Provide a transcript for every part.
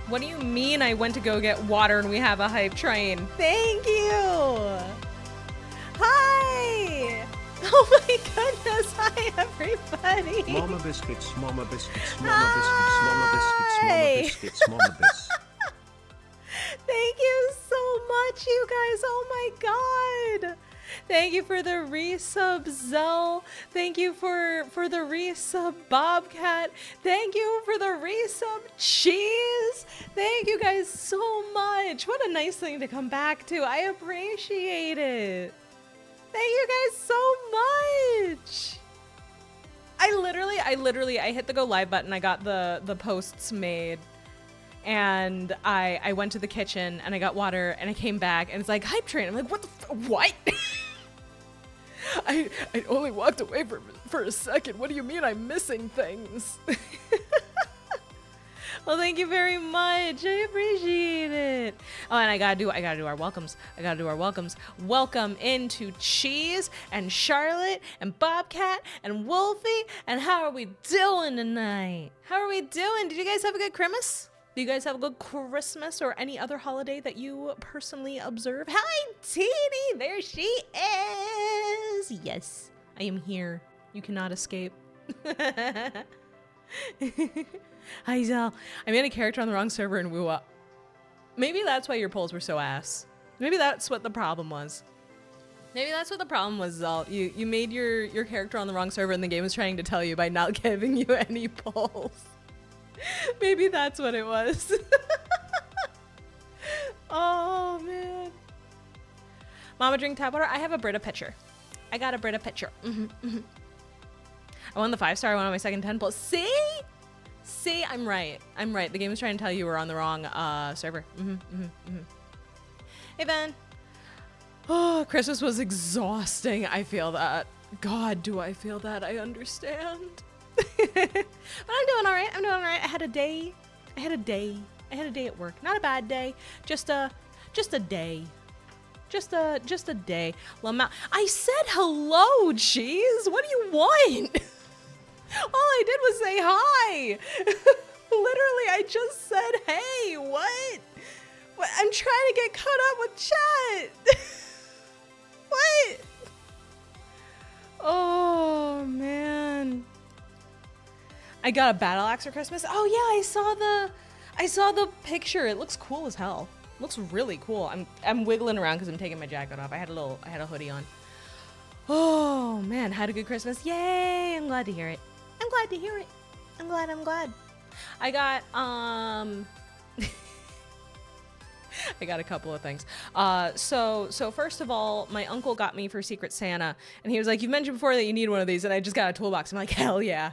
What do you mean I went to go get water and we have a hype train? Thank you. Hi. Oh my goodness. Hi, everybody. Mama biscuits, mama biscuits, mama biscuits, mama biscuits, mama biscuits, mama biscuits. Thank you so much, you guys. Oh my God. Thank you for the resub, Zell. Thank you for the resub, Bobcat. Thank you for the resub, Cheese. Thank you guys so much. What a nice thing to come back to. I appreciate it. Thank you guys so much. I hit the go live button. I got the posts made. And I went to the kitchen and I got water and I came back and it's like hype train. I'm like, what? I only walked away for a second. What do you mean I'm missing things? Well, thank you very much. I appreciate it. Oh, and I gotta do our welcomes. Welcome into Cheese and Charlotte and Bobcat and Wolfie. And how are we doing tonight? How are we doing? Did you guys have a good Christmas? Do you guys have a good Christmas or any other holiday that you personally observe? Hi, Teeny! There she is! Yes, I am here. You cannot escape. Hi, Zell. I made a character on the wrong server in Woo Up. Maybe that's why your polls were so ass. Maybe that's what the problem was. Maybe that's what the problem was, Zell. You made your character on the wrong server and the game was trying to tell you by not giving you any polls. Maybe that's what it was. Oh, man. Mama drink tap water? I have a Brita pitcher. I got a Brita pitcher. I won the 5-star. I won on my second 10 poll. See? I'm right. The game was trying to tell you we're on the wrong server. Hey, Ben. Oh, Christmas was exhausting. I feel that. God, do I feel that. I understand. But I'm doing all right. I had a day at work. Not a bad day. Just a day. Just a day. I said hello, Cheese. What do you want? All I did was say hi. Literally, I just said, hey, what? I'm trying to get caught up with chat. What? Oh, man. I got a battle axe for Christmas. Oh yeah, I saw the picture. It looks cool as hell. It looks really cool. I'm wiggling around because I'm taking my jacket off. I had a hoodie on. Oh man, had a good Christmas. Yay! I'm glad to hear it. I'm glad. I got I got a couple of things. So first of all, my uncle got me for Secret Santa, and he was like, "You mentioned before that you need one of these," and I just got a toolbox. I'm like, hell yeah,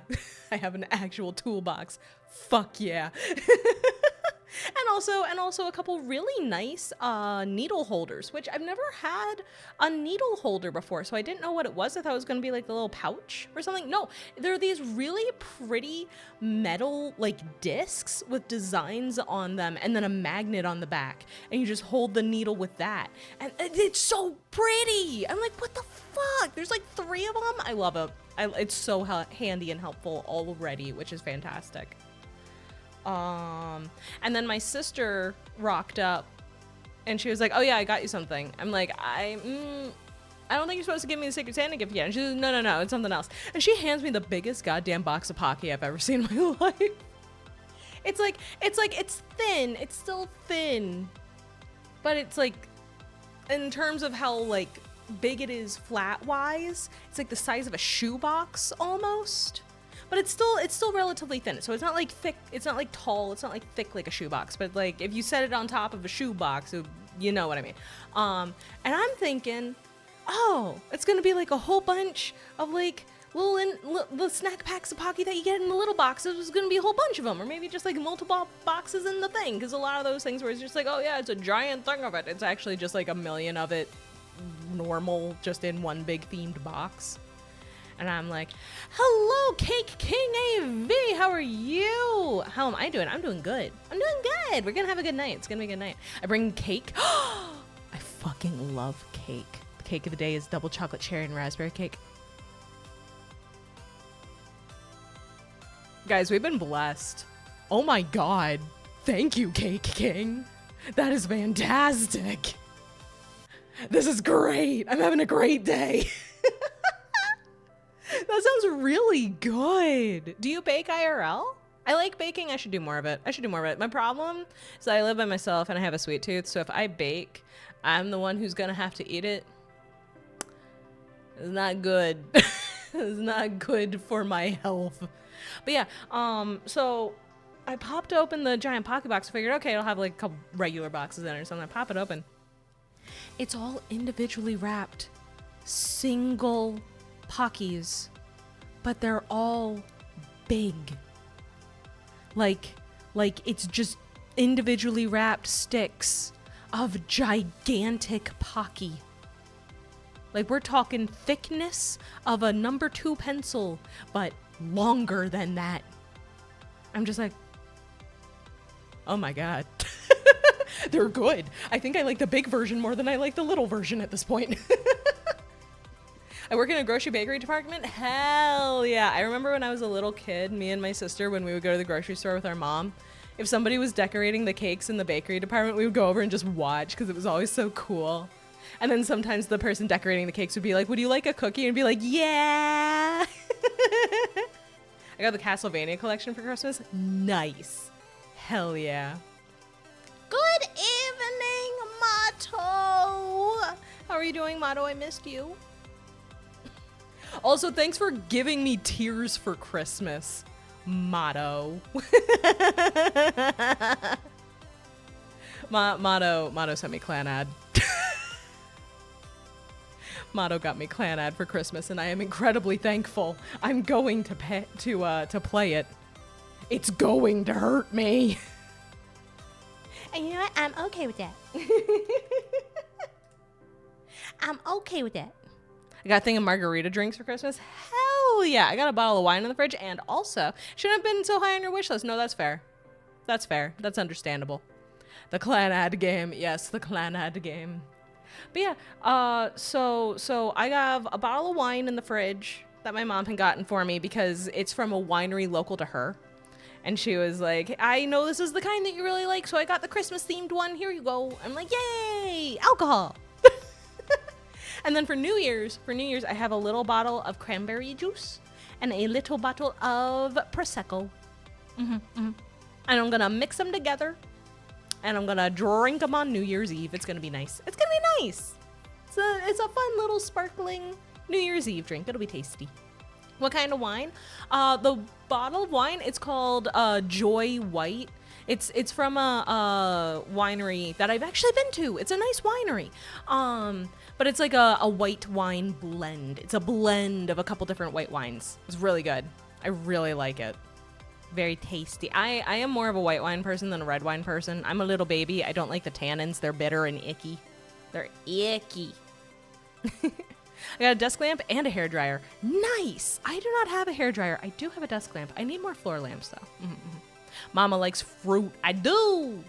I have an actual toolbox. Fuck yeah. And also a couple really nice needle holders, which I've never had a needle holder before, so I didn't know what it was. I thought it was gonna be like a little pouch or something. No, they're these really pretty metal like discs with designs on them and then a magnet on the back, and you just hold the needle with that, and it's so pretty. I'm like, what the fuck? There's like 3 of them. I love it. It's so handy and helpful already, which is fantastic. And then my sister rocked up and she was like, oh yeah, I got you something. I'm like, I don't think you're supposed to give me the Secret Santa gift yet. And she says, no, it's something else. And she hands me the biggest goddamn box of Pocky I've ever seen in my life. It's thin. It's still thin. But it's like, in terms of how like big it is flat wise, it's like the size of a shoebox almost. But it's still relatively thin. So it's not like thick, it's not like tall, it's not like thick like a shoebox. But like if you set it on top of a shoebox, you know what I mean. And I'm thinking, oh, it's gonna be like a whole bunch of like the snack packs of Pocky that you get in the little boxes. There's gonna be a whole bunch of them, or maybe just like multiple boxes in the thing. Because a lot of those things where it's just like, oh yeah, it's a giant thing of it. It's actually just like a million of it normal, just in one big themed box. And I'm like, hello, Cake King AV. How are you? How am I doing? I'm doing good. We're gonna have a good night. It's gonna be a good night. I bring cake. I fucking love cake. The cake of the day is double chocolate cherry and raspberry cake. Guys, we've been blessed. Oh my God. Thank you, Cake King. That is fantastic. This is great. I'm having a great day. That sounds really good. Do you bake IRL? I like baking. I should do more of it. My problem is I live by myself and I have a sweet tooth. So if I bake, I'm the one who's going to have to eat it. It's not good. It's not good for my health. But yeah, so I popped open the giant pocket box. I figured, okay, it'll have like a couple regular boxes in it or something. I pop it open. It's all individually wrapped. Single Pockies. But they're all big. Like it's just individually wrapped sticks of gigantic Pocky. Like we're talking thickness of a number 2 pencil, but longer than that. I'm just like, oh my God. They're good. I think I like the big version more than I like the little version at this point. I work in a grocery bakery department. Hell yeah. I remember when I was a little kid, me and my sister, when we would go to the grocery store with our mom, if somebody was decorating the cakes in the bakery department, we would go over and just watch because it was always so cool. And then sometimes the person decorating the cakes would be like, would you like a cookie? And be like, yeah. I got the Castlevania collection for Christmas. Nice. Hell yeah. Good evening, Motto. How are you doing, Motto? I missed you. Also, thanks for giving me tears for Christmas, Motto. Motto sent me clan ad. Motto got me clan ad for Christmas, and I am incredibly thankful. I'm going to play it. It's going to hurt me. And you know what? I'm okay with that. I'm okay with that. I got a thing of margarita drinks for Christmas. Hell yeah. I got a bottle of wine in the fridge, and also shouldn't have been so high on your wish list. No, that's fair. That's fair. That's understandable. The clan ad game. Yes, the clan ad game. But yeah, so I have a bottle of wine in the fridge that my mom had gotten for me because it's from a winery local to her. And she was like, I know this is the kind that you really like, so I got the Christmas themed one. Here you go. I'm like, yay, alcohol. And then for New Year's, I have a little bottle of cranberry juice and a little bottle of Prosecco. And I'm going to mix them together. And I'm going to drink them on New Year's Eve. It's going to be nice. It's going to be nice. It's a fun little sparkling New Year's Eve drink. It'll be tasty. What kind of wine? The bottle of wine, it's called Joy White. It's from a winery that I've actually been to. It's a nice winery. But it's like a white wine blend. It's a blend of a couple different white wines. It's really good. I really like it. Very tasty. I am more of a white wine person than a red wine person. I'm a little baby. I don't like the tannins. They're bitter and icky. They're icky. I got a desk lamp and a hairdryer. Nice. I do not have a hairdryer. I do have a desk lamp. I need more floor lamps though. Mama likes fruit. I do. You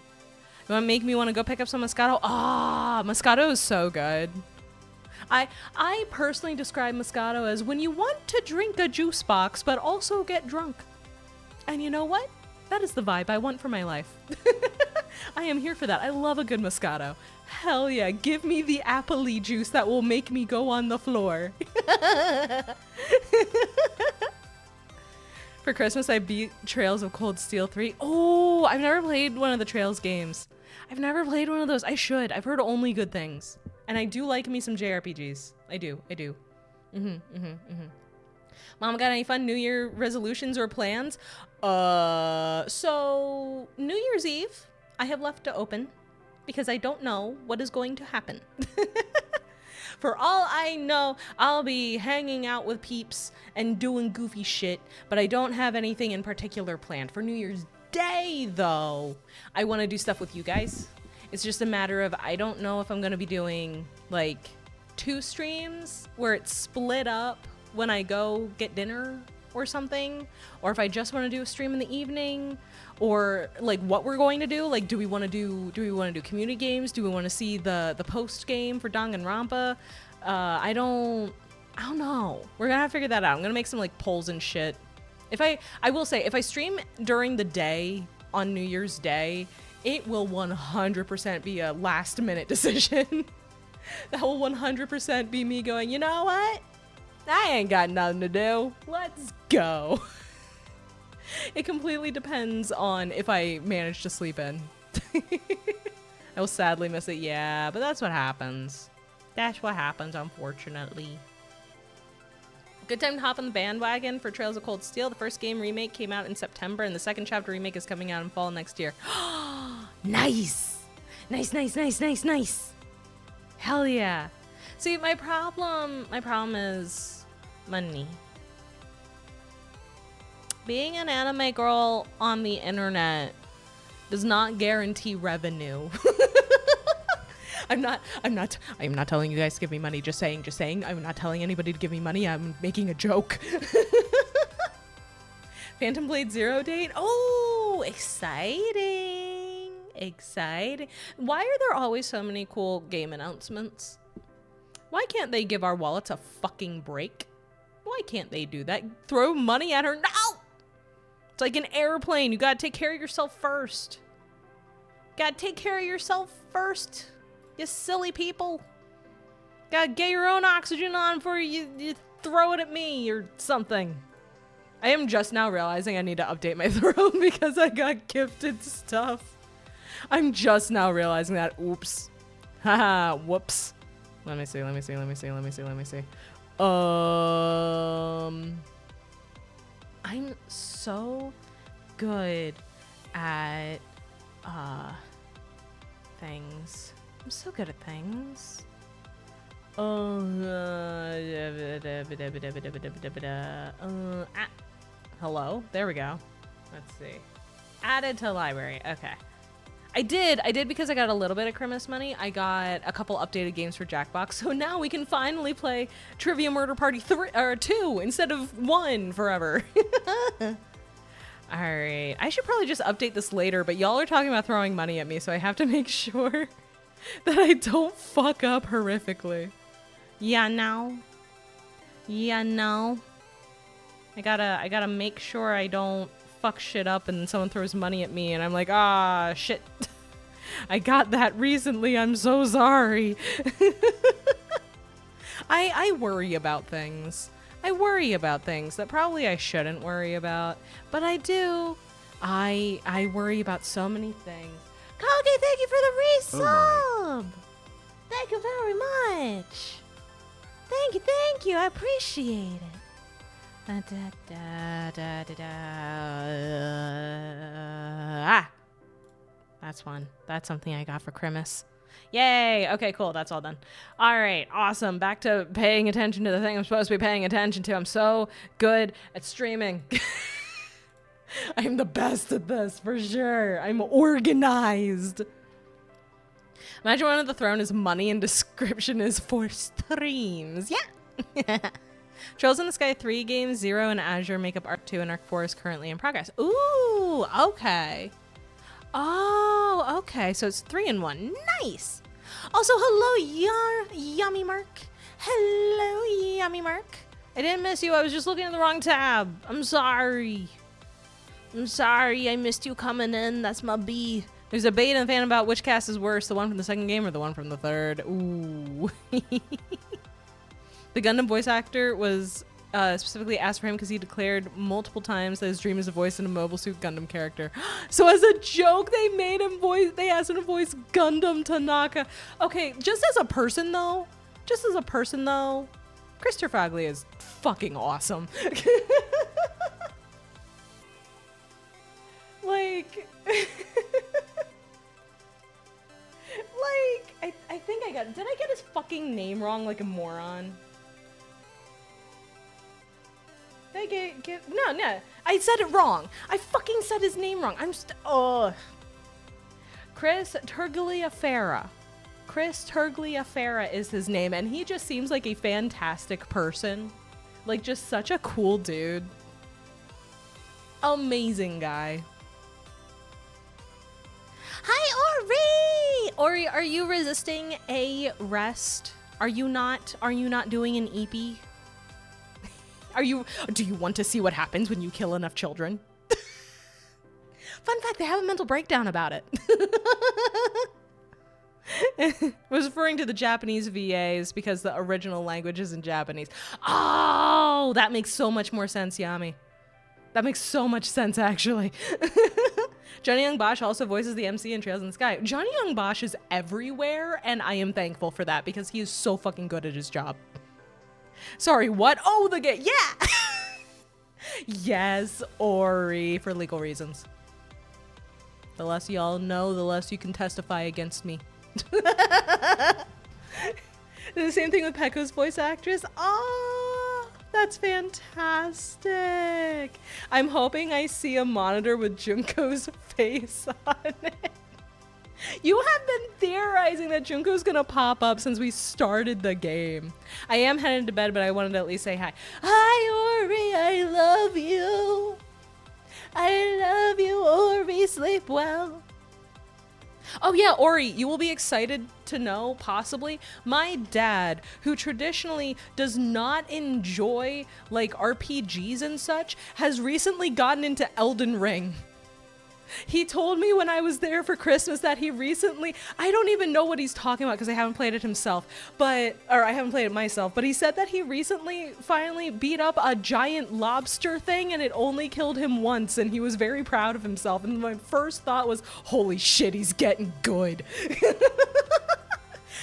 want to make me want to go pick up some Moscato? Ah, Moscato is so good. I personally describe Moscato as when you want to drink a juice box but also get drunk. And you know what? That is the vibe I want for my life. I am here for that. I love a good Moscato. Hell yeah, give me the apple juice that will make me go on the floor. For Christmas, I beat Trails of Cold Steel 3. Oh, I've never played one of the Trails games. I've never played one of those. I should. I've heard only good things. And I do like me some JRPGs. I do. Mom, got any fun New Year resolutions or plans? So New Year's Eve, I have left to open because I don't know what is going to happen. For all I know, I'll be hanging out with peeps and doing goofy shit, but I don't have anything in particular planned. For New Year's Day, though, I want to do stuff with you guys. It's just a matter of, I don't know if I'm going to be doing, like, 2 streams where it's split up when I go get dinner or something, or if I just want to do a stream in the evening, or like what we're going to do. Like, do we want to do community games? Do we want to see the post game for DanganRonpa? I don't know. We're gonna have to figure that out. I'm gonna make some like polls and shit. I will say, if I stream during the day, on New Year's Day, it will 100% be a last minute decision. That will 100% be me going, you know what? I ain't got nothing to do. Let's go. It completely depends on if I manage to sleep in. I will sadly miss it, yeah, but that's what happens. That's what happens, unfortunately. Good time to hop on the bandwagon for Trails of Cold Steel. The first game remake came out in September, and the second chapter remake is coming out in fall next year. Nice! Nice, nice, nice, nice, nice. Hell yeah. See, my problem is money. Being an anime girl on the internet does not guarantee revenue. I am not telling you guys to give me money. Just saying. I'm not telling anybody to give me money. I'm making a joke. Phantom Blade Zero date. Oh, exciting. Exciting. Why are there always so many cool game announcements? Why can't they give our wallets a fucking break? Why can't they do that? Throw money at her. No! It's like an airplane. You gotta take care of yourself first. Gotta take care of yourself first. You silly people. Gotta get your own oxygen on before you throw it at me or something. I am just now realizing I need to update my throne because I got gifted stuff. I'm just now realizing that. Oops. Haha, whoops. Let me see. I'm so good at things. I'm so good at things. Hello? There we go. Let's see. Added to library. Okay. I did because I got a little bit of Christmas money. I got a couple updated games for Jackbox, so now we can finally play Trivia Murder Party 2 instead of 1 forever. All right. I should probably just update this later, but y'all are talking about throwing money at me, so I have to make sure that I don't fuck up horrifically. Yeah, no. I gotta make sure I don't fuck shit up and someone throws money at me and I'm like, ah, shit. I got that recently. I'm so sorry. I worry about things. I worry about things that probably I shouldn't worry about, but I do. I worry about so many things. Kogi, thank you for the resub. Thank you very much. Thank you. I appreciate it. That's one. That's something I got for Christmas. Yay! Okay, cool. That's all done. All right, awesome. Back to paying attention to the thing I'm supposed to be paying attention to. I'm so good at streaming. I'm the best at this, for sure. I'm organized. Imagine one of the throne is money and description is for streams. Yeah! Trails in the Sky 3 games, 0 and Azure Makeup Arc 2 and Arc 4 is currently in progress. Ooh, okay. Oh, okay. So it's 3 in 1. Nice. Also, hello, Yummy Mark. Hello, Yummy Mark. I didn't miss you. I was just looking at the wrong tab. I'm sorry. I missed you coming in. That's my B. There's a debate in the fan about which cast is worse, the one from the second game or the one from the third. Ooh. The Gundam voice actor was specifically asked for him because he declared multiple times that his dream is to voice in a Mobile Suit Gundam character. So as a joke, they asked him to voice Gundam Tanaka. Okay, just as a person though, Christopher Fagli is fucking awesome. I think did I get his fucking name wrong like a moron? No, I said it wrong. I fucking said his name wrong. Chris Tergliafera. Chris Tergliafera is his name, and he just seems like a fantastic person. Like, just such a cool dude. Amazing guy. Hi, Ori! Ori, are you resisting a rest? Are you not doing an EP? Do you want to see what happens when you kill enough children? Fun fact, they have a mental breakdown about it. Was referring to the Japanese VAs because the original language is in Japanese. Oh, that makes so much more sense, Yami. That makes so much sense, actually. Johnny Young Bosch also voices the MC in Trails in the Sky. Johnny Young Bosch is everywhere, and I am thankful for that because he is so fucking good at his job. Sorry, what? Oh, the gay. Yeah! Yes, Ori, for legal reasons. The less y'all know, the less you can testify against me. The same thing with Pekko's voice actress. Oh, that's fantastic. I'm hoping I see a monitor with Junko's face on it. You have been theorizing that Junko's gonna pop up since we started the game. I am headed to bed, but I wanted to at least say hi. Hi, Ori, I love you. I love you, Ori, sleep well. Oh yeah, Ori, you will be excited to know, possibly, my dad, who traditionally does not enjoy, like, RPGs and such, has recently gotten into Elden Ring. He told me when I was there for Christmas that he recently, I don't even know what he's talking about because I haven't played it himself, or I haven't played it myself, but he said that he recently finally beat up a giant lobster thing and it only killed him once and he was very proud of himself. And my first thought was, holy shit, he's getting good.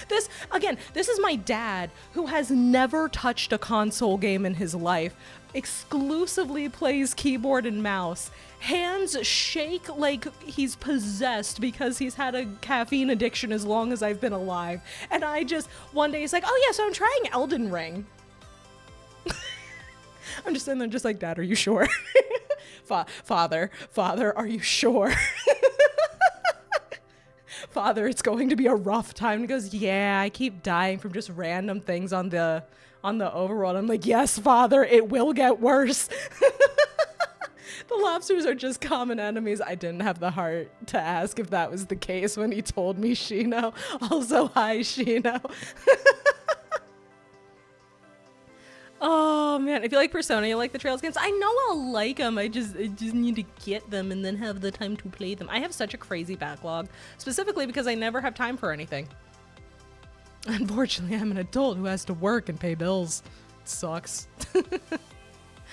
This is my dad who has never touched a console game in his life, exclusively plays keyboard and mouse. Hands shake like he's possessed because he's had a caffeine addiction as long as I've been alive. And one day he's like, oh yeah, so I'm trying Elden Ring. I'm just sitting there just like, Dad, are you sure? Father, are you sure? Father, it's going to be a rough time. He goes, yeah, I keep dying from just random things on the overworld. I'm like, yes, Father, it will get worse. The lobsters are just common enemies. I didn't have the heart to ask if that was the case when he told me, Shino. Also, hi, Shino. Oh, man. If you like Persona, you like the Trails games. I know I'll like them. I just need to get them and then have the time to play them. I have such a crazy backlog, specifically because I never have time for anything. Unfortunately, I'm an adult who has to work and pay bills. It sucks.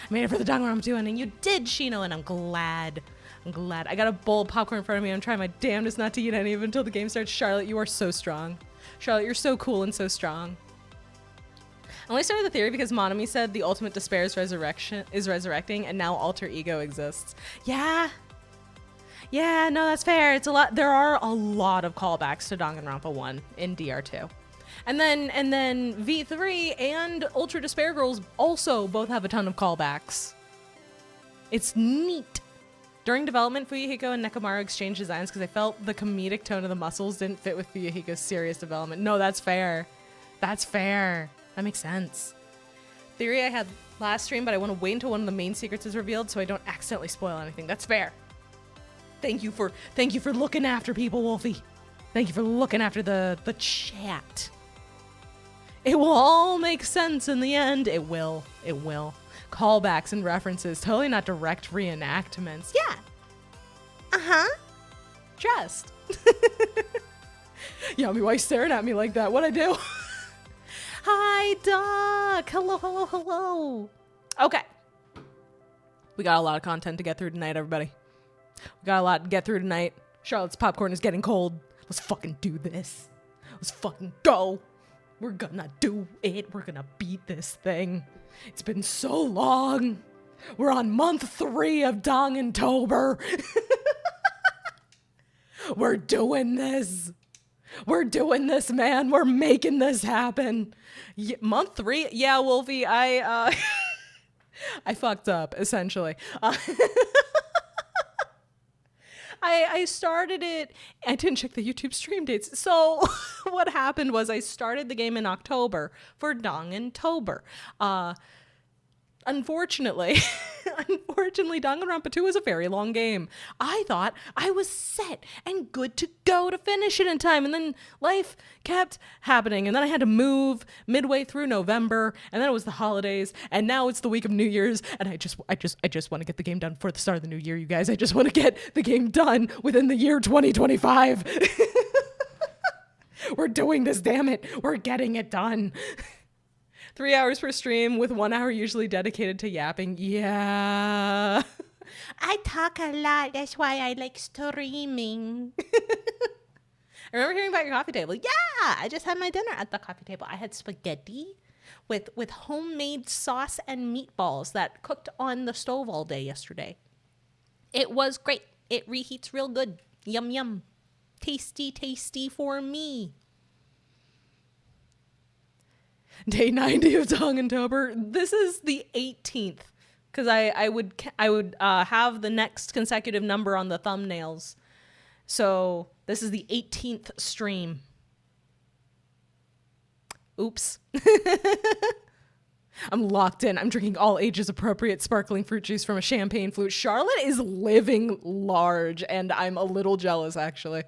I made it for the DanganRonpa too, and you did, Shino, and I'm glad. I got a bowl of popcorn in front of me. I'm trying my damnedest not to eat any of it until the game starts. Charlotte, you are so strong. Charlotte, you're so cool and so strong. I only started the theory because Monami said the ultimate despair is resurrecting, and now alter ego exists. Yeah, no, that's fair. It's a lot. There are a lot of callbacks to DanganRonpa 1 in DR2. And then V3 and Ultra Despair Girls also both have a ton of callbacks. It's neat. During development, Fuyuhiko and Nekomaru exchanged designs because I felt the comedic tone of the muscles didn't fit with Fuyuhiko's serious development. No, that's fair. That makes sense. Theory I had last stream, but I want to wait until one of the main secrets is revealed so I don't accidentally spoil anything. That's fair. Thank you for looking after people, Wolfie. Thank you for looking after the chat. It will all make sense in the end. It will. Callbacks and references, totally not direct reenactments. Yeah. Trust. Yummy, why are you staring at me like that? What'd I do? Hi, Doc. Hello. Okay. We got a lot of content to get through tonight, everybody. We got a lot to get through tonight. Charlotte's popcorn is getting cold. Let's fucking do this. Let's fucking go. We're gonna do it. We're gonna beat this thing. It's been so long. We're on month 3 of DanganTober. We're doing this. We're doing this, man. We're making this happen. Month 3? Yeah, Wolfie, I fucked up, essentially. I started it. I didn't check the YouTube stream dates. So what happened was I started the game in October for DanganTober. Unfortunately, Unfortunately, Danganronpa 2 is a very long game. I thought I was set and good to go to finish it in time, and then life kept happening, and then I had to move midway through November, and then it was the holidays, and now it's the week of New Year's, and I just want to get the game done before the start of the new year, you guys. I just want to get the game done within the year 2025. We're doing this, damn it. We're getting it done. 3 hours per stream with 1 hour usually dedicated to yapping. Yeah. I talk a lot. That's why I like streaming. I remember hearing about your coffee table. Yeah, I just had my dinner at the coffee table. I had spaghetti with homemade sauce and meatballs that cooked on the stove all day yesterday. It was great. It reheats real good. Yum, yum. Tasty, tasty for me. Day 90 of DanganTober. This is the 18th because I would have the next consecutive number on the thumbnails. So this is the 18th stream. Oops. I'm locked in. I'm drinking all ages appropriate sparkling fruit juice from a champagne flute. Charlotte is living large, and I'm a little jealous, actually.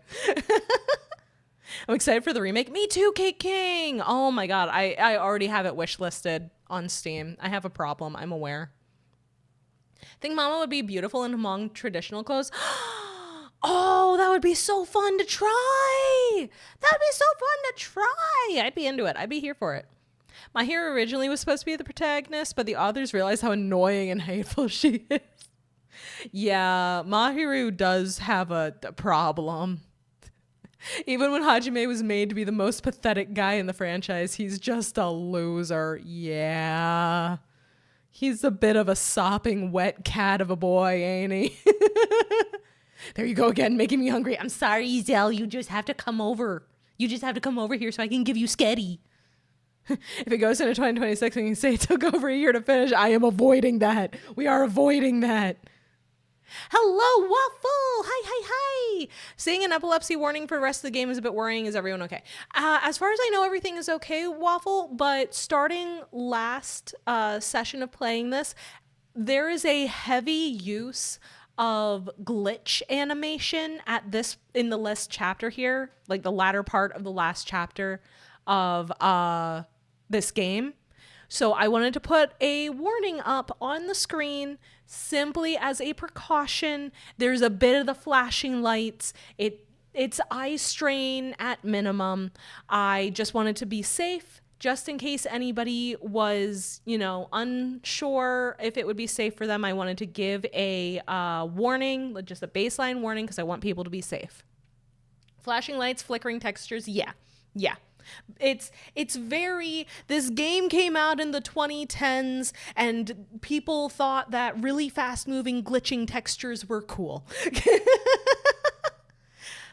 I'm excited for the remake. Me too, Cake King. Oh my God. I already have it wishlisted on Steam. I have a problem. I'm aware. Think Mama would be beautiful in Hmong traditional clothes. Oh, that would be so fun to try. That'd be so fun to try. I'd be into it. I'd be here for it. My hero originally was supposed to be the protagonist, but the authors realized how annoying and hateful she is. Yeah, Mahiru does have a problem. Even when Hajime was made to be the most pathetic guy in the franchise, he's just a loser. Yeah. He's a bit of a sopping wet cat of a boy, ain't he? There you go again, making me hungry. I'm sorry, Zell. You just have to come over. You just have to come over here so I can give you sketty. If it goes into 2026 and you say it took over a year to finish, I am avoiding that. We are avoiding that. Hello, Waffle! Hi, hi, hi! Seeing an epilepsy warning for the rest of the game is a bit worrying. Is everyone okay? As far as I know, everything is okay, Waffle, but starting last session of playing this, there is a heavy use of glitch animation in the last chapter here, like the latter part of the last chapter of this game. So I wanted to put a warning up on the screen simply as a precaution. There's a bit of the flashing lights. It's eye strain at minimum. I just wanted to be safe just in case anybody was, unsure if it would be safe for them. I wanted to give a warning, just a baseline warning, because I want people to be safe. Flashing lights, flickering textures. Yeah. It's this game came out in the 2010s and people thought that really fast moving glitching textures were cool.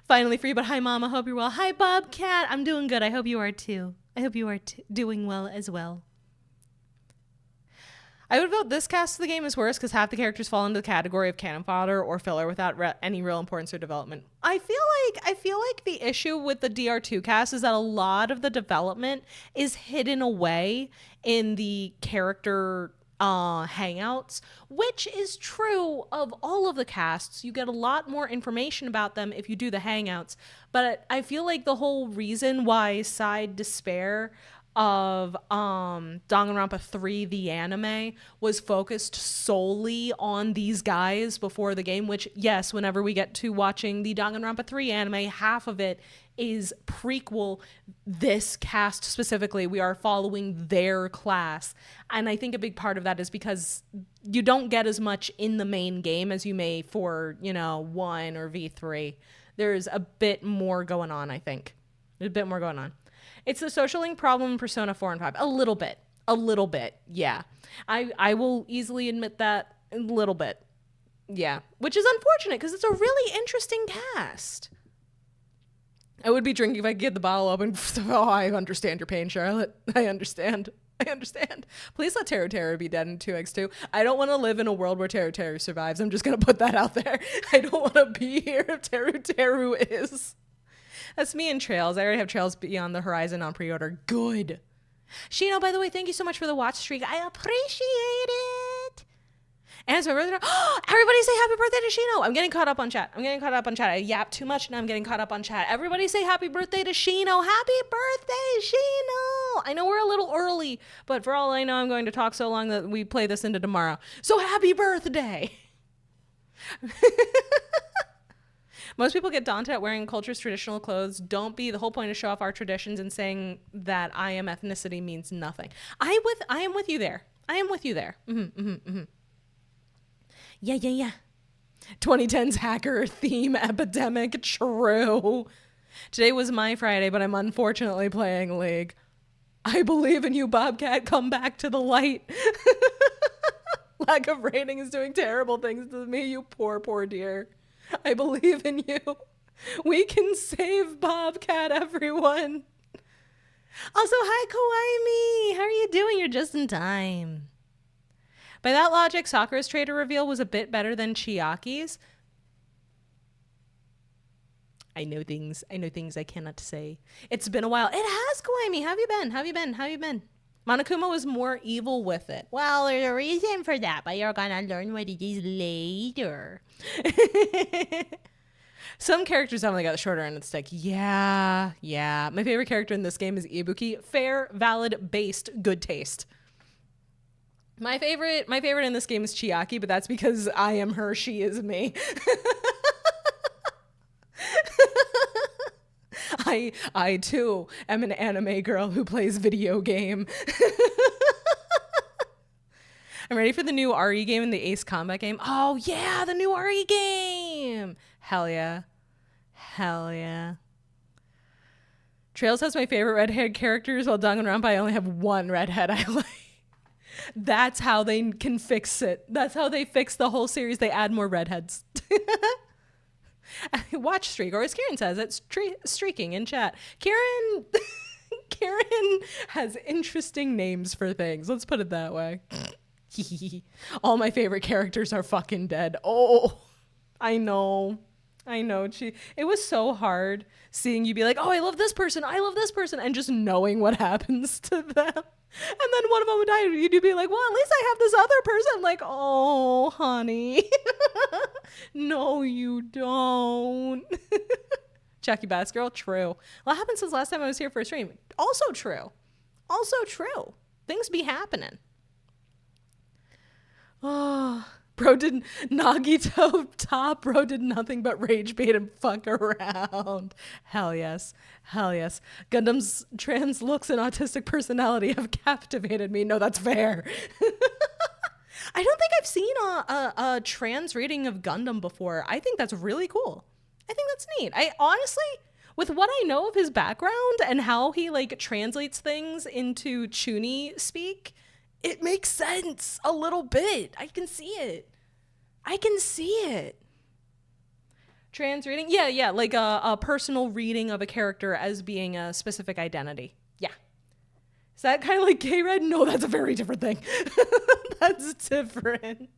Finally free, but hi Mama, hope you're well. Hi Bobcat, I'm doing good. I hope you are too. I hope you are doing well as well. I would vote this cast of the game is worse because half the characters fall into the category of cannon fodder or filler without any real importance or development. I feel like the issue with the DR2 cast is that a lot of the development is hidden away in the character hangouts, which is true of all of the casts. You get a lot more information about them if you do the hangouts, but I feel like the whole reason why Side Despair of Danganronpa 3 the anime was focused solely on these guys before the game, which yes, whenever we get to watching the Danganronpa 3 anime, half of it is prequel. This cast specifically, we are following their class, and I think a big part of that is because you don't get as much in the main game as you may for 1 or V3. There's a bit more going on. I think there's a bit more going on. It's the social link problem in Persona 4 and 5. A little bit. Yeah. I will easily admit that a little bit. Yeah. Which is unfortunate because it's a really interesting cast. I would be drinking if I could get the bottle open. Oh, I understand your pain, Charlotte. I understand. Please let Teru Teru be dead in 2x2. I don't want to live in a world where Teru Teru survives. I'm just going to put that out there. I don't want to be here if Teru Teru is. That's me and Trails. I already have Trails Beyond the Horizon on pre-order. Good. Shino, by the way, thank you so much for the watch streak. I appreciate it. And it's my birthday. Oh, everybody say happy birthday to Shino. I'm getting caught up on chat. I yap too much and I'm getting caught up on chat. Everybody say happy birthday to Shino. Happy birthday, Shino. I know we're a little early, but for all I know, I'm going to talk so long that we play this into tomorrow. So happy birthday. Most people get daunted at wearing culture's traditional clothes. Don't be. The whole point is show off our traditions, and saying that I am ethnicity means nothing. I am with you there. Yeah. 2010's hacker theme epidemic. True. Today was my Friday, but I'm unfortunately playing League. I believe in you, Bobcat. Come back to the light. Lack of rating is doing terrible things to me, you poor dear. I believe in you. We can save Bobcat, everyone. Also, hi, Kawaii. How are you doing? You're just in time. By that logic, Sakura's trader reveal was a bit better than Chiaki's. I know things I cannot say. It's been a while. It has, Kawaii. How have you been? Monokuma was more evil with it. Well, there's a reason for that, but you're gonna learn what it is later. Some characters definitely got the shorter end of the stick. Yeah. My favorite character in this game is Ibuki. Fair, valid, based, good taste. My favorite in this game is Chiaki, but that's because I am her, she is me. I too am an anime girl who plays video game. I'm ready for the new RE game and the Ace Combat game. Oh yeah, the new RE game. Hell yeah. Trails has my favorite redhead characters, while DanganRonpa I only have one redhead I like. That's how they can fix it. That's how they fix the whole series. They add more redheads. Watch streak, or as Kieran says, it's streaking in chat. Kieran has interesting names for things. Let's put it that way. All my favorite characters are fucking dead. Oh, I know. It was so hard seeing you be like, oh, I love this person, and just knowing what happens to them. And then one of them would die, and you'd be like, well, at least I have this other person. Like, oh, honey. No, you don't. Jackie Bass Girl, true. What happened since last time I was here for a stream? Also true. Things be happening. Oh, bro did Nagito top. Bro did nothing but rage bait and fuck around. Hell yes. Gundam's trans looks and autistic personality have captivated me. No, that's fair. I don't think I've seen a trans reading of Gundam before. I think that's really cool. I think that's neat. I honestly, with what I know of his background and how he like translates things into Chuuni speak, it makes sense a little bit. I can see it. Trans reading? Yeah, like a personal reading of a character as being a specific identity. Yeah. Is that kind of like gay red? No, that's a very different thing. That's different.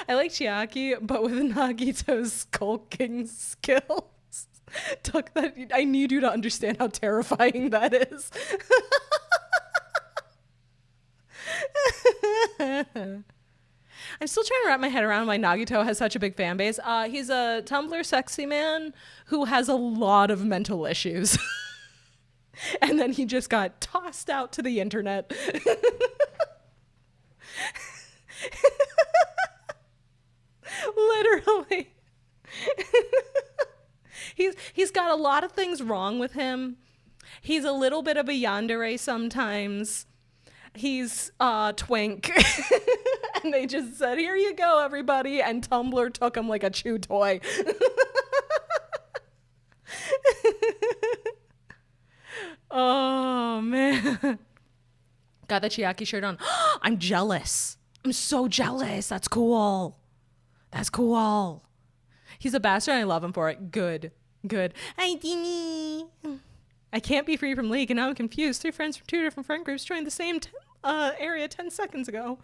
I like Chiaki, but with Nagito's skulking skills. Tuck, that I need you to understand how terrifying that is. I'm still trying to wrap my head around why Nagito has such a big fan base. He's a Tumblr sexy man who has a lot of mental issues. And then he just got tossed out to the internet. Literally. He's got a lot of things wrong with him. He's a little bit of a yandere sometimes. He's twink. And they just said, here you go, everybody. And Tumblr took him like a chew toy. Oh, man. Got the Chiaki shirt on. I'm jealous. I'm so jealous. That's cool. He's a bastard and I love him for it. Good. Hi, Dini. I can't be free from League and now I'm confused. 3 friends from 2 different friend groups joined the same area 10 seconds ago.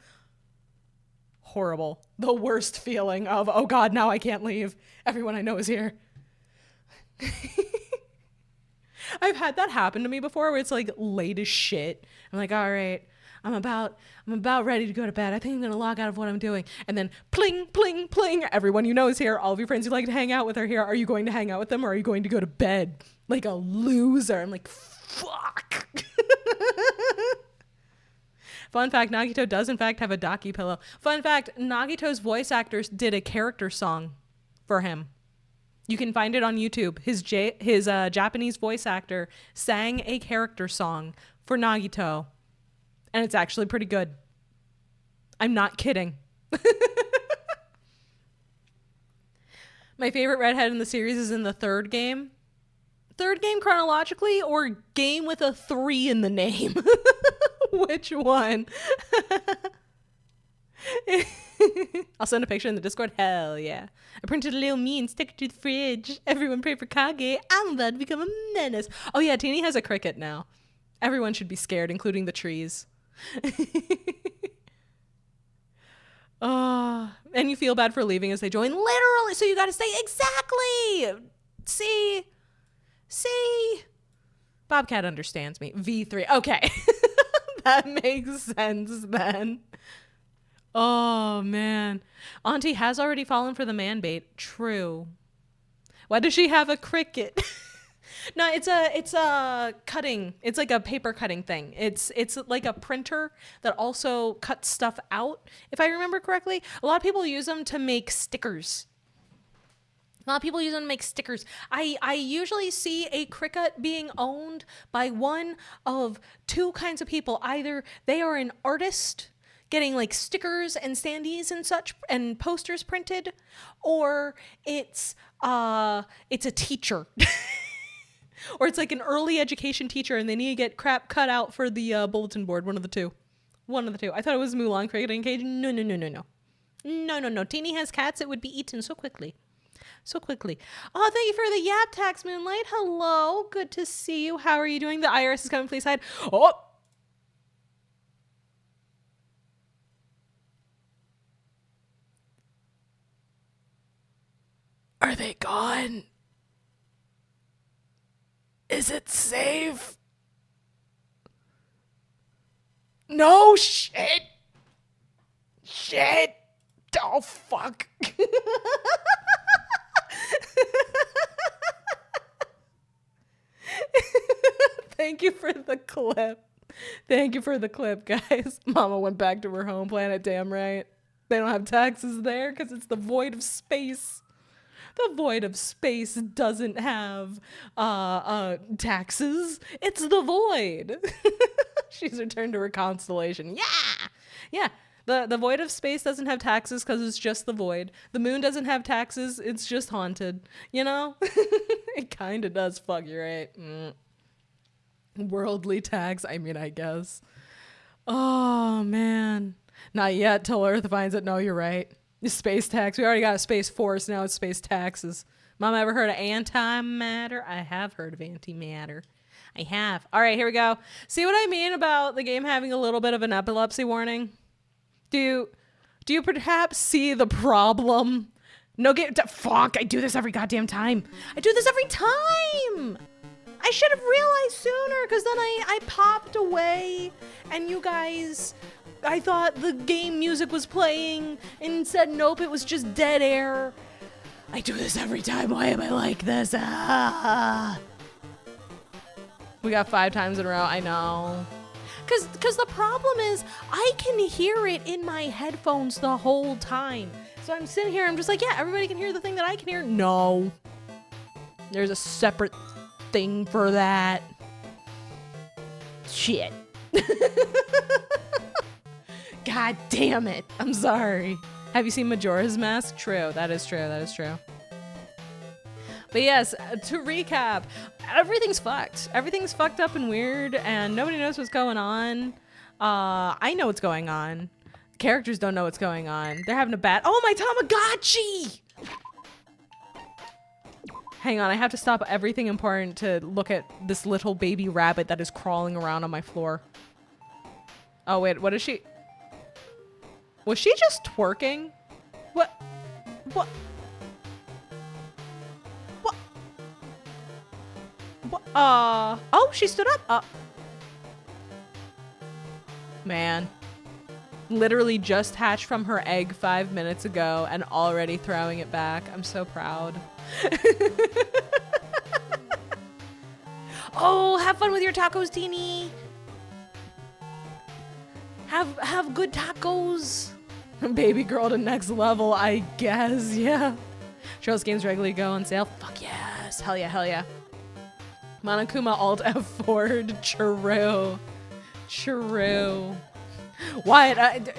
Horrible. The worst feeling of, oh God, now I can't leave. Everyone I know is here. I've had that happen to me before where it's like late as shit. I'm like, all right, I'm about ready to go to bed. I think I'm gonna log out of what I'm doing. And then pling, pling, pling. Everyone you know is here. All of your friends you like to hang out with are here. Are you going to hang out with them or are you going to go to bed like a loser? I'm like, fuck. Fun fact, Nagito does in fact have a Daki pillow. Fun fact, Nagito's voice actors did a character song for him. You can find it on YouTube. His Japanese voice actor sang a character song for Nagito. And it's actually pretty good. I'm not kidding. My favorite redhead in the series is in the third game. Third game chronologically or game with a 3 in the name? Which one? I'll send a picture in the Discord. Hell yeah. I printed a little me and stuck it to the fridge. Everyone pray for Kage. I'm about to become a menace. Oh yeah, Teeny has a cricket now. Everyone should be scared, including the trees. Oh, and you feel bad for leaving as they join. Literally, so you gotta stay. Exactly. See? Bobcat understands me. V3. Okay. That makes sense then. Oh, man. Auntie has already fallen for the man bait. True. Why does she have a cricket? No, it's a cutting. It's like a paper cutting thing. It's like a printer that also cuts stuff out, if I remember correctly. A lot of people use them to make stickers. I usually see a cricket being owned by one of two kinds of people. Either they are an artist getting like stickers and standees and such and posters printed, or it's a teacher. Or it's like an early education teacher and they need to get crap cut out for the bulletin board. One of the two. I thought it was Mulan cricketing cage. No. No. Teeny has cats. It would be eaten so quickly. Oh, thank you for the yap tax, Moonlight. Hello. Good to see you. How are you doing? The IRS is coming. Please hide. Oh. Are they gone? Is it safe? No, shit. Oh, fuck. Thank you for the clip, guys. Mama went back to her home planet, damn right. They don't have taxes there because it's the void of space. The void of space doesn't have taxes. It's the void. She's returned to her constellation. Yeah. The void of space doesn't have taxes because it's just the void. The moon doesn't have taxes. It's just haunted. You know? It kind of does. Fuck, you're right. Worldly tax. I mean, I guess. Oh, man. Not yet till Earth finds it. No, you're right. Space tax. We already got a space force. Now it's space taxes. Mom, ever heard of antimatter? I have heard of antimatter. I have. All right, here we go. See what I mean about the game having a little bit of an epilepsy warning? Do you perhaps see the problem? No game. Fuck, I do this every goddamn time. I should have realized sooner because then I popped away and you guys, I thought the game music was playing and said nope, it was just dead air. I do this every time. Why am I like this? We got 5 times in a row. I know. Because the problem is I can hear it in my headphones the whole time. So I'm sitting here, I'm just like, yeah, everybody can hear the thing that I can hear. No. There's a separate thing for that. Shit. God damn it. I'm sorry. Have you seen Majora's Mask? True. That is true. But yes, to recap, everything's fucked. Everything's fucked up and weird, and nobody knows what's going on. I know what's going on. Characters don't know what's going on. They're having a bad— oh, my Tamagotchi! Hang on, I have to stop everything important to look at this little baby rabbit that is crawling around on my floor. Oh, wait, what is she? Was she just twerking? What? Oh, she stood up. Man. Literally just hatched from her egg 5 minutes ago and already throwing it back. I'm so proud. Oh, have fun with your tacos, Teeny. Have good tacos. Baby girl to next level, I guess. Yeah. Trails games regularly go on sale. Fuck yes. Hell yeah, hell yeah. Monokuma Alt F4. True. True. What?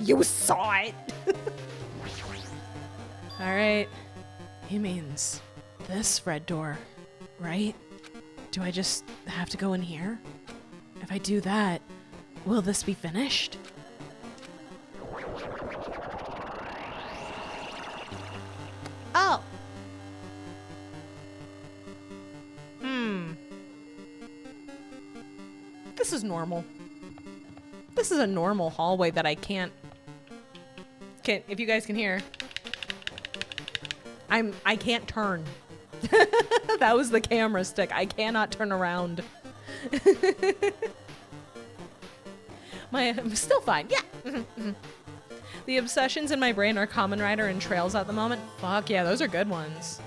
You saw it. All right. He means this red door, right? Do I just have to go in here? If I do that, will this be finished? Oh. This is normal. This is a normal hallway that I can't, if you guys can hear, I can't turn. That was the camera stick. I cannot turn around. I'm still fine. Yeah. The obsessions in my brain are Kamen Rider and Trails at the moment. Fuck yeah, those are good ones.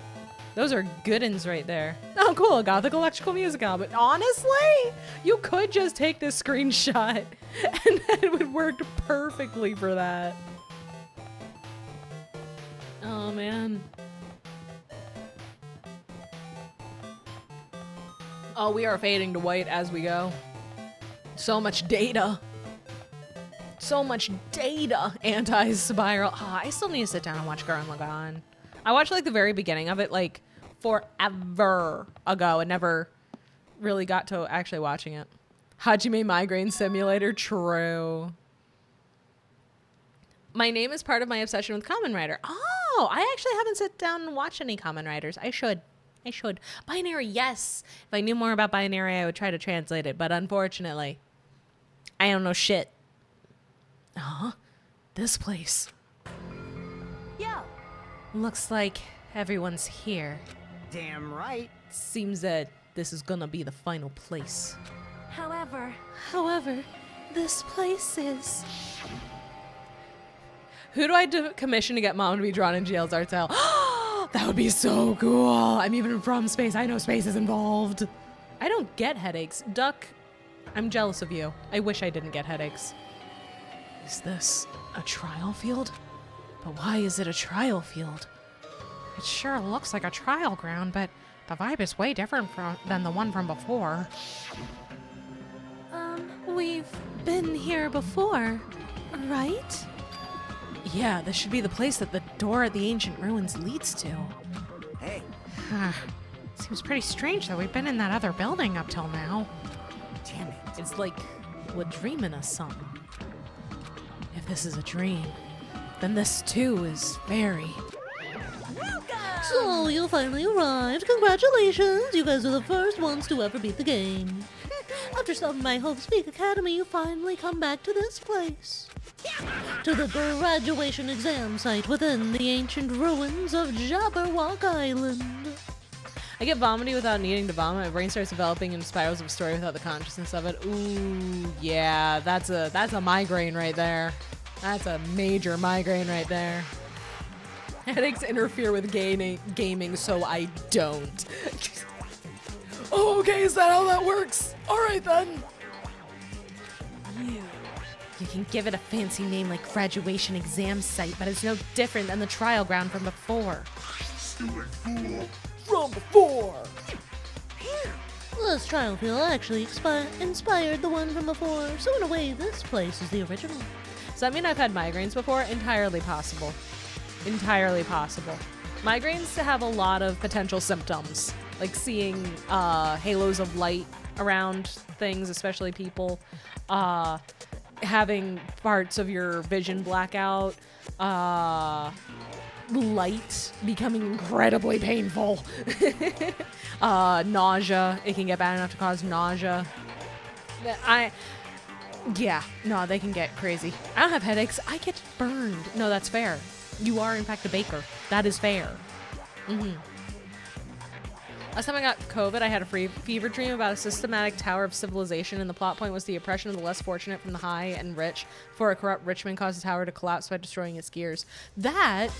Those are good uns right there. Oh, cool. Gothic electrical music album. But honestly, you could just take this screenshot and it would work perfectly for that. Oh, man. Oh, we are fading to white as we go. So much data. So much data. Anti-spiral. Oh, I still need to sit down and watch Gurren Lagann. I watched like the very beginning of it like forever ago and never really got to actually watching it. Hajime Migraine Simulator. True. My name is part of my obsession with Kamen Rider. Oh, I actually haven't sat down and watched any Kamen Riders. I should. Binary, yes. If I knew more about binary, I would try to translate it. But unfortunately, I don't know shit. This place. Yo. Looks like everyone's here. Damn right. Seems that this is gonna be the final place. However, this place is... Who do I commission to get Mom to be drawn in jail's art style? That would be so cool. I'm even from space. I know space is involved. I don't get headaches. Duck, I'm jealous of you. I wish I didn't get headaches. Is this a trial field? But why is it a trial field? It sure looks like a trial ground, but the vibe is way different than the one from before. We've been here before, right? Yeah, this should be the place that the door at the ancient ruins leads to. hey, Seems pretty strange that we've been in that other building up till now. damn it. It's like we're dreaming of something. If this is a dream, then this too is very... So, you finally arrived. Congratulations! You guys are the first ones to ever beat the game. After stopping by Hope Speak Academy, you finally come back to this place. To the graduation exam site within the ancient ruins of Jabberwock Island. I get vomiting without needing to vomit. My brain starts developing in spirals of a story without the consciousness of it. Ooh, yeah, that's a migraine right there. That's a major migraine right there. Headaches interfere with gaming, so I don't. Oh, okay, is that how that works? All right, then. You can give it a fancy name like graduation exam site, but it's no different than the trial ground from before. From before! This trial field actually inspired the one from before, so in a way, this place is the original. Does that mean I've had migraines before? Entirely possible. Entirely possible. Migraines have a lot of potential symptoms, like seeing halos of light around things, especially people, having parts of your vision blackout, light becoming incredibly painful, nausea. It can get bad enough to cause nausea. Yeah, no, they can get crazy. I don't have headaches. I get burned. No, that's fair. You are, in fact, a baker. That is fair. Last time I got COVID, I had a fever dream about a systematic tower of civilization, and the plot point was the oppression of the less fortunate from the high and rich, before a corrupt rich man caused the tower to collapse by destroying its gears. That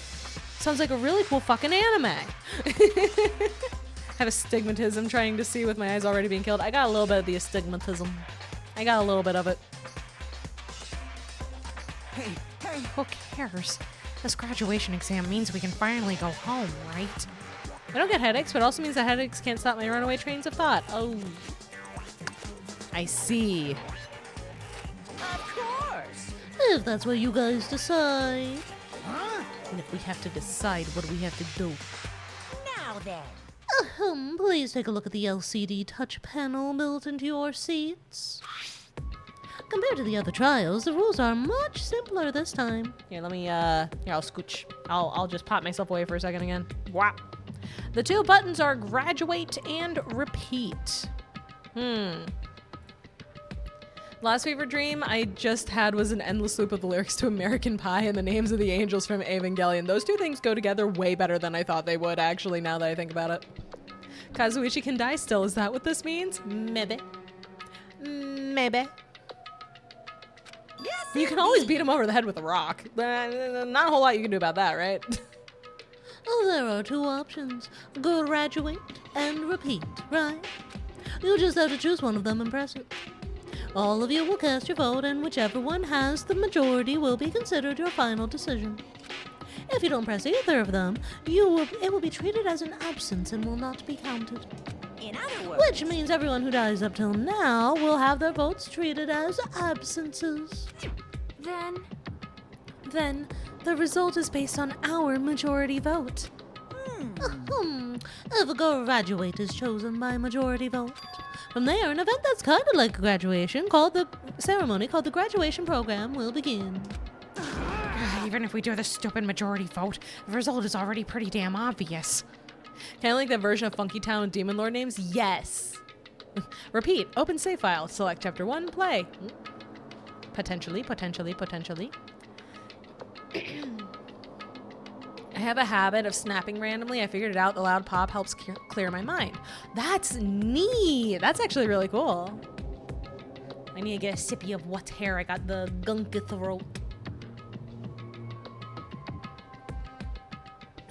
sounds like a really cool fucking anime. I have astigmatism trying to see with my eyes already being killed. I got a little bit of the astigmatism. I got a little bit of it. Hey, hey. Who cares? This graduation exam means we can finally go home, right? I don't get headaches, but it also means that headaches can't stop my runaway trains of thought. Oh. I see. Of course. If that's what you guys decide. Huh? And if we have to decide, what do we have to do? Now then. Please take a look at the LCD touch panel built into your seats. Compared to the other trials, the rules are much simpler this time. Here, let me, here, I'll scooch. I'll just pop myself away for a second again. Wow. The two buttons are graduate and repeat. Last fever dream I just had was an endless loop of the lyrics to American Pie and the names of the angels from Evangelion. Those two things go together way better than I thought they would, actually, now that I think about it. Kazuichi can die still, is that what this means? Maybe. Maybe. Yes, You can always beat him over the head with a rock. Not a whole lot you can do about that, right? Oh, there are two options. Graduate and repeat, right? You just have to choose one of them and press it. All of you will cast your vote, and whichever one has the majority will be considered your final decision. If you don't press either of them, it will be treated as an absence and will not be counted. In other words. Which means everyone who dies up till now will have their votes treated as absences. Then. The result is based on our majority vote. If a graduate is chosen by majority vote, from there, an event that's kind of like graduation, called the graduation program, will begin. Even if we do the stupid majority vote, the result is already pretty damn obvious. Kind of like that version of Funky Town with Demon Lord names? Yes. Repeat. Open save file. Select chapter 1. Play. Potentially. I have a habit of snapping randomly. I figured it out. The loud pop helps clear my mind. That's neat. That's actually really cool. I need to get a sippy of wet hair. I got the gunky throat.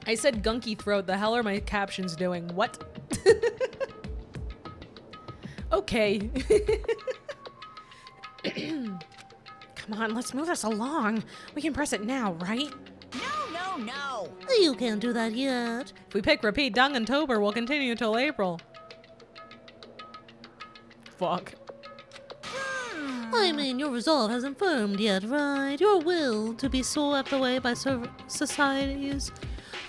I said gunky throat. The hell are my captions doing? What? Okay. Come on, let's move this along. We can press it now, right? No. You can't do that yet. If we pick repeat DANGANTOBER, we'll continue until April. Fuck. I mean, your resolve hasn't firmed yet, right? Your will to be swept away by society's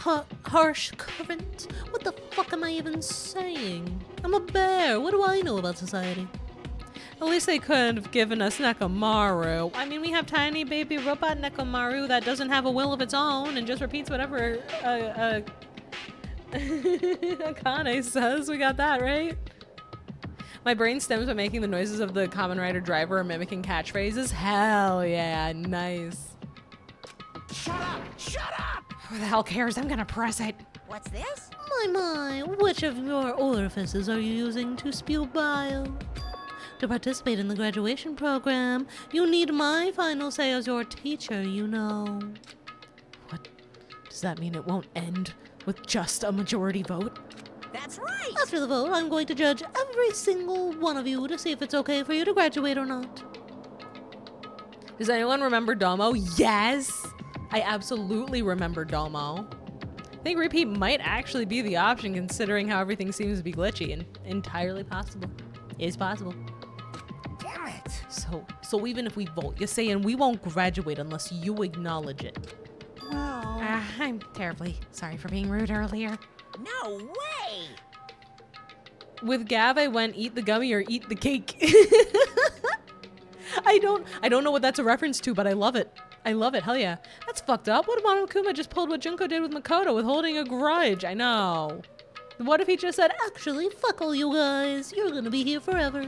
harsh current. What the fuck am I even saying? I'm a bear. What do I know about society? At least they could have given us Nekomaru. I mean, we have tiny baby robot Nekomaru that doesn't have a will of its own and just repeats whatever Akane says. We got that, right? My brain stems by making the noises of the Kamen Rider driver or mimicking catchphrases. Hell yeah, nice. Shut up! Who the hell cares? I'm gonna press it. What's this? My, which of your orifices are you using to spew bile? To participate in the graduation program, you need my final say as your teacher, you know. What? Does that mean it won't end with just a majority vote? That's right! After the vote, I'm going to judge every single one of you to see if it's okay for you to graduate or not. Does anyone remember Domo? Yes! I absolutely remember Domo. I think repeat might actually be the option considering how everything seems to be glitchy, and entirely possible. Is possible. Damn it! So even if we vote, you're saying we won't graduate unless you acknowledge it. Well... I'm terribly sorry for being rude earlier. No way! With Gav, I went eat the gummy or eat the cake. I don't know what that's a reference to, but I love it. I love it. Hell yeah. That's fucked up. What if Monokuma just pulled what Junko did with Makoto with holding a grudge? I know. What if he just said, Actually, fuck all you guys. You're gonna be here forever.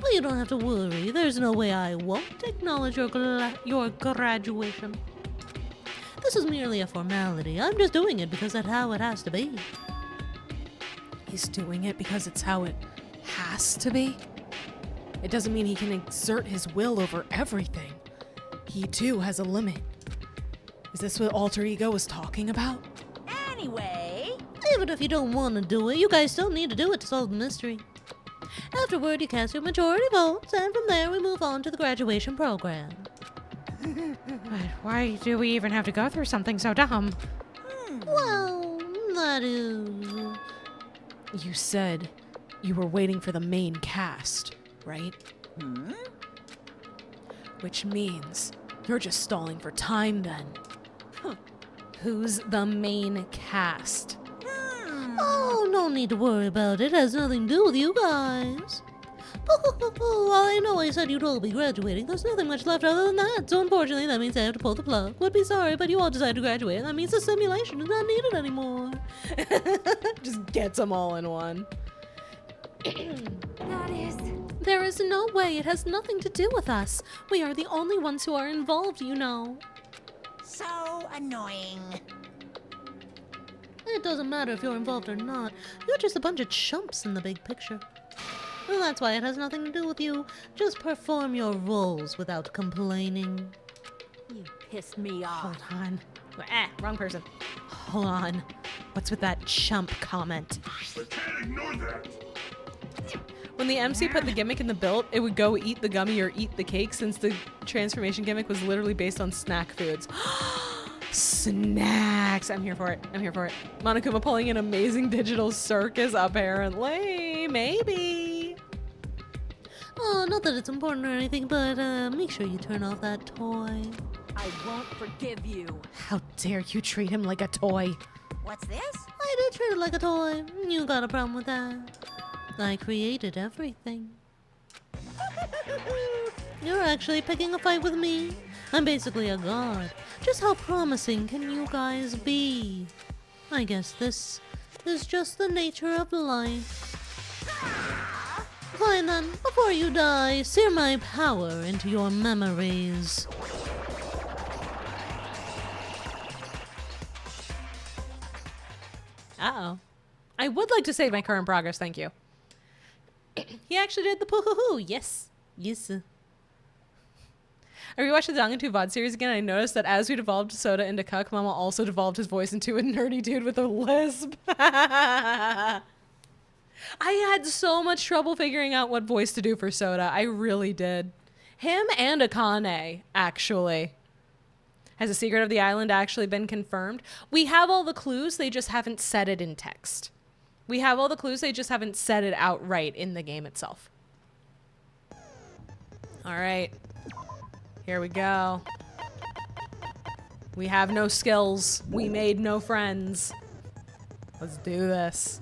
Well, you don't have to worry. There's no way I won't acknowledge your graduation. This is merely a formality. I'm just doing it because that's how it has to be. He's doing it because it's how it has to be. It doesn't mean he can exert his will over everything. He too has a limit. Is this what alter ego was talking about? Anyway, Even if you don't want to do it, you guys still need to do it to solve the mystery. Afterward, you cast your majority votes, and from there we move on to the graduation program. Why do we even have to go through something so dumb? Well, that is... You said you were waiting for the main cast, right? Which means you're just stalling for time then. Who's the main cast? Oh, no need to worry about it. It has nothing to do with you guys. Well, I know I said you'd all be graduating. There's nothing much left other than that. So unfortunately, that means I have to pull the plug. Would be sorry, but you all decided to graduate, and that means the simulation is not needed anymore. Just gets them all in one. that is... There is no way. It has nothing to do with us. We are the only ones who are involved, you know. so annoying. It doesn't matter if you're involved or not. You're just a bunch of chumps in the big picture. And that's why it has nothing to do with you. Just perform your roles without complaining. You pissed me off. Hold on. Wrong person. Hold on. What's with that chump comment? I can't ignore that. When the MC put the gimmick in the build, it would go eat the gummy or eat the cake, since the transformation gimmick was literally based on snack foods. Snacks! I'm here for it. I'm here for it. Monokuma pulling an amazing digital circus, apparently. Maybe. Oh, not that it's important or anything, but make sure you turn off that toy. I won't forgive you. How dare you treat him like a toy? What's this? I did treat it like a toy. You got a problem with that? I created everything. You're actually picking a fight with me. I'm basically a god. Just how promising can you guys be? I guess this is just the nature of life. Fine then, before you die, sear my power into your memories. Uh-oh. I would like to save my current progress, thank you. He actually did the poo-hoo-hoo. Yes. Yes. I rewatched the DanganTober VOD series again, and I noticed that as we devolved Soda into Cuck, Mama also devolved his voice into a nerdy dude with a lisp. I had so much trouble figuring out what voice to do for Soda. I really did. Him and Akane, actually. Has the secret of the island actually been confirmed? We have all the clues, they just haven't said it in text. We have all the clues, they just haven't said it outright in the game itself. All right. Here we go. We have no skills. We made no friends. Let's do this.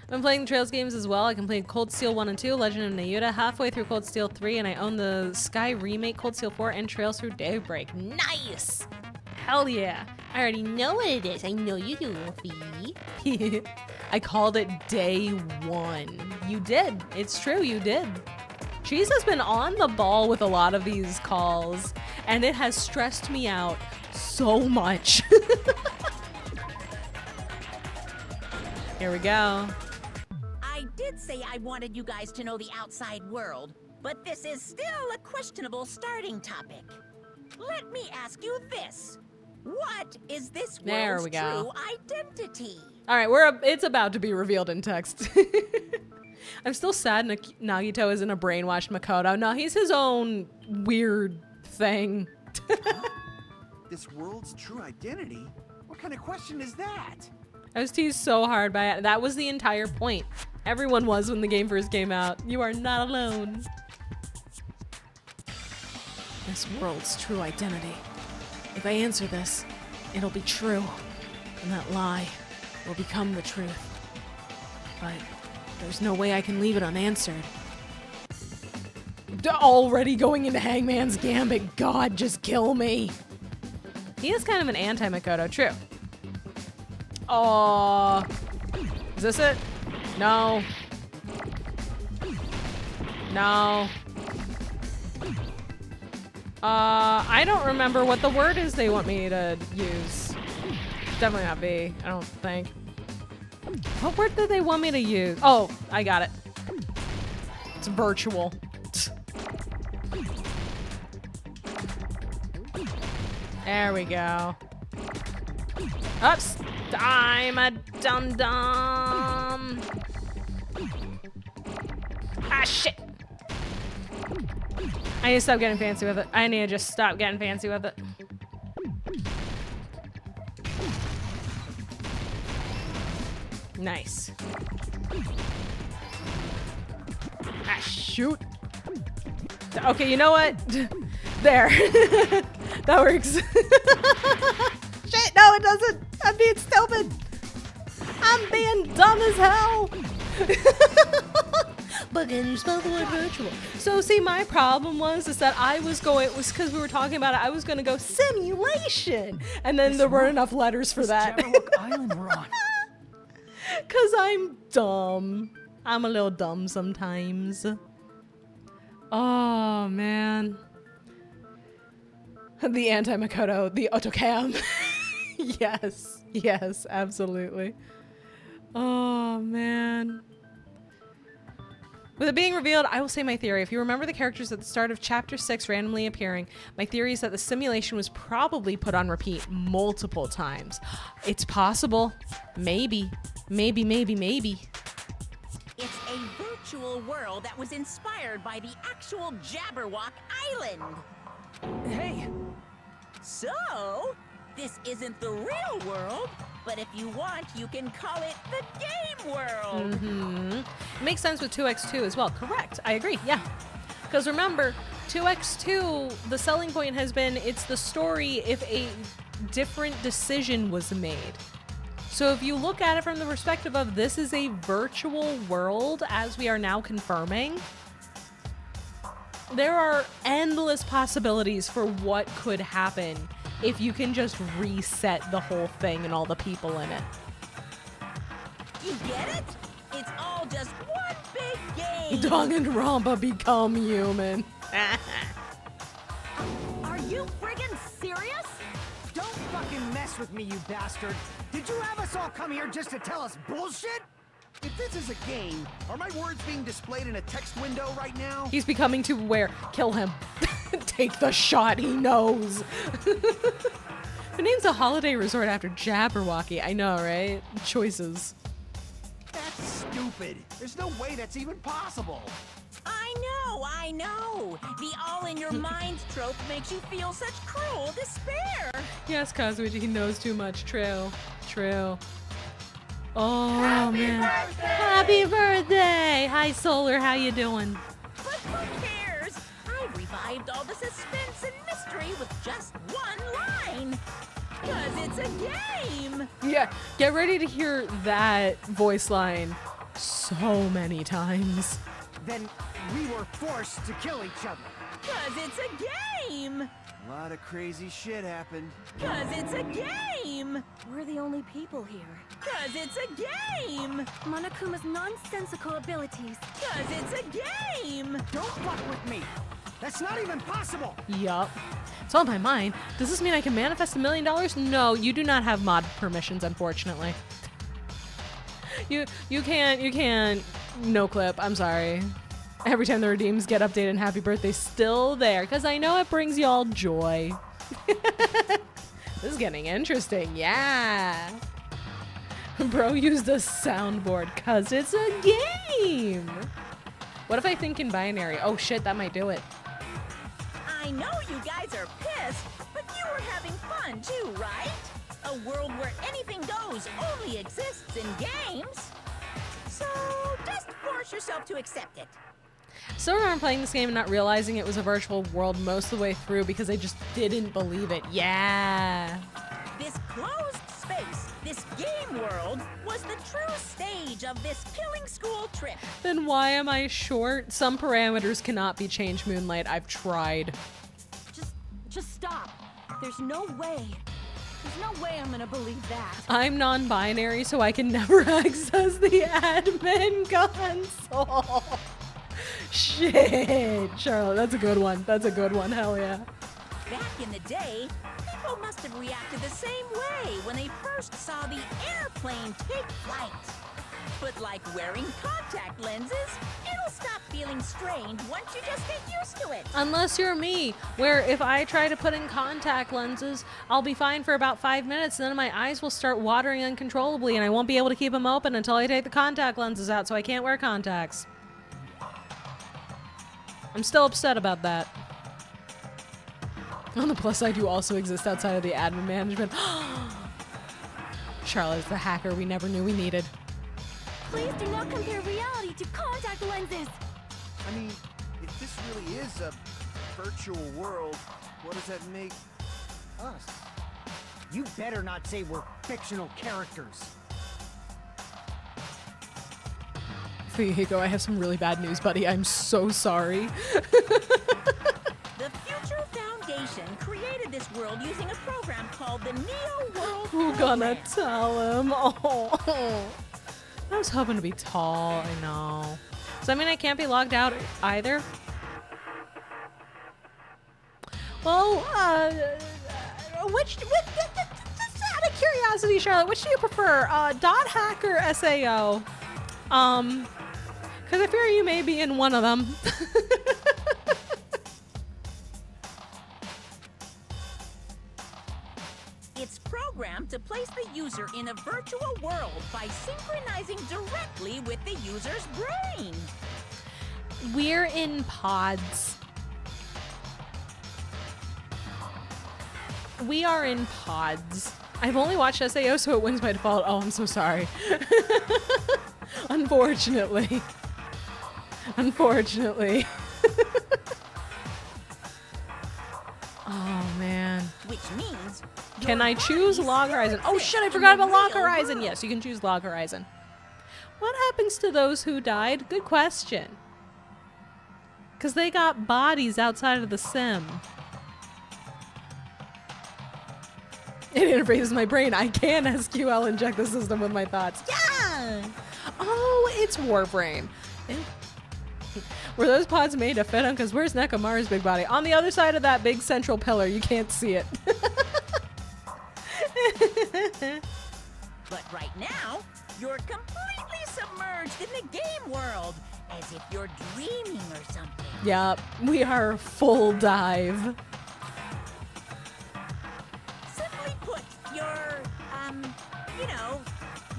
I've been playing the Trails games as well. I completed Cold Steel 1 and 2, Legend of Nayuta, halfway through Cold Steel 3, and I own the Sky remake, Cold Steel 4, and Trails Through Daybreak. Nice! Hell yeah. I already know what it is. I know you do, Wolfie. I called it day one. You did. It's true, you did. Cheese has been on the ball with a lot of these calls, and it has stressed me out so much. Here we go. I did say I wanted you guys to know the outside world, but this is still a questionable starting topic. Let me ask you this. What is this There world's we go. true identity? All right, it's about to be revealed in text. I'm still sad Nagito isn't a brainwashed Makoto. No, he's his own weird thing. This world's true identity? What kind of question is that? I was teased so hard by it. That was the entire point. Everyone was when the game first came out. You are not alone. This world's true identity. If I answer this, it'll be true. And that lie will become the truth. But there's no way I can leave it unanswered. Already going into Hangman's Gambit. God, just kill me. He is kind of an anti-Makoto, true. Oh, is this it? No. No. I don't remember what the word is they want me to use. It's definitely not B, I don't think. What word did they want me to use? Oh, I got it. It's virtual. There we go. Oops. I'm a dum-dum. Ah, shit. I need to stop getting fancy with it. I need to just stop getting fancy with it. Nice. Ah, shoot. Okay, you know what? There. That works. Shit, no, it doesn't. I'm being stupid. I'm being dumb as hell. But can you spell the word virtual? So see, my problem was that I was going, it was because we were talking about it, I was going to go simulation. And then there weren't enough letters for that. Jabberwock Island we're on. Because I'm dumb. I'm a little dumb sometimes. Oh, man. The anti-Makoto, the Otocam. Yes, yes, absolutely. Oh, man. With it being revealed, I will say my theory. If you remember the characters at the start of Chapter 6 randomly appearing, my theory is that the simulation was probably put on repeat multiple times. It's possible. Maybe. Maybe, maybe, maybe. It's a virtual world that was inspired by the actual Jabberwock Island. Hey, So, this isn't the real world, but if you want, you can call it the game world. It makes sense with 2x2 as well. Correct. I agree. Yeah. Because remember, 2x2, the selling point has been it's the story if a different decision was made. So if you look at it from the perspective of this is a virtual world, as we are now confirming, there are endless possibilities for what could happen if you can just reset the whole thing and all the people in it. You get it? It's all just one big game. DanganRonpa become human. Are you friggin' serious? don't fucking mess with me, you bastard. Did you have us all come here just to tell us bullshit? If this is a game, are my words being displayed in a text window right now? He's becoming too aware. Kill him. Take the shot, he knows. Who names a holiday resort after Jabberwocky? I know, right? Choices. That's stupid. There's no way that's even possible. I know. The all in your minds trope makes you feel such cruel despair. Yes, Kazuichi, he knows too much. True. True. Oh, man. Happy birthday! Hi, Solar, how you doing? But who cares? I revived all the suspense and mystery with just one line. 'Cause it's a game. Yeah, get ready to hear that voice line so many times. Then we were forced to kill each other. 'Cause it's a game. A lot of crazy shit happened. 'Cause it's a game. We're the only people here. 'Cause it's a game. Monokuma's nonsensical abilities. 'Cause it's a game. Don't fuck with me. That's not even possible. Yup. It's all in my mind. Does this mean I can manifest $1 million? No, you do not have mod permissions, unfortunately. You can't. No clip. I'm sorry. Every time the redeems get updated and happy birthday, still there. Because I know it brings y'all joy. This is getting interesting. Yeah. Bro used a soundboard because it's a game. What if I think in binary? Oh shit, that might do it. I know you guys are pissed, but you were having fun too, right? A world where anything goes only exists in games. So just force yourself to accept it. So I remember playing this game and not realizing it was a virtual world most of the way through because I just didn't believe it. Yeah. This closed space, this game world, was the true stage of this killing school trip. Then why am I short? Some parameters cannot be changed, Moonlight. I've tried. Just stop. There's no way. There's no way I'm gonna believe that. I'm non-binary, so I can never access the admin console. Shit. Charlotte, that's a good one. That's a good one. Hell yeah. Back in the day, people must have reacted the same way when they first saw the plane take flight. But like wearing contact lenses, it'll stop feeling strange once you just get used to it. Unless you're me, where if I try to put in contact lenses, I'll be fine for about 5 minutes, and then my eyes will start watering uncontrollably, and I won't be able to keep them open until I take the contact lenses out, so I can't wear contacts. I'm still upset about that. On the plus side, you also exist outside of the admin management. Charlotte is the hacker we never knew we needed. Please do not compare reality to contact lenses. I mean, if this really is a virtual world, what does that make us? You better not say we're fictional characters. Fuyuhiko, I have some really bad news, buddy. I'm so sorry. The Future Foundation created this world using a program called the Neo World Who gonna tell him? Oh. I was hoping to be tall, I know. Does that mean I can't be logged out either? Well, just out of curiosity, Charlotte, which do you prefer? Dot hack or SAO? Because I fear you may be in one of them. It's programmed to place the user in a virtual world by synchronizing directly with the user's brain. We're in pods. We are in pods. I've only watched SAO, so it wins by default. Oh, I'm so sorry. Unfortunately. Unfortunately. Oh, man. Which means... Can I choose Log Horizon? Oh shit, I forgot about Log Horizon. Yes, you can choose Log Horizon. What happens to those who died? Good question. Because they got bodies outside of the sim. It interfaces my brain. I can SQL inject the system with my thoughts. Yeah! Oh, it's Warbrain. Were those pods made to fit him? Because where's Nekomaru's big body? On the other side of that big central pillar. You can't see it. But right now, you're completely submerged in the game world, as if you're dreaming or something. Yep, we are full dive. Simply put, you're, you know,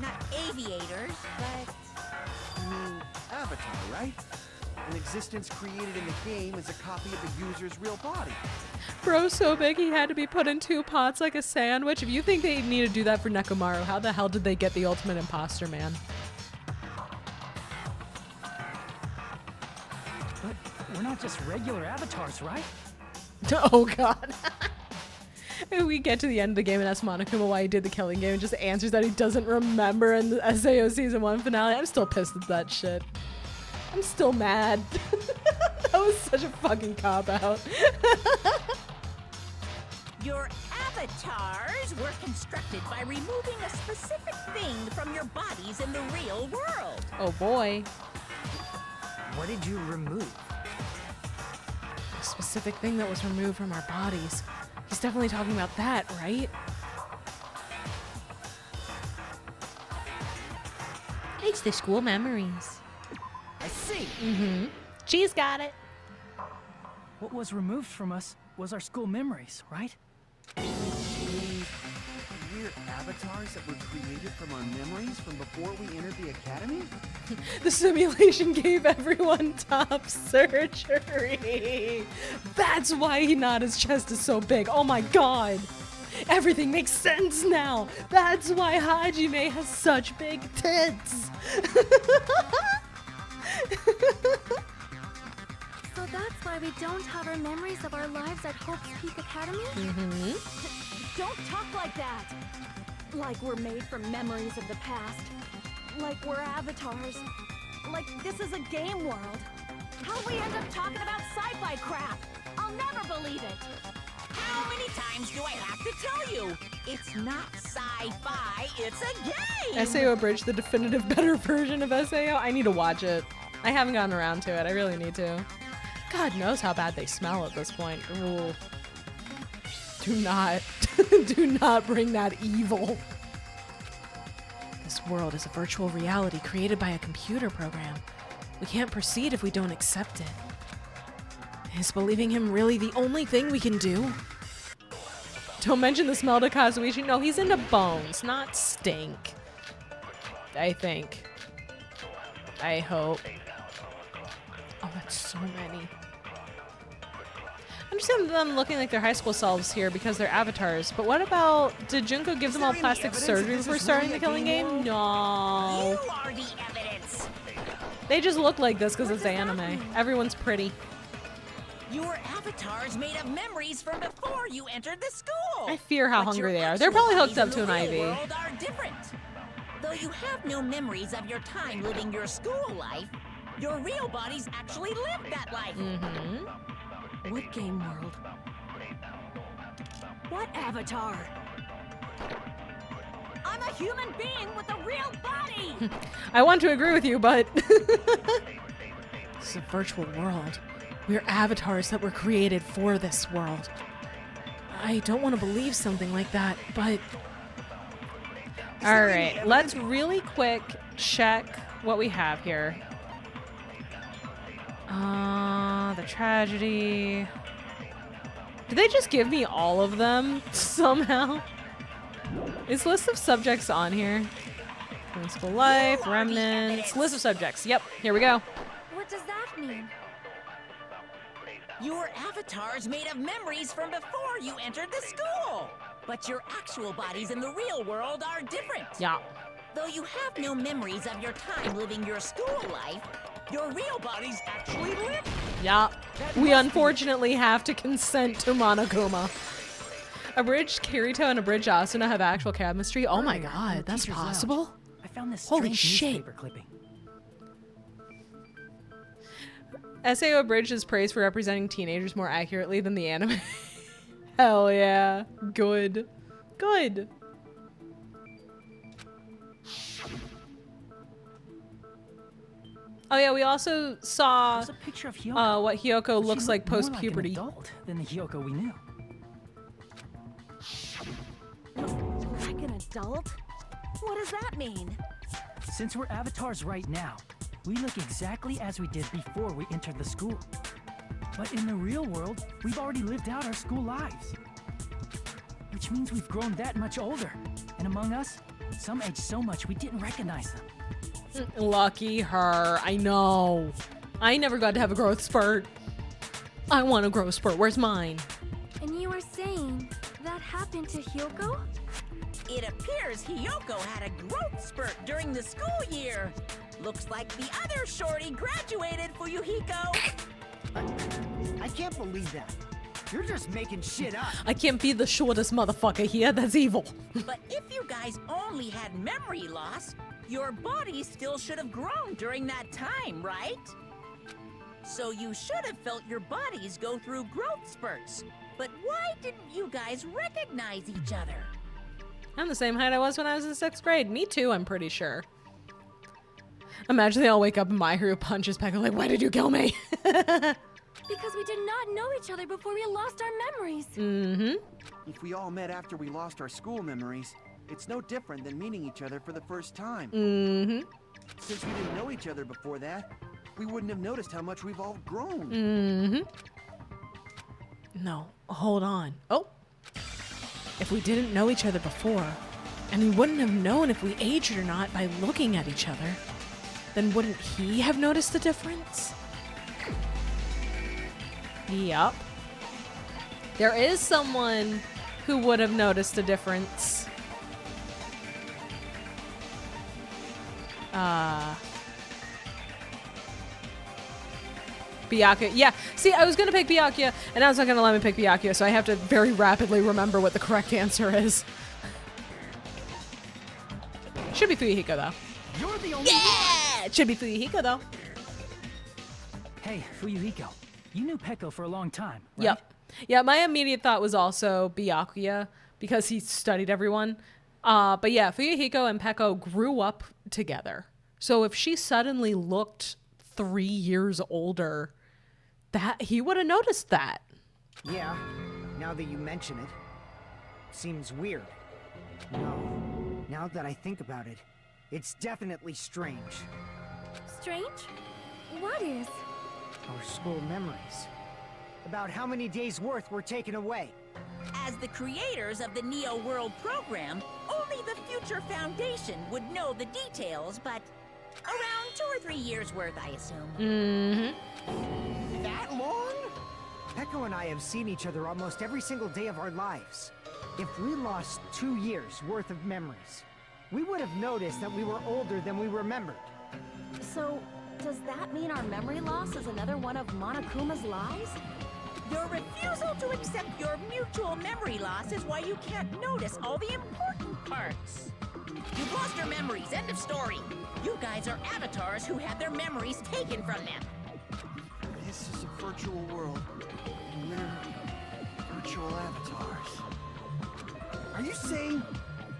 not aviators, but... I mean, Avatar, right? An existence created in the game is a copy of the user's real body. Bro's so big he had to be put in 2 pots like a sandwich. If you think they need to do that for Nekomaru, how the hell did they get the ultimate imposter, man? But we're not just regular avatars, right? Oh god. And we get to the end of the game and ask Monokuma why he did the killing game and just answers that he doesn't remember in the SAO Season 1 finale. I'm still pissed at that shit. I'm still mad. That was such a fucking cop-out. Your avatars were constructed by removing a specific thing from your bodies in the real world. Oh boy. What did you remove? A specific thing that was removed from our bodies. He's definitely talking about that, right? It's the school memories. I see. Mm-hmm. She's got it. What was removed from us was our school memories, right? We're avatars that were created from our memories from before we entered the academy? The simulation gave everyone top surgery. That's why Hinata's chest is so big. Oh my god. Everything makes sense now. That's why Hajime has such big tits. So that's why we don't have our memories of our lives at Hope's Peak Academy? Mm-hmm. Don't talk like that! Like we're made from memories of the past. Like we're avatars. Like this is a game world. How'd we end up talking about sci-fi crap? I'll never believe it! How many times do I have to tell you? It's not sci-fi, it's a game! SAO Abridged, the definitive better version of SAO. I need to watch it. I haven't gotten around to it. I really need to. God knows how bad they smell at this point. Ooh. Do not, do not bring that evil. This world is a virtual reality created by a computer program. We can't proceed if we don't accept it. Is believing him really the only thing we can do? Don't mention the smell to Kazuichi. No, he's into bones, not stink. I think. I hope. Oh, that's so many. I understand them looking like their high school selves here because they're avatars, but what about, did Junko give them all plastic surgery before starting the killing game? No. You are the evidence. They just look like this because it's anime. Everyone's pretty. Your avatars made of memories from before you entered the school. I fear how But hungry your they are. They're probably hooked actual up to an bodies in the IV. real world are different. Though you have no memories of your time living your school life, your real bodies actually lived that life. Mm-hmm. What game world? What avatar? I'm a human being with a real body! I want to agree with you, but this is a virtual world. We're avatars that were created for this world. I don't want to believe something like that, but... Alright, let's really quick check what we have here. The tragedy. Did they just give me all of them somehow? Is list of subjects on here? School life, remnants, list of subjects. Yep, here we go. What does that mean? Your avatars made of memories from before you entered the school. But your actual bodies in the real world are different. Yeah. Though you have no memories of your time living your school life, your real bodies actually live. Yeah. We unfortunately have to consent to Monokuma. Abridged Kirito and Abridged Asuna have actual chemistry. Oh my god, that's possible? I found this Holy strange shit. newspaper clipping. SAO Abridged is praised for representing teenagers more accurately than the anime. Hell yeah. Good. Good. Oh yeah, we also saw There's a picture of Hyoko. what Hyoko She looks like looked more post-puberty. Like an adult than the Hyoko we knew. Like an adult? What does that mean? Since we're avatars right now, we look exactly as we did before we entered the school. But in the real world, we've already lived out our school lives. Which means we've grown that much older. And among us, some aged so much we didn't recognize them. Lucky her. I know. I never got to have a growth spurt. I want a growth spurt. Where's mine? And you were saying that happened to Hyoko? It appears Hyoko had a growth spurt during the school year. Looks like the other shorty graduated, Fuyuhiko. I can't believe that. You're just making shit up. I can't be the shortest motherfucker here. That's evil. But if you guys only had memory loss, your body still should have grown during that time, right? So you should have felt your bodies go through growth spurts. But why didn't you guys recognize each other? I'm the same height I was when I was in 6th grade. Me too, I'm pretty sure. Imagine they all wake up and Mahiru punches Pekka like, why did you kill me? Because we did not know each other before we lost our memories. Mm-hmm. If we all met after we lost our school memories, it's no different than meeting each other for the first time. Mm-hmm. Since we didn't know each other before that, we wouldn't have noticed how much we've all grown. Mm-hmm. No, hold on. Oh. If we didn't know each other before, and we wouldn't have known if we aged or not by looking at each other, then wouldn't he have noticed the difference? Yup. There is someone who would have noticed a difference. Byakuya. Yeah, see, I was going to pick Byakuya, and now it's not going to let me pick Byakuya, so I have to very rapidly remember what the correct answer is. Should be Fuyuhiko, though. You're the only Yeah! It should be Fuyuhiko, though. Hey, Fuyuhiko, you knew Pekko for a long time, right? Yep. Yeah, my immediate thought was also Byakuya, because he studied everyone. But yeah, Fuyuhiko and Pekko grew up together. So if she suddenly looked 3 years older, that he would have noticed that. Yeah, now that you mention it. Seems weird. No, now that I think about it, It's definitely strange. Strange? What is? Our school memories. About how many days' worth were taken away. As the creators of the Neo World program, only the Future Foundation would know the details, but around 2 or 3 years worth, I assume. Mm-hmm. That long? Pecco and I have seen each other almost every single day of our lives. If we lost 2 years worth of memories, we would have noticed that we were older than we remembered. So, does that mean our memory loss is another one of Monokuma's lies? Your refusal to accept your mutual memory loss is why you can't notice all the important parts. You've lost your memories, end of story. You guys are avatars who had their memories taken from them. This is a virtual world, and we're virtual avatars. Are you saying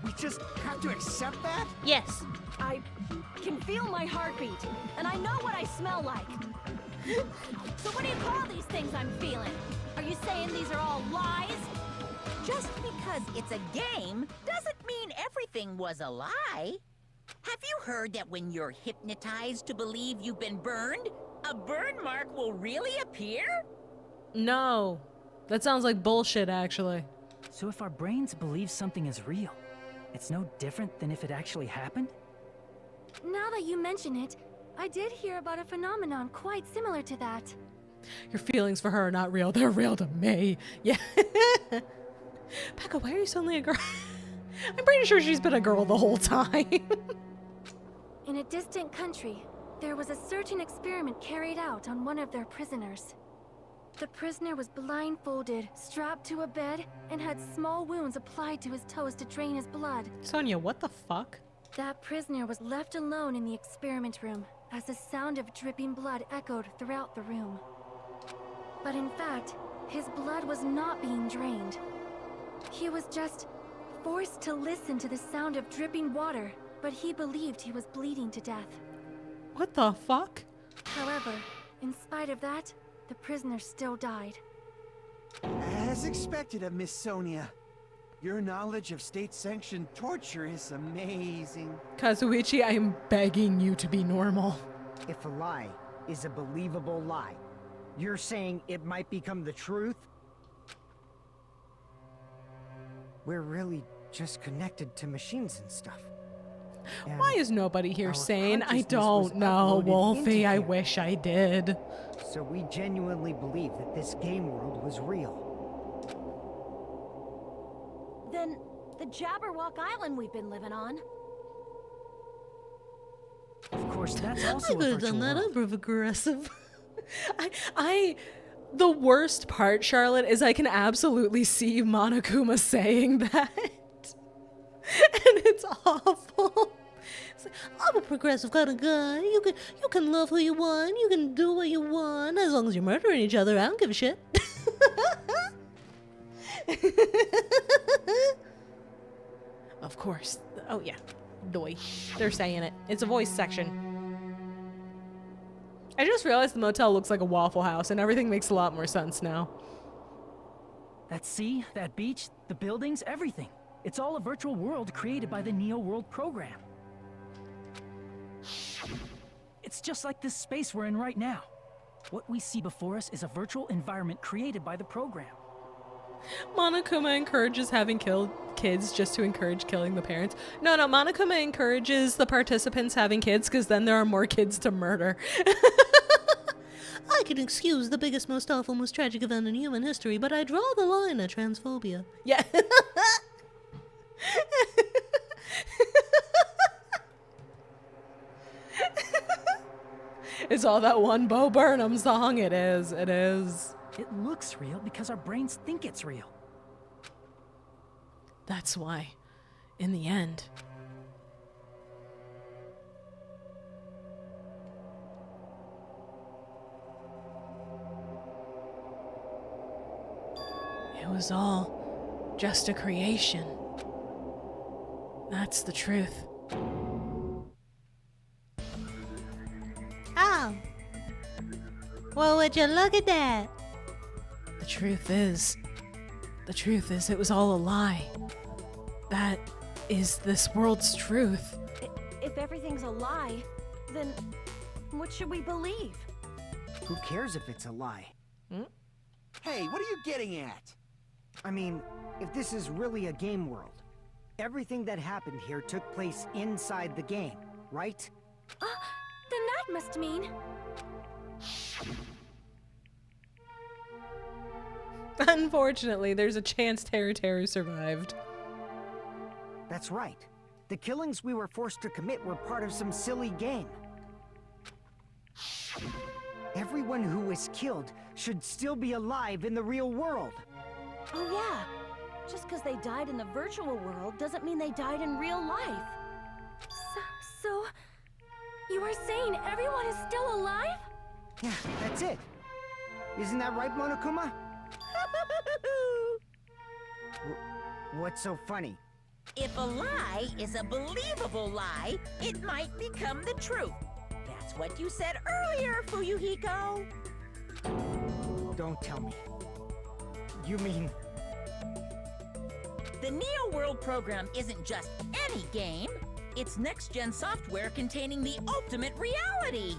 we just have to accept that? Yes. I can feel my heartbeat, and I know what I smell like. So what do you call these things I'm feeling? Are you saying these are all lies? Just because it's a game doesn't mean everything was a lie. Have you heard that when you're hypnotized to believe you've been burned, a burn mark will really appear? No. That sounds like bullshit, actually. So if our brains believe something is real, it's no different than if it actually happened? Now that you mention it, I did hear about a phenomenon quite similar to that. Your feelings for her are not real. They're real to me. Yeah. Becca, why are you suddenly a girl? I'm pretty sure she's been a girl the whole time. In a distant country, there was a certain experiment carried out on one of their prisoners. The prisoner was blindfolded, strapped to a bed, and had small wounds applied to his toes to drain his blood. Sonia, what the fuck? That prisoner was left alone in the experiment room as the sound of dripping blood echoed throughout the room. But in fact, his blood was not being drained. He was just forced to listen to the sound of dripping water, but he believed he was bleeding to death. What the fuck? However, in spite of that, the prisoner still died. As expected of Miss Sonia. Your knowledge of state-sanctioned torture is amazing. Kazuichi, I am begging you to be normal. If a lie is a believable lie, you're saying it might become the truth? We're really just connected to machines and stuff. And Why is nobody here our saying, I consciousness was don't know, uploaded Wolfie, into I here. wish I did. So we genuinely believe that this game world was real. Then, the Jabberwock Island we've been living on. Of course, that's I also could a have virtual done that. world. I'm proof aggressive. The worst part, Charlotte, is I can absolutely see Monokuma saying that. And it's awful. It's like, I'm a progressive kind of guy. You can love who you want. You can do what you want. As long as you're murdering each other, I don't give a shit. Of course. Oh, yeah. Doi. They're saying it. It's a voice section. I just realized the motel looks like a Waffle House, and everything makes a lot more sense now. That sea, that beach, the buildings, everything. It's all a virtual world created by the Neo World program. It's just like this space we're in right now. What we see before us is a virtual environment created by the program. Monokuma encourages having killed kids just to encourage killing the parents. No, Monokuma encourages the participants having kids because then there are more kids to murder. I can excuse the biggest, most awful, most tragic event in human history, but I draw the line at transphobia. Yeah. It's all that one Bo Burnham song. It is. It is. It looks real because our brains think it's real. That's why, in the end, it was all just a creation. That's the truth. Oh. Well, would you look at that? The truth is, it was all a lie. That is this world's truth. if everything's a lie, then what should we believe? Who cares if it's a lie? Hmm? Hey, what are you getting at? I mean, if this is really a game world, everything that happened here took place inside the game, right? Then that must mean... Unfortunately, there's a chance Teru survived. That's right. The killings we were forced to commit were part of some silly game. Everyone who was killed should still be alive in the real world. Oh yeah, just because they died in the virtual world doesn't mean they died in real life. So you are saying everyone is still alive? Yeah, that's it. Isn't that right, Monokuma? What's so funny? If a lie is a believable lie, it might become the truth. That's what you said earlier, Fuyuhiko. Don't tell me. You mean... The Neo World program isn't just any game. It's next-gen software containing the ultimate reality.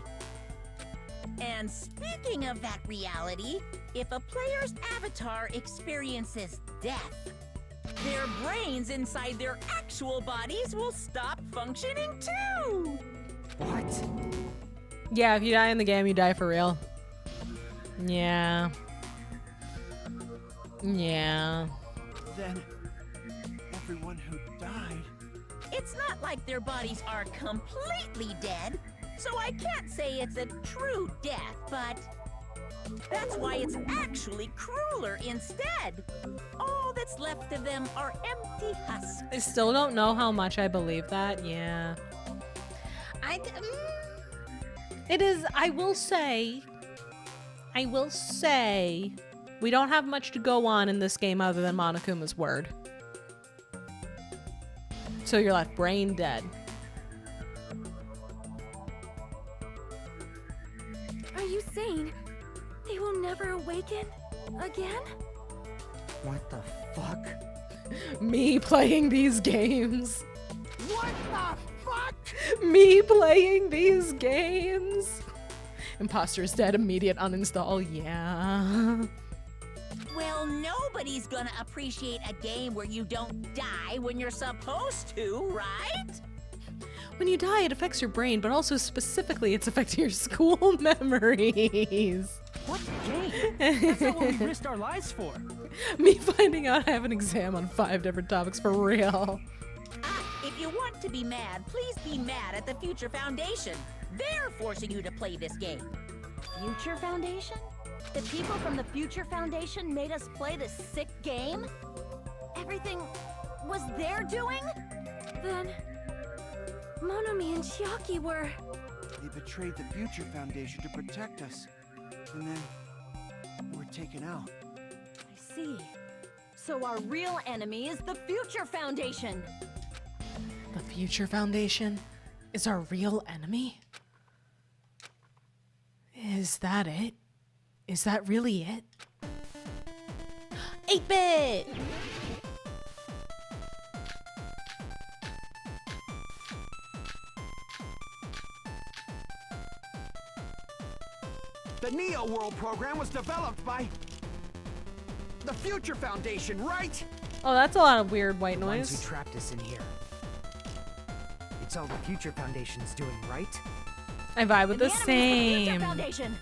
And speaking of that reality, if a player's avatar experiences death, their brains inside their actual bodies will stop functioning too! What? Yeah, if you die in the game, you die for real. Yeah. Yeah. Then... everyone who died... It's not like their bodies are completely dead, so I can't say it's a true death, but that's why it's actually crueler instead. All that's left of them are empty husks. I still don't know how much I believe that. Yeah. It is, I will say, we don't have much to go on in this game other than Monokuma's word. So you're left brain dead. Are you saying they will never awaken again? What the fuck? Me playing these games. What the fuck? Me playing these games. Imposter's dead, immediate uninstall, yeah. Well, nobody's gonna appreciate a game where you don't die when you're supposed to, right? When you die, it affects your brain, but also specifically it's affecting your school memories. What game? That's not what we risked our lives for. Me finding out I have an exam on 5 different topics for real. If you want to be mad, please be mad at the Future Foundation. They're forcing you to play this game. Future Foundation? The people from the Future Foundation made us play this sick game? Everything was their doing? Then Monomi and Chiaki were... They betrayed the Future Foundation to protect us. And then we were taken out. I see. So our real enemy is the Future Foundation. The Future Foundation is our real enemy? Is that it? Is that really it? 8-bit! The Neo World program was developed by... the Future Foundation, right? Oh, that's a lot of weird white The ones noise. who trapped us in here. It's all the Future Foundation's doing, right? I vibe with the enemy is the same. Future Foundation.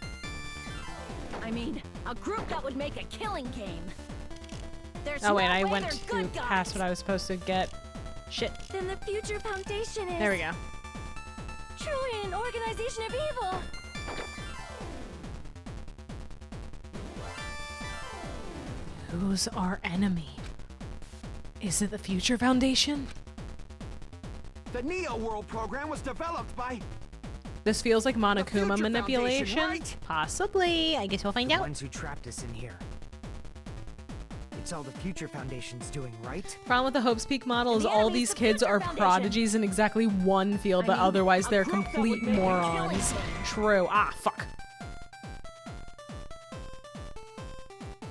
I mean, a group that would make a killing game. There's Oh wait, no I way went they're to good past guys. what I was supposed to get. Shit. Then the Future Foundation is... There we go. truly an organization of evil. Who's our enemy? Is it the Future Foundation? The Neo World program was developed by... This feels like Monokuma Future manipulation. Foundation, right? Possibly. I guess we'll find The out. ones who trapped us in here. It's all the Future Foundation's doing, right? Problem with the Hope's Peak model is The all enemy's these the kids Future are Foundation. prodigies in exactly one field, but I mean, otherwise a they're group that complete would make a killing morons. game. True. Ah, fuck.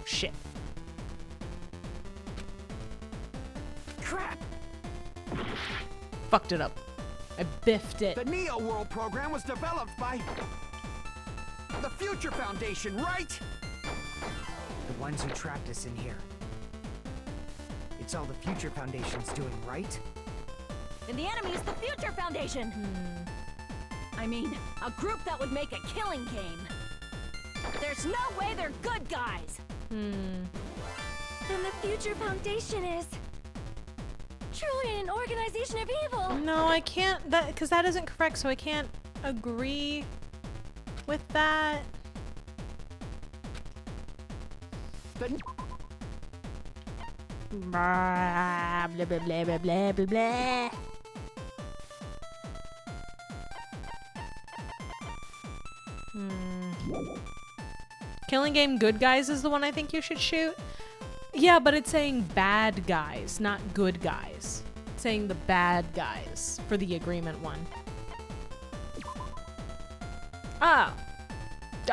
Shit. Crap. Fucked it up. I biffed it. The Neo World program was developed by the Future Foundation, right? The ones who trapped us in here. It's all the Future Foundation's doing, right? And the enemy is the Future Foundation. I mean, a group that would make a killing game. There's no way they're good guys. Then the Future Foundation is truly an organization of evil. No, I can't, because that isn't correct, so I can't agree with that. Blah, blah, blah, blah, blah, blah, blah, blah. Killing game good guys is the one I think you should shoot. Yeah, but it's saying bad guys, not good guys. It's saying the bad guys for the agreement one. Ah.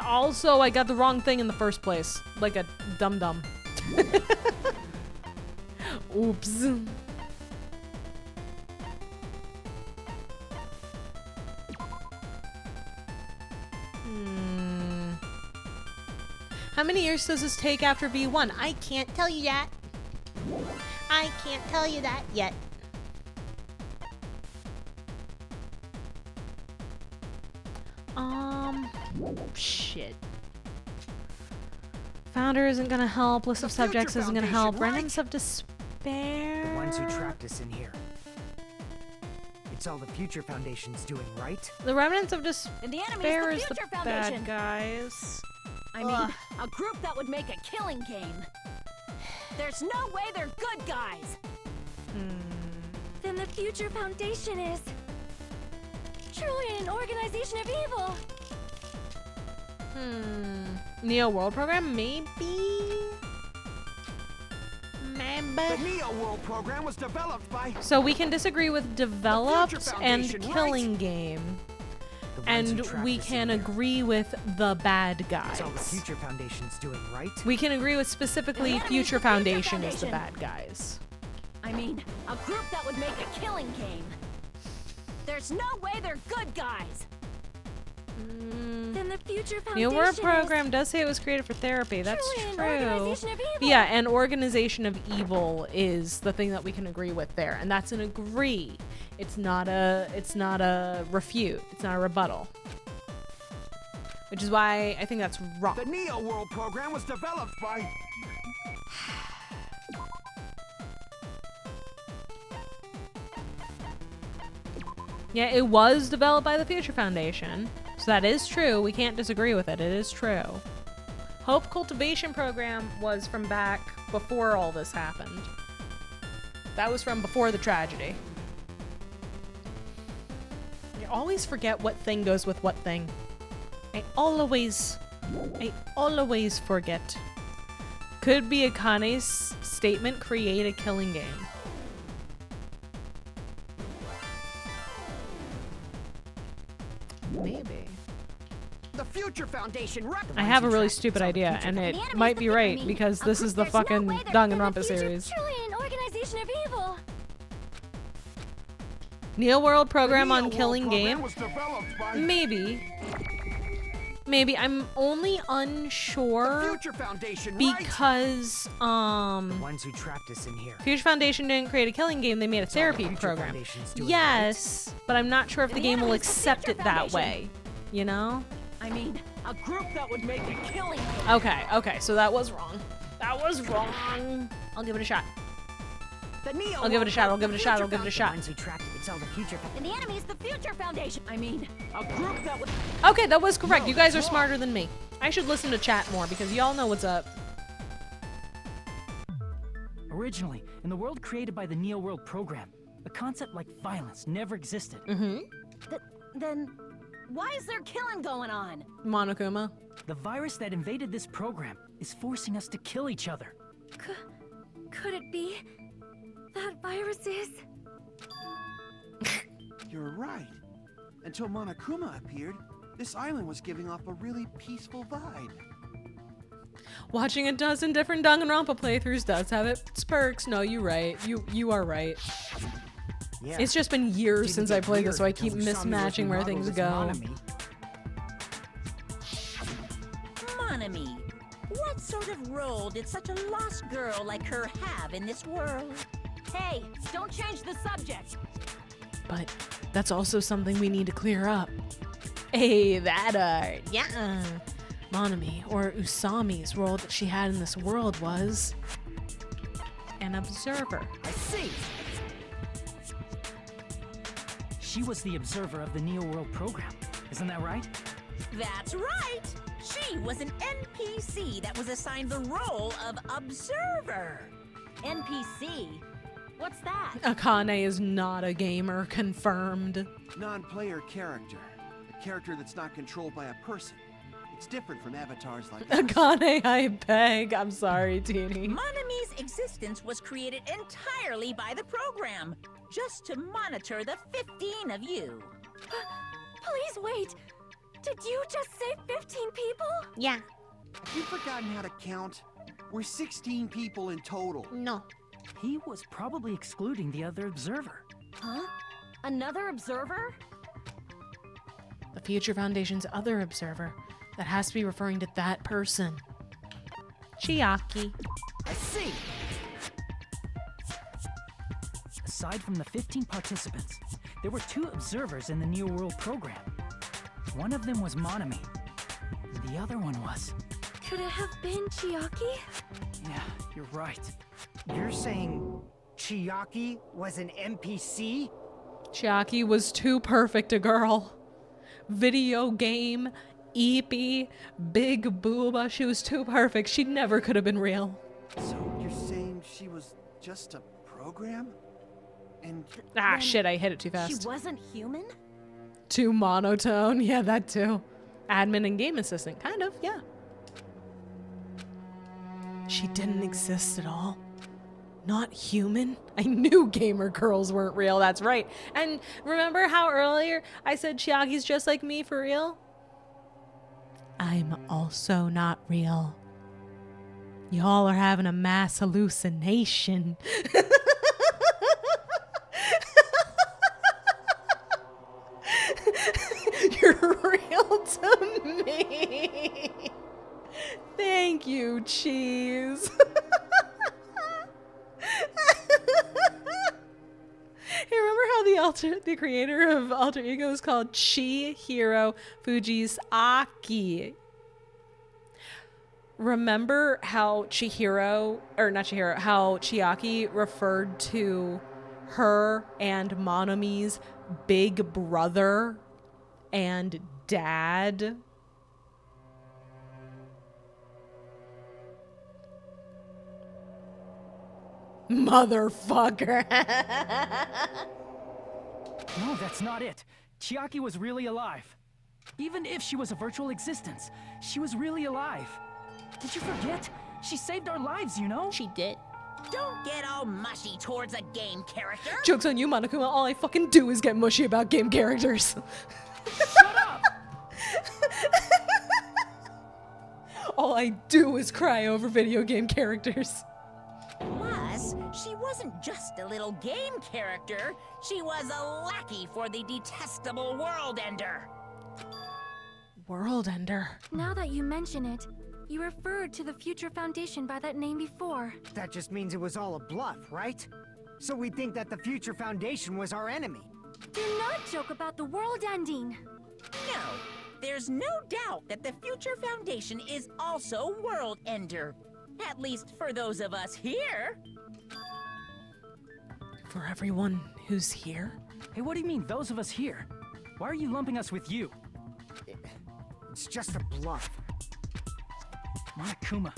Also, I got the wrong thing in the first place. Like a dum-dum. Oops. How many years does this take after V1? I can't tell you that. I can't tell you that yet. Shit. Founder isn't gonna help. List of subjects isn't gonna help. Remnants of Despair. The ones who trapped us in here. It's all the Future Foundation's doing, right? The Remnants of And the enemy Despair is is the the Future Foundation. bad guys. I mean, a group that would make a killing game. There's no way they're good guys. Then the Future Foundation is truly an organization of evil. Neo World Program? Maybe? The Neo World program was developed by So we can disagree with developed and Foundation, killing right? game. the ones And who trapped we us in can here. agree with the bad It's all the guys. Future Foundation's doing, right? We can agree with specifically And the enemy is Future the Future Foundation is the Foundation. bad guys. I mean, a group that would make a killing game. There's no way they're good guys. Then the Future Foundation Neo World is Program does say it was created for therapy. That's truly an true. organization of evil. Yeah, an organization of evil is the thing that we can agree with there, and that's an agree. It's not a refute. It's not a rebuttal. Which is why I think that's wrong. The Neo World program was developed by Yeah, it was developed by the Future Foundation. So that is true. We can't disagree with it. It is true. Hope Cultivation Program was from back before all this happened. That was from before the tragedy. You always forget what thing goes with what thing. I always forget. Could be a Kane's statement, create a killing game. Maybe. the Future Foundation. I have a really stupid idea, and it might be right because this is the fucking DanganRonpa series. Truly an organization of evil. Neo World program Neo on World killing program game? was developed by Maybe. Maybe. I'm only the unsure Future Foundation, right? because The ones who trapped us in here. Future Foundation didn't create a killing game, they made a all the therapy Future program. Foundation's doing, Yes, but I'm not sure if the The game will enemy's the accept Future it that Foundation. way. You know? I mean, a group that would make a killing game. Okay, so that was wrong. That was wrong. I'll give it a shot. The Neo I'll give it a World shot, I'll Pro- give it a the shot, Future I'll give it a Found- shot. The ones who trapped it. It's all the Future Foundation. And the enemy is the Future Foundation. I mean, a group that would. Okay, that was correct. No, You guys are that's wrong. smarter than me. I should listen to chat more because y'all know what's up. Originally, in the world created by the Neo World program, a concept like violence never existed. Then, why is there killing going on? Monokuma. The virus that invaded this program is forcing us to kill each other. Could it be that virus is? You're right. Until Monokuma appeared, this island was giving off a really peaceful vibe. Watching a dozen different Danganronpa playthroughs does have its perks. No, you're right. You are right. Yeah. It's just been years Didn't since get I played this, so I weird keep till Usami was mismatching where remodeled things as go. Monami. Monami, what sort of role did such a lost girl like her have in this world? Hey, don't change the subject. But that's also something we need to clear up. Hey, that art, yeah. Monami, or Usami's role that she had in this world was an observer. I see. She was the observer of the Neo World program. Isn't that right? That's right! She was an NPC that was assigned the role of observer. NPC? What's that? Akane is not a gamer, confirmed. Non-player character. A character that's not controlled by a person. It's different from avatars like Akane, I beg. I'm sorry, Teeny. Monami's existence was created entirely by the program, just to monitor the 15 of you. Please wait. Did you just say 15 people? Yeah. Have you forgotten how to count? We're 16 people in total. No. He was probably excluding the other observer. Huh? Another observer? The Future Foundation's other observer. That has to be referring to that person. Chiaki. I see. Aside from the 15 participants, there were 2 observers in the Neo World program. One of them was Monami. And the other one was... Could it have been Chiaki? Yeah, you're right. You're saying Chiaki was an NPC? Chiaki was too perfect a girl. Video game, Eepy, big booba. She was too perfect. She never could have been real. So you're saying she was just a program? And Ah, shit, I hit it too She fast. wasn't human? Too monotone. Yeah, that too. Admin and game assistant. Kind of, yeah. She didn't exist at all. Not human? I knew gamer girls weren't real, that's right. And remember how earlier I said Chiaki's just like me for real? I'm also not real. Y'all are having a mass hallucination. You're real to me. Thank you, cheese. Hey, remember how the creator of Alter Ego is called Chihiro Fujisaki? Remember how how Chiaki referred to her and Monami's big brother and dad? Motherfucker. No, that's not it. Chiaki was really alive. Even if she was a virtual existence, she was really alive. Did you forget? She saved our lives, you know? She did. Don't get all mushy towards a game character. Joke's on you, Monokuma. All I fucking do is get mushy about game characters. Shut up! All I do is cry over video game characters. Plus, she wasn't just a little game character. She was a lackey for the detestable World Ender. World Ender. Now that you mention it, you referred to the Future Foundation by that name before. That just means it was all a bluff, right? So we think that the Future Foundation was our enemy. Do not joke about the world ending. No, there's no doubt that the Future Foundation is also World Ender. At least for those of us here. For everyone who's here? Hey, what do you mean, those of us here? Why are you lumping us with you? It's just a bluff. Monokuma,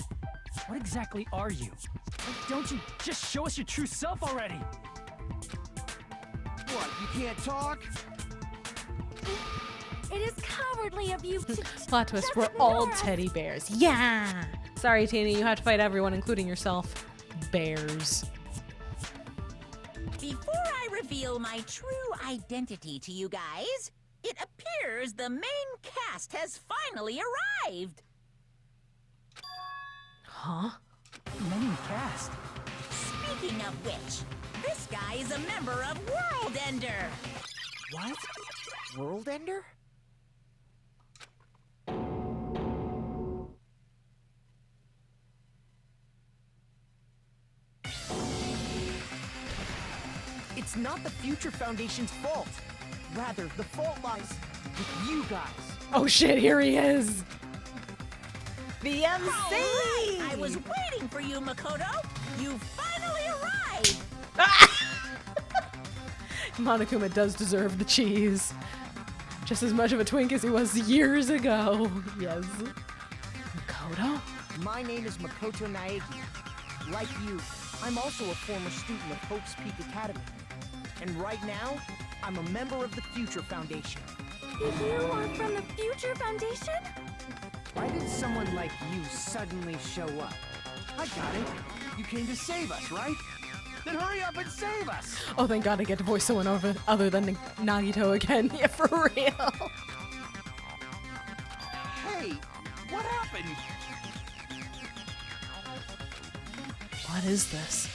what exactly are you? Like, don't you just show us your true self already? what, you can't talk? It is cowardly of you to... Plot twist, just we're all ignore us. teddy bears. Yeah! Sorry, Tina, you have to fight everyone, including yourself. Bears. Before I reveal my true identity to you guys, it appears the main cast has finally arrived. Huh? Main cast. Speaking of which, This guy is a member of World Ender. What? World Ender? It's not the Future Foundation's fault. Rather, the fault lies with you guys. Oh shit, here he is. The MC! Alright, I was waiting for you, Makoto. You finally arrived. Monokuma does deserve the cheese. Just as much of a twink as he was years ago. Yes. Makoto? My name is Makoto Naegi. Like you, I'm also a former student of Hope's Peak Academy. And right now, I'm a member of the Future Foundation. You are from the Future Foundation? Why did someone like you suddenly show up? I got it. You came to save us, right? Then hurry up and save us! Oh, thank God I get to voice someone other than Nagito again. Yeah, for real. Hey, what happened? What is this?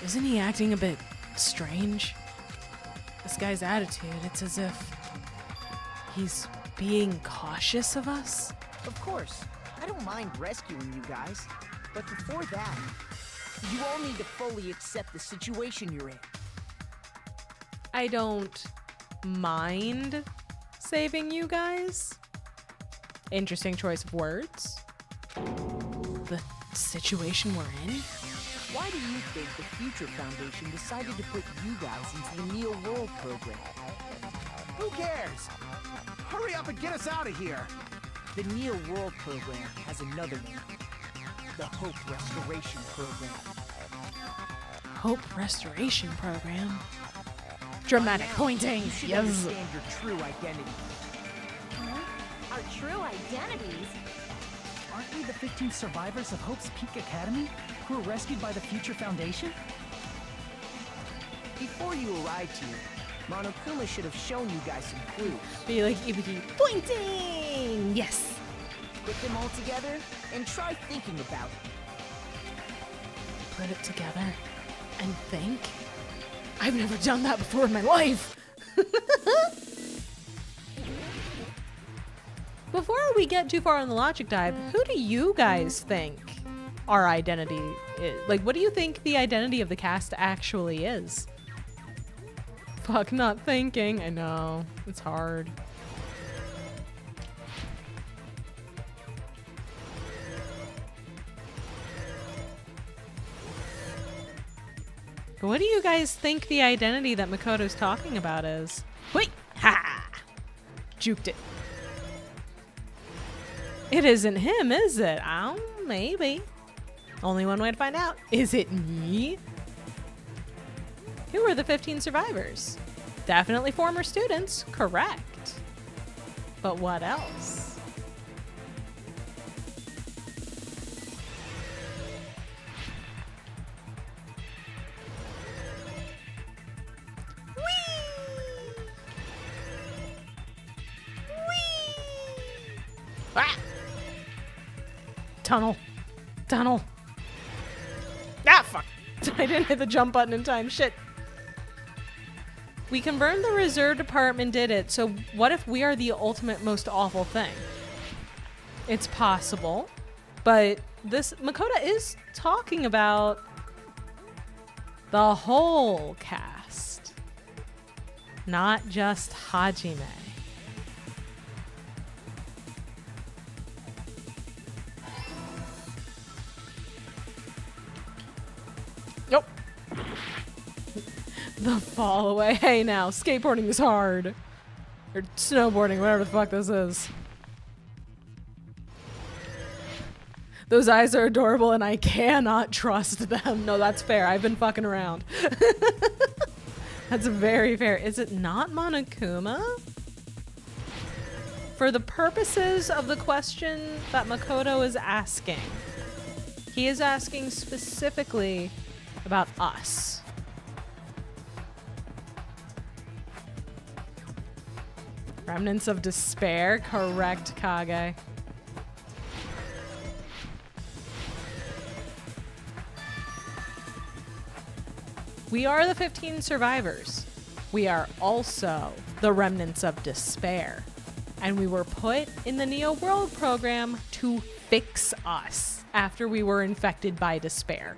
Isn't he acting a bit strange? This guy's attitude, it's as if he's being cautious of us. Of course, I don't mind rescuing you guys. But before that, you all need to fully accept the situation you're in. I don't mind saving you guys. Interesting choice of words. The situation we're in? Why do you think the Future Foundation decided to put you guys into the Neo World program? Who cares? Hurry up and get us out of here! The Neo World program has another name. The Hope Restoration Program. Hope Restoration Program? Dramatic pointing. You should Yes. understand your true identity. Our true identities? Aren't we the 15 survivors of Hope's Peak Academy who were rescued by the Future Foundation? Before you arrived here, Monokuma should have shown you guys some clues. Be like EPT pointing. Yes. Put them all together and try thinking about it. Put it together and think. I've never done that before in my life. Before we get too far on the logic dive, who do you guys think our identity is? Like, what do you think the identity of the cast actually is? Fuck, not thinking. I know. It's hard. But what do you guys think the identity that Makoto's talking about is? Wait! Ha! Juked it. It isn't him, is it? Oh, maybe. Only one way to find out. Is it me? Who are the 15 survivors? Definitely former students, correct. But what else? Ah! Tunnel. Tunnel. Ah, fuck. I didn't hit the jump button in time. Shit. We confirmed the reserve department did it, so what if we are the ultimate most awful thing? It's possible, but this Makoto is talking about the whole cast, not just Hajime. Nope. The fall away. Hey now, skateboarding is hard. Or snowboarding, whatever the fuck this is. Those eyes are adorable and I cannot trust them. No, that's fair. I've been fucking around. That's very fair. Is it not Monokuma? For the purposes of the question that Makoto is asking, he is asking specifically about us. Remnants of despair, correct, Kage. We are the 15 survivors. We are also the remnants of despair. And we were put in the Neo World program to fix us after we were infected by despair.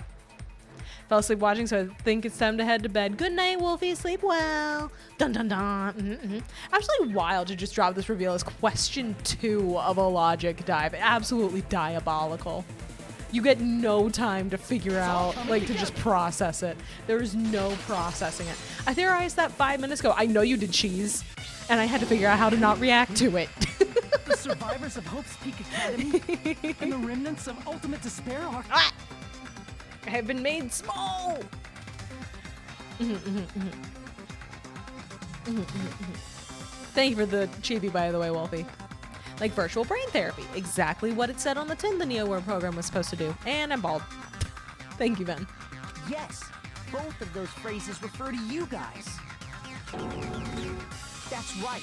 Fell asleep watching, so I think it's time to head to bed. Good night, Wolfie. Sleep well. Dun dun dun. Absolutely wild to just drop this reveal as question 2 of a logic dive. Absolutely diabolical. You get no time to figure out, like, to just process it. There is no processing it. I theorized that 5 minutes ago. I know you did, cheese, and I had to figure out how to not react to it. The survivors of Hope's Peak Academy and the remnants of Ultimate Despair are... have been made small. Thank you for the chibi, by the way, Wolfie. Like virtual brain therapy. Exactly what it said on the tin the Neo World program was supposed to do. And I'm bald. Thank you, Ben. Yes, both of those phrases refer to you guys. That's right.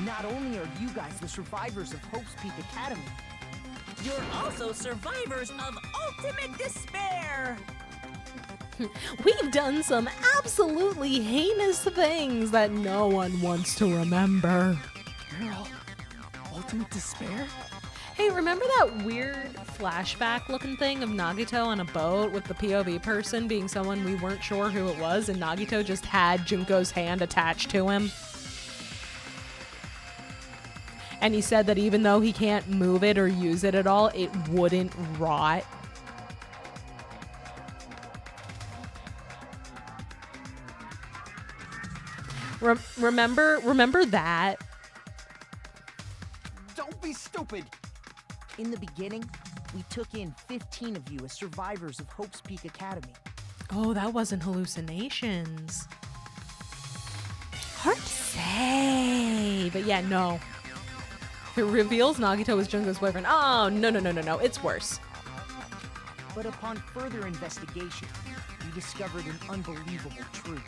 Not only are you guys the survivors of Hope's Peak Academy, You're also survivors of ultimate despair. We've done some absolutely heinous things that no one wants to remember. Girl, Ultimate Despair? Hey, remember that weird flashback looking thing of Nagito on a boat with the POV person being someone we weren't sure who it was, and Nagito just had Junko's hand attached to him? And he said that even though he can't move it or use it at all, it wouldn't rot. Remember that? don't be stupid. In the beginning, we took in 15 of you as survivors of Hope's Peak Academy. Oh, that wasn't hallucinations. Hard to say. But yeah, no. It reveals Nagito was Junko's boyfriend. Oh, no. It's worse. But upon further investigation, we discovered an unbelievable truth.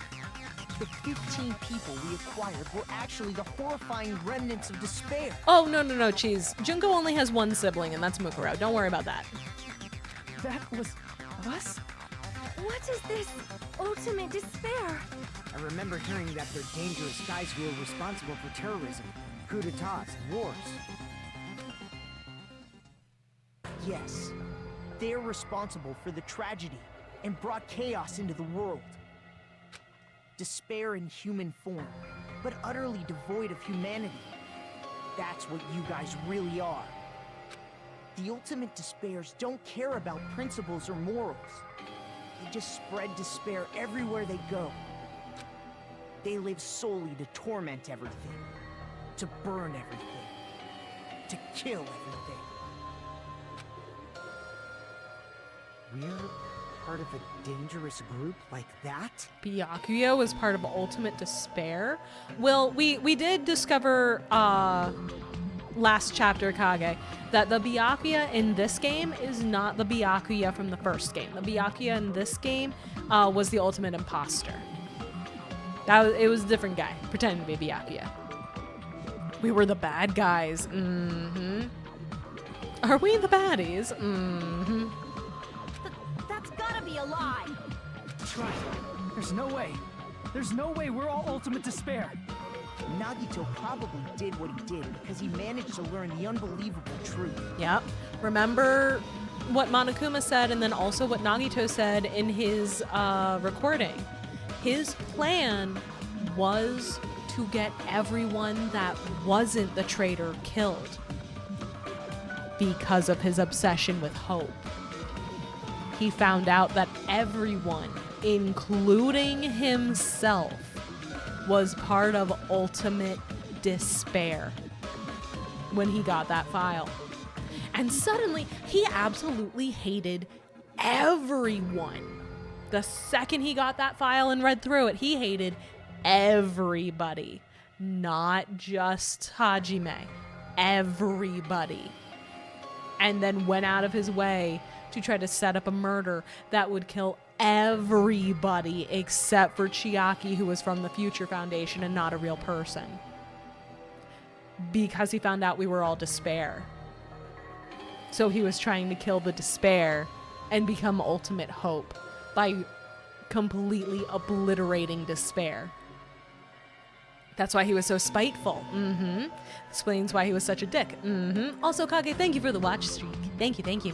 The 15 people we acquired were actually the horrifying remnants of despair. Oh, no, cheese. Junko only has one sibling, and that's Mukuro. Don't worry about that. That was us? What is this ultimate despair? I remember hearing that they're dangerous guys who are responsible for terrorism, coup d'etats, and wars. Yes, they're responsible for the tragedy and brought chaos into the world. Despair in human form, but utterly devoid of humanity. That's what you guys really are. The ultimate despairs don't care about principles or morals. They just spread despair everywhere they go. They live solely to torment everything, to burn everything, to kill everything. We're part of a dangerous group like that? Byakuya was part of Ultimate Despair. Well, we did discover last chapter, Kage, that the Byakuya in this game is not the Byakuya from the first game. The Byakuya in this game was the ultimate imposter. It was a different guy pretending to be Byakuya. We were the bad guys. Are we the baddies? That's gotta be a lie. That's right. There's no way. There's no way we're all Ultimate Despair. Nagito probably did what he did because he managed to learn the unbelievable truth. Yep. Remember what Monokuma said, and then also what Nagito said in his recording. His plan was to get everyone that wasn't the traitor killed because of his obsession with hope. He found out that everyone, including himself, was part of ultimate despair when he got that file. And suddenly, he absolutely hated everyone. The second he got that file and read through it, he hated everybody. Not just Hajime. Everybody. And then went out of his way to try to set up a murder that would kill everybody except for Chiaki, who was from the Future Foundation and not a real person. Because he found out we were all despair. So he was trying to kill the despair and become ultimate hope by completely obliterating despair. That's why he was so spiteful. Explains why he was such a dick. Also, Kage, thank you for the watch streak. Thank you, thank you.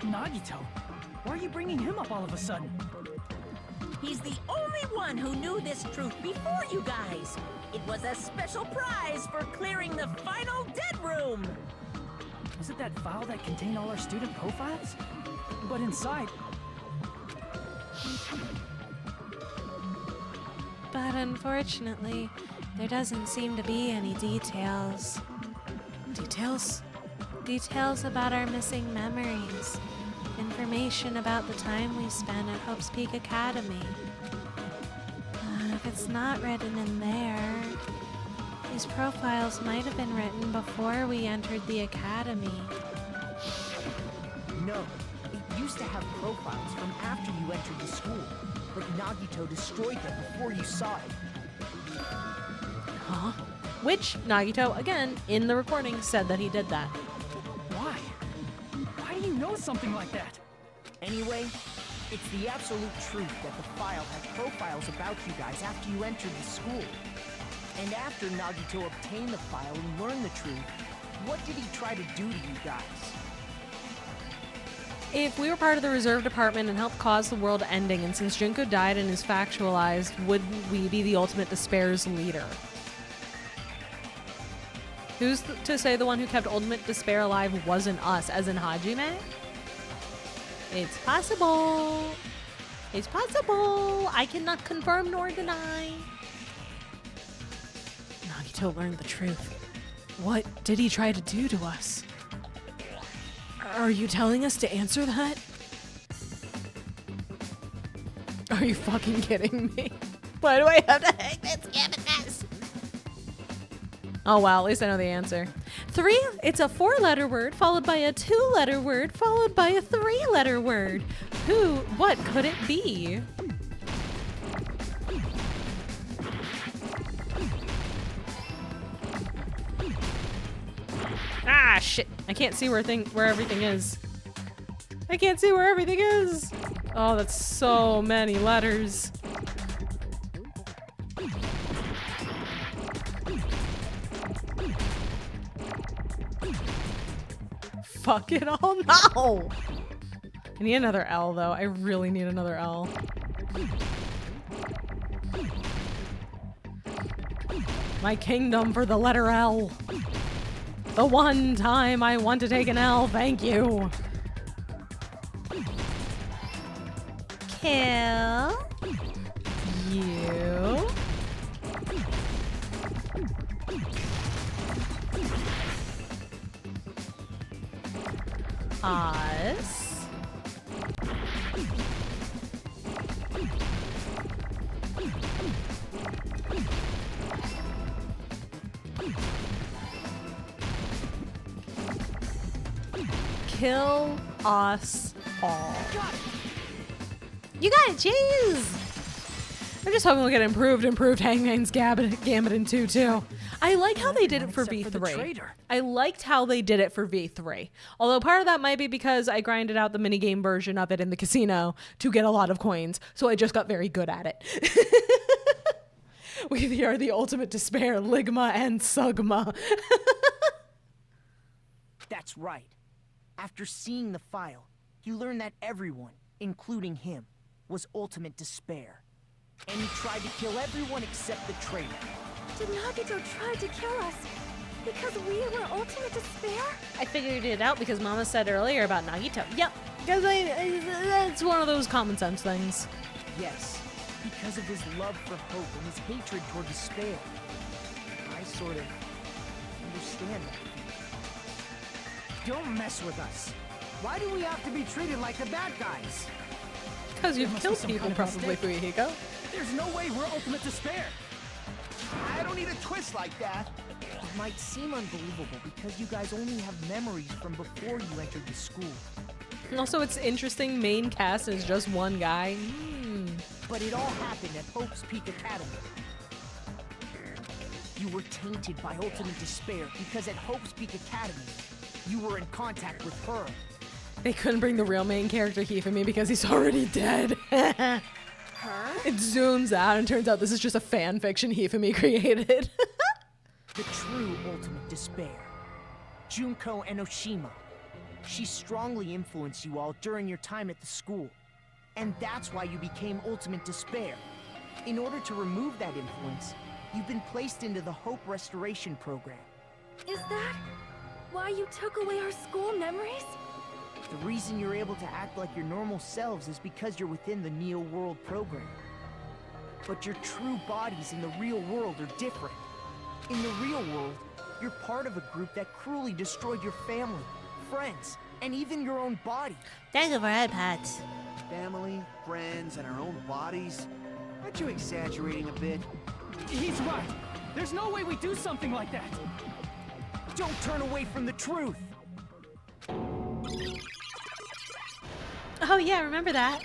Nagito, why are you bringing him up all of a sudden? He's the only one who knew this truth before you guys. It was a special prize for clearing the final dead room. Was it that file that contained all our student profiles? But inside... But unfortunately, there doesn't seem to be any details. Details? Details about our missing memories. Information about the time we spent at Hope's Peak Academy. If it's not written in there, these profiles might have been written before we entered the academy. No, it used to have profiles from after you entered the school, but Nagito destroyed them before you saw it. Huh? Which Nagito, again, in the recording, said that he did that. Why? Why do you know something like that? Anyway, it's the absolute truth that the file had profiles about you guys after you entered the school. And after Nagito obtained the file and learned the truth, what did he try to do to you guys? If we were part of the reserve department and helped cause the world ending, and since Junko died and is factualized, would we be the ultimate despair's leader? Who's to say the one who kept ultimate despair alive wasn't us, as in Hajime? It's possible. It's possible. I cannot confirm nor deny. Nagito learned the truth. What did he try to do to us? Are you telling us to answer that? Are you fucking kidding me? Why do I have to hang this cabinets? Oh well, at least I know the answer. 3, it's a 4-letter word followed by a 2-letter word followed by a 3-letter word. What could it be? Ah, shit. I can't see where everything is. I can't see where everything is. Oh, that's so many letters. Fuck it all. No! I need another L, though. I really need another L. My kingdom for the letter L. The one time I want to take an L, thank you. Kill. You. Us. Kill us all. You got it, jeez! I'm just hoping we'll get improved Hangman's Gambit in 2 too. I like how they did it for V3. I liked how they did it for V3. Although part of that might be because I grinded out the minigame version of it in the casino to get a lot of coins, so I just got very good at it. We are the ultimate despair, Ligma and Sugma. That's right. After seeing the file, you learned that everyone, including him, was ultimate despair. And he tried to kill everyone except the traitor. Did Nagito try to kill us because we were ultimate despair? I figured it out because Mama said earlier about Nagito. Yep, because that's one of those common sense things. Yes, because of his love for hope and his hatred toward despair. I sort of understand that. Don't mess with us. Why do we have to be treated like the bad guys? Because you've killed people, probably, Fuyuhiko. There's no way we're ultimate despair. I don't need a twist like that. It might seem unbelievable because you guys only have memories from before you entered the school. And also, it's interesting, main cast is just one guy. But it all happened at Hope's Peak Academy. You were tainted by ultimate despair because at Hope's Peak Academy, you were in contact with her. They couldn't bring the real main character Hifumi because he's already dead. Her? It zooms out and turns out this is just a fan fiction Hifumi created. The true ultimate despair. Junko Enoshima. She strongly influenced you all during your time at the school. And that's why you became ultimate despair. In order to remove that influence, you've been placed into the Hope Restoration Program. Is that why you took away our school memories? The reason you're able to act like your normal selves is because you're within the Neo World program. But your true bodies in the real world are different. In the real world, you're part of a group that cruelly destroyed your family, friends, and even your own body. Thank you for iPads. Family, friends, and our own bodies? Aren't you exaggerating a bit? He's right. There's no way we do something like that. Don't turn away from the truth. Oh yeah, remember that?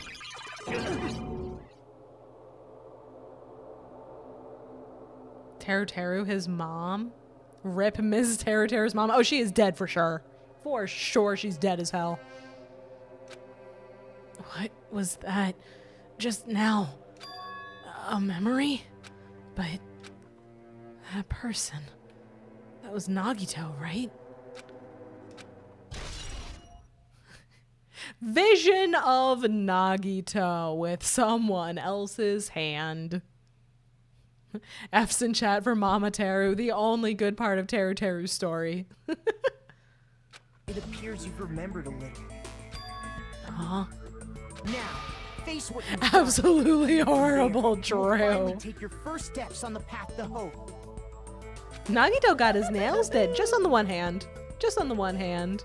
Teru, his mom. Rip Mrs. Teru's mom. Oh, she is dead for sure. For sure, she's dead as hell. What was that just now? A memory? But that person, that was Nagito, right? Vision of Nagito with someone else's hand. F's in chat for Mama Teru, the only good part of Teru's story. It appears you've remembered a little. Huh? Now, face what you've Absolutely done. horrible, You will finally Drew. take your first steps on the path to hope. Nagito got his nails did, just on the one hand. Just on the one hand.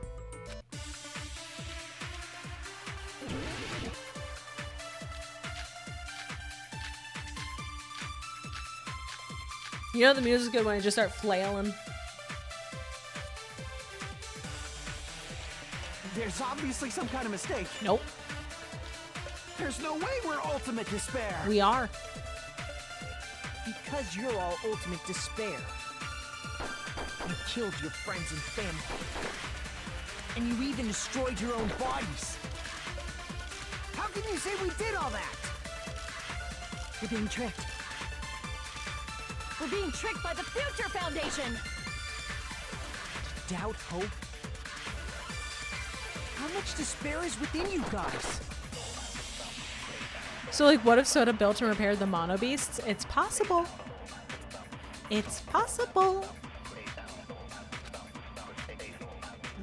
You know the music's good when I just start flailing. There's obviously some kind of mistake. Nope. There's no way we're ultimate despair. We are. Because you're all ultimate despair. You killed your friends and family. And you even destroyed your own bodies. How can you say we did all that? You're being tricked. We're being tricked by the Future Foundation! Doubt, hope? How much despair is within you guys? So, like, what if Soda built and repaired the Mono Beasts? It's possible. It's possible.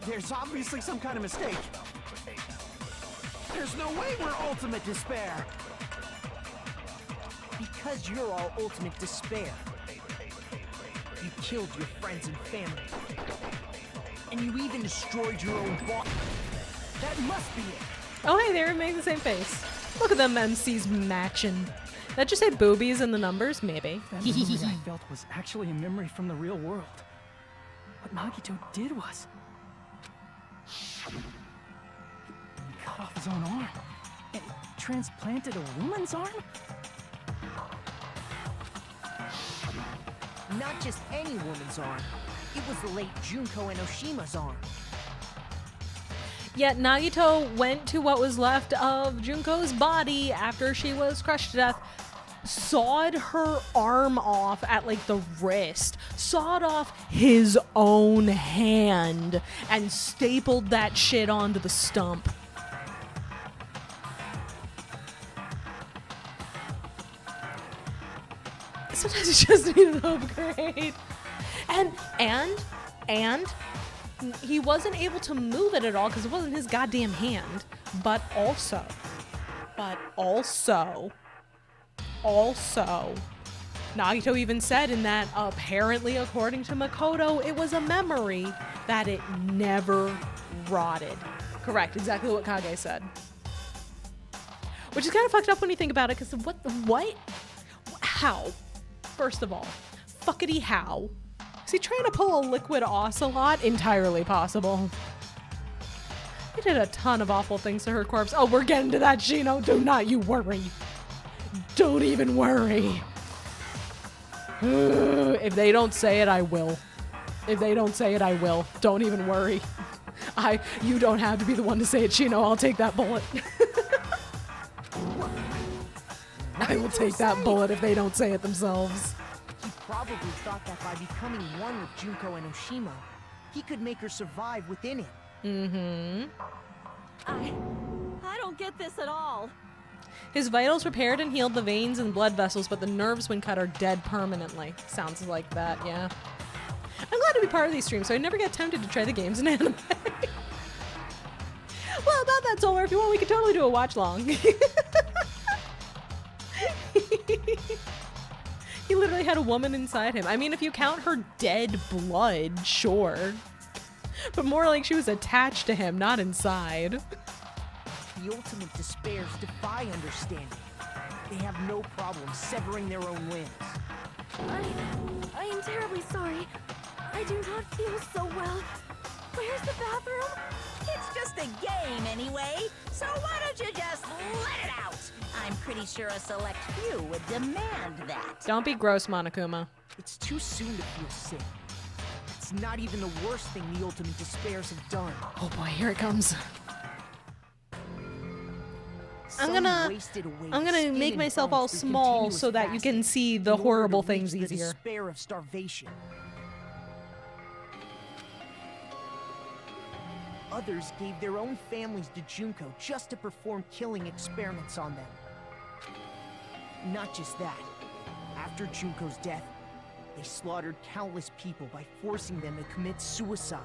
There's obviously some kind of mistake. There's no way we're ultimate despair. Because you're all ultimate despair. You killed your friends and family. And you even destroyed your own body. That must be it. Oh, hey, they were making the same face. Look at them MCs matching. That just say boobies in the numbers? Maybe. That memory I felt was actually a memory from the real world. What Nagito did was... he cut off his own arm and transplanted a woman's arm? Not just any woman's arm. It was the late Junko Enoshima's arm. Yet Nagito went to what was left of Junko's body after she was crushed to death, sawed her arm off at like the wrist, sawed off his own hand, and stapled that shit onto the stump. Sometimes you just need an upgrade. And he wasn't able to move it at all because it wasn't his goddamn hand. But also, Nagito even said in that apparently, according to Makoto, it was a memory that it never rotted. Correct, exactly what Kage said. Which is kind of fucked up when you think about it, because what? How? First of all, fuckity how? Is he trying to pull a liquid ocelot? Entirely possible. He did a ton of awful things to her corpse. Oh, we're getting to that, Shino. Do not you worry. Don't even worry. If they don't say it, I will. If they don't say it, I will. Don't even worry. You don't have to be the one to say it, Chino. I'll take that bullet. I will take that bullet if they don't say it themselves. He probably thought that by becoming one with Junko and Oshima, he could make her survive within him. I don't get this at all. His vitals repaired and healed the veins and blood vessels, but the nerves when cut are dead permanently. Sounds like that, yeah. I'm glad to be part of these streams, so I never get tempted to try the games in anime. Well, about that, Solar, if you want, we could totally do a watch-long. He literally had a woman inside him. I mean, if you count her dead blood, sure. But more like she was attached to him, not inside. The ultimate despairs defy understanding. They have no problem severing their own limbs. I am terribly sorry. I do not feel so well. Where's the bathroom? It's just a game anyway, so why don't you just let it out? I'm pretty sure a select few would demand that. Don't be gross, Monokuma. It's too soon to feel sick. It's not even the worst thing the ultimate despairs have done. Oh boy, here it comes. I'm Some gonna wasted away make skin and myself bones all through small continuous so that you can fasting see the in order horrible to things reach the easier. despair of starvation. Others gave their own families to Junko just to perform killing experiments on them. Not just that. After Junko's death, they slaughtered countless people by forcing them to commit suicide.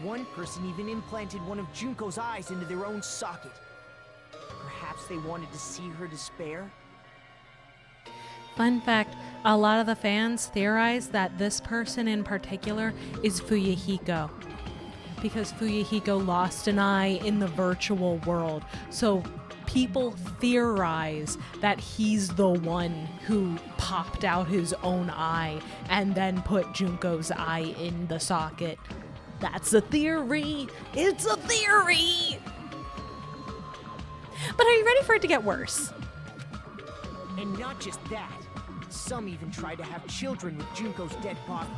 One person even implanted one of Junko's eyes into their own socket. Perhaps they wanted to see her despair? Fun fact, a lot of the fans theorize that this person in particular is Fuyuhiko. Because Fuyuhiko lost an eye in the virtual world. So people theorize that he's the one who popped out his own eye and then put Junko's eye in the socket. That's a theory. It's a theory. But are you ready for it to get worse? And not just that. Some even tried to have children with Junko's dead body.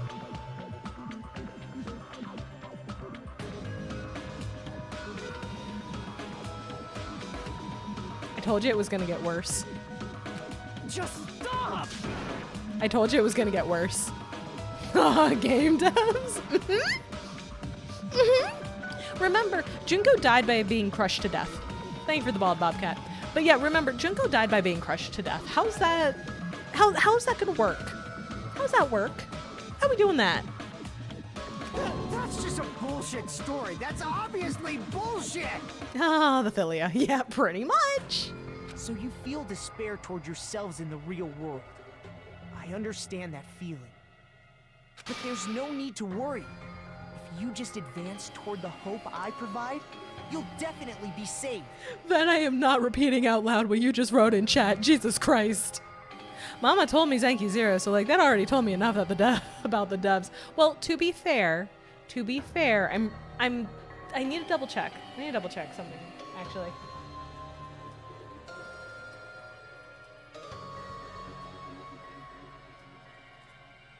I told you it was gonna get worse. Just stop! I told you it was gonna get worse. Game devs. Remember, Junko died by being crushed to death. Thank you for the bald bobcat. But yeah, remember, Junko died by being crushed to death. How's that? How's that gonna work? How's that work? How are we doing that? That's just a bullshit story. That's obviously bullshit! Ah, the philia. Yeah, pretty much. So you feel despair toward yourselves in the real world. I understand that feeling. But there's no need to worry. If you just advance toward the hope I provide, you'll definitely be saved. Then I am not repeating out loud what you just wrote in chat. Jesus Christ. Mama told me Zenki Zero, so like that already told me enough about the devs. Well, to be fair, I need to double check. I need to double check something, actually.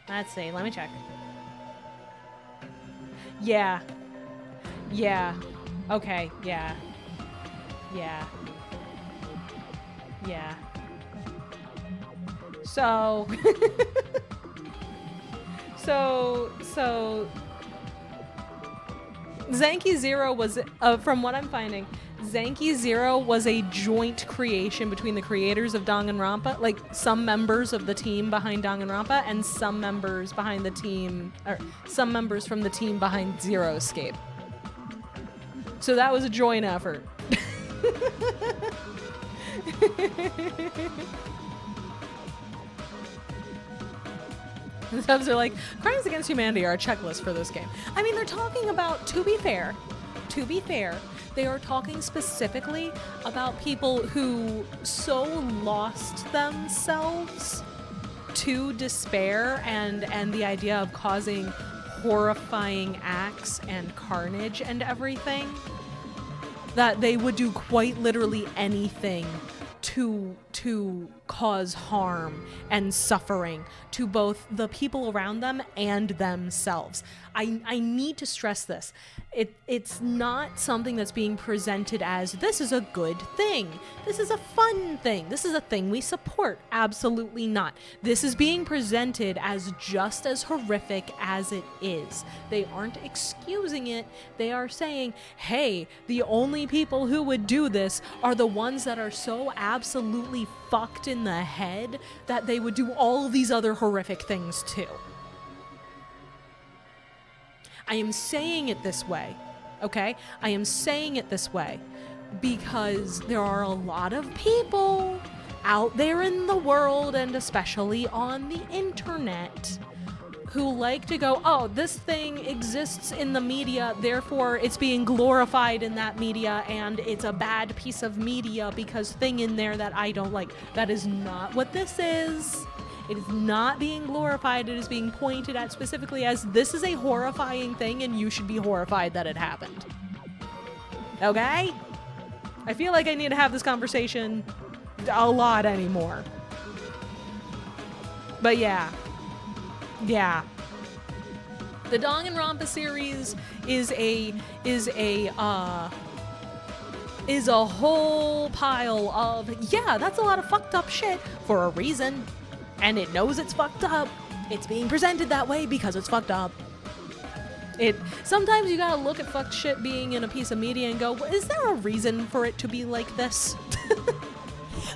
Let's see, let me check. Yeah. Okay, yeah. So, so Zenki Zero was, from what I'm finding, Zenki Zero was a joint creation between the creators of DanganRonpa, like some members of the team behind DanganRonpa and some members behind the team, or some members from the team behind Zero Escape. So that was a joint effort. The subs are like, crimes against humanity are a checklist for this game. I mean, they're talking about, to be fair, they are talking specifically about people who so lost themselves to despair and the idea of causing horrifying acts and carnage and everything that they would do quite literally anything to cause harm and suffering to both the people around them and themselves. I need to stress this. It's not something that's being presented as this is a good thing. This is a fun thing. This is a thing we support. Absolutely not. This is being presented as just as horrific as it is. They aren't excusing it. They are saying, hey, the only people who would do this are the ones that are so absolutely fucked in the head that they would do all of these other horrific things too. I am saying it this way, okay? I am saying it this way because there are a lot of people out there in the world, and especially on the internet, who like to go, oh, this thing exists in the media, therefore it's being glorified in that media, and it's a bad piece of media because thing in there that I don't like. That is not what this is. It is not being glorified. It is being pointed at specifically as this is a horrifying thing and you should be horrified that it happened. Okay? I feel like I need to have this conversation a lot anymore. But yeah. Yeah. The DanganRonpa series is a whole pile of, yeah, that's a lot of fucked up shit for a reason. And it knows it's fucked up. It's being presented that way because it's fucked up. Sometimes you gotta look at fucked shit being in a piece of media and go, is there a reason for it to be like this?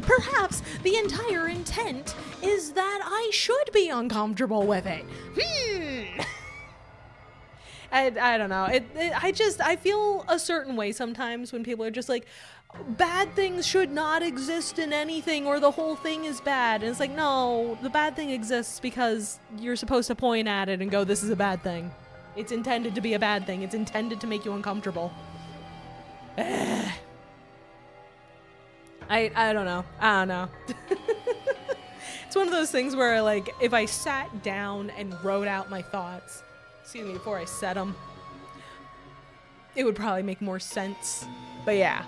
Perhaps the entire intent is that I should be uncomfortable with it. I don't know. I feel a certain way sometimes when people are just like, bad things should not exist in anything or the whole thing is bad. And it's like, no, the bad thing exists because you're supposed to point at it and go, this is a bad thing. It's intended to be a bad thing. It's intended to make you uncomfortable. I don't know. I don't know. It's one of those things where, like, if I sat down and wrote out my thoughts, before I said them, it would probably make more sense. But yeah.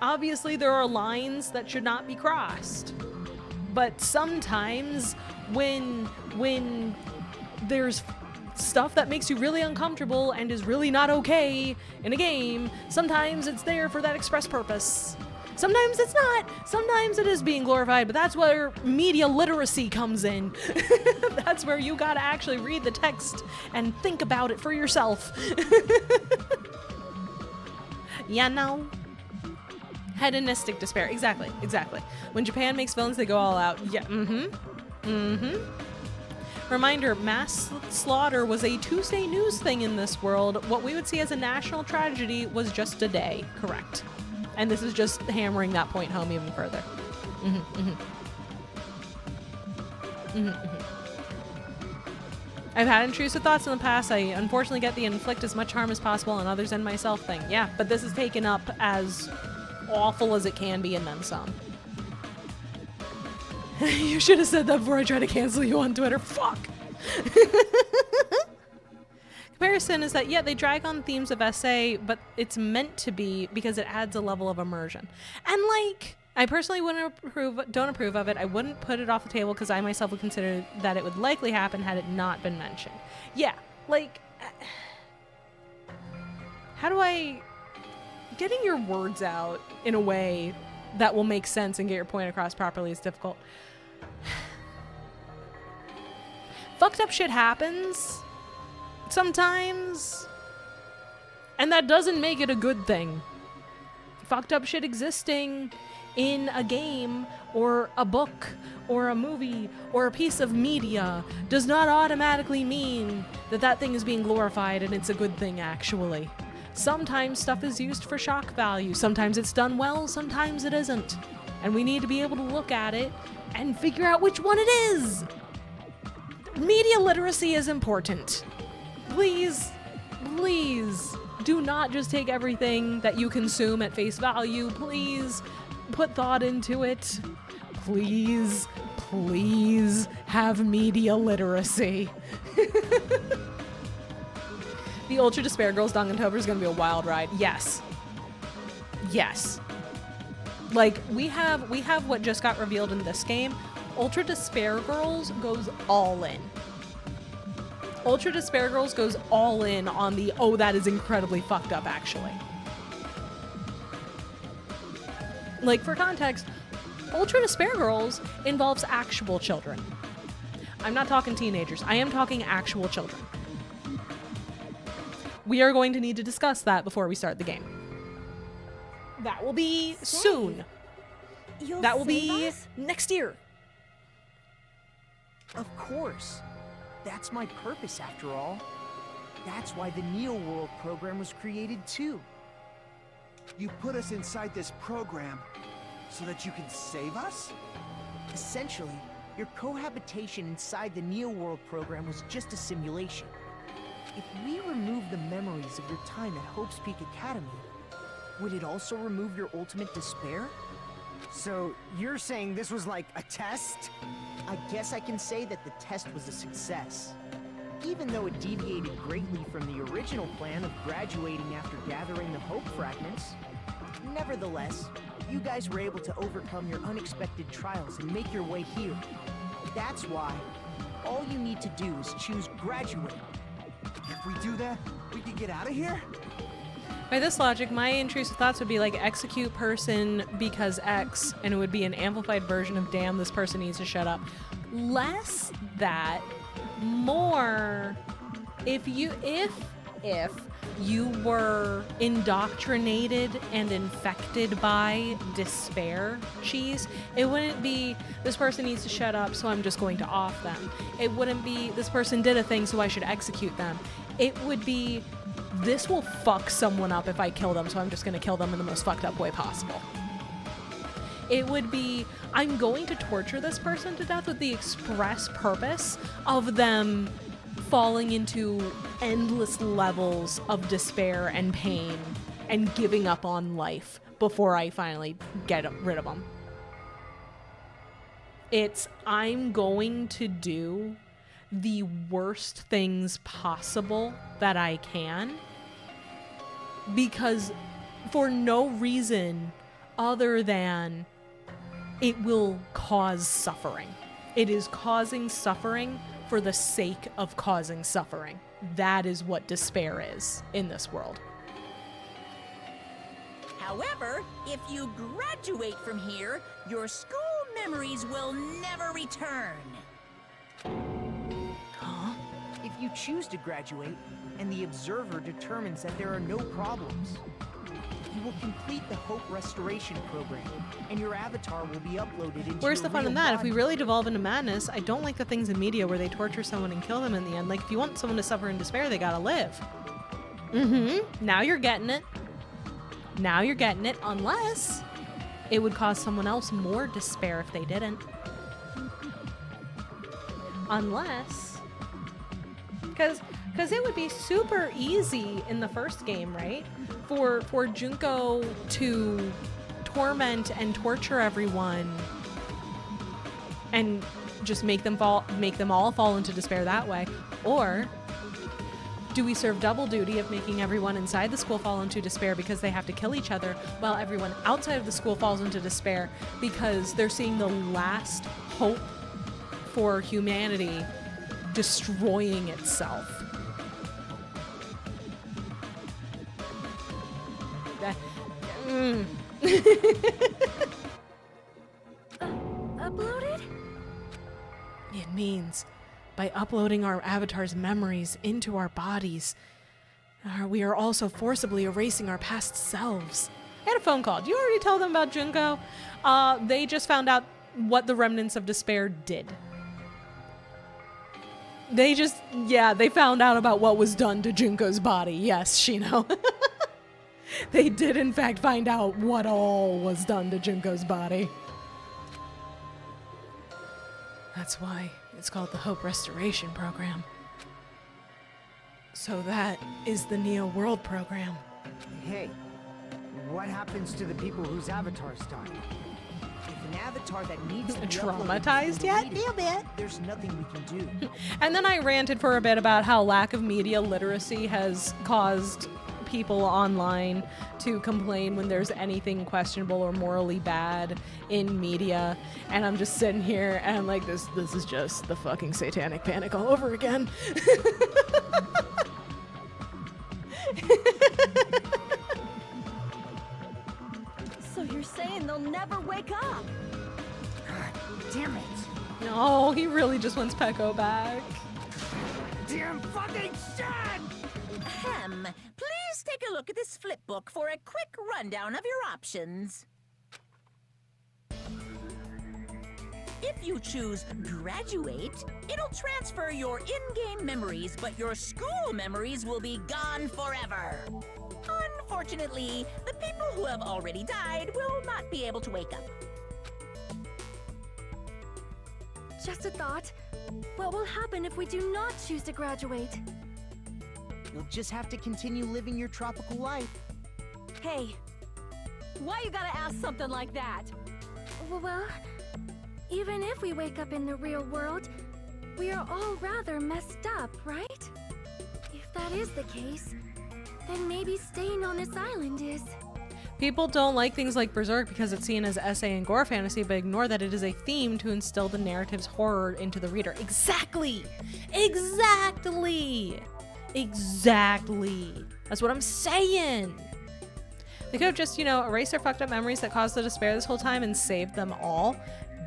Obviously, there are lines that should not be crossed. But sometimes when there's stuff that makes you really uncomfortable and is really not okay in a game, sometimes it's there for that express purpose. Sometimes it's not. Sometimes it is being glorified, but that's where media literacy comes in. That's where you gotta actually read the text and think about it for yourself. Yeah, no. Hedonistic despair. Exactly. When Japan makes villains, they go all out. Yeah. Reminder, mass slaughter was a Tuesday news thing in this world. What we would see as a national tragedy was just a day. Correct. And this is just hammering that point home even further. I've had intrusive thoughts in the past. I unfortunately get the inflict as much harm as possible on others and myself thing. Yeah, but this is taken up as awful as it can be and then some. You should have said that before I tried to cancel you on Twitter. Fuck! Comparison is that, yeah, they drag on themes of essay, but it's meant to be because it adds a level of immersion. And, like, I personally don't approve of it. I wouldn't put it off the table because I myself would consider that it would likely happen had it not been mentioned. Yeah, like, how do I... Getting your words out in a way that will make sense and get your point across properly is difficult. Fucked up shit happens sometimes, and that doesn't make it a good thing. Fucked up shit existing in a game or a book or a movie or a piece of media does not automatically mean that that thing is being glorified and it's a good thing, actually. Sometimes stuff is used for shock value. Sometimes it's done well, sometimes it isn't. And we need to be able to look at it and figure out which one it is. Media literacy is important. Please, please do not just take everything that you consume at face value. Please put thought into it. Please, please have media literacy. The Ultra Despair Girls Dangantober is going to be a wild ride. Yes. Yes. Like, we have what just got revealed in this game. Ultra Despair Girls goes all in. Ultra Despair Girls goes all in on the, oh, that is incredibly fucked up, actually. Like, for context, Ultra Despair Girls involves actual children. I'm not talking teenagers. I am talking actual children. We are going to need to discuss that before we start the game. That will be soon. That will be next year. Of course. That's my purpose, after all. That's why the Neo World program was created, too. You put us inside this program so that you can save us? Essentially, your cohabitation inside the Neo World program was just a simulation. If we remove the memories of your time at Hope's Peak Academy, would it also remove your ultimate despair? So, you're saying this was like a test? I guess I can say that the test was a success. Even though it deviated greatly from the original plan of graduating after gathering the Hope fragments. Nevertheless, you guys were able to overcome your unexpected trials and make your way here. That's why all you need to do is choose graduate. If we do that, we can get out of here? By this logic, my intrusive thoughts would be like execute person because X, and it would be an amplified version of damn, this person needs to shut up. Less that, more if you were indoctrinated and infected by despair cheese, it wouldn't be this person needs to shut up, so I'm just going to off them. It wouldn't be this person did a thing, so I should execute them. It would be this will fuck someone up if I kill them, so I'm just going to kill them in the most fucked up way possible. It would be, I'm going to torture this person to death with the express purpose of them falling into endless levels of despair and pain and giving up on life before I finally get rid of them. It's, I'm going to do the worst things possible that I can, because for no reason other than it will cause suffering. It is causing suffering for the sake of causing suffering. That is what despair is in this world. However, if you graduate from here, your school memories will never return. If you choose to graduate, and the observer determines that there are no problems, you will complete the Hope Restoration Program, and your avatar will be uploaded into Where's your the fun in real that? If we body. really devolve into madness, I don't like the things in media where they torture someone and kill them in the end. Like, if you want someone to suffer in despair, they gotta live. Now you're getting it. Now you're getting it, unless it would cause someone else more despair if they didn't. Unless... Because it would be super easy in the first game, right? For Junko to torment and torture everyone and just make them all fall into despair that way. Or do we serve double duty of making everyone inside the school fall into despair because they have to kill each other, while everyone outside of the school falls into despair because they're seeing the last hope for humanity destroying itself? Uploaded? It means by uploading our avatar's memories into our bodies, we are also forcibly erasing our past selves. I had a phone call. Do you already tell them about Junko? They just found out what the remnants of despair did. They found out about what was done to Junko's body. Yes, Shino. They did, in fact, find out what all was done to Junko's body. That's why it's called the Hope Restoration Program. So that is the Neo World Program. Hey, what happens to the people whose avatars die? If an avatar that needs to be Traumatized yet? Yeah, man. There's nothing we can do. And then I ranted for a bit about how lack of media literacy has caused people online to complain when there's anything questionable or morally bad in media, and I'm just sitting here and I'm like, this is just the fucking satanic panic all over again. So you're saying they'll never wake up? God damn it! No, he really just wants Pecco back. Damn fucking shit! Ahem. Please take a look at this flip book for a quick rundown of your options. If you choose graduate, it'll transfer your in-game memories, but your school memories will be gone forever. Unfortunately, the people who have already died will not be able to wake up. Just a thought. What will happen if we do not choose to graduate? You'll just have to continue living your tropical life. Hey, why you gotta ask something like that? Well, even if we wake up in the real world, we are all rather messed up, right? If that is the case, then maybe staying on this island is... People don't like things like Berserk because it's seen as essay and gore fantasy, but ignore that it is a theme to instill the narrative's horror into the reader. Exactly! Exactly! Exactly! That's what I'm saying! They could have just, you know, erased their fucked up memories that caused the despair this whole time and saved them all.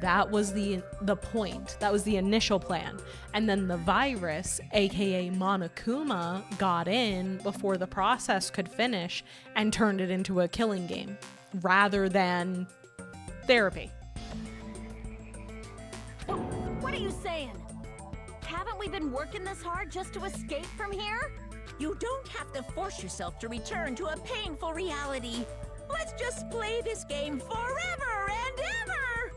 That was the point. That was the initial plan. And then the virus, aka Monokuma, got in before the process could finish and turned it into a killing game rather than therapy. What are you saying? Haven't we been working this hard just to escape from here? You don't have to force yourself to return to a painful reality. Let's just play this game forever and ever!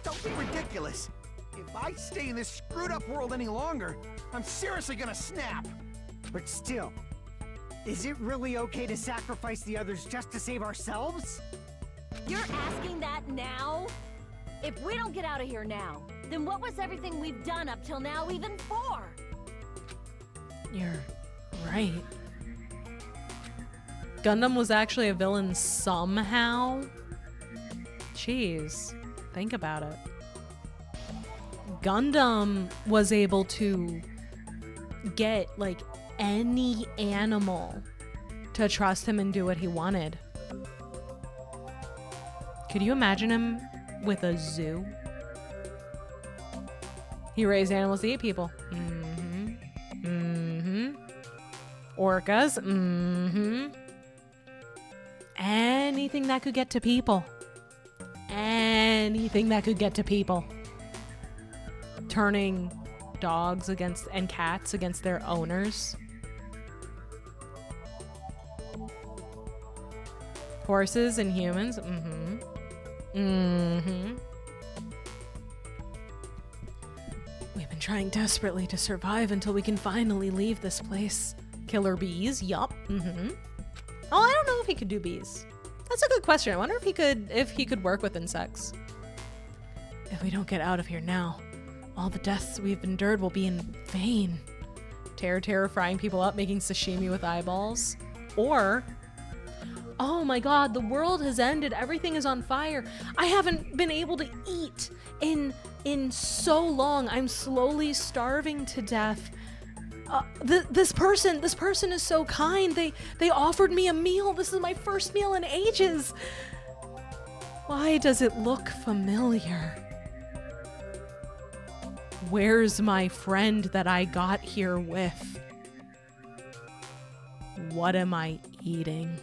Don't be ridiculous. If I stay in this screwed up world any longer, I'm seriously gonna snap. But still, is it really okay to sacrifice the others just to save ourselves? You're asking that now? If we don't get out of here now, then what was everything we've done up till now even for? You're right. Gundam was actually a villain somehow. Jeez, think about it. Gundam was able to get like any animal to trust him and do what he wanted. Could you imagine him with a zoo? He raised animals to eat people. Orcas. Anything that could get to people. Anything that could get to people. Turning dogs against and cats against their owners. Horses and humans. We've been trying desperately to survive until we can finally leave this place. Killer bees, yup. Oh, I don't know if he could do bees. That's a good question. I wonder if he could work with insects. If we don't get out of here now, all the deaths we've endured will be in vain. Terror frying people up, making sashimi with eyeballs. Or, oh my god, the world has ended. Everything is on fire. I haven't been able to eat in so long. I'm slowly starving to death. This person is so kind. They offered me a meal. This is my first meal in ages. Why does it look familiar? Where's my friend that I got here with? What am I eating?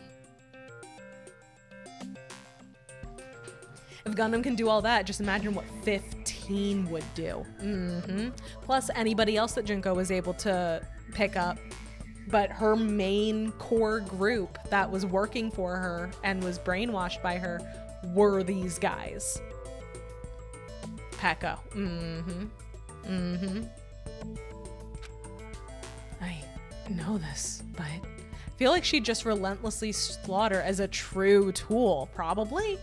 If Gundam can do all that, just imagine what 15 would do. Plus anybody else that Junko was able to pick up. But her main core group that was working for her and was brainwashed by her were these guys. Pecco. I know this, but I feel like she'd just relentlessly slaughter as a true tool, probably.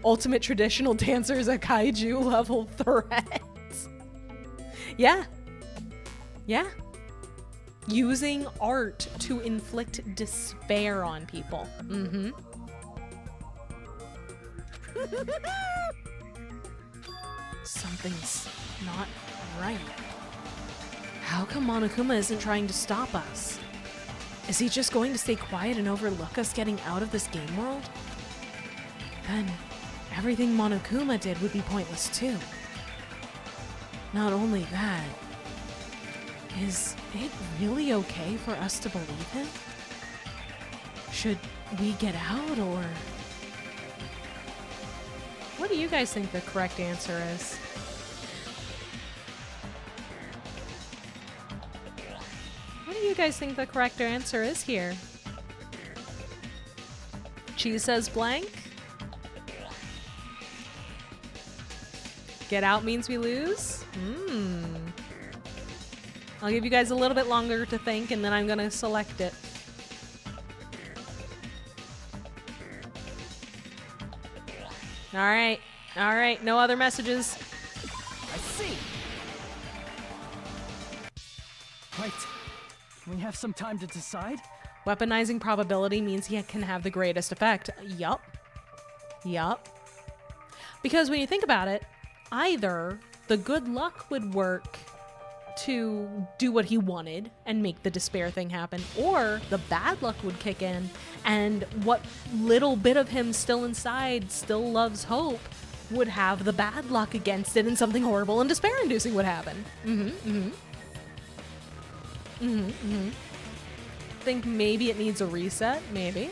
Ultimate traditional dancers, a kaiju level threat. Yeah. Using art to inflict despair on people. Mm-hmm. Something's not right. How come Monokuma isn't trying to stop us? Is he just going to stay quiet and overlook us getting out of this game world? Then everything Monokuma did would be pointless too. Not only that, is it really okay for us to believe him? Should we get out, or... What do you guys think the correct answer is? What do you guys think the correct answer is here? Cheese says blank. Get out means we lose? I'll give you guys a little bit longer to think, and then I'm gonna select it. All right, no other messages. I see. Right. We have some time to decide. Weaponizing probability means he can have the greatest effect. Yup. Because when you think about it, either the good luck would work to do what he wanted and make the despair thing happen, or the bad luck would kick in and what little bit of him still inside still loves hope would have the bad luck against it, and something horrible and despair-inducing would happen. Think maybe it needs a reset, maybe.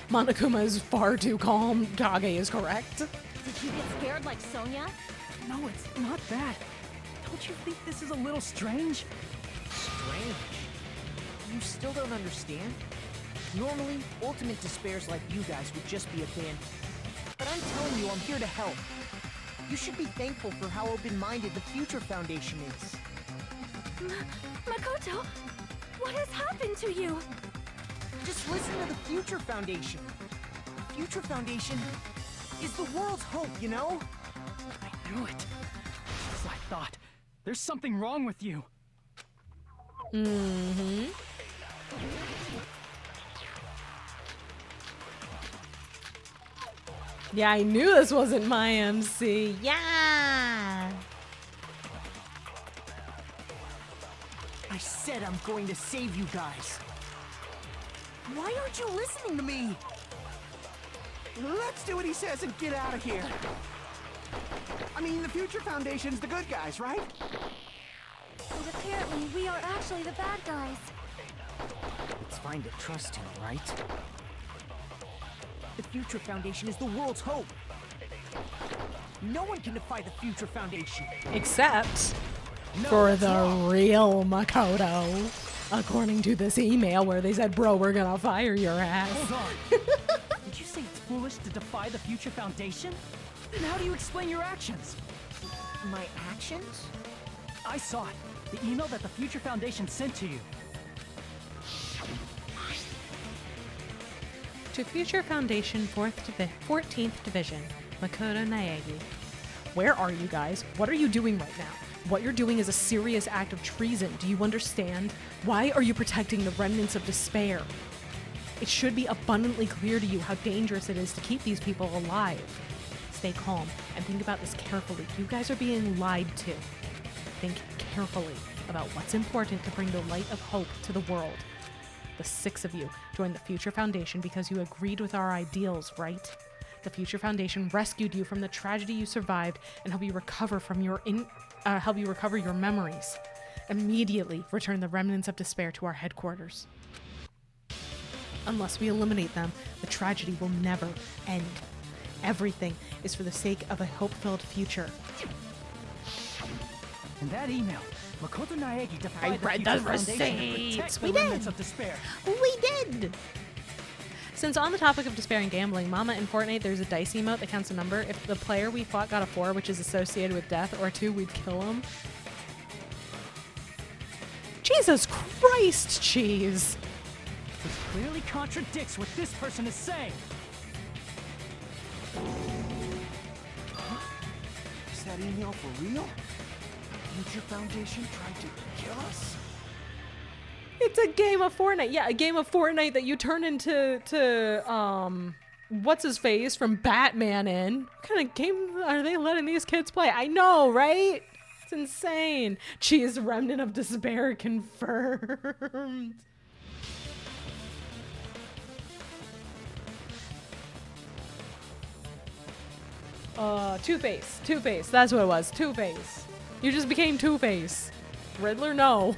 Monokuma is far too calm. Kage is correct. Did you get scared like Sonia? No, it's not that. Don't you think this is a little strange? Strange? You still don't understand? Normally, ultimate despairs like you guys would just be abandoned. But I'm telling you, I'm here to help. You should be thankful for how open-minded the Future Foundation is. Makoto, what has happened to you? Just listen to the Future Foundation. The Future Foundation is the world's hope, you know? I knew it. As I thought. There's something wrong with you. Yeah, I knew this wasn't my MC. Yeah! I said I'm going to save you guys. Why aren't you listening to me? Let's do what he says and get out of here. I mean, the Future Foundation's the good guys, right? But apparently, we are actually the bad guys. It's fine to trust him, right? The Future Foundation is the world's hope. No one can defy the Future Foundation. Except for the real Makoto. According to this email where they said, bro, we're gonna fire your ass. Hold on. Did you say it's foolish to defy the Future Foundation? Then how do you explain your actions? My actions? I saw it. The email that the Future Foundation sent to you. To Future Foundation 14th Division, Makoto Naegi. Where are you guys? What are you doing right now? What you're doing is a serious act of treason. Do you understand? Why are you protecting the remnants of despair? It should be abundantly clear to you how dangerous it is to keep these people alive. Stay calm and think about this carefully. You guys are being lied to. Think carefully about what's important to bring the light of hope to the world. The 6 of you joined the Future Foundation because you agreed with our ideals, right? The Future Foundation rescued you from the tragedy you survived and helped you recover from your memories. Immediately return the remnants of despair to our headquarters. Unless we eliminate them, the tragedy will never end. Everything is for the sake of a hope-filled future. In that email, Makoto Naegi defied the read Future the Foundation to receipts. protect We the remnants did. of despair. We did! Since on the topic of despair and gambling, Mama, in Fortnite there's a dice emote that counts a number. If the player we fought got a 4, which is associated with death, or 2, we'd kill him. Jesus Christ, Cheese! Which clearly contradicts what this person is saying. Is that email for real? Future Foundation tried to kill us? It's a game of Fortnite. Yeah, a game of Fortnite that you turn into what's his face from Batman in. What kind of game are they letting these kids play? I know, right? It's insane. Cheese remnant of despair confirmed. Two-Face. Two-Face. That's what it was. Two-Face. You just became Two-Face. Riddler, no.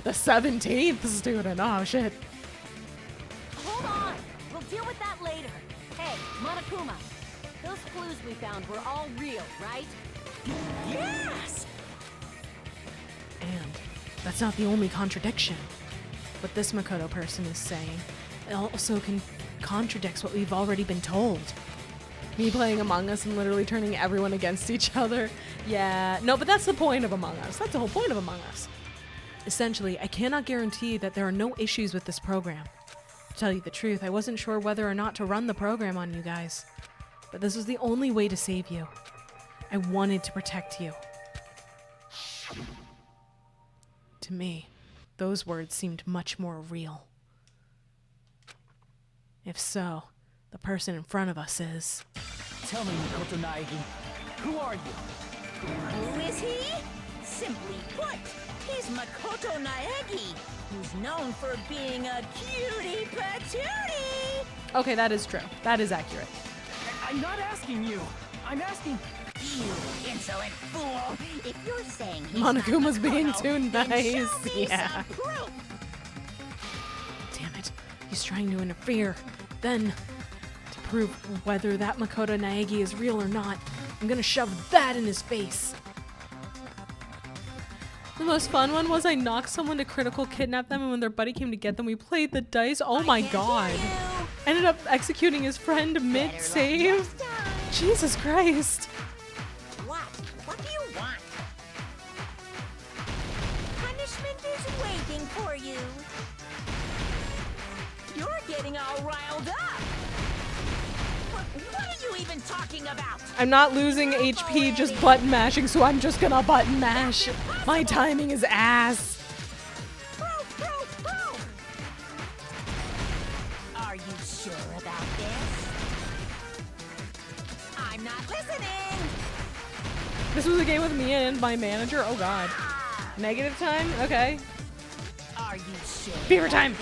The 17th student. Oh, shit. Hold on. We'll deal with that later. Hey, Monokuma. Those clues we found were all real, right? Yes! And that's not the only contradiction. What this Makoto person is saying, it also contradicts what we've already been told. Me playing Among Us and literally turning everyone against each other. Yeah, no, but that's the point of Among Us. That's the whole point of Among Us. Essentially, I cannot guarantee that there are no issues with this program. To tell you the truth, I wasn't sure whether or not to run the program on you guys. But this was the only way to save you. I wanted to protect you. To me, those words seemed much more real. If so, the person in front of us is... Tell me, Makoto Naegi, who are you? Who is he? Simply put, he's Makoto Naegi, who's known for being a cutie patootie. Okay, that is true. That is accurate. I'm not asking you. I'm asking... You insolent fool! If you're saying he's Monokuma's not being Makoto, too then nice. show me Yeah. some proof. Damn it. He's trying to interfere. Then, to prove whether that Makoto Naegi is real or not, I'm gonna shove that in his face. The most fun one was I knocked someone to critical kidnap them, and when their buddy came to get them, we played the dice. Oh my god. Ended up executing his friend mid-save. Jesus Christ. What do you want? Punishment is waiting for you. You're getting all riled up. What are you even talking about? I'm not losing HP just button mashing, so I'm just gonna button mash. My timing is ass. Are you sure about this? I'm not listening. This was a game with me and my manager. Oh god. Negative time? Okay. Are you sure? Fever time.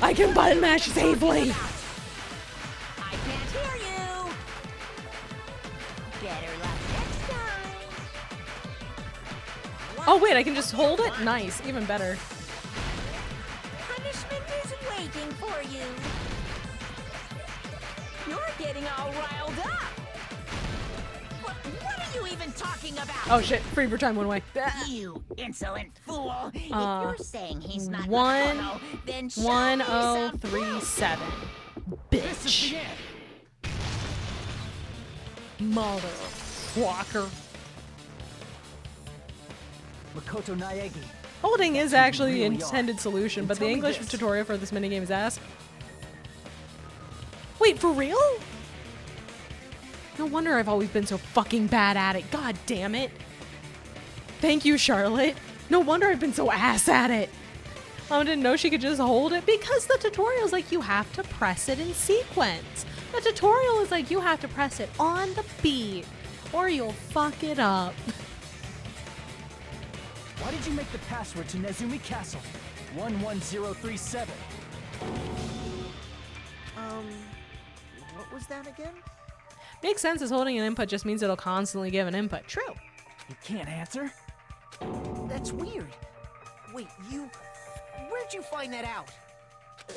I can button mash safely. I can't hear you. Better luck next time. Oh wait, I can just hold it? Nice. Even better. Punishment is waiting for you. You're getting all riled up. What are you even talking about? Oh shit, Fever time went away. You insolent fool! If you're saying he's not one- Makoto, then show 1037. This is Bitch. the end. Motherfucker. Makoto Naegi. Holding is actually the really intended are. solution, but Tell the me English this. tutorial for this minigame is ass. Wait, for real? No wonder I've always been so fucking bad at it. God damn it. Thank you, Charlotte. No wonder I've been so ass at it. I didn't know she could just hold it because the tutorial is like you have to press it in sequence. The tutorial is like you have to press it on the beat or you'll fuck it up. Why did you make the password to Nezumi Castle? 11037. What was that again? Makes sense as holding an input just means it'll constantly give an input. True. You can't answer? That's weird. Wait, where'd you find that out?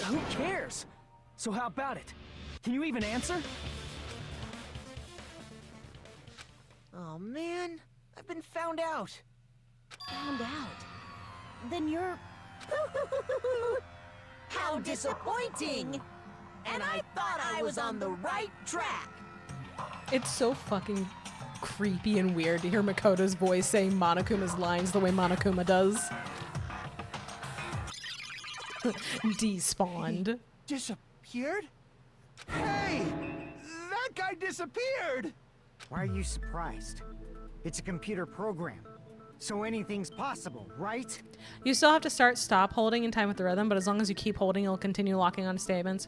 Who cares? So how about it? Can you even answer? Oh man, I've been found out. Found out. Then you're... How disappointing! And I thought I was on the right track. It's so fucking creepy and weird to hear Makoto's voice saying Monokuma's lines the way Monokuma does. Despawned. Disappeared? Hey! That guy disappeared! Why are you surprised? It's a computer program. So anything's possible, right? You still have to stop holding in time with the rhythm, but as long as you keep holding, it'll continue locking on statements.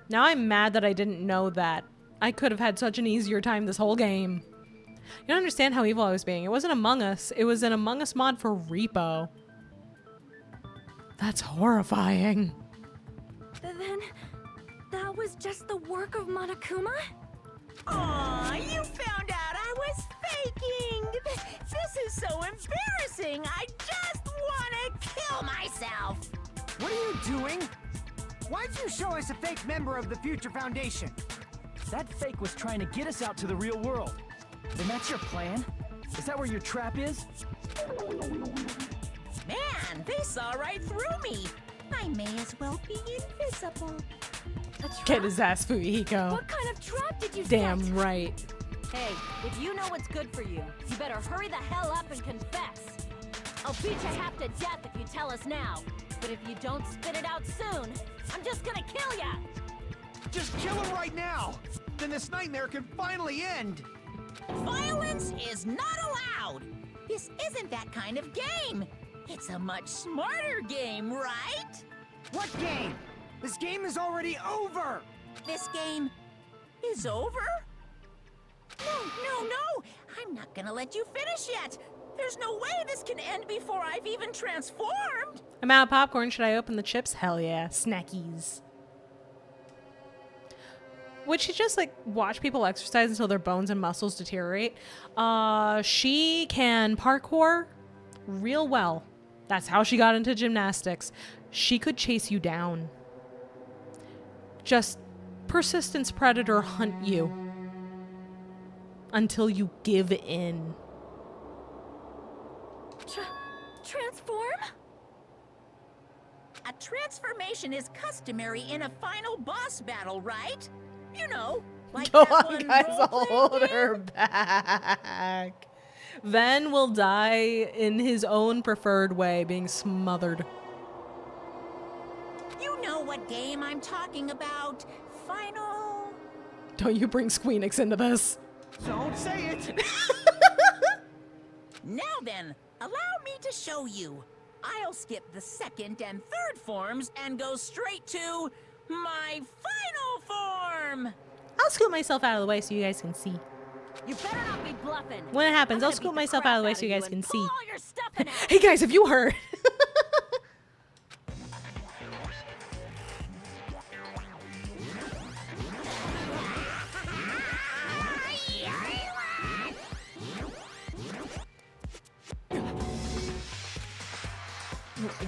Now I'm mad that I didn't know that. I could have had such an easier time this whole game. You don't understand how evil I was being. It wasn't Among Us. It was an Among Us mod for Repo. That's horrifying. Then that was just the work of Monokuma? Aw, you found out I was faking! This is so embarrassing! I just want to kill myself! What are you doing? Why'd you show us a fake member of the Future Foundation? That fake was trying to get us out to the real world. Then that's your plan? Is that where your trap is? Man, they saw right through me! I may as well be invisible. A trap? Get his ass, Fuyuhiko. What kind of trap did you Damn set? right. Hey, if you know what's good for you, you better hurry the hell up and confess. I'll beat you half to death if you tell us now. But if you don't spit it out soon, I'm just gonna kill ya! Just kill him right now! Then this nightmare can finally end! Violence is not allowed! This isn't that kind of game! It's a much smarter game, right? What game? This game is already over! This game is over? No! I'm not gonna let you finish yet! There's no way this can end before I've even transformed! I'm out of popcorn. Should I open the chips? Hell yeah. Snackies. Would she just like watch people exercise until their bones and muscles deteriorate? She can parkour real well. That's how she got into gymnastics. She could chase you down. Just persistence predator hunt you until you give in. Transform? A transformation is customary in a final boss battle, right? You know, like Go that on, one guys, role-playing hold game? her back. Ven will die in his own preferred way, being smothered. You know what game I'm talking about. Final... Don't you bring Squeenix into this. Don't say it! Now then, allow me to show you. I'll skip the second and third forms and go straight to my final form. I'll scoot myself out of the way so you guys can see. You better not be bluffing. When it happens, I'm I'll gonna scoot beat the myself crap out of the way out so you guys can and see. pull all your stuffing out. Hey guys, have you heard?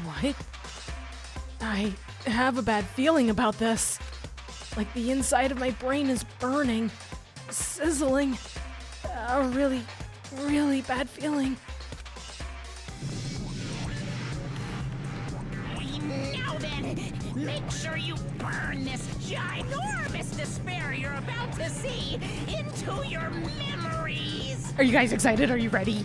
What? I have a bad feeling about this. Like the inside of my brain is burning, sizzling. A really, really bad feeling. Now then, make sure you burn this ginormous despair you're about to see into your memories. Are you guys excited? Are you ready?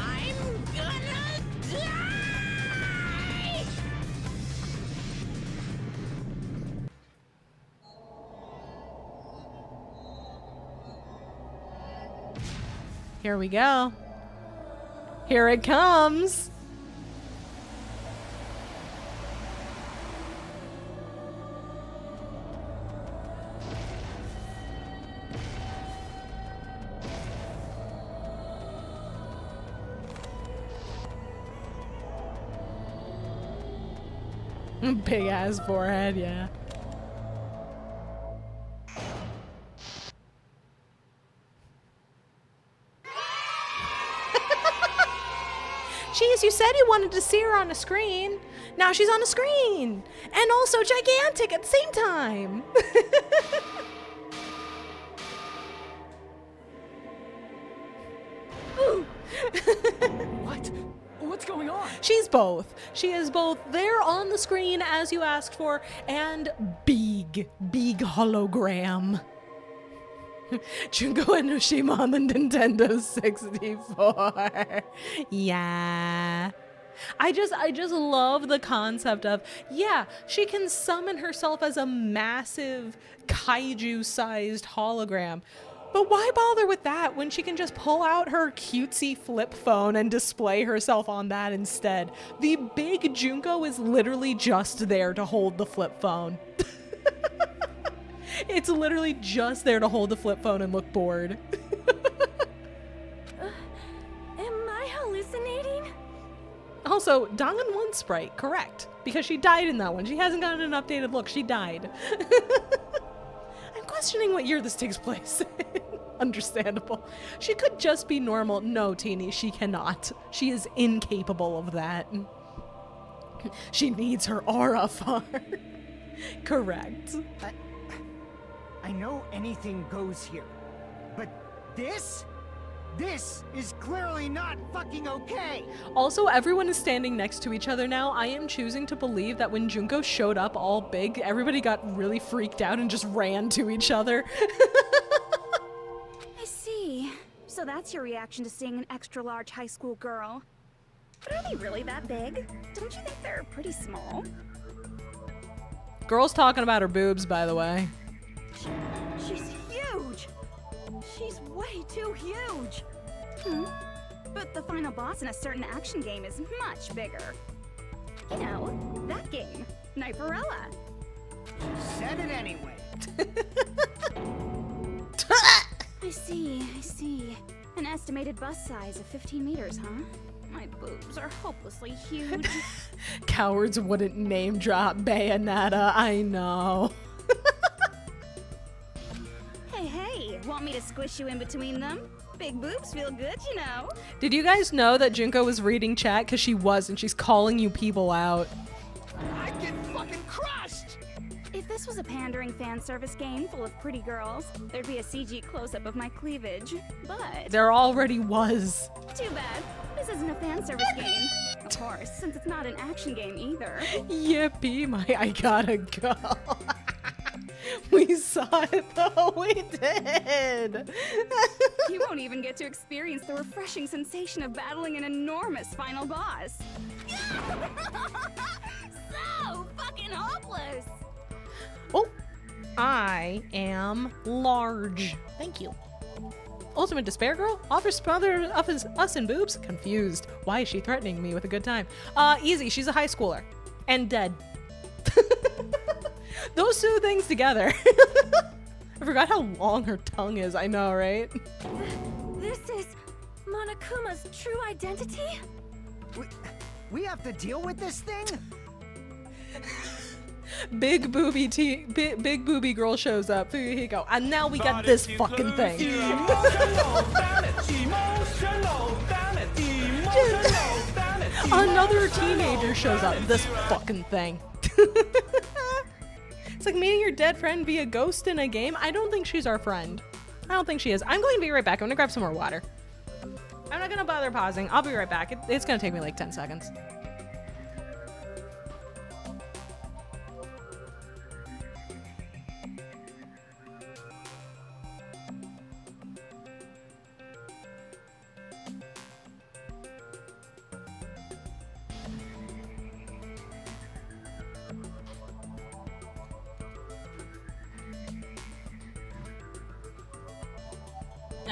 I'm gonna die! Here we go. Here it comes. Big ass forehead, yeah. Jeez, you said you wanted to see her on a screen. Now she's on a screen. And also gigantic at the same time. What? What's going on? She's both. She is both there on the screen as you asked for and big hologram. Junko Enoshima on the Nintendo 64. Yeah. I just love the concept of, yeah, she can summon herself as a massive kaiju-sized hologram. But why bother with that when she can just pull out her cutesy flip phone and display herself on that instead? The big Junko is literally just there to hold the flip phone. It's literally just there to hold the flip phone and look bored. Am I hallucinating? Also, Dangan sprite, correct. Because she died in that one. She hasn't gotten an updated look. She died. I'm questioning what year this takes place in. Understandable. She could just be normal. No, Teeny, she cannot. She is incapable of that. She needs her aura far. Correct. I know anything goes here, but this is clearly not fucking okay. Also, everyone is standing next to each other now. I am choosing to believe that when Junko showed up all big, everybody got really freaked out and just ran to each other. I see. So that's your reaction to seeing an extra large high school girl. But are they really that big? Don't you think they're pretty small? Girl's talking about her boobs, by the way. She's huge! She's way too huge! But the final boss in a certain action game is much bigger. You know, that game, Niperella. Said it anyway. I see. An estimated bust size of 15 meters, huh? My boobs are hopelessly huge. Cowards wouldn't name drop Bayonetta, I know. Hey, want me to squish you in between them? Big boobs feel good, you know. Did you guys know that Junko was reading chat? Because she was, and she's calling you people out. I get fucking crushed! If this was a pandering fan service game full of pretty girls, there'd be a CG close-up of my cleavage. But There already was. too bad. This isn't a fan service game. Of course, since it's not an action game either. Yippee, I gotta go. We saw it though, we did. You won't even get to experience the refreshing sensation of battling an enormous final boss. So fucking hopeless! Oh, I am large. Thank you. Ultimate Despair Girl? Offers smother of us in boobs? Confused. Why is she threatening me with a good time? Easy, she's a high schooler. And dead. Those two things together. I forgot how long her tongue is, I know, right? This is Monokuma's true identity? We have to deal with this thing? Big booby girl shows up. Here you go. And now we got this fucking thing. Another teenager shows up. This fucking thing. It's like meeting your dead friend via ghost in a game. I don't think she's our friend. I don't think she is. I'm going to be right back. I'm going to grab some more water. I'm not going to bother pausing. I'll be right back. It's going to take me like 10 seconds.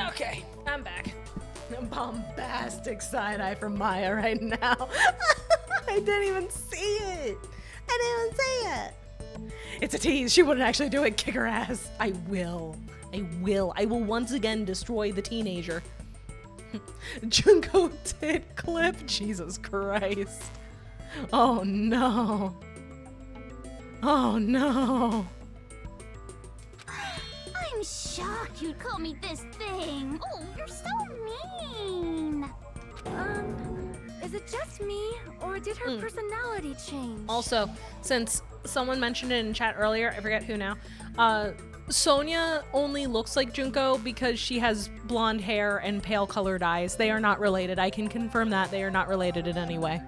Okay, I'm back. A bombastic side-eye from Maya right now. I didn't even see it. I didn't even see it. It's a tease. She wouldn't actually do it. Kick her ass. I will. I will once again destroy the teenager. Junko tit clip. Jesus Christ. Oh no. Oh no. I'm shocked you'd call me this thing. Oh, you're so mean. Is it just me, or did her personality change? Also, since someone mentioned it in chat earlier, I forget who now, Sonia only looks like Junko because she has blonde hair and pale colored eyes. They are not related. I can confirm that they are not related in any way.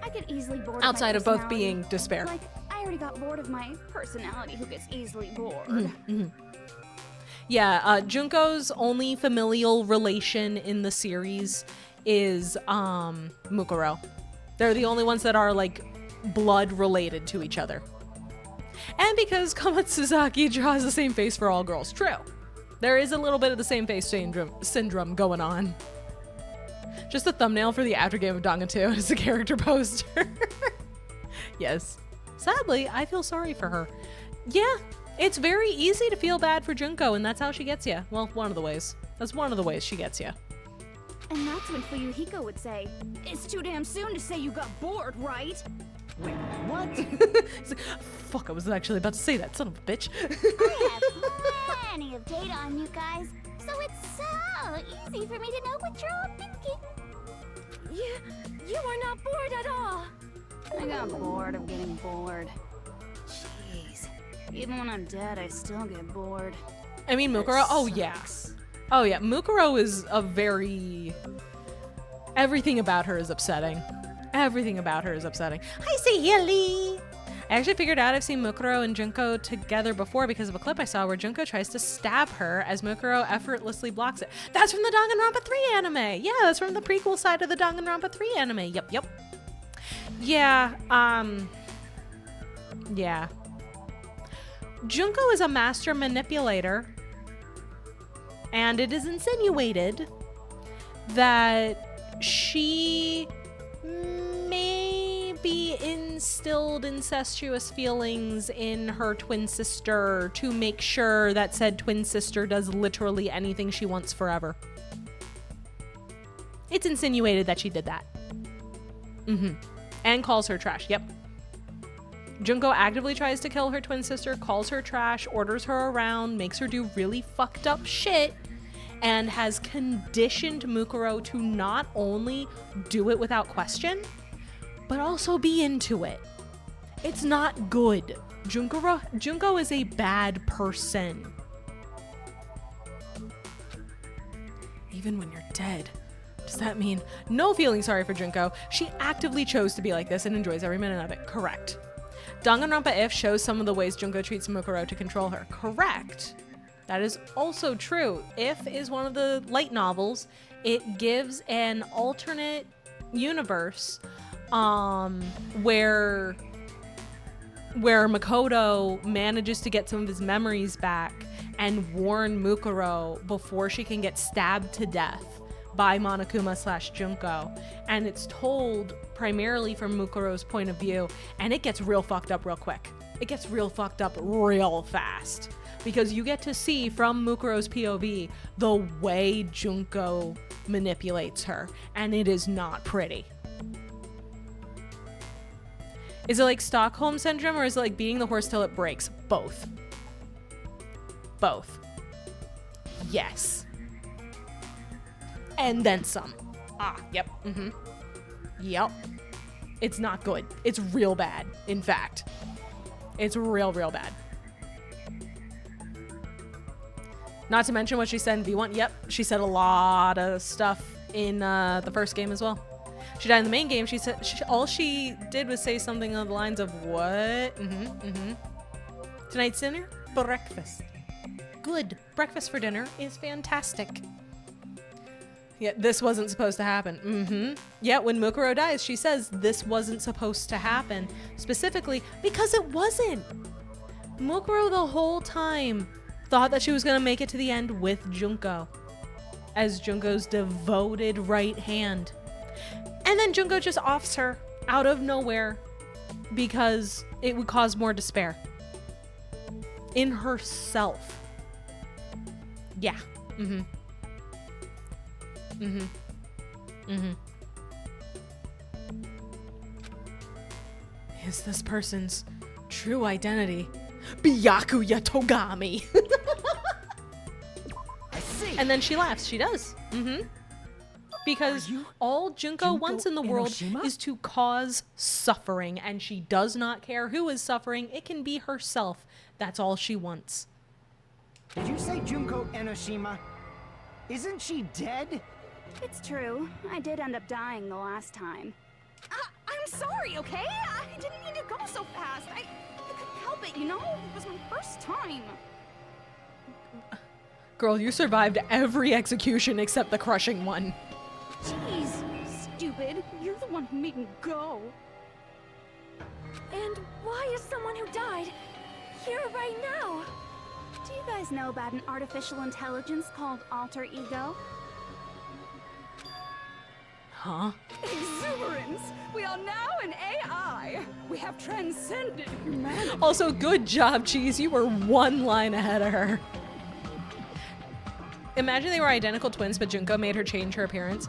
I get easily bored Outside of my both being personality. despair. Like, I already got bored of my personality who gets easily bored. Yeah, Junko's only familial relation in the series is Mukuro. They're the only ones that are like blood related to each other. And because Komatsuzaki draws the same face for all girls. True. There is a little bit of the same face syndrome going on. Just a thumbnail for the after game of Dangan 2 as a character poster. Yes. Sadly, I feel sorry for her. Yeah, it's very easy to feel bad for Junko, and that's how she gets you. Well, one of the ways. That's one of the ways she gets you. And that's when Fuyuhiko would say, "It's too damn soon to say you got bored, right?" Wait, what? He's like, fuck, I was actually about to say that, son of a bitch. I have plenty of data on you guys, so it's so easy for me to know what you're all thinking. You are not bored at all. I got bored of getting bored. Jeez. Even when I'm dead, I still get bored. I mean, Mukuro, oh yeah. Oh yeah, Mukuro is a very... Everything about her is upsetting. Everything about her is upsetting. I say Yeli! I actually figured out I've seen Mukuro and Junko together before because of a clip I saw where Junko tries to stab her as Mukuro effortlessly blocks it. That's from the DanganRonpa 3 anime! Yeah, that's from the prequel side of the DanganRonpa 3 anime. Yep. Yeah, yeah. Junko is a master manipulator, and it is insinuated that she maybe instilled incestuous feelings in her twin sister to make sure that said twin sister does literally anything she wants forever. It's insinuated that she did that. And calls her trash. Yep. Junko actively tries to kill her twin sister, calls her trash, orders her around, makes her do really fucked up shit, and has conditioned Mukuro to not only do it without question, but also be into it. It's not good. Junko is a bad person. Even when you're dead. Does that mean no feeling sorry for Junko? She actively chose to be like this and enjoys every minute of it. Correct. DanganRonpa If shows some of the ways Junko treats Mukuro to control her. Correct. That is also true. If is one of the light novels. It gives an alternate universe where Makoto manages to get some of his memories back and warn Mukuro before she can get stabbed to death by Monokuma / Junko, and it's told primarily from Mukuro's point of view, and it gets real fucked up real quick. It gets real fucked up real fast because you get to see from Mukuro's POV the way Junko manipulates her, and it is not pretty. Is it like Stockholm Syndrome, or is it like beating the horse till it breaks? Both. Both. Yes. And then some. Yep. Yep. It's not good. It's real bad, in fact. It's real bad. Not to mention what she said in V1. Yep, she said a lot of stuff in the first game as well. She died in the main game. She said all she did was say something along the lines of what? Tonight's dinner? Breakfast. Good. Breakfast for dinner is fantastic. Yeah, this wasn't supposed to happen. Yeah, when Mukuro dies, she says this wasn't supposed to happen. Specifically, because it wasn't. Mukuro the whole time thought that she was going to make it to the end with Junko as Junko's devoted right hand. And then Junko just offs her out of nowhere because it would cause more despair in herself. Yeah. Is this person's true identity Byakuya Togami? I see. And then she laughs. She does. Because all Junko wants in the world Enoshima? is to cause suffering, and she does not care who is suffering. It can be herself. That's all she wants. Did you say Junko Enoshima? Isn't she dead? It's true. I did end up dying the last time. I'm sorry, okay? I didn't mean to go so fast. I couldn't help it, you know? It was my first time. Girl, you survived every execution except the crushing one. Jeez, stupid stupid. You're the one who made me go. And why is someone who died here right now? Do you guys know about an artificial intelligence called alter ego? Huh? Exuberance! We are now an AI! We have transcended humanity! Also, good job, Cheese. You were one line ahead of her. Imagine they were identical twins, but Junko made her change her appearance.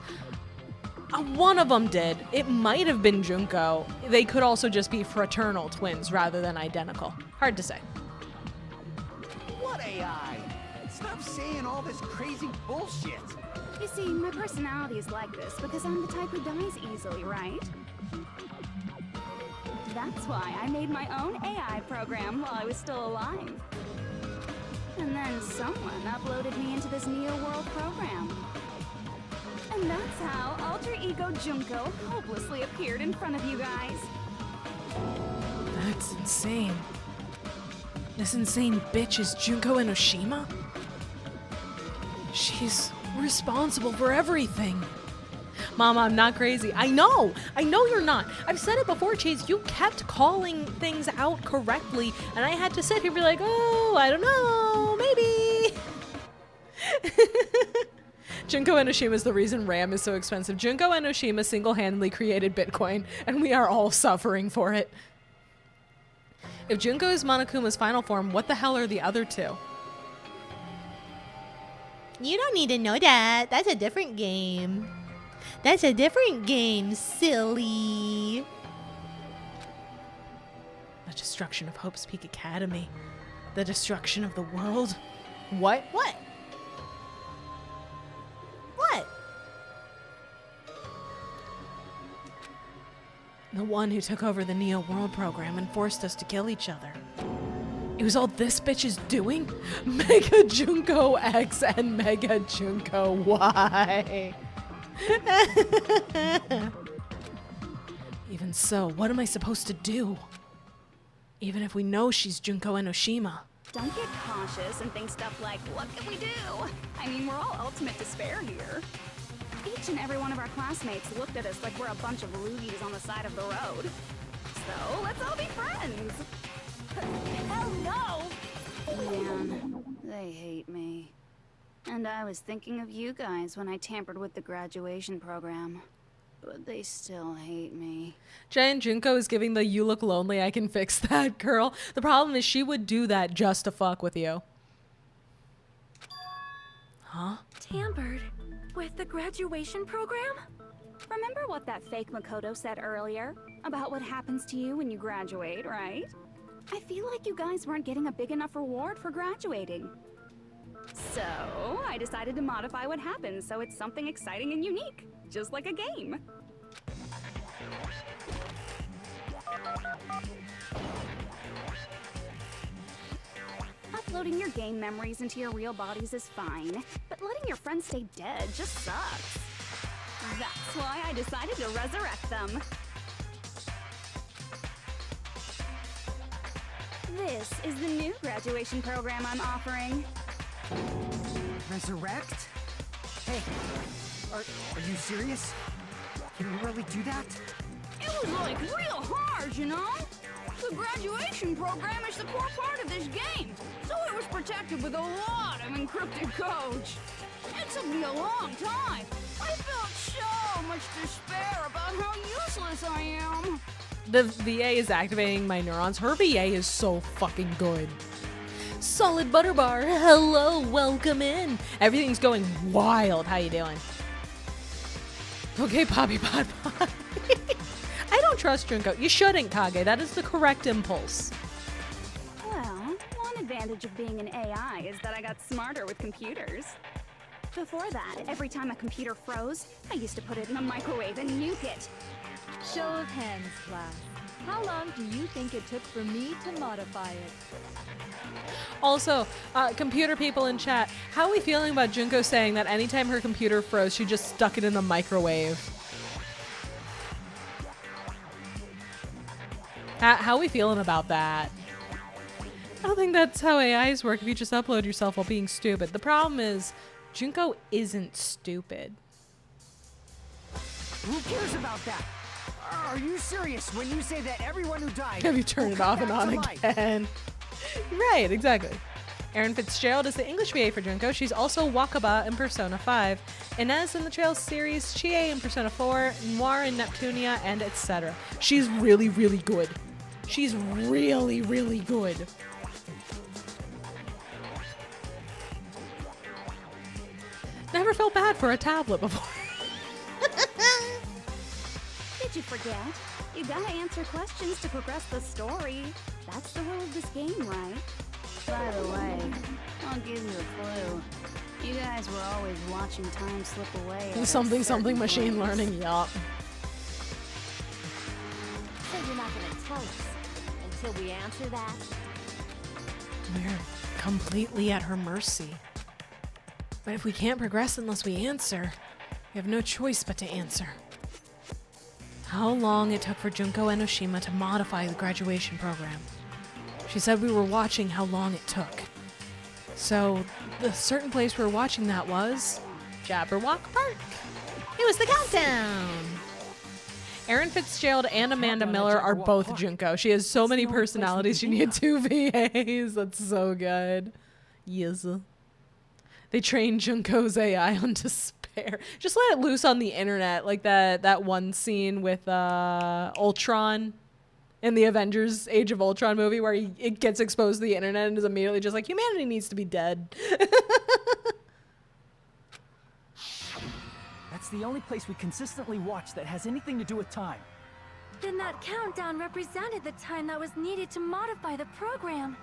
One of them did. It might have been Junko. They could also just be fraternal twins rather than identical. Hard to say. What AI? Stop saying all this crazy bullshit. You see, my personality is like this because I'm the type who dies easily, right? That's why I made my own AI program while I was still alive. And then someone uploaded me into this Neo World program. And that's how Alter Ego Junko hopelessly appeared in front of you guys. That's insane. This insane bitch is Junko Enoshima? She's responsible for everything. Mama, I'm not crazy. I know you're not. I've said it before, Chase. You kept calling things out correctly, and I had to sit here and be like, oh, I don't know, maybe. Junko Enoshima is the reason RAM is so expensive. Junko Enoshima single-handedly created Bitcoin, and we are all suffering for it. If Junko is Monokuma's final form, what the hell are the other two? You don't need to know that. That's a different game. That's a different game, silly. The destruction of Hope's Peak Academy. The destruction of the world. What? What? What? The one who took over the Neo World program and forced us to kill each other. It was all this bitch is doing? Mega Junko X and Mega Junko Y. Even so, what am I supposed to do? Even if we know she's Junko Enoshima. Don't get cautious and think stuff like, what can we do? I mean, we're all ultimate despair here. Each and every one of our classmates looked at us like we're a bunch of loogies on the side of the road. So, let's all be friends. Hell no! Man, they hate me. And I was thinking of you guys when I tampered with the graduation program. But they still hate me. Giant Junko is giving the "you look lonely, I can fix that" girl. The problem is she would do that just to fuck with you. Huh? Tampered with the graduation program? Remember what that fake Makoto said earlier? About what happens to you when you graduate, right? I feel like you guys weren't getting a big enough reward for graduating. So, I decided to modify what happens so it's something exciting and unique. Just like a game. Uploading your game memories into your real bodies is fine, but letting your friends stay dead just sucks. That's why I decided to resurrect them. This is the new graduation program I'm offering. Resurrect? Hey, are you serious? Can you really do that? It was like real hard, you know? The graduation program is the core part of this game, so it was protected with a lot of encrypted codes. It took me a long time. I felt so much despair about how useless I am. The VA is activating my neurons. Her VA is so fucking good. Solid Butter Bar, hello, welcome in. Everything's going wild. How you doing? Okay, Poppy Pot Pot. I don't trust Junko. You shouldn't, Kage. That is the correct impulse. Well, one advantage of being an AI is that I got smarter with computers. Before that, every time a computer froze, I used to put it in the microwave and nuke it. Show of hands, class. How long do you think it took for me to modify it? Also, computer people in chat, how are we feeling about Junko saying that anytime her computer froze, she just stuck it in the microwave? How are we feeling about that? I don't think that's how AIs work if you just upload yourself while being stupid. The problem is, Junko isn't stupid. Who cares about that? Are you serious when you say that everyone who died... Have you turned it off and on again? Right, exactly. Erin Fitzgerald is the English VA for Junko. She's also Wakaba in Persona 5, Inez in the Trails series, Chie in Persona 4, Noir in Neptunia, and etc. She's really, really good. She's really, really good. Never felt bad for a tablet before. Did you forget? You gotta answer questions to progress the story. That's the rule of this game, right? By the way, I'll give you a clue. You guys were always watching time slip away. at a Something certain machine place. learning, yup. So you're not gonna tell us until we answer that? We're completely at her mercy. But if we can't progress unless we answer, we have no choice but to answer. How long it took for Junko Enoshima to modify the graduation program. She said we were watching how long it took. So, the certain place we were watching that was Jabberwock Park. It was the countdown! Erin Fitzgerald and Amanda Miller are both Junko. She has so many personalities, she needed 2 VAs. That's so good. Yes. They trained Junko's AI on despair. Just let it loose on the internet, like that one scene with Ultron in the Avengers Age of Ultron movie where it gets exposed to the internet and is immediately just like, humanity needs to be dead. That's the only place we consistently watch that has anything to do with time. Then that countdown represented the time that was needed to modify the program.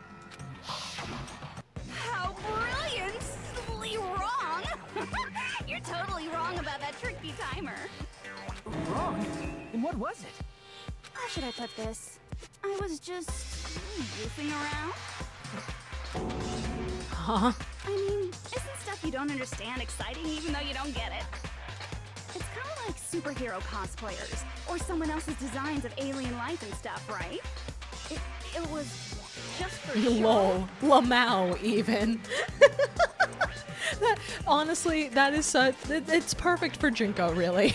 How brilliantly wrong! You're totally wrong about that tricky timer. Wrong? And what was it? How should I put this? I was just goofing around. Huh? I mean, isn't stuff you don't understand exciting even though you don't get it? It's kind of like superhero cosplayers or someone else's designs of alien life and stuff, right? It was just for show. Lol. Lamau, even. Honestly, that is it's perfect for Junko, really.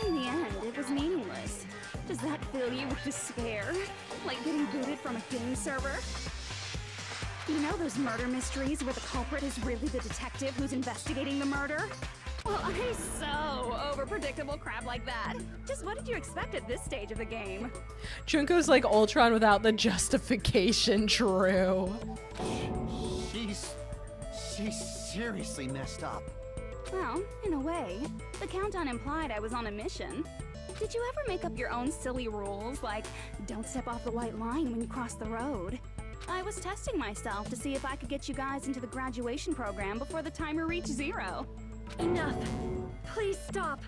In the end, it was meaningless. Does that fill you with despair? Like getting booted from a game server? You know those murder mysteries where the culprit is really the detective who's investigating the murder? Well, I'm so over predictable crap like that. Just what did you expect at this stage of the game? Junko's like Ultron without the justification, true. She's seriously messed up. Well, in a way, the countdown implied I was on a mission. Did you ever make up your own silly rules, like don't step off the white line when you cross the road? I was testing myself to see if I could get you guys into the graduation program before the timer reached 0. Enough. Please stop.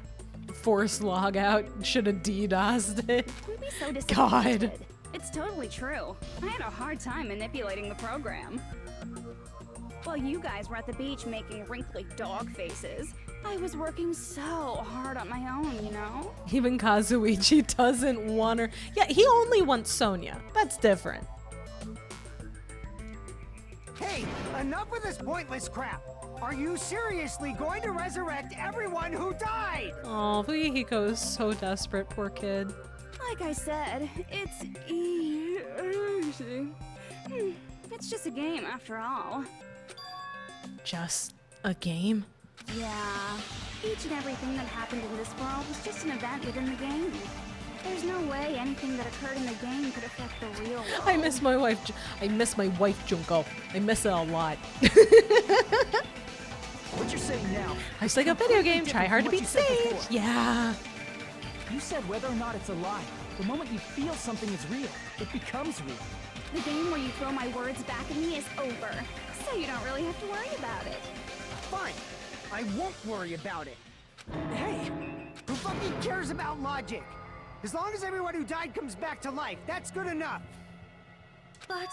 Forced logout. Should have DDoSed it. Don't be so disappointed. God. It's totally true. I had a hard time manipulating the program. While you guys were at the beach making wrinkly dog faces, I was working so hard on my own, you know? Even Kazuichi doesn't want her. Yeah, he only wants Sonia. That's different. Hey, enough with this pointless crap. Are you seriously going to resurrect everyone who died? Oh, Fuyuhiko is so desperate, poor kid. Like I said, it's easy. It's just a game after all. Just a game? Yeah, each and everything that happened in this world was just an event within the game. There's no way anything that occurred in the game could affect the real world. I miss my wife. I miss my wife, Junko. I miss it a lot. What you're saying now? It's like a video game. Try hard to beat Sage. Yeah. You said whether or not it's a lie. The moment you feel something is real, it becomes real. The game where you throw my words back at me is over, so you don't really have to worry about it. Fine. I won't worry about it. Hey, who fucking cares about logic? As long as everyone who died comes back to life, that's good enough. But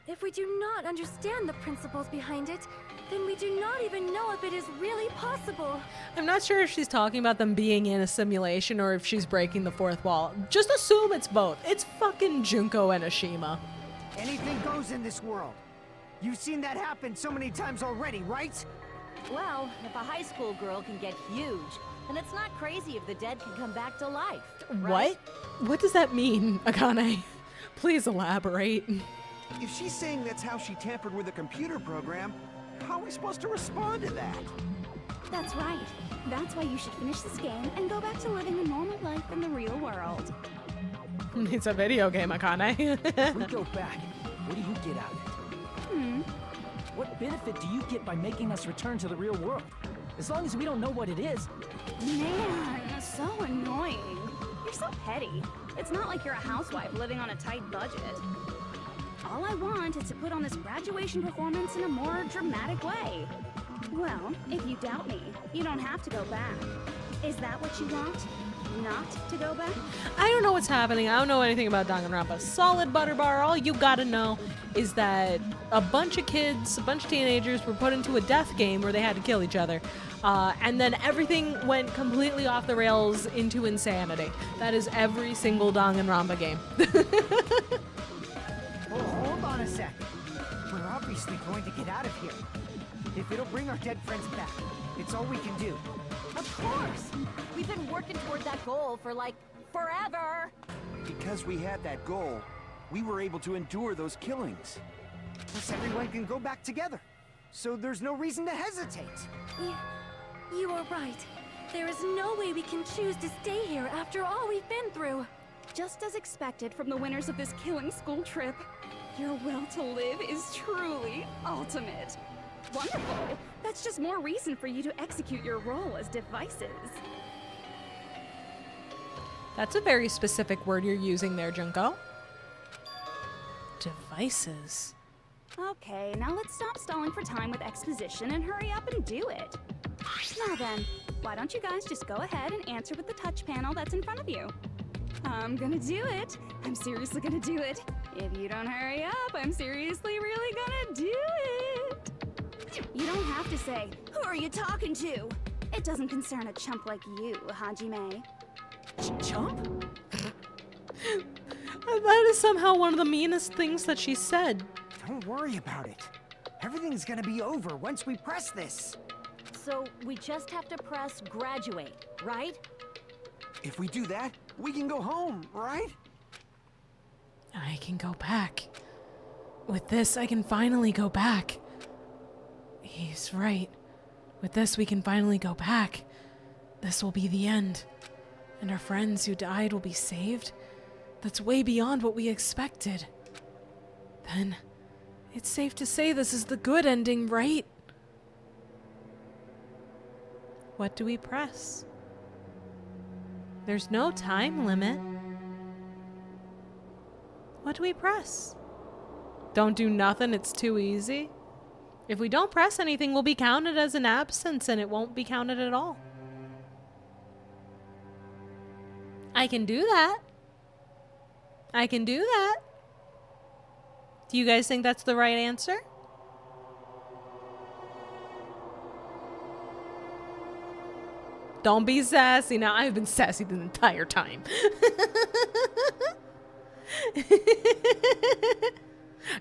if we do not understand the principles behind it, then we do not even know if it is really possible. I'm not sure if she's talking about them being in a simulation or if she's breaking the fourth wall. Just assume it's both. It's fucking Junko Enoshima. Anything goes in this world. You've seen that happen so many times already, right? Well, if a high school girl can get huge, And it's not crazy if the dead can come back to life. What? What does that mean, Akane? Please elaborate. If she's saying that's how she tampered with a computer program, how are we supposed to respond to that? That's right. That's why you should finish this game and go back to living a normal life in the real world. It's a video game, Akane. If we go back, what do you get out of it? What benefit do you get by making us return to the real world? As long as we don't know what it is. Man, so annoying. You're so petty. It's not like you're a housewife living on a tight budget. All I want is to put on this graduation performance in a more dramatic way. Well, if you doubt me, you don't have to go back. Is that what you want? Not to go back? I don't know what's happening. I don't know anything about DanganRonpa. Solid butter bar. All you gotta know is that a bunch of kids, a bunch of teenagers were put into a death game where they had to kill each other. And then everything went completely off the rails into insanity. That is every single DanganRonpa game. Oh, hold on a sec. We're obviously going to get out of here. If it'll bring our dead friends back, it's all we can do. Of course! We've been working toward that goal for, like, forever! Because we had that goal, we were able to endure those killings. Plus everyone can go back together. So there's no reason to hesitate. You are right. There is no way we can choose to stay here after all we've been through. Just as expected from the winners of this killing school trip, your will to live is truly ultimate. Wonderful! That's just more reason for you to execute your role as devices. That's a very specific word you're using there, Junko. Devices. Okay, now let's stop stalling for time with exposition and hurry up and do it. Now then, why don't you guys just go ahead and answer with the touch panel that's in front of you? I'm gonna do it. I'm seriously gonna do it. If you don't hurry up, I'm seriously really gonna do it. You don't have to say, "Who are you talking to?" It doesn't concern a chump like you, Hajime. Chump? That is somehow one of the meanest things that she said. Don't worry about it. Everything's gonna be over once we press this. So we just have to press graduate, right? If we do that, we can go home, right? I can go back. With this, I can finally go back. He's right. With this, we can finally go back. This will be the end. And our friends who died will be saved. That's way beyond what we expected. Then, it's safe to say this is the good ending, right? What do we press? There's no time limit. What do we press? Don't do nothing, it's too easy. If we don't press anything, we'll be counted as an absence and it won't be counted at all. I can do that. I can do that. Do you guys think that's the right answer? Don't be sassy. Now, I've been sassy the entire time.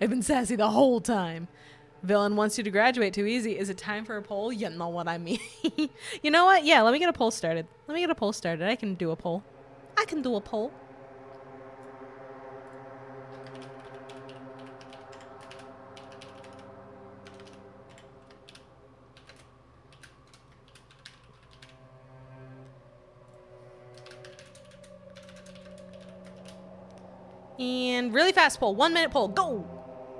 I've been sassy the whole time. Villain wants you to graduate too easy. Is it time for a poll? You know what I mean. You know what? Yeah, let me get a poll started. Let me get a poll started. I can do a poll. I can do a poll. And really fast poll. 1 minute poll. Go.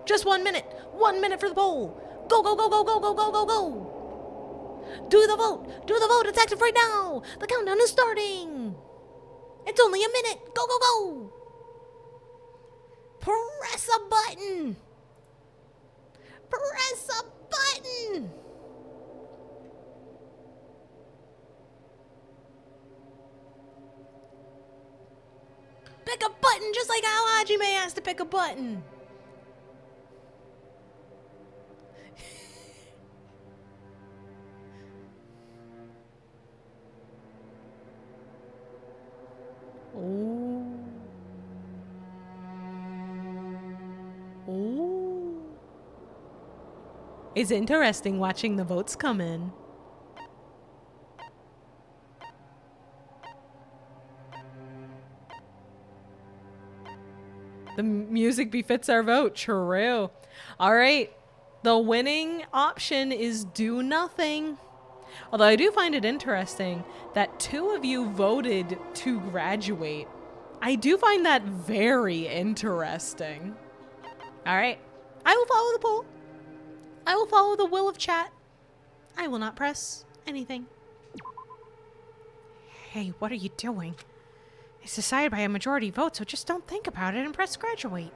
Just 1 minute. 1 minute for the poll. Go, go, go, go, go, go, go, go, go. Do the vote. Do the vote. It's active right now. The countdown is starting. It's only a minute. Go, go, go. Press a button. Press a button. Pick a button just like how Hajime has to pick a button. Ooh. Ooh. It's interesting watching the votes come in. The music befits our vote. True. All right. The winning option is do nothing. Although I do find it interesting that 2 of you voted to graduate. I do find that very interesting. All right. I will follow the poll. I will follow the will of chat. I will not press anything. Hey, what are you doing? It's decided by a majority vote, so just don't think about it and press graduate.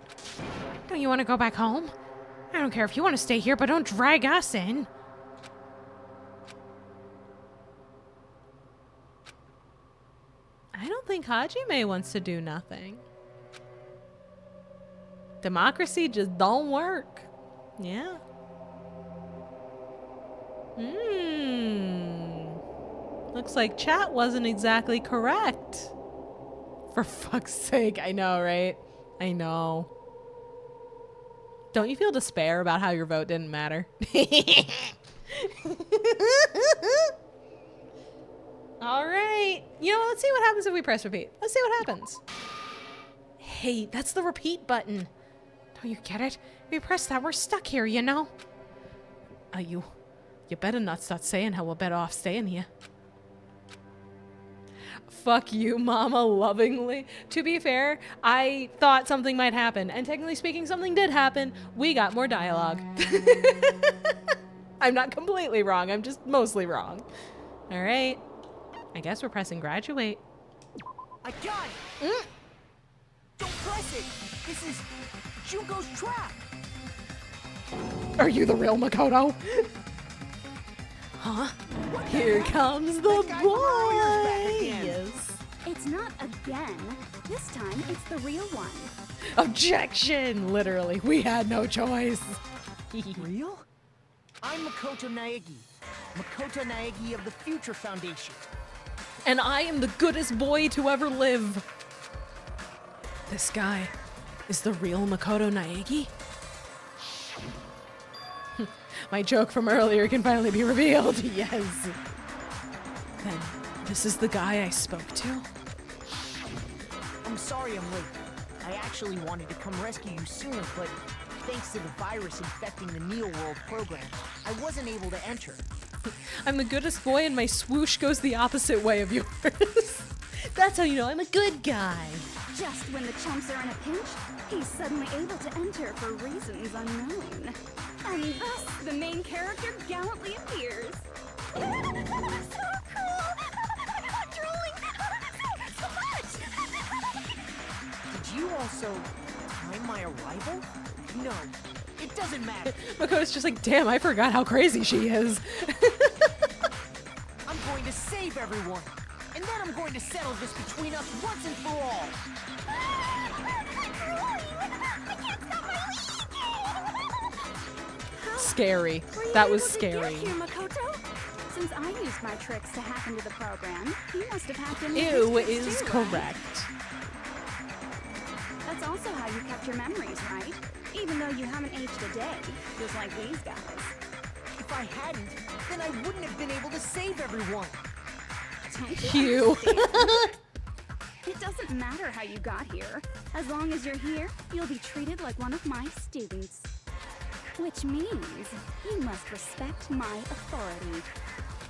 Don't you want to go back home? I don't care if you want to stay here, but don't drag us in. I don't think Hajime wants to do nothing. Democracy just don't work. Yeah. Looks like chat wasn't exactly correct. For fuck's sake, I know, right? I know. Don't you feel despair about how your vote didn't matter? All right. You know what? Let's see what happens if we press repeat. Let's see what happens. Hey, that's the repeat button. Don't you get it? If we press that, we're stuck here, you know? You better not start saying how we're better off staying here. Fuck you, Mama, lovingly. To be fair, I thought something might happen, and technically speaking, something did happen. We got more dialogue. I'm not completely wrong. I'm just mostly wrong. All right. I guess we're pressing graduate. I got it! Don't press it! This is Junko's trap! Are you the real Makoto? Huh? Here comes the boy! Yes. It's not again. This time, it's the real one. Objection! Literally, we had no choice. Real? I'm Makoto Naegi. Makoto Naegi of the Future Foundation. And I am the goodest boy to ever live. This guy is the real Makoto Naegi? My joke from earlier can finally be revealed. Yes. Then this is the guy I spoke to? I'm sorry I'm late. I actually wanted to come rescue you sooner, but thanks to the virus infecting the Neo World program, I wasn't able to enter. I'm the goodest boy and my swoosh goes the opposite way of yours. That's how you know I'm a good guy. Just when the chumps are in a pinch, he's suddenly able to enter for reasons unknown. And thus, the main character gallantly appears. So cool! I'm drooling! So much! Did you also time my arrival? No, it doesn't matter. Makoto's just like, damn, I forgot how crazy she is. I'm going to save everyone. And then I'm going to settle this between us once and for all. Scary. That was scary. Here, Makoto? Since I used my tricks to hack into the program, you must have hacked into Ew his is too, correct. Right? That's also how you kept your memories, right? Even though you haven't aged a day, just like these guys. If I hadn't, then I wouldn't have been able to save everyone. You. It doesn't matter how you got here. As long as you're here, you'll be treated like one of my students. Which means you must respect my authority.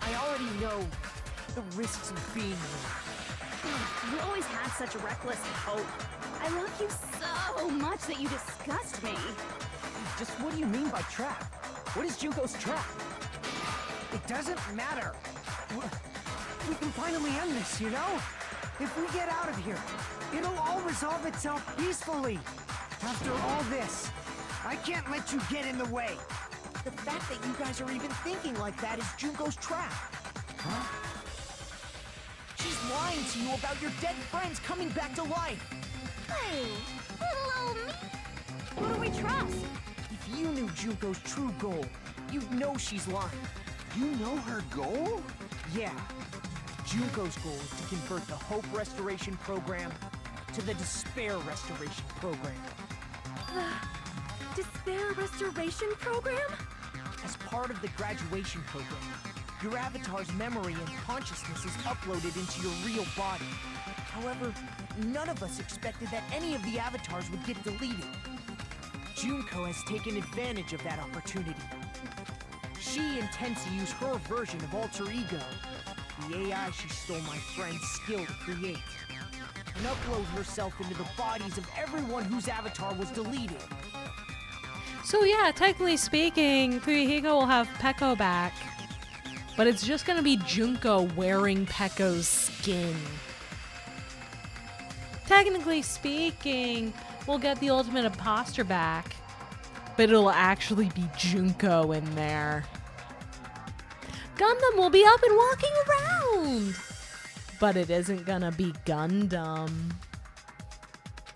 I already know the risks of being here. You always had such reckless hope. I love you so much that you disgust me. Just what do you mean by trap? What is Junko's trap? It doesn't matter. We can finally end this, you know? If we get out of here, it'll all resolve itself peacefully. After all this, I can't let you get in the way. The fact that you guys are even thinking like that is Junko's trap. Huh? She's lying to you about your dead friends coming back to life. Hey, little old me. Who do we trust? If you knew Junko's true goal, you'd know she's lying. You know her goal? Yeah. Junko's goal is to convert the Hope Restoration Program to the Despair Restoration Program. The Despair Restoration Program? As part of the graduation program, your avatar's memory and consciousness is uploaded into your real body. However, none of us expected that any of the avatars would get deleted. Junko has taken advantage of that opportunity. She intends to use her version of alter ego, the AI she stole my friend's skill to create, and upload herself into the bodies of everyone whose avatar was deleted. So yeah, technically speaking, Fuyuhiko will have Peko back, but it's just gonna be Junko wearing Peko's skin. Technically speaking, we'll get the ultimate imposter back, but it'll actually be Junko in there. Gundam will be up and walking around, but it isn't gonna be Gundam.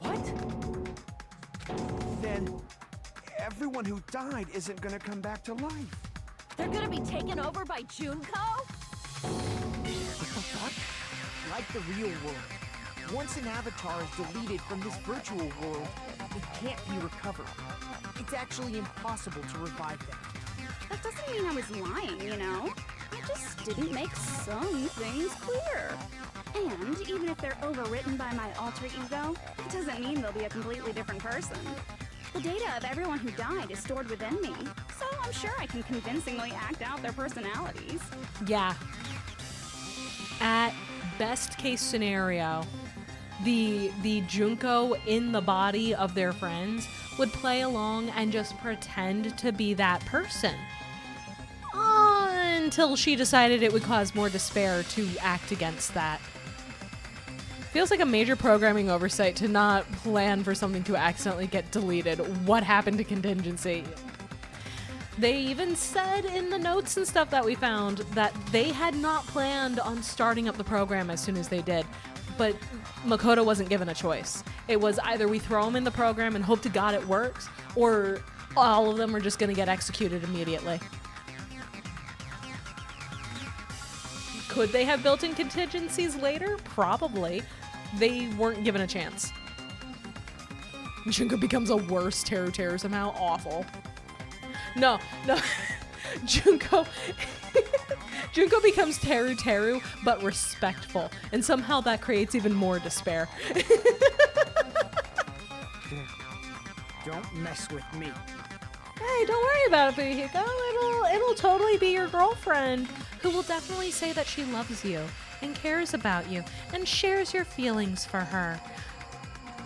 What? Then everyone who died isn't gonna come back to life. They're gonna be taken over by Junko? What the fuck? Like the real world. Once an avatar is deleted from this virtual world, it can't be recovered. It's actually impossible to revive them. That doesn't mean I was lying, you know? I just didn't make some things clear. And even if they're overwritten by my alter ego, it doesn't mean they'll be a completely different person. The data of everyone who died is stored within me, so I'm sure I can convincingly act out their personalities. Yeah. At best case scenario, the Junko in the body of their friends would play along and just pretend to be that person. Until she decided it would cause more despair to act against that. Feels like a major programming oversight to not plan for something to accidentally get deleted. What happened to contingency? They even said in the notes and stuff that we found that they had not planned on starting up the program as soon as they did. But Makoto wasn't given a choice. It was either we throw them in the program and hope to God it works, or all of them are just going to get executed immediately. Could they have built in contingencies later? Probably. They weren't given a chance. Junko becomes a worse Teru somehow. Awful. No. Junko becomes Teru, but respectful. And somehow that creates even more despair. Don't mess with me. Hey, don't worry about it, Fuyuhiko. It'll totally be your girlfriend, who will definitely say that she loves you and cares about you and shares your feelings for her.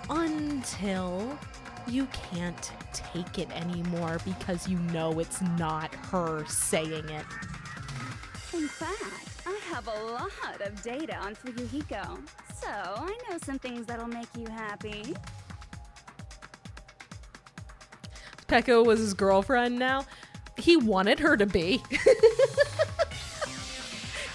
Until you can't take it anymore because you know it's not her saying it. In fact, I have a lot of data on Fuyuhiko, so I know some things that'll make you happy. Peko was his girlfriend now. He wanted her to be.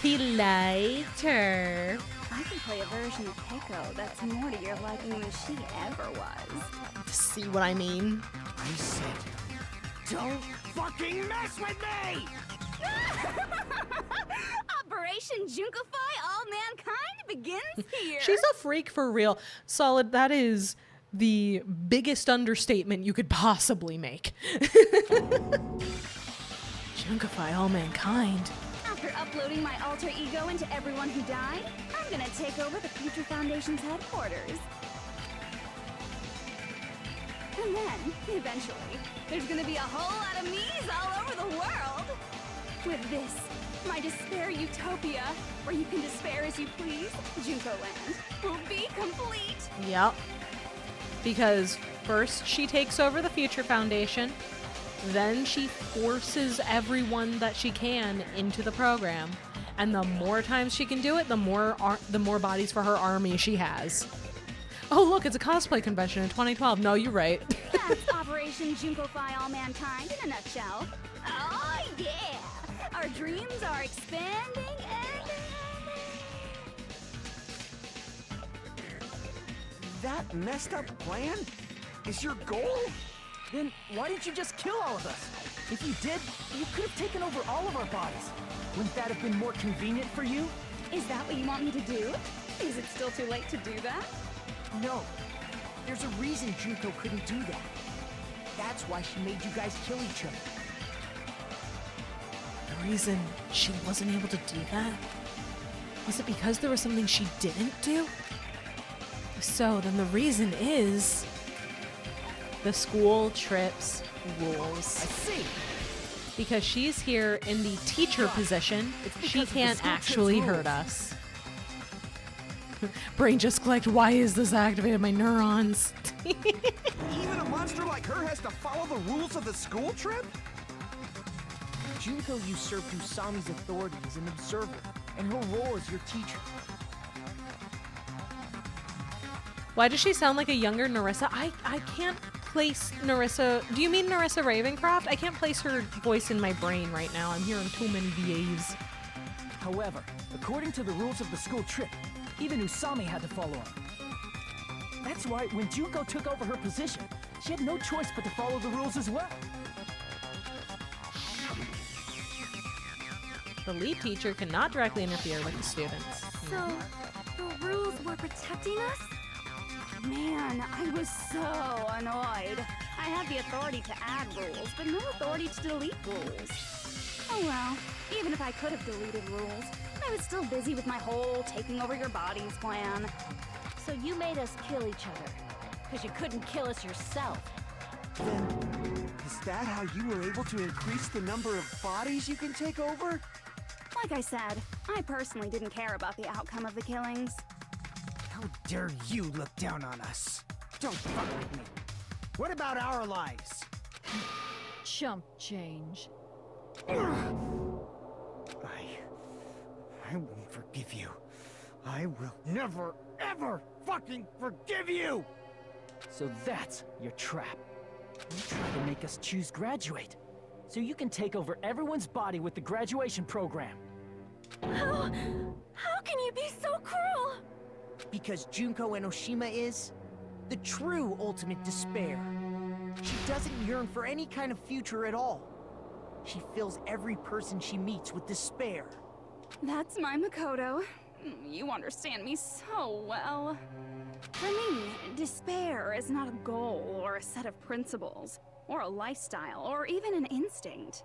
He liked her. I can play a version of Peko that's more to your liking than she ever was. See what I mean? I said, don't fucking mess with me! Operation Junkify All Mankind begins here. She's a freak for real. Solid, that is the biggest understatement you could possibly make. Junkify all mankind. After uploading my alter ego into everyone who died, I'm gonna take over the Future Foundation's headquarters. And then, eventually, there's gonna be a whole lot of me's all over the world. With this, my despair utopia, where you can despair as you please, Junko Land, will be complete. Yep. Because first she takes over the Future Foundation, then she forces everyone that she can into the program. And the more times she can do it, the more bodies for her army she has. Oh, look, it's a cosplay convention in 2012. No, you're right. That's Operation Junkify All Mankind in a nutshell. Oh, yeah! Our dreams are expanding and... That messed up plan is your goal? Then why didn't you just kill all of us? If you did, you could have taken over all of our bodies. Wouldn't that have been more convenient for you? Is that what you want me to do? Is it still too late to do that? No. There's a reason Junko couldn't do that. That's why she made you guys kill each other. The reason she wasn't able to do that? Was it because there was something she didn't do? So then the reason is the school trips rules. I see. Because she's here in the teacher position, she can't actually hurt us. Brain just clicked, why is this activated my neurons? Even a monster like her has to follow the rules of the school trip? Junko usurped Usami's authority as an observer, and her role as your teacher. Why does she sound like a younger Narissa? I can't place Narissa. Do you mean Narissa Ravencroft? I can't place her voice in my brain right now. I'm hearing too many VAs. However, according to the rules of the school trip, even Usami had to follow them. That's why when Junko took over her position, she had no choice but to follow the rules as well. The lead teacher cannot directly interfere with the students. So, the rules were protecting us? Man, I was so annoyed. I had the authority to add rules, but no authority to delete rules. Oh well, even if I could have deleted rules, I was still busy with my whole taking over your bodies plan. So you made us kill each other, because you couldn't kill us yourself. Then, is that how you were able to increase the number of bodies you can take over? Like I said, I personally didn't care about the outcome of the killings. How dare you look down on us? Don't fuck with me. What about our lives? Chump change. I won't forgive you. I will never, ever fucking forgive you! So that's your trap. You try to make us choose graduate, so you can take over everyone's body with the graduation program. How can you be so cruel? Because Junko Enoshima is the true ultimate despair. She doesn't yearn for any kind of future at all. She fills every person she meets with despair. That's my Makoto. You understand me so well. For me, despair is not a goal or a set of principles, or a lifestyle, or even an instinct.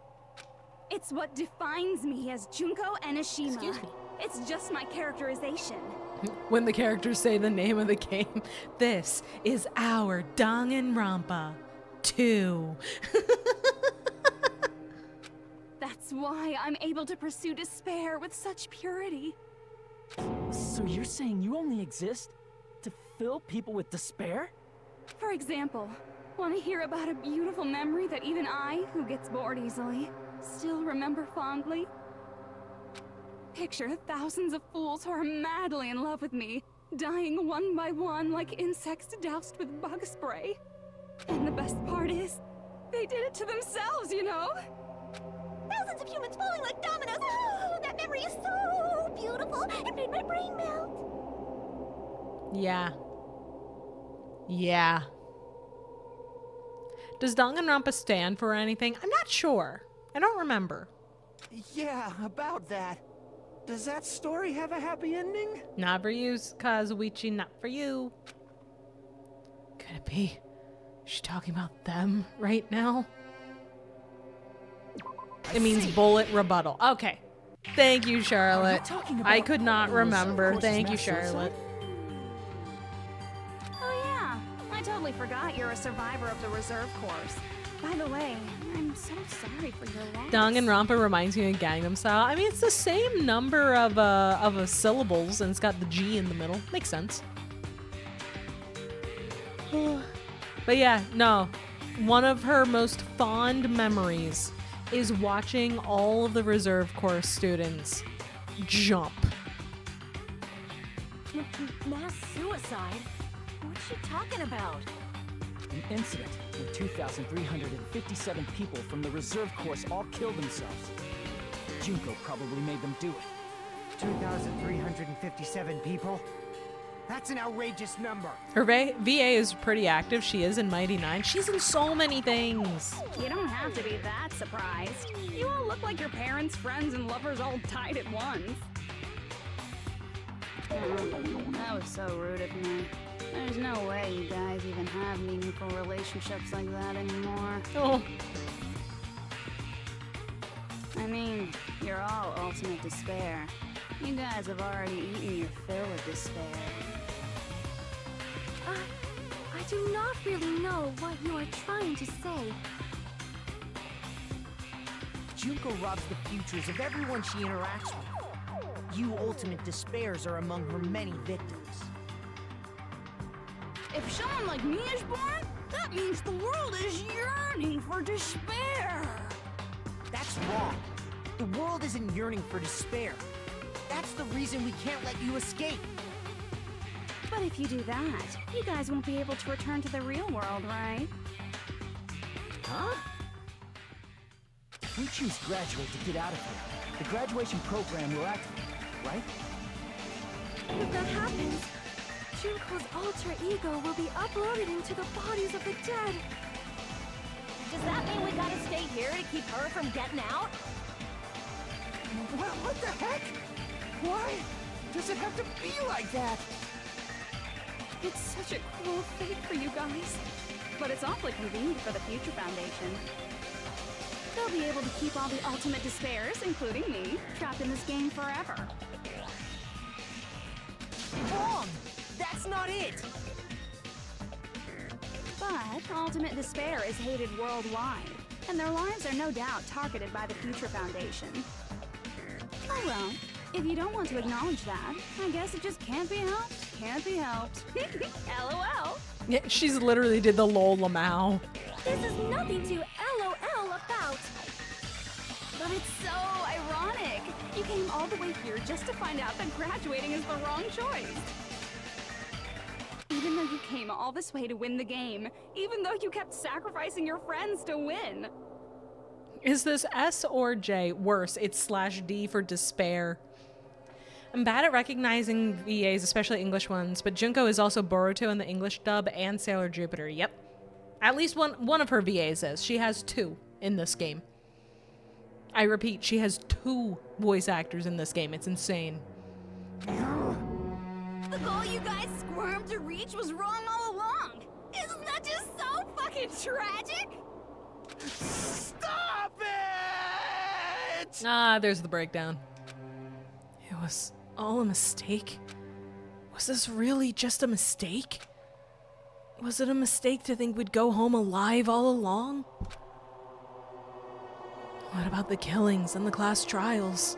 It's what defines me as Junko Enoshima. Excuse me. It's just my characterization. When the characters say the name of the game, this is our DanganRonpa 2. That's why I'm able to pursue despair with such purity. So you're saying you only exist to fill people with despair? For example, want to hear about a beautiful memory that even I, who gets bored easily, still remember fondly? Picture thousands of fools who are madly in love with me, dying one by one like insects doused with bug spray. And the best part is, they did it to themselves, you know? Thousands of humans falling like dominoes. Oh, that memory is so beautiful. It made my brain melt. Yeah. Yeah. Does Danganronpa stand for anything? I'm not sure. I don't remember. Yeah, about that. Does that story have a happy ending? Not for you, Kazuichi, not for you. Could it be? Is she talking about them right now? It means bullet rebuttal. Okay. Thank you, Charlotte. I could not remember. Thank you, Charlotte. Oh yeah, I totally forgot you're a survivor of the reserve course. By the way, I'm so sorry for your loss. Danganronpa reminds me of Gangnam Style. I mean, it's the same number of syllables, and it's got the G in the middle. Makes sense. But yeah, no. One of her most fond memories is watching all of the reserve course students jump. Mass suicide? What's she talking about? An incident where 2,357 people from the reserve course all killed themselves. Junko probably made them do it. 2,357 people? That's an outrageous number. Her VA is pretty active. She is in Mighty Nine. She's in so many things. You don't have to be that surprised. You all look like your parents, friends, and lovers all died at once. That was so rude of me. There's no way you guys even have meaningful relationships like that anymore. Oh. I mean, you're all ultimate despair. You guys have already eaten your fill of despair. do not really know what you are trying to say. Junko robs the futures of everyone she interacts with. You ultimate despairs are among her many victims. If someone like me is born, that means the world is yearning for despair. That's wrong. The world isn't yearning for despair. That's the reason we can't let you escape. But if you do that, you guys won't be able to return to the real world, right? Huh? If we choose graduate to get out of here, the graduation program will activate, right? If that happens, Junko's alter ego will be uploaded into the bodies of the dead. Does that mean we gotta stay here to keep her from getting out? What the heck? Why does it have to be like that? It's such a cruel fate for you guys. But it's awfully convenient for the Future Foundation. They'll be able to keep all the ultimate despairs, including me, trapped in this game forever. Wrong! That's not it! But ultimate despair is hated worldwide, and their lives are no doubt targeted by the Future Foundation. Oh well, if you don't want to acknowledge that, I guess it just can't be helped. Can't be helped. LOL. Yeah, she's literally did the lol lamau. This is nothing to LOL about. But it's so ironic. You came all the way here just to find out that graduating is the wrong choice. Even though you came all this way to win the game, even though you kept sacrificing your friends to win. Is this S or J? Worse, it's /D for despair. I'm bad at recognizing VAs, especially English ones, but Junko is also Boruto in the English dub and Sailor Jupiter. Yep. At least one of her VAs is. She has 2 in this game. I repeat, she has 2 voice actors in this game. It's insane. The goal you guys squirmed to reach was wrong all along. Isn't that just so fucking tragic? Stop it! Ah, there's the breakdown. It was all a mistake. Was this really just a mistake? Was it a mistake to think we'd go home alive all along? What about the killings and the class trials?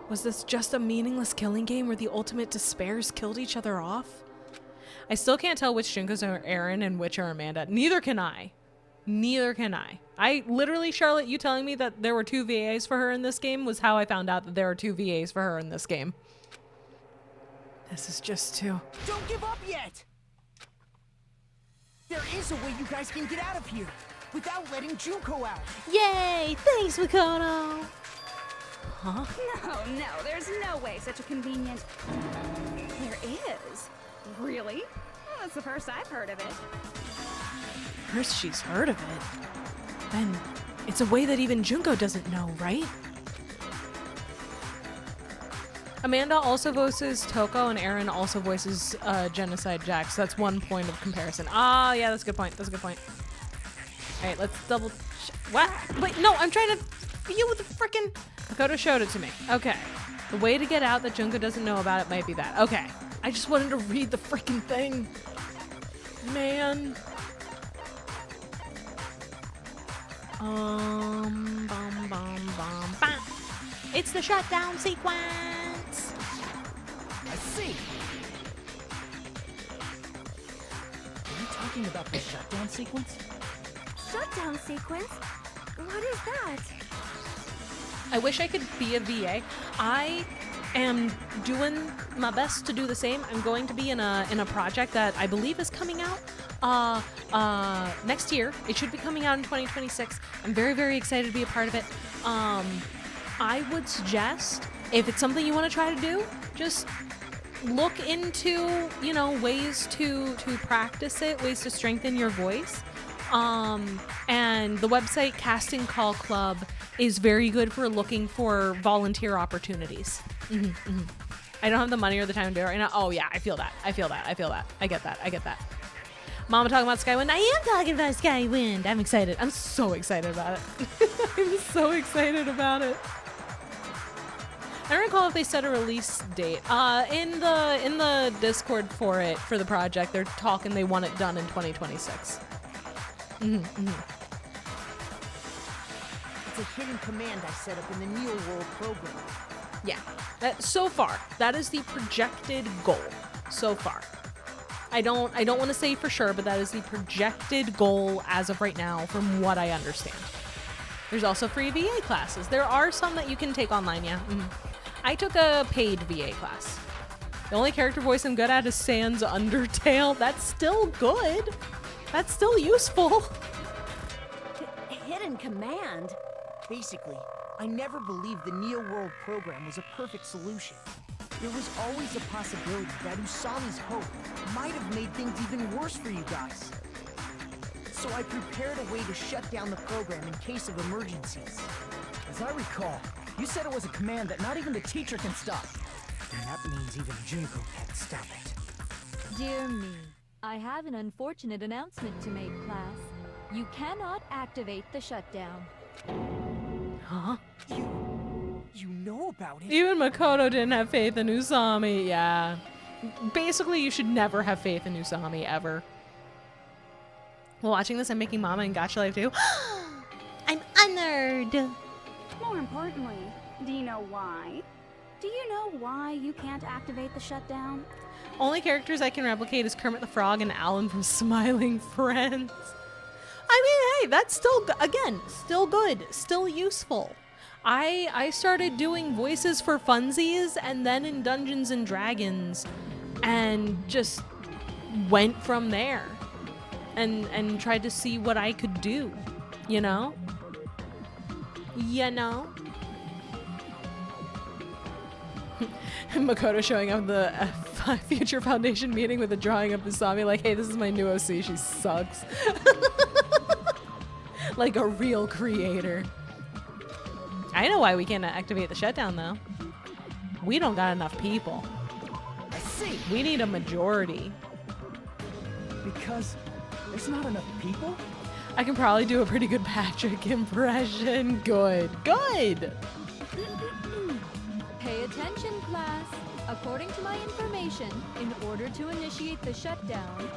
Was this just a meaningless killing game where the ultimate despairs killed each other off? I still can't tell which Junkos are Aaron and which are Amanda. Neither can I. Neither can I. I literally, Charlotte, you telling me that there were 2 VAs for her in this game was how I found out that there were 2 VAs for her in this game. This is just too... Don't give up yet! There is a way you guys can get out of here without letting Junko out. Yay! Thanks, Makoto! Huh? No, there's no way such a convenient... There is. Really? Well, that's the first I've heard of it. First she's heard of it. Then it's a way that even Junko doesn't know, right? Amanda also voices Toko and Aaron also voices Genocide Jack, so that's one point of comparison. Ah, yeah, that's a good point. That's a good point. All right, let's double what? Wait, no, I'm trying to feel with the frickin' Makoto showed it to me. Okay. The way to get out that Junko doesn't know about it might be that. Okay. I just wanted to read the frickin' thing. Man. Bum. It's the shutdown sequence! I see. Are you talking about the shutdown sequence? Shutdown sequence? What is that? I wish I could be a VA. I am doing my best to do the same. I'm going to be in a project that I believe is coming out next year. It should be coming out in 2026. I'm very, very excited to be a part of it. I would suggest, if it's something you want to try to do, just look into, ways to practice it, ways to strengthen your voice. And the website Casting Call Club is very good for looking for volunteer opportunities. I don't have the money or the time to do it right now. Oh yeah, I feel that. I get that. Mama talking about Skywind. I am talking about Skywind. I'm excited. I'm so excited about it. I'm so excited about it. I don't recall if they set a release date. In the Discord for the project, they're talking they want it done in 2026. It's a hidden command I set up in the Neo World program. Yeah. So far, that is the projected goal. So far. I don't want to say for sure, but that is the projected goal as of right now from what I understand. There's also free VA classes. There are some that you can take online, yeah. I took a paid VA class. The only character voice I'm good at is Sans Undertale. That's still good. That's still useful. Hidden command? Basically, I never believed the Neo World program was a perfect solution. There was always a possibility that Usami's hope might have made things even worse for you guys. So I prepared a way to shut down the program in case of emergencies. As I recall, you said it was a command that not even the teacher can stop. And that means even Junko can't stop it. Dear me, I have an unfortunate announcement to make, class. You cannot activate the shutdown. Huh? You know about it? Even Makoto didn't have faith in Usami. Yeah. Basically, you should never have faith in Usami, ever. While watching this, I'm making Mama and Gacha Life too. I'm honored. More importantly, do you know why? Do you know why you can't activate the shutdown? Only characters I can replicate is Kermit the Frog and Alan from Smiling Friends. I mean, hey, that's still, again, still good, still useful. I started doing voices for funsies and then in Dungeons and Dragons and just went from there and tried to see what I could do, you know? You know? Makoto showing up at the Future Foundation meeting with a drawing of Usami like, hey, this is my new OC, she sucks. Like a real creator. I know why we can't activate the shutdown, though. We don't got enough people. I see. We need a majority. Because there's not enough people? I can probably do a pretty good Patrick impression. Good. Good! Pay attention, class. According to my information, in order to initiate the shutdown,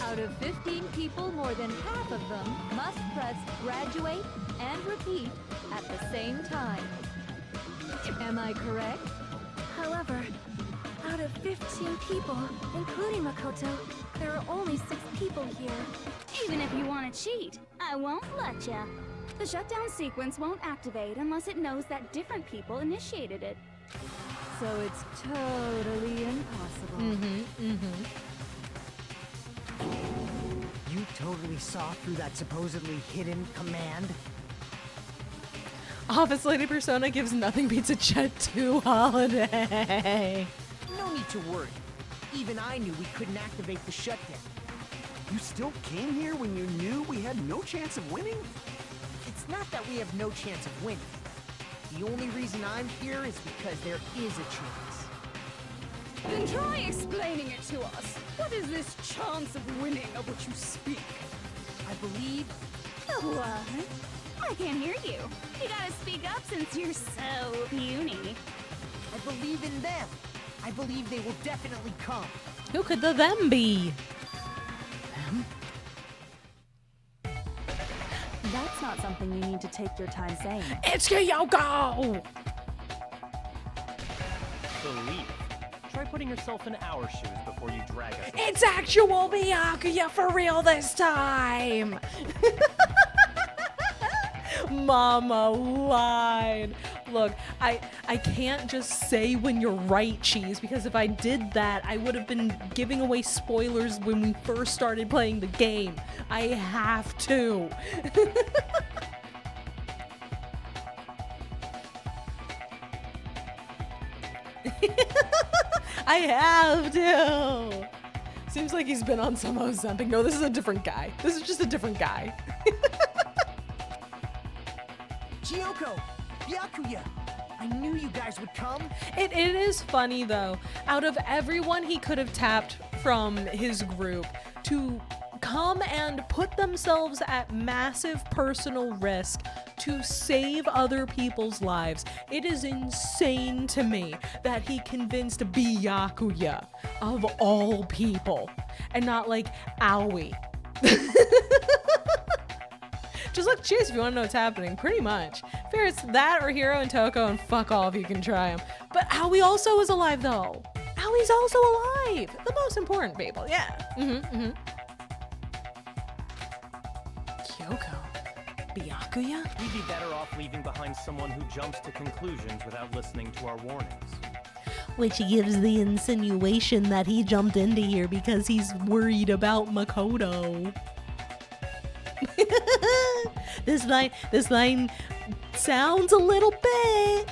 out of 15 people, more than half of them must press graduate and repeat at the same time. Am I correct? However, out of 15 people, including Makoto, there are only 6 people here. Even if you want to cheat, I won't let ya. The shutdown sequence won't activate unless it knows that different people initiated it. So it's totally impossible. You totally saw through that supposedly hidden command? Office Lady Persona gives Nothing Beats a Jet 2 holiday. No need to worry. Even I knew we couldn't activate the shutdown. You still came here when you knew we had no chance of winning? It's not that we have no chance of winning. The only reason I'm here is because there is a chance. Then try explaining it to us. What is this chance of winning of which you speak? I believe... What? I can't hear you. You gotta speak up since you're so puny. I believe in them. I believe they will definitely come. Who could the them be? Them? That's not something you need to take your time saying. It's Kyoko! Believe. Try putting yourself in our shoes before you drag us. It's actual Byakuya for real this time! Mama lied. Look, I can't just say when you're right, Cheese, because if I did that, I would have been giving away spoilers when we first started playing the game. I have to. I have to. Seems like he's been on some Ozempic. No, this is a different guy. This is just a different guy. Kyoko! Byakuya! I knew you guys would come. It is funny, though. Out of everyone he could have tapped from his group to come and put themselves at massive personal risk to save other people's lives. It is insane to me that he convinced Byakuya, of all people, and not like Aoi. Just look Cheers if you want to know what's happening, pretty much. Fair, it's that or Hiro and Toko, and fuck all if you can try them. But Aoi also is alive though. Aoi's also alive. The most important people, yeah. Kyoko. Byakuya? We'd be better off leaving behind someone who jumps to conclusions without listening to our warnings. Which gives the insinuation that he jumped into here because he's worried about Makoto. This line sounds a little bit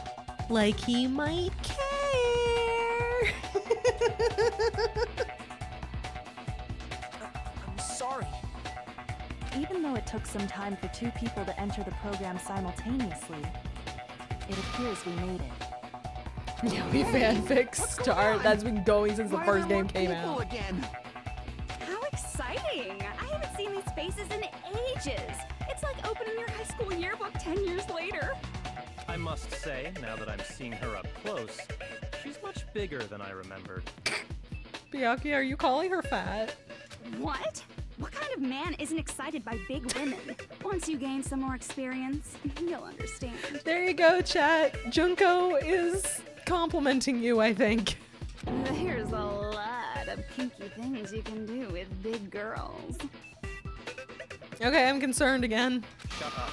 like he might care. I'm sorry. Even though it took some time for 2 people to enter the program simultaneously, it appears we made it. Yeah, we fanfic start. That's been going since the first game came out. Again? How exciting! I haven't seen these faces in ages. It's like opening your high school yearbook 10 years later. I must say, now that I'm seeing her up close, she's much bigger than I remembered. Byakuya, are you calling her fat? What? What kind of man isn't excited by big women? Once you gain some more experience, you'll understand. There you go, chat. Junko is complimenting you, I think. There's a lot of kinky things you can do with big girls. Okay, I'm concerned again. Shut up.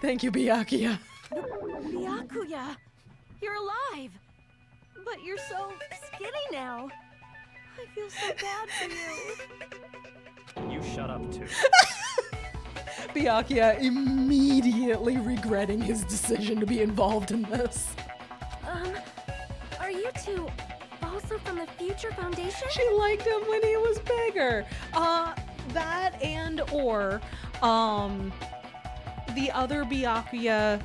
Thank you, Byakuya. Byakuya, you're alive. But you're so skinny now. I feel so bad for you. You shut up too. Byakuya immediately regretting his decision to be involved in this. Are you two also from the Future Foundation? She liked him when he was bigger. That and or the other Byakuya,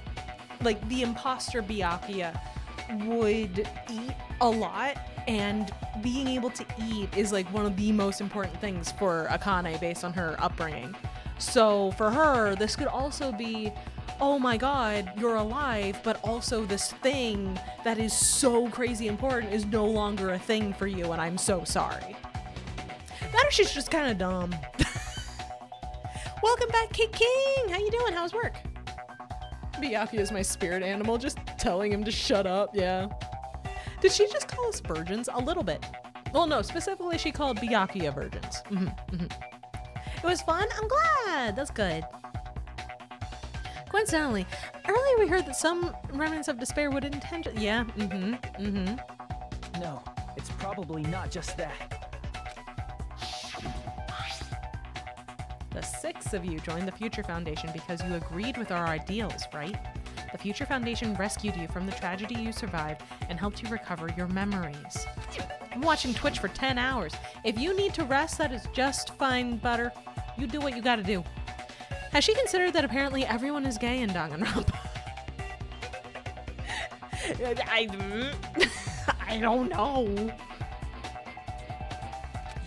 like the imposter Byakuya, would eat a lot, and being able to eat is like one of the most important things for Akane based on her upbringing. So for her, this could also be, oh my god, you're alive, but also this thing that is so crazy important is no longer a thing for you, and I'm so sorry. That or she's just kind of dumb. Welcome back, Kid King! How you doing? How's work? Byakuya is my spirit animal, just telling him to shut up, yeah. Did she just call us virgins? A little bit. Well, no, specifically she called Byakuya virgins. It was fun? I'm glad! That's good. Coincidentally, earlier we heard that some remnants of despair would intentionally... Yeah, No, it's probably not just that. The 6 of you joined the Future Foundation because you agreed with our ideals, right? The Future Foundation rescued you from the tragedy you survived and helped you recover your memories. I'm watching Twitch for 10 hours. If you need to rest, that is just fine, Butter. You do what you gotta do. Has she considered that apparently everyone is gay in DanganRonpa? I don't know.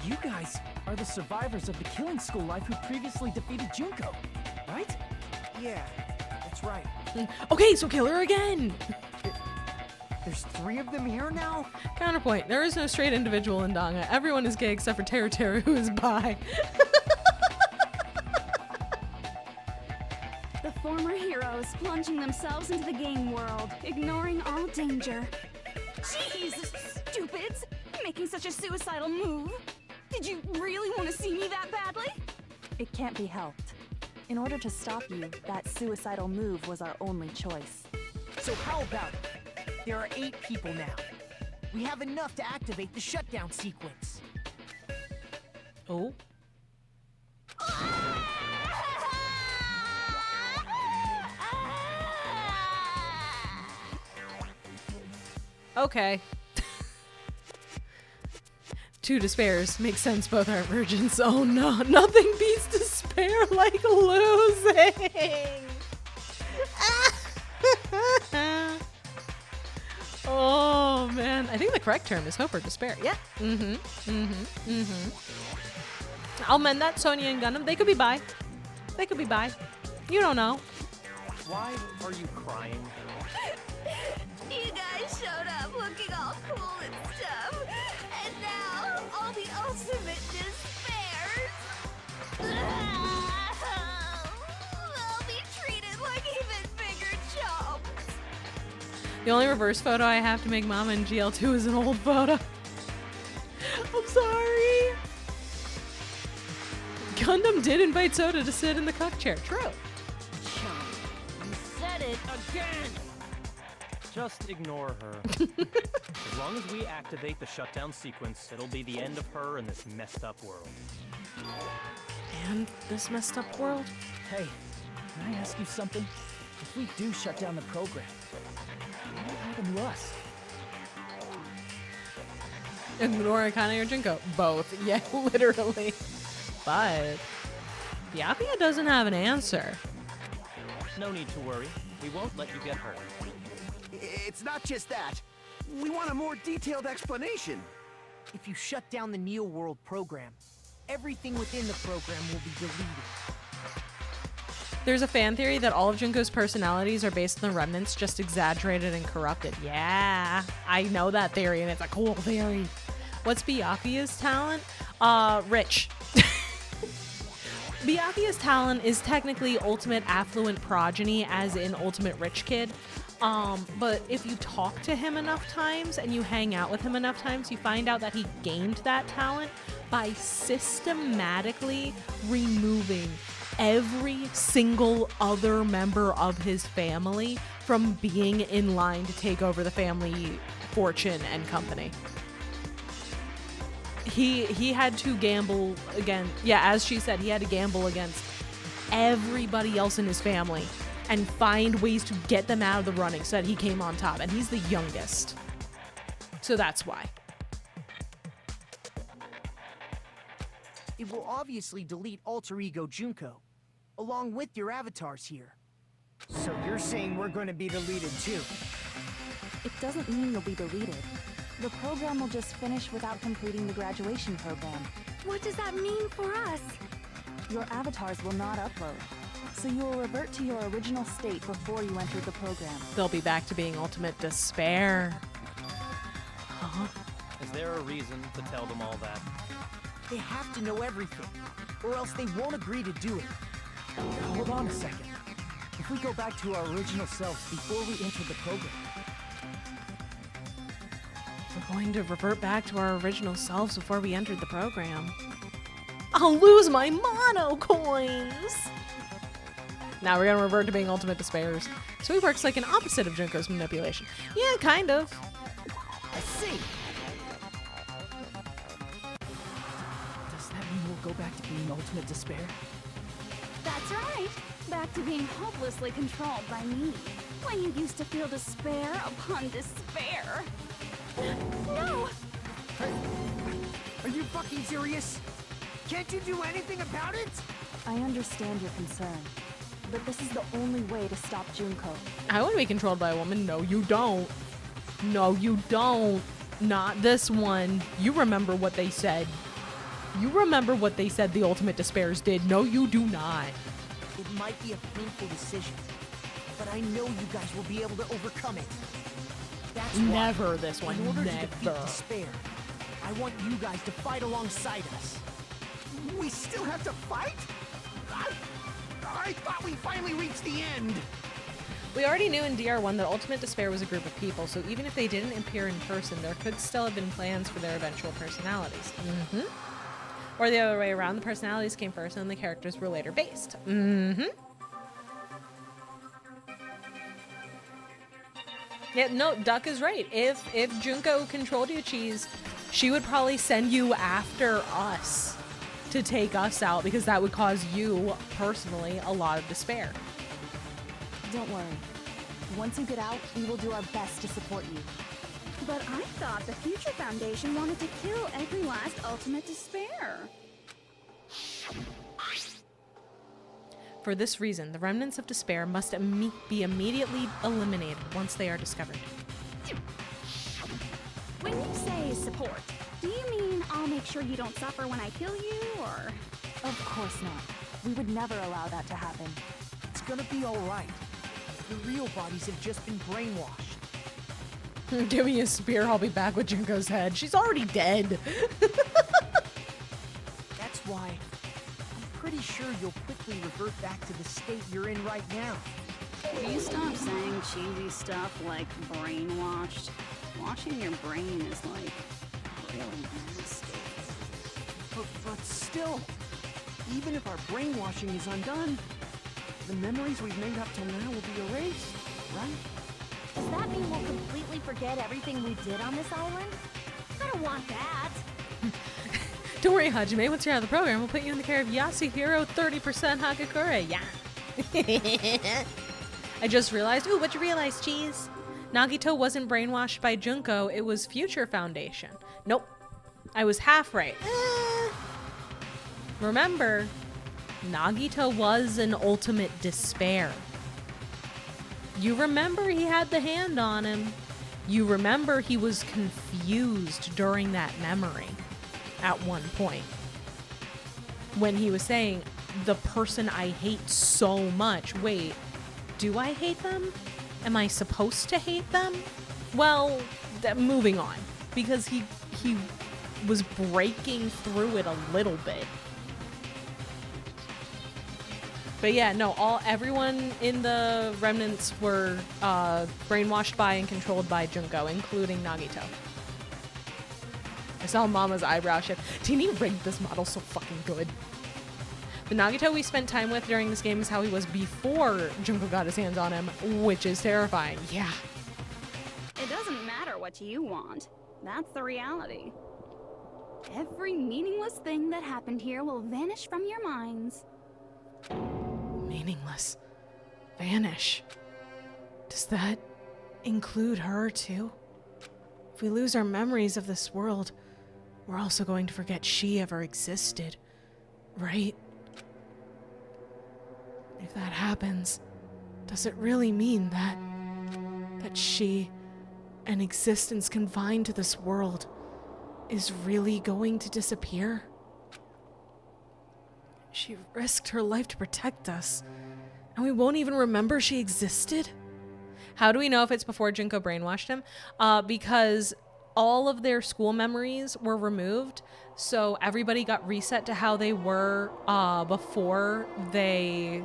You guys are the survivors of the killing school life who previously defeated Junko, right? Yeah, that's right. Okay, so kill her again. There's 3 of them here now? Counterpoint, there is no straight individual in Danga. Everyone is gay except for Teru Teru, who is bi. The former heroes plunging themselves into the game world, ignoring all danger. Jeez, stupids! Making such a suicidal move. Did you really want to see me that badly? It can't be helped. In order to stop you, that suicidal move was our only choice. So how about it? There are 8 people now. We have enough to activate the shutdown sequence. Oh? Okay. 2 despairs. Makes sense, both aren't virgins. Oh no, nothing beats despair like losing! Oh man, I think the correct term is hope or despair. Yeah. I'll mend that. Sonya and Gundam, they could be bi. They could be bi. You don't know. Why are you crying? You guys showed up looking all cool and stuff, and now all the ultimate despairs. They'll be treated like even bigger chumps. The only reverse photo I have to make Mama in GL2 is an old photo. I'm sorry. Gundam did invite Soda to sit in the cuck chair. True. You said it again. Just ignore her. As long as we activate the shutdown sequence, it'll be the end of her in this messed up world. And this messed up world? Hey, can I ask you something? If we do shut down the program, what will happen to us? Ignore Akane or Junko? Both. Yeah, literally. But Yapia doesn't have an answer. No need to worry. We won't let you get hurt. It's not just that. We want a more detailed explanation. If you shut down the Neo World program, everything within the program will be deleted. There's a fan theory that all of Junko's personalities are based on the remnants, just exaggerated and corrupted. Yeah, I know that theory, and it's a cool theory. What's Byakuya's talent? Rich. Byakuya's talent is technically ultimate affluent progeny, as in ultimate rich kid. But if you talk to him enough times and you hang out with him enough times, you find out that he gained that talent by systematically removing every single other member of his family from being in line to take over the family fortune and company. He had to gamble again. Yeah, as she said, he had to gamble against everybody else in his family and find ways to get them out of the running so that he came on top. And he's the youngest. So that's why. It will obviously delete Alter Ego Junko, along with your avatars here. So you're saying we're going to be deleted too? It doesn't mean you'll be deleted. The program will just finish without completing the graduation program. What does that mean for us? Your avatars will not upload, so you will revert to your original state before you entered the program. They'll be back to being ultimate despair. Huh? Is there a reason to tell them all that? They have to know everything, or else they won't agree to do it. Now, hold on a second. If we go back to our original selves before we enter the program, We're going to revert back to our original selves before we entered the program. I'll lose my mono coins! Now we're gonna revert to being ultimate despairs. So he works like an opposite of Junko's manipulation. Yeah, kind of. I see. does that mean we'll go back to being ultimate despair? That's right! Back to being hopelessly controlled by me. When you used to feel despair upon despair. No! Are you fucking serious? Can't you do anything about it? I understand your concern, but this is the only way to stop Junko. I want to be controlled by a woman. No, you don't. No, you don't. Not this one. You remember what they said. You remember what they said the ultimate despairs did. No, you do not. It might be a painful decision, but I know you guys will be able to overcome it. That's why, Never this one. in order to defeat Never. despair, I want you guys to fight alongside us. We still have to fight? I thought we finally reached the end. We already knew in DR1 that Ultimate Despair was a group of people, so even if they didn't appear in person, there could still have been plans for their eventual personalities. Or the other way around, the personalities came first and the characters were later based. Yeah, no, Duck is right. If Junko controlled you, Cheese, she would probably send you after us to take us out, because that would cause you, personally, a lot of despair. Don't worry. Once you get out, we will do our best to support you. But I thought the Future Foundation wanted to kill every last ultimate despair. For this reason, the remnants of despair must be immediately eliminated once they are discovered. When you say support, do you mean I'll make sure you don't suffer when I kill you, or course not. We would never allow that to happen. It's gonna be alright. The real bodies have just been brainwashed. Give me a spear, I'll be back with Junko's head. She's already dead. That's why I'm pretty sure you'll quickly revert back to the state you're in right now. Will you stop saying cheesy stuff like brainwashed? Washing your brain is like really nasty. But still, even if our brainwashing is undone, the memories we've made up till now will be erased, right? Does that mean we'll completely forget everything we did on this island? I don't want that. Don't worry, Hajime. Once you're out of the program, we'll put you in the care of Yasuhiro 30% Hagakure. Yeah. I just realized. Ooh, what'd you realize, Cheese? Nagito wasn't brainwashed by Junko. It was Future Foundation. Nope. I was half right. Remember, Nagito was an ultimate despair. You remember he had the hand on him. You remember he was confused during that memory at one point. When he was saying, the person I hate so much. Wait, do I hate them? Am I supposed to hate them? Well, moving on. Because he was breaking through it a little bit. But yeah, no, everyone in the remnants were brainwashed by and controlled by Junko, including Nagito. I saw Mama's eyebrow shift. Teeny rigged this model so fucking good. The Nagito we spent time with during this game is how he was before Junko got his hands on him, which is terrifying. Yeah. It doesn't matter what you want. That's the reality. Every meaningless thing that happened here will vanish from your minds. Meaningless. Vanish. Does that include her too? If we lose our memories of this world, we're also going to forget she ever existed, right? If that happens, does it really mean that she, an existence confined to this world, is really going to disappear? She risked her life to protect us, and we won't even remember she existed? How do we know if it's before Junko brainwashed him? Because all of their school memories were removed, so everybody got reset to how they were before they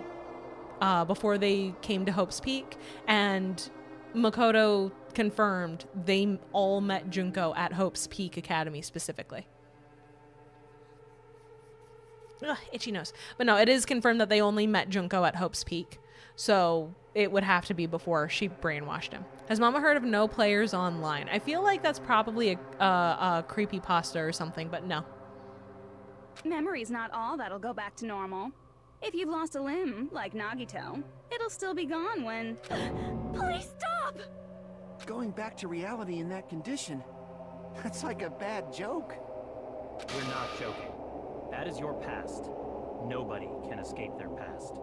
came to Hope's Peak, and Makoto confirmed they all met Junko at Hope's Peak Academy specifically. Ugh, itchy nose. But no, it is confirmed that they only met Junko at Hope's Peak. So it would have to be before she brainwashed him. Has Mama heard of No Players Online? I feel like that's probably a creepypasta or something, but no. Memory's not all that'll go back to normal. If you've lost a limb, like Nagito, it'll still be gone when... Please stop! Going back to reality in that condition, that's like a bad joke. We're not joking. That is your past. Nobody can escape their past.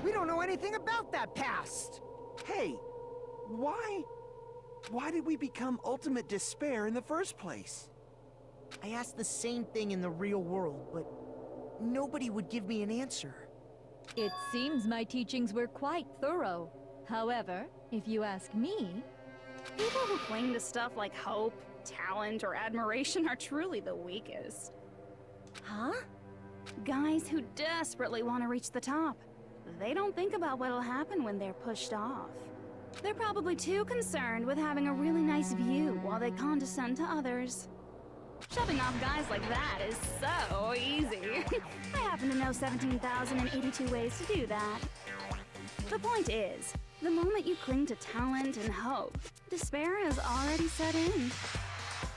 We don't know anything about that past! Hey, why did we become ultimate despair in the first place? I asked the same thing in the real world, but nobody would give me an answer. It seems my teachings were quite thorough. However, if you ask me... People who cling to stuff like hope, talent, or admiration are truly the weakest. Huh? Guys who desperately want to reach the top. They don't think about what'll happen when they're pushed off. They're probably too concerned with having a really nice view while they condescend to others. Shoving off guys like that is so easy. I happen to know 17,082 ways to do that. The point is, the moment you cling to talent and hope, despair has already set in.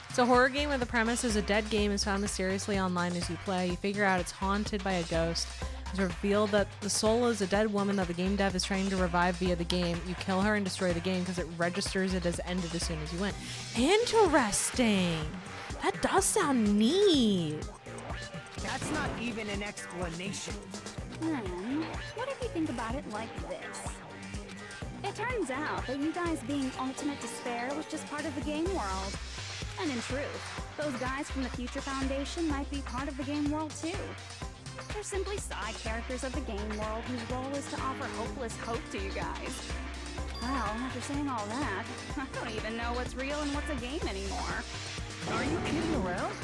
It's a horror game where the premise is a dead game is found mysteriously online as you play. You figure out it's haunted by a ghost. It's revealed that the soul is a dead woman that the game dev is trying to revive via the game. You kill her and destroy the game because it registers it as ended as soon as you win. Interesting. That does sound neat. That's not even an explanation. Then, what if you think about it like this? It turns out that you guys being ultimate despair was just part of the game world. And in truth, those guys from the Future Foundation might be part of the game world too. They're simply side characters of the game world whose role is to offer hopeless hope to you guys. Well, after saying all that, I don't even know what's real and what's a game anymore. Are you kidding around?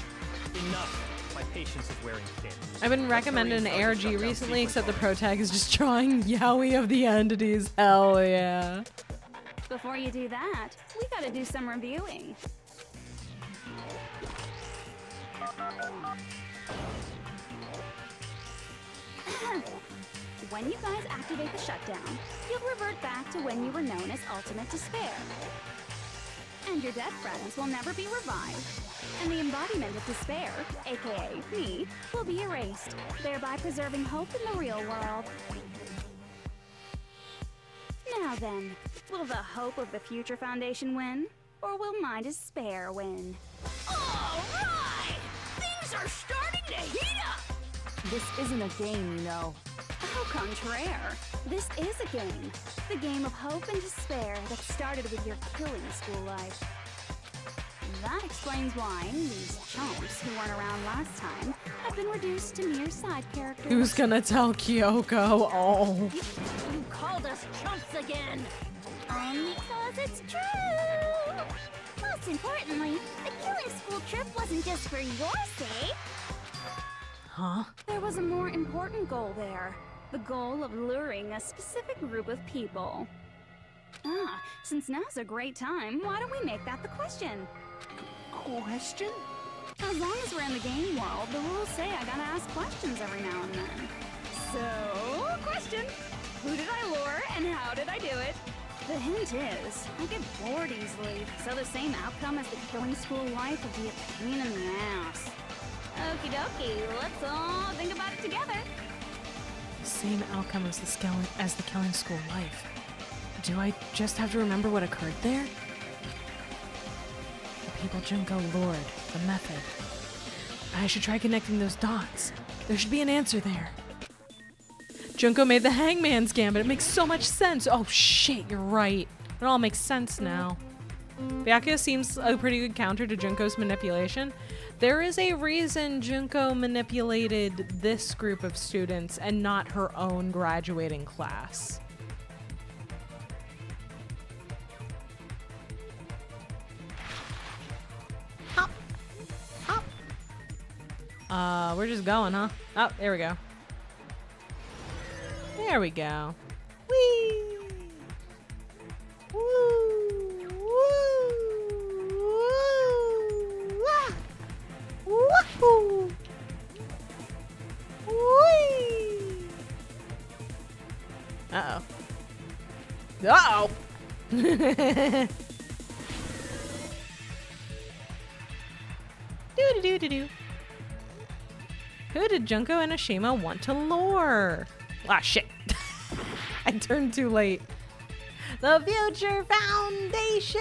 Enough. My patience is wearing thin. I've been recommended an ARG recently, except the pro tag is just drawing Yowie of the entities. Hell yeah. Before you do that, we gotta do some reviewing. When you guys activate the shutdown, you'll revert back to when you were known as Ultimate Despair. And your dead friends will never be revived. And the embodiment of despair, aka me, will be erased, thereby preserving hope in the real world. Now then, will the hope of the Future Foundation win? Or will my despair win? Alright! Things are starting to heat up! This isn't a game, you know. Au contraire, this is a game. The game of hope and despair that started with your killing school life. That explains why these chumps who weren't around last time have been reduced to mere side characters. Who's gonna tell Kyoko? Oh. You called us chumps again! Because it's true! Most importantly, the killing school trip wasn't just for your sake. Huh? There was a more important goal there. The goal of luring a specific group of people. Ah, since now's a great time, why don't we make that the question? Question? As long as we're in the game world, the rules say I gotta ask questions every now and then. So, question. Who did I lure and how did I do it? The hint is, I get bored easily, so the same outcome as the killing school life would be a pain in the ass. Okie dokie, let's all think about it together. Same outcome as the killing school life. Do I just have to remember what occurred there? The people Junko lured, the method. I should try connecting those dots. There should be an answer there. Junko made the hangman's gambit. It makes so much sense. Oh shit, you're right. It all makes sense now. Byakuya seems a pretty good counter to Junko's manipulation. There is a reason Junko manipulated this group of students and not her own graduating class. Hop. Hop. We're just going, huh? Oh, there we go. There we go. Whee! Woo! Woo! Woo! Wah! Woohoo! Whee! Uh-oh. Uh-oh! Do-do-do-do-do. Who did Junko and Ashima want to lure? Ah, shit. I turned too late. The Future Foundation!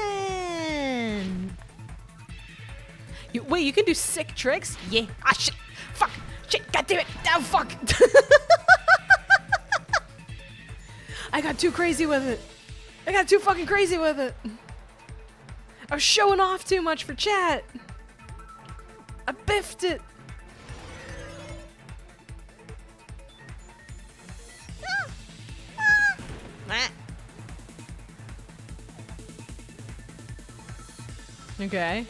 Wait, you can do sick tricks? Yeah. Ah, shit. Fuck. Shit. God damn it. Oh, fuck. I got too crazy with it. I got too fucking crazy with it. I was showing off too much for chat. I biffed it. Okay.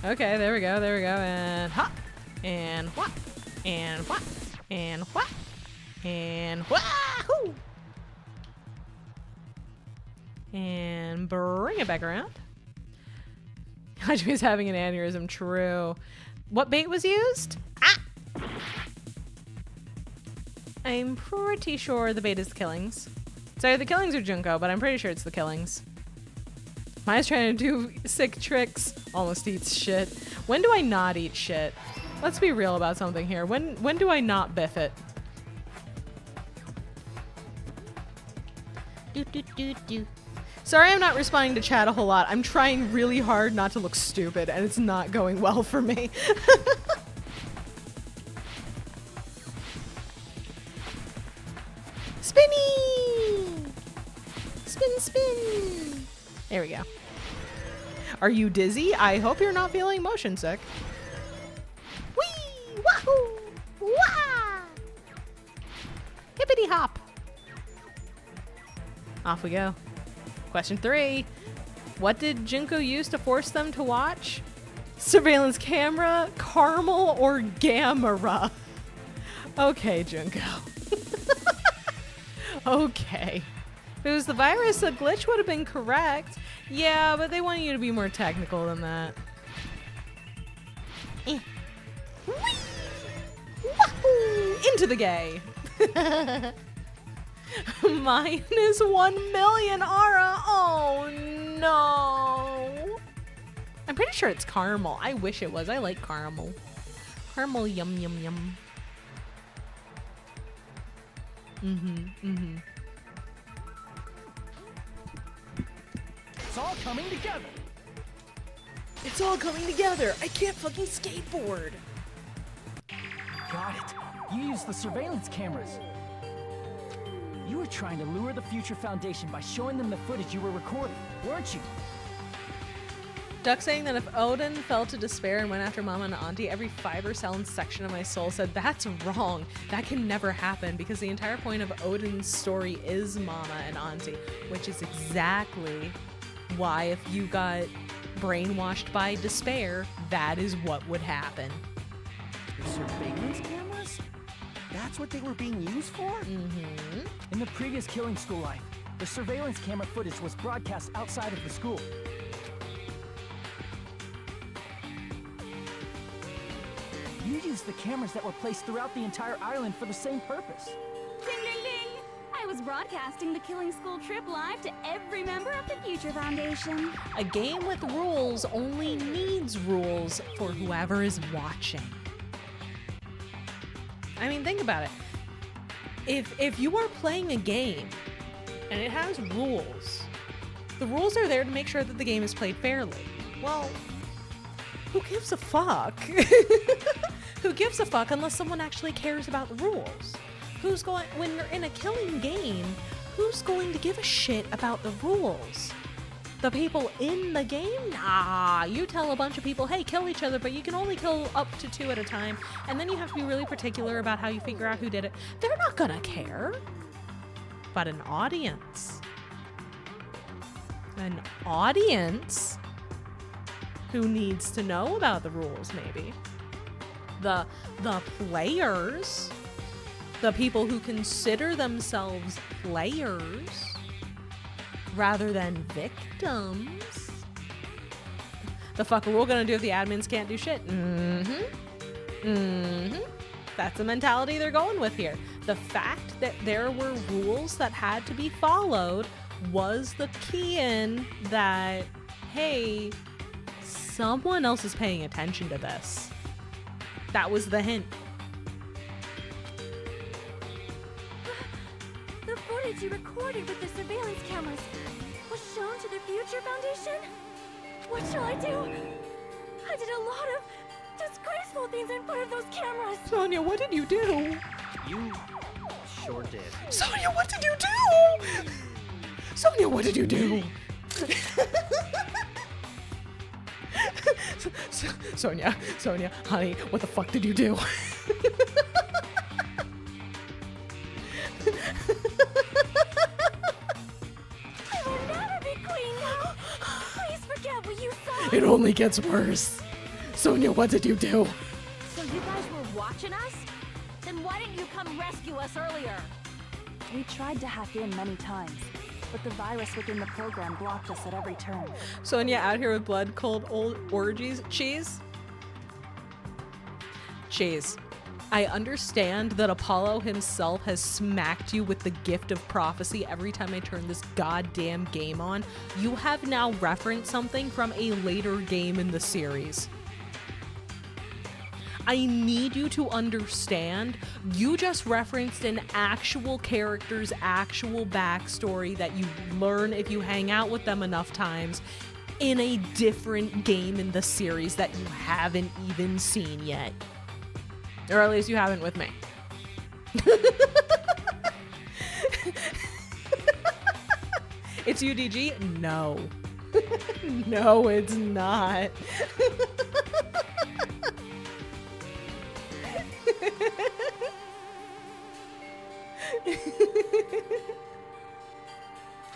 Okay, there we go, there we go. And hop. And what? And what? And what? And wahoo! And bring it back around. Hajime's having an aneurysm, true. What bait was used? Ah! I'm pretty sure the bait is the killings. It's either the killings or Junko, but I'm pretty sure it's the killings. Maya's trying to do sick tricks. Almost eats shit. When do I not eat shit? Let's be real about something here. When do I not biff it? Do, do, do, do. Sorry I'm not responding to chat a whole lot. I'm trying really hard not to look stupid, and it's not going well for me. Spinny! Spin, spin! There we go. Are you dizzy? I hope you're not feeling motion sick. Whee! Wahoo! Wah! Hippity hop. Off we go. Question 3. What did Junko use to force them to watch? Surveillance camera, caramel, or gamera? Okay, Junko. Okay. If it was the virus, a glitch would have been correct. Yeah, but they want you to be more technical than that. Wahoo! Into the gay. Minus 1 million Ara. Oh no. I'm pretty sure it's caramel. I wish it was. I like caramel. Caramel, yum, yum, yum. It's all coming together. It's all coming together. I can't fucking skateboard. Got it. You used the surveillance cameras. You were trying to lure the Future Foundation by showing them the footage you were recording, weren't you? Duck saying that if Odin fell to despair and went after Mama and Auntie, every fiber cell and section of my soul said, that's wrong. That can never happen, because the entire point of Odin's story is Mama and Auntie, which is exactly why if you got brainwashed by despair, that is what would happen. The surveillance cameras? That's what they were being used for? In the previous Killing School life, the surveillance camera footage was broadcast outside of the school. You used the cameras that were placed throughout the entire island for the same purpose. Ding, ding, ding! I was broadcasting the Killing School trip live to every member of the Future Foundation. A game with rules only needs rules for whoever is watching. I mean, think about it. If you are playing a game and it has rules, the rules are there to make sure that the game is played fairly. Well, who gives a fuck? Who gives a fuck unless someone actually cares about the rules? When you're in a killing game, who's going to give a shit about the rules? The people in the game? Nah, you tell a bunch of people, hey, kill each other, but you can only kill up to 2 at a time, and then you have to be really particular about how you figure out who did it. They're not gonna care. But an audience who needs to know about the rules, maybe. The players, the people who consider themselves players rather than victims. The fuck are we gonna do if the admins can't do shit? That's the mentality they're going with here. The fact that there were rules that had to be followed was the key in that, hey, someone else is paying attention to this. That was the hint. The footage you recorded with the surveillance cameras was shown to the Future Foundation? What shall I do? I did a lot of disgraceful things in front of those cameras. Sonia, what did you do? You sure did. Sonia, what did you do? Sonia, what did you do? Sonia, honey, what the fuck did you do? I will never be queen now. Please forget what you saw. It only gets worse. Sonia, what did you do? So you guys were watching us? Then why didn't you come rescue us earlier? We tried to hack in many times, but the virus within the program blocked us at every turn. Sonia out here with blood, cold, old orgies. Cheese. I understand that Apollo himself has smacked you with the gift of prophecy every time I turn this goddamn game on. You have now referenced something from a later game in the series. I need you to understand, you just referenced an actual character's actual backstory that you learn if you hang out with them enough times in a different game in the series that you haven't even seen yet. Or at least you haven't with me. It's UDG? No. No, it's not.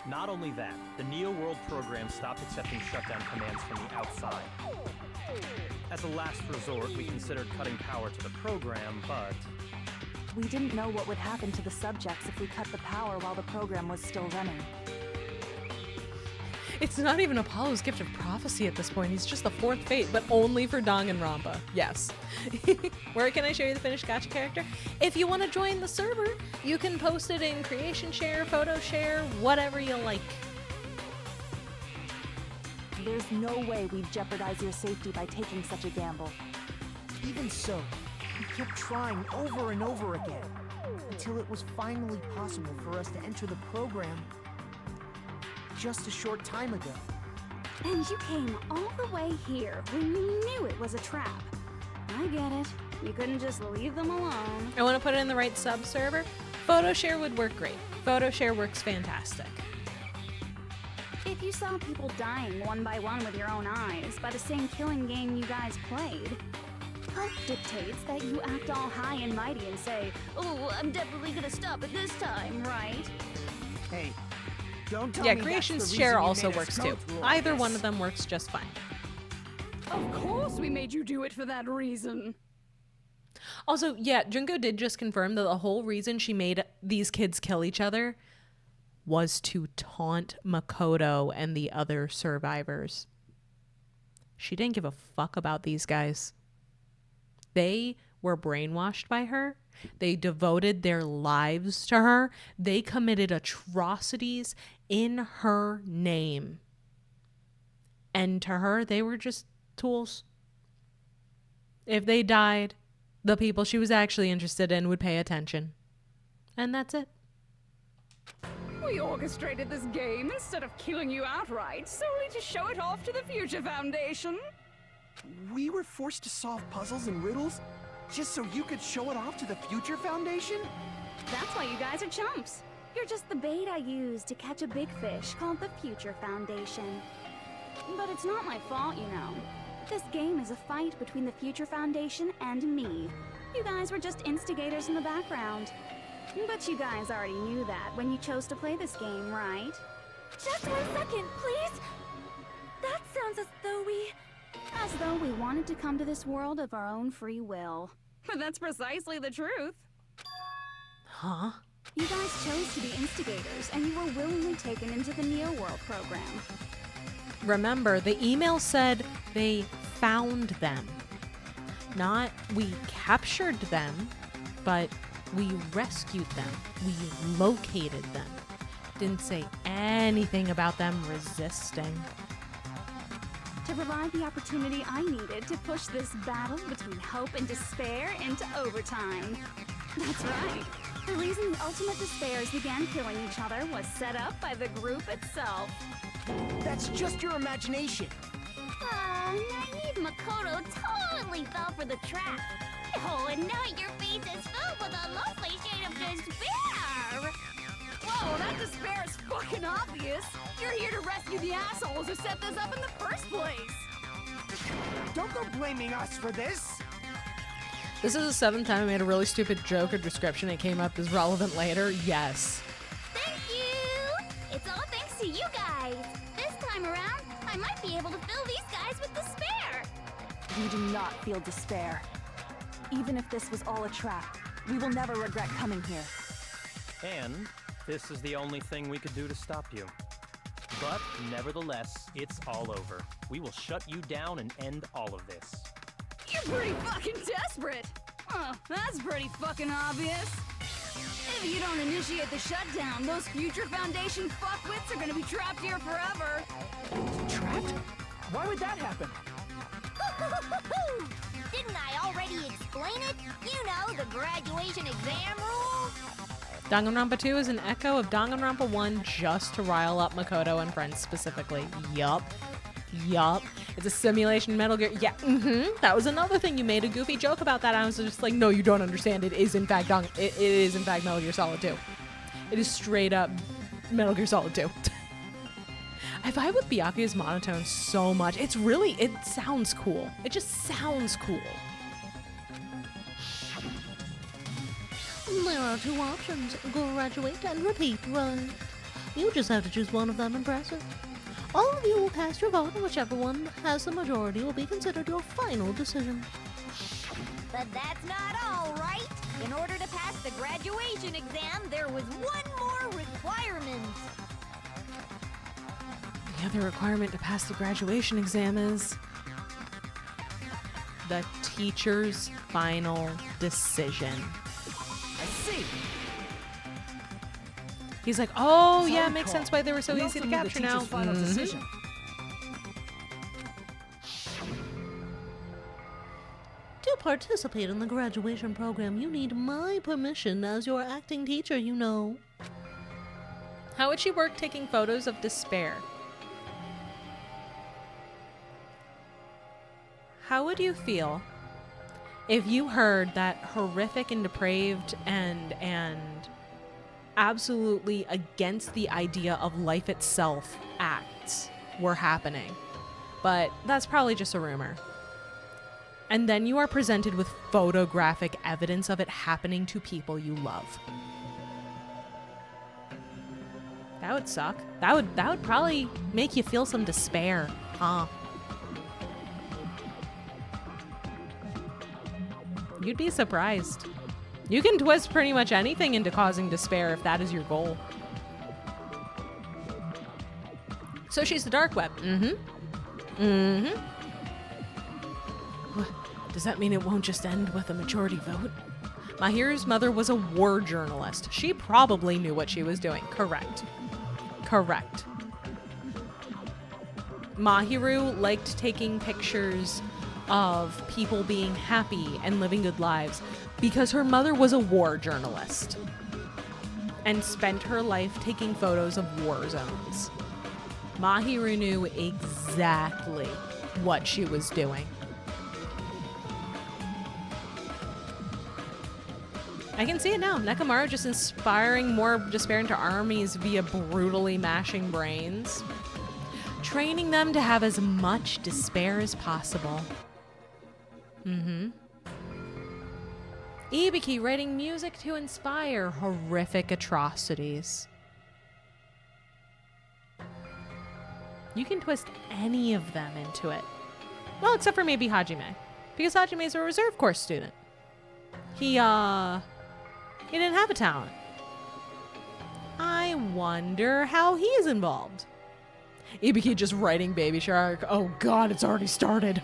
Not only that, the Neo World program stopped accepting shutdown commands from the outside. As a last resort, we considered cutting power to the program, but... We didn't know what would happen to the subjects if we cut the power while the program was still running. It's not even Apollo's gift of prophecy at this point. He's just the fourth fate, but only for DanganRonpa. Yes. Where can I show you the finished gacha character? If you want to join the server, you can post it in creation share, photo share, whatever you like. There's no way we'd jeopardize your safety by taking such a gamble. Even so, we kept trying over and over again, until it was finally possible for us to enter the program just a short time ago. And you came all the way here when you knew it was a trap. I get it. You couldn't just leave them alone. I want to put it in the right sub server. Photo share would work great. Photo share works fantastic. If you saw people dying one by one with your own eyes by the same killing game you guys played, health dictates that you act all high and mighty and say, "Oh, I'm definitely gonna stop it this time," right? Hey, don't tell Yeah, me creation that's the share reason you also made us works go too. through all Either this. one of them works just fine. Of course we made you do it for that reason. Also, yeah, Junko did just confirm that the whole reason she made these kids kill each other was to taunt Makoto and the other survivors. She didn't give a fuck about these guys. They were brainwashed by her. They devoted their lives to her. They committed atrocities in her name. And to her, they were just tools. If they died, the people she was actually interested in would pay attention. And that's it. We orchestrated this game instead of killing you outright, solely to show it off to the Future Foundation. We were forced to solve puzzles and riddles just so you could show it off to the Future Foundation? That's why you guys are chumps. You're just the bait I use to catch a big fish called the Future Foundation. But it's not my fault, you know. This game is a fight between the Future Foundation and me. You guys were just instigators in the background. But you guys already knew that when you chose to play this game, right? Just 1 second, please. That sounds as though we... As though we wanted to come to this world of our own free will. But that's precisely the truth. Huh? You guys chose to be instigators, and you were willingly taken into the Neo World program. Remember, the email said they found them. Not we captured them, but we rescued them. We located them. Didn't say anything about them resisting. To provide the opportunity I needed to push this battle between hope and despair into overtime. That's right. The reason the ultimate despairs began killing each other was set up by the group itself. That's just your imagination. Naive Makoto totally fell for the trap. Oh, and now your face is filled with a lovely shade of despair. Whoa, that despair is fucking obvious. You're here to rescue the assholes who set this up in the first place. Don't go blaming us for this. This is the 7th time I made a really stupid joke or description. It came up as relevant later. Yes. Thank you. It's all thanks to you guys. This time around, I might be able to fill these guys with despair. We do not feel despair. Even if this was all a trap, we will never regret coming here. And this is the only thing we could do to stop you. But nevertheless, it's all over. We will shut you down and end all of this. You're pretty fucking desperate. Oh, that's pretty fucking obvious. If you don't initiate the shutdown, those Future Foundation fuckwits are gonna be trapped here forever. Trapped? Why would that happen? Didn't I already explain it? You know, the graduation exam rules. Danganronpa 2 is an echo of Danganronpa 1 just to rile up Makoto and friends specifically. Yup. It's a simulation Metal Gear. Yeah, That was another thing. You made a goofy joke about that. I was just like, no, you don't understand. It is in fact it is in fact Metal Gear Solid 2. It is straight up Metal Gear Solid 2. I vibe with Byakuya's monotone so much. It sounds cool. It just sounds cool. There are two options, graduate and repeat, right? You just have to choose one of them and press it. All of you will cast your vote, and whichever one has the majority will be considered your final decision. But that's not all, right? In order to pass the graduation exam, there was one more requirement. The other requirement to pass the graduation exam is the teacher's final decision. I see. He's like, oh That's yeah, how it makes we sense call. why they were so We easy also to need the capture now. teacher's final decision. To participate in the graduation program, you need my permission as your acting teacher, you know. How would she work taking photos of despair? How would you feel if you heard that horrific and depraved and absolutely against the idea of life itself acts were happening? But that's probably just a rumor. And then you are presented with photographic evidence of it happening to people you love. That would suck. That would probably make you feel some despair, huh? You'd be surprised. You can twist pretty much anything into causing despair if that is your goal. So she's the dark web. Does that mean it won't just end with a majority vote? Mahiru's mother was a war journalist. She probably knew what she was doing. Correct. Correct. Mahiru liked taking pictures of people being happy and living good lives because her mother was a war journalist and spent her life taking photos of war zones. Mahiru knew exactly what she was doing. I can see it now. Nekomaru just inspiring more despair into armies via brutally mashing brains. Training them to have as much despair as possible. Ibiki writing music to inspire horrific atrocities. You can twist any of them into it. Well, except for maybe Hajime. Because Hajime is a reserve course student. He didn't have a talent. I wonder how he's involved. Ibiki just writing Baby Shark. Oh god, it's already started.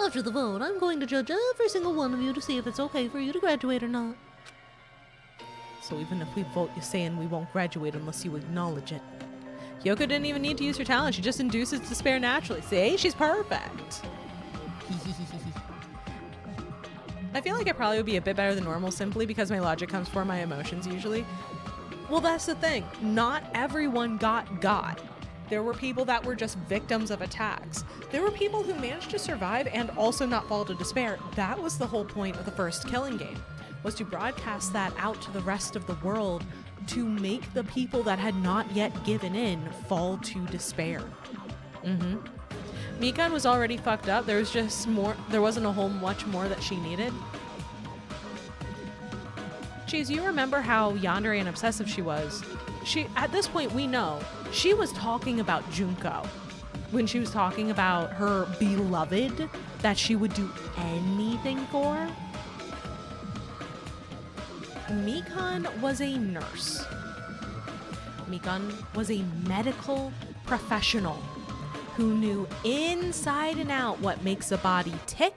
After the vote, I'm going to judge every single one of you to see if it's okay for you to graduate or not. So even if we vote you saying we won't graduate unless you acknowledge it. Yoko didn't even need to use her talent. She just induces despair naturally. See? She's perfect. I feel like I probably would be a bit better than normal simply because my logic comes before my emotions usually. Well, that's the thing. Not everyone got. There were people that were just victims of attacks. There were people who managed to survive and also not fall to despair. That was the whole point of the first Killing Game, was to broadcast that out to the rest of the world to make the people that had not yet given in fall to despair. Mikan was already fucked up. There was just more. There wasn't a whole much more that she needed. Geez, you remember how yandere and obsessive she was? At this point, we know she was talking about Junko when she was talking about her beloved that she would do anything for. Mikan was a nurse. Mikan was a medical professional who knew inside and out what makes a body tick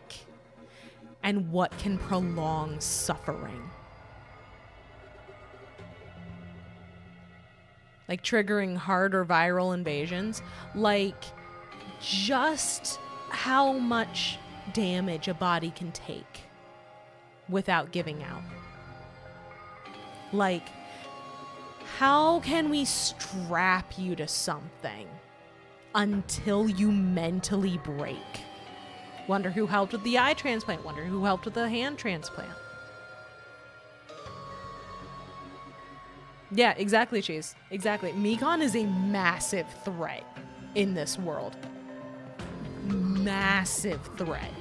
and what can prolong suffering. Like triggering heart or viral invasions, like just how much damage a body can take without giving out. Like, how can we strap you to something until you mentally break? Wonder who helped with the eye transplant. Wonder who helped with the hand transplant. Yeah, exactly, Cheese. Exactly. Mikan is a massive threat in this world. Massive threat.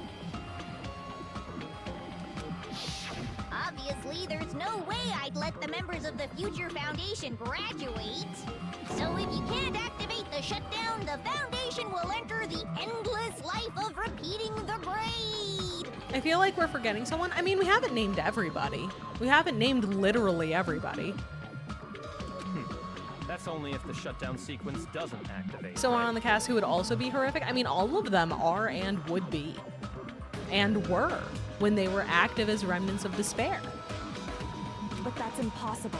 Obviously, there's no way I'd let the members of the Future Foundation graduate. So if you can't activate the shutdown, the Foundation will enter the endless life of repeating the grade. I feel like we're forgetting someone. I mean, we haven't named everybody. We haven't named literally everybody. That's only if the shutdown sequence doesn't activate. Someone on the cast who would also be horrific? I mean, all of them are and would be. And were when they were active as remnants of despair. But that's impossible.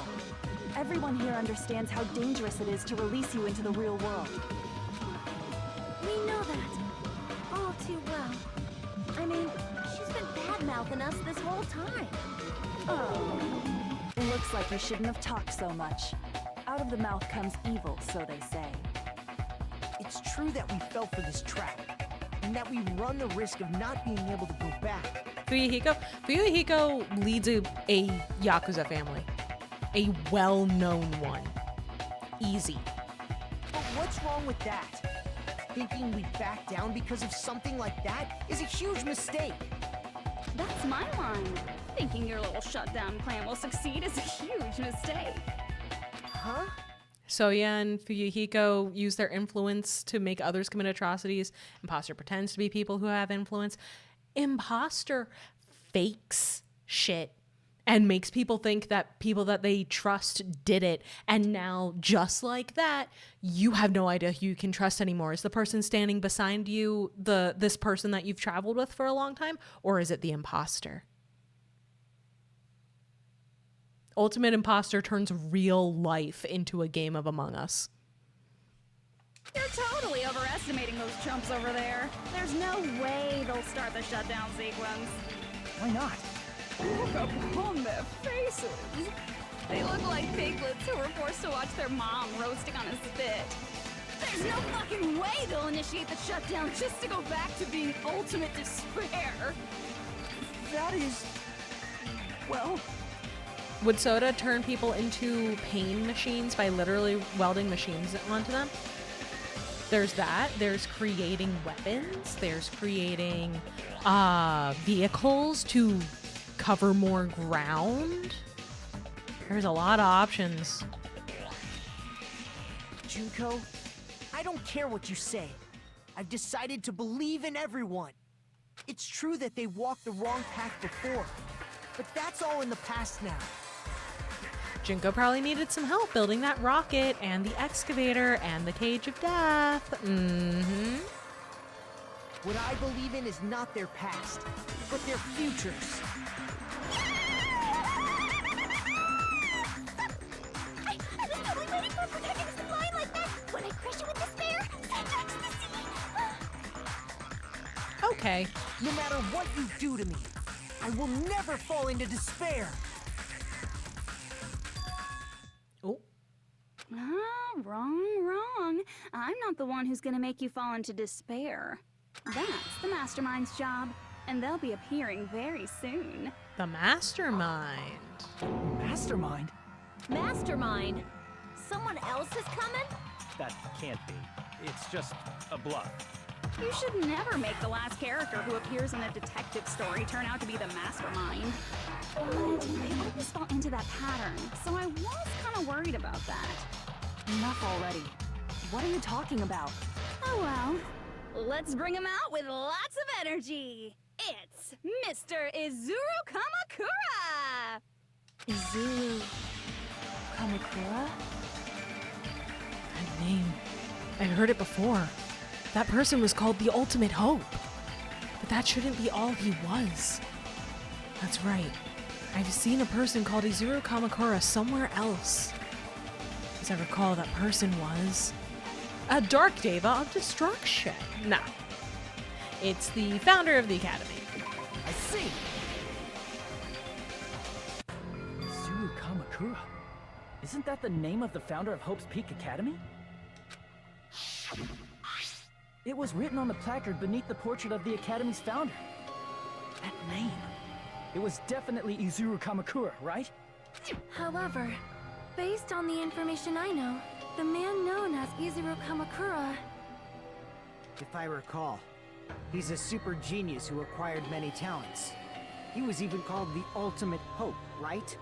Everyone here understands how dangerous it is to release you into the real world. We know that. All too well. I mean, she's been bad-mouthing us this whole time. Oh. Looks like you shouldn't have talked so much. Out of the mouth comes evil, so they say. It's true that we fell for this trap, and that we run the risk of not being able to go back. Fuyuhiko leads a Yakuza family. A well-known one. Easy. But what's wrong with that? Thinking we back down because of something like that is a huge mistake. That's my line. Thinking your little shutdown plan will succeed is a huge mistake. Huh? Soya and Fuyuhiko use their influence to make others commit atrocities. Imposter pretends to be people who have influence. Imposter fakes shit and makes people think that people that they trust did it. And now, just like that, you have no idea who you can trust anymore. Is the person standing beside you this person that you've traveled with for a long time? Or is it the imposter? Ultimate Imposter turns real life into a game of Among Us. You're totally overestimating those chumps over there. There's no way they'll start the shutdown sequence. Why not? Look upon their faces. They look like piglets who were forced to watch their mom roasting on a spit. There's no fucking way they'll initiate the shutdown just to go back to being ultimate despair. That is... well... Would Soda turn people into pain machines by literally welding machines onto them? There's that. There's creating weapons. There's creating vehicles to cover more ground. There's a lot of options. Junko, I don't care what you say. I've decided to believe in everyone. It's true that they walked the wrong path before, but that's all in the past now. Junko probably needed some help building that rocket and the excavator and the cage of death. Mm-hmm. What I believe in is not their past, but their futures. I was totally waiting for a protagonist to line like that. When I crush you with despair, such ecstasy. Okay. No matter what you do to me, I will never fall into despair. Oh. Wrong. I'm not the one who's gonna make you fall into despair. That's the Mastermind's job, and they'll be appearing very soon. The Mastermind. Mastermind? Mastermind? Someone else is coming? That can't be. It's just a bluff. You should never make the last character who appears in a detective story turn out to be the Mastermind. But they always fall into that pattern, so I was kind of worried about that. Enough already. What are you talking about? Oh well. Let's bring him out with lots of energy. It's Mr. Izuru Kamakura! Izuru Kamakura? That name. I heard it before. That person was called the Ultimate Hope. But that shouldn't be all he was. That's right. I've seen a person called Izuru Kamakura somewhere else. As I recall, that person was a Dark Deva of Destruction. Nah. It's the founder of the Academy. I see. Izuru Kamakura. Isn't that the name of the founder of Hope's Peak Academy? It was written on the placard beneath the portrait of the Academy's founder. That name. It was definitely Izuru Kamakura, right? However, based on the information I know, the man known as Izuru Kamakura... If I recall, he's a super genius who acquired many talents. He was even called the Ultimate Hope, right?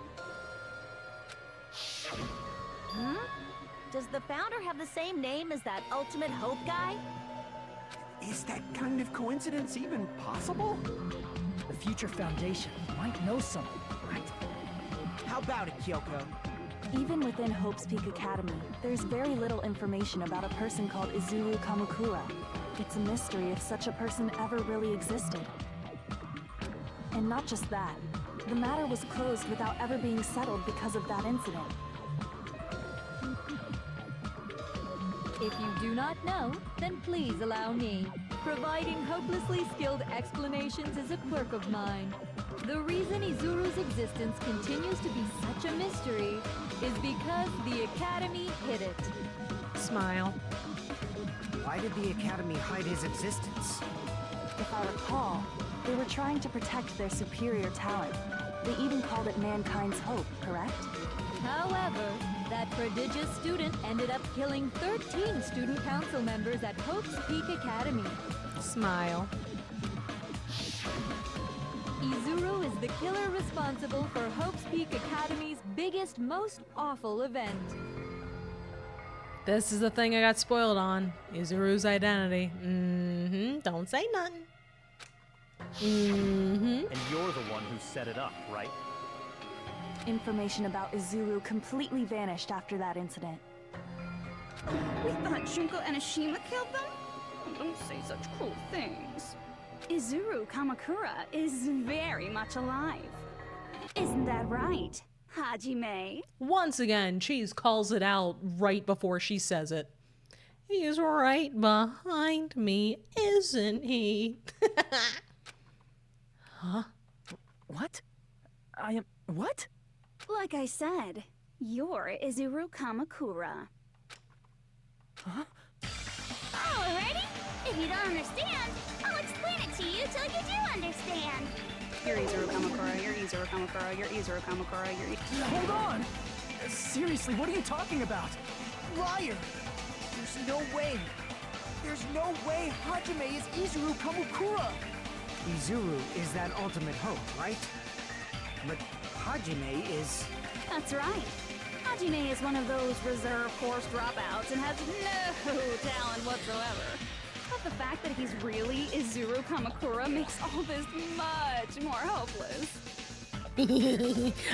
Hmm? Does the founder have the same name as that Ultimate Hope guy? Is that kind of coincidence even possible? The Future Foundation might know something, right? How about it, Kyoko? Even within Hope's Peak Academy, there's very little information about a person called Izuru Kamakura. It's a mystery if such a person ever really existed. And not just that, the matter was closed without ever being settled because of that incident. If you do not know, then please allow me. Providing hopelessly skilled explanations is a quirk of mine. The reason Izuru's existence continues to be such a mystery is because the Academy hid it. Smile. Why did the Academy hide his existence? If I recall, they were trying to protect their superior talent. They even called it mankind's hope, correct? However, that prodigious student ended up killing 13 student council members at Hope's Peak Academy. Smile. Izuru is the killer responsible for Hope's Peak Academy's biggest, most awful event. This is the thing I got spoiled on. Izuru's identity. Don't say nothing. And you're the one who set it up, right? Information about Izuru completely vanished after that incident. We thought Junko and Ashima killed them? Don't say such cruel things. Izuru Kamakura is very much alive. Isn't that right, Hajime? Once again, Cheese calls it out right before she says it. He's right behind me, isn't he? Huh? What? I am... what? Like I said, you're Izuru Kamakura. Huh? Alrighty. If you don't understand, I'll explain it to you till you do understand. You're Izuru Kamakura, you're Izuru Kamakura, you're Izuru Kamakura, you're... Hold on! Seriously, what are you talking about? Liar! There's no way! There's no way Hajime is Izuru Kamakura! Izuru is that ultimate hope, right? But Hajime is... That's right. Hajime is one of those reserve course dropouts and has no talent whatsoever. But the fact that he's really Izuru Kamakura makes all this much more hopeless.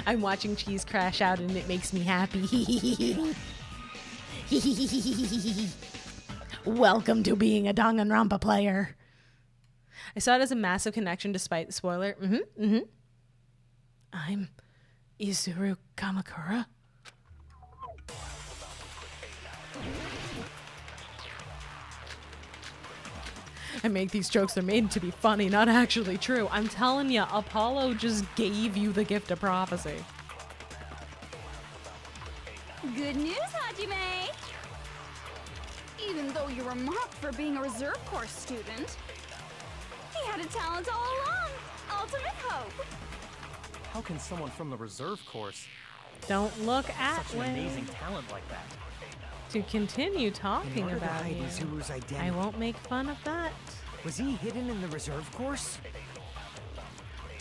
I'm watching Cheese crash out and it makes me happy. Welcome to being a DanganRonpa player. I saw it as a massive connection despite the spoiler. I'm Izuru Kamakura. I make these jokes, they're made to be funny, not actually true. I'm telling you, Apollo just gave you the gift of prophecy. Good news, Hajime! Even though you were mocked for being a reserve course student, he had a talent all along. Ultimate hope. How can someone from the reserve course Don't look at such an amazing talent like that? To continue talking order to about hide you, Izuru's identity. I won't make fun of that. Was he hidden in the reserve course?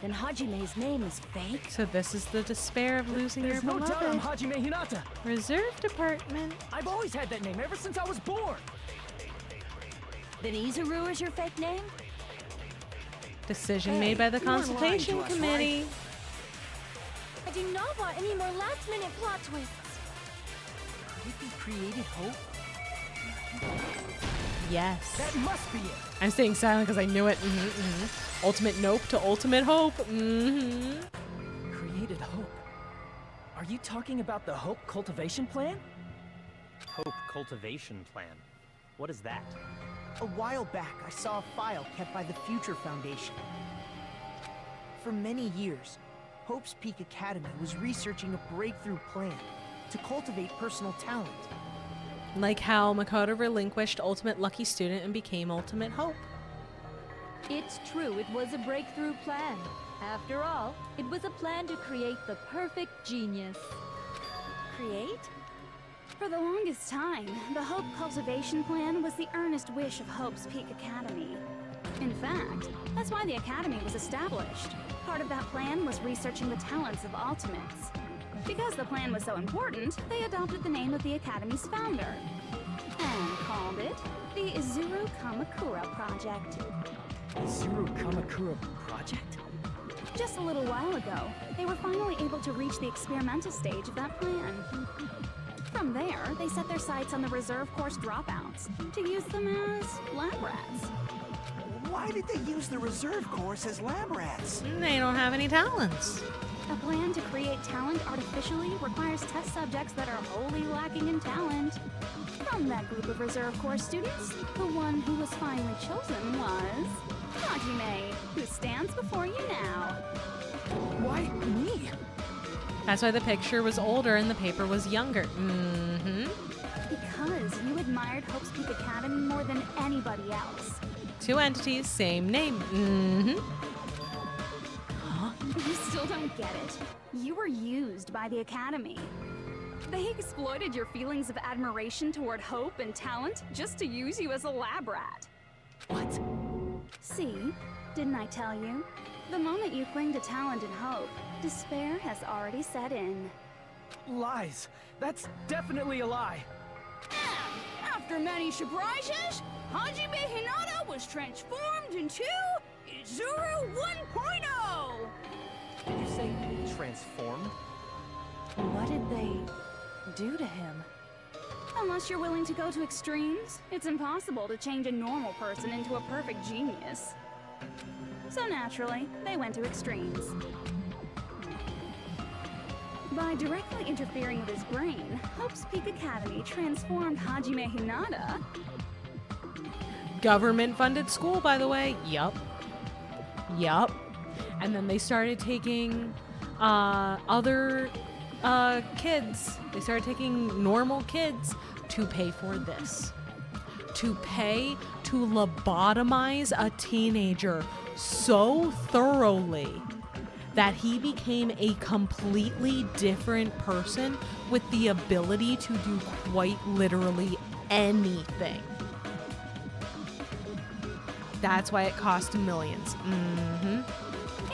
Then Hajime's name is fake? So this is the despair of losing There's your no doubt beloved. I'm Hajime Hinata. Reserve department. I've always had that name ever since I was born. Then Izuru is your fake name? Decision Hey, made by the you weren't lying consultation to us, committee. right? I do not want any more last-minute plot twists. Could it be created hope? Yes. That must be it. I'm staying silent because I knew it. Ultimate nope to ultimate hope. Created hope. Are you talking about the Hope Cultivation Plan? Hope cultivation plan. What is that? A while back, I saw a file kept by the Future Foundation. For many years, Hope's Peak Academy was researching a breakthrough plan to cultivate personal talent. Like how Makoto relinquished Ultimate Lucky Student and became Ultimate Hope. It's true, it was a breakthrough plan. After all, it was a plan to create the perfect genius. Create? For the longest time, the Hope Cultivation Plan was the earnest wish of Hope's Peak Academy. In fact, that's why the Academy was established. Part of that plan was researching the talents of Ultimates. Because the plan was so important, they adopted the name of the Academy's founder and called it the Izuru Kamakura Project. Izuru Kamakura Project? Just a little while ago, they were finally able to reach the experimental stage of that plan. From there, they set their sights on the reserve course dropouts to use them as lab rats. Why did they use the reserve course as lab rats? They don't have any talents. A plan to create talent artificially requires test subjects that are wholly lacking in talent. From that group of reserve course students, the one who was finally chosen was Hajime, who stands before you now. Why me? That's why the picture was older and the paper was younger. Because you admired Hope's Peak Academy more than anybody else. Two entities, same name. You still don't get it. You were used by the Academy. They exploited your feelings of admiration toward hope and talent just to use you as a lab rat. What? See? Didn't I tell you? The moment you cling to talent and hope, despair has already set in. Lies. That's definitely a lie. After many surprises, Hajime Hinata was transformed into Izuru 1.0! Did you say transformed? What did they do to him? Unless you're willing to go to extremes, it's impossible to change a normal person into a perfect genius. So naturally, they went to extremes. By directly interfering with his brain, Hope's Peak Academy transformed Hajime Hinata. Government-funded school, by the way. Yup. And then they started taking other kids. They started taking normal kids to pay for this. To pay to lobotomize a teenager so thoroughly that he became a completely different person with the ability to do quite literally anything. That's why it cost millions.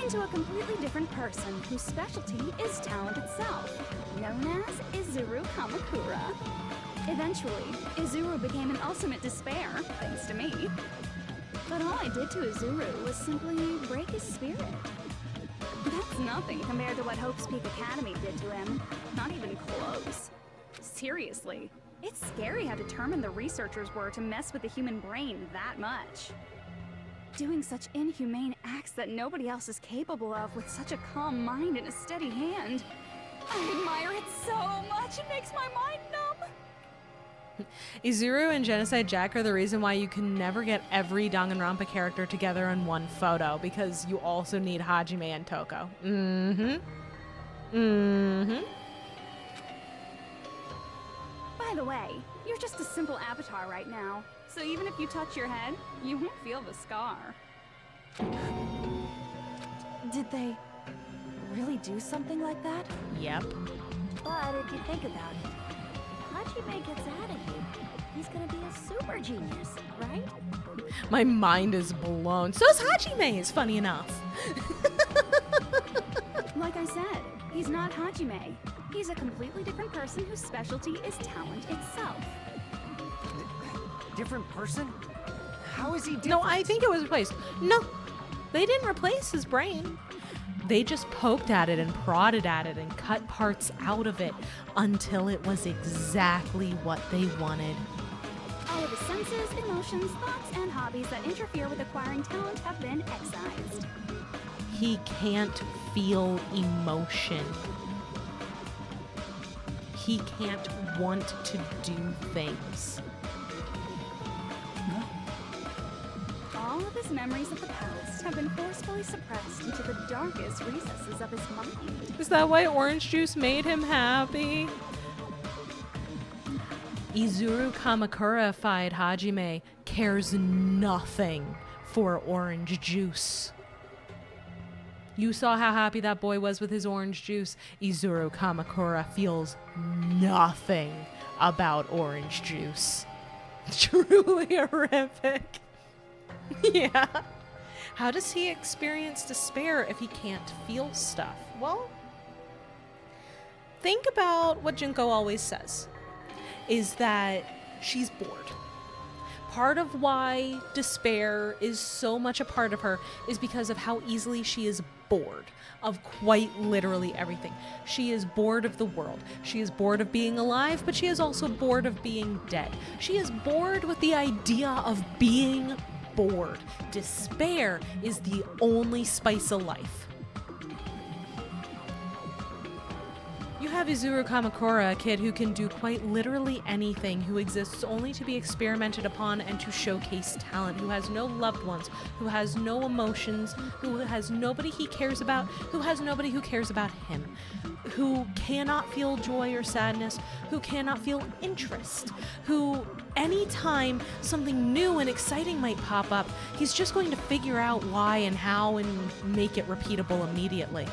Into a completely different person whose specialty is talent itself, known as Izuru Kamakura. Eventually, Izuru became an ultimate despair, thanks to me. But all I did to Izuru was simply break his spirit. That's nothing compared to what Hope's Peak Academy did to him. Not even close. Seriously, it's scary how determined the researchers were to mess with the human brain that much. Doing such inhumane acts that nobody else is capable of with such a calm mind and a steady hand. I admire it so much, it makes my mind numb. Izuru and Genocide Jack are the reason why you can never get every Danganronpa character together in one photo, because you also need Hajime and Toko. By the way, you're just a simple avatar right now, so even if you touch your head, you won't feel the scar. Did they really do something like that? Yep. But if you think about it, if Hajime gets out of here, he's gonna be a super genius, right? My mind is blown. So's Hajime's, funny enough. Like I said, he's not Hajime. He's a completely different person whose specialty is talent itself. Different person? How is he different? No, I think it was replaced. No, they didn't replace his brain. They just poked at it and prodded at it and cut parts out of it until it was exactly what they wanted. All of his senses, emotions, thoughts, and hobbies that interfere with acquiring talent have been excised. He can't feel emotion. He can't want to do things. All of his memories of the past have been forcefully suppressed into the darkest recesses of his mind. Is that why orange juice made him happy? Izuru Kamakura-fied Hajime cares nothing for orange juice. You saw how happy that boy was with his orange juice. Izuru Kamakura feels nothing about orange juice. Truly horrific. Yeah. How does he experience despair if he can't feel stuff? Well, think about what Junko always says, is that she's bored. Part of why despair is so much a part of her is because of how easily she is bored of quite literally everything. She is bored of the world. She is bored of being alive, but she is also bored of being dead. She is bored with the idea of being bored. Despair is the only spice of life. You have Izuru Kamakura, a kid who can do quite literally anything, who exists only to be experimented upon and to showcase talent, who has no loved ones, who has no emotions, who has nobody he cares about, who has nobody who cares about him, who cannot feel joy or sadness, who cannot feel interest, who anytime something new and exciting might pop up, he's just going to figure out why and how and make it repeatable immediately.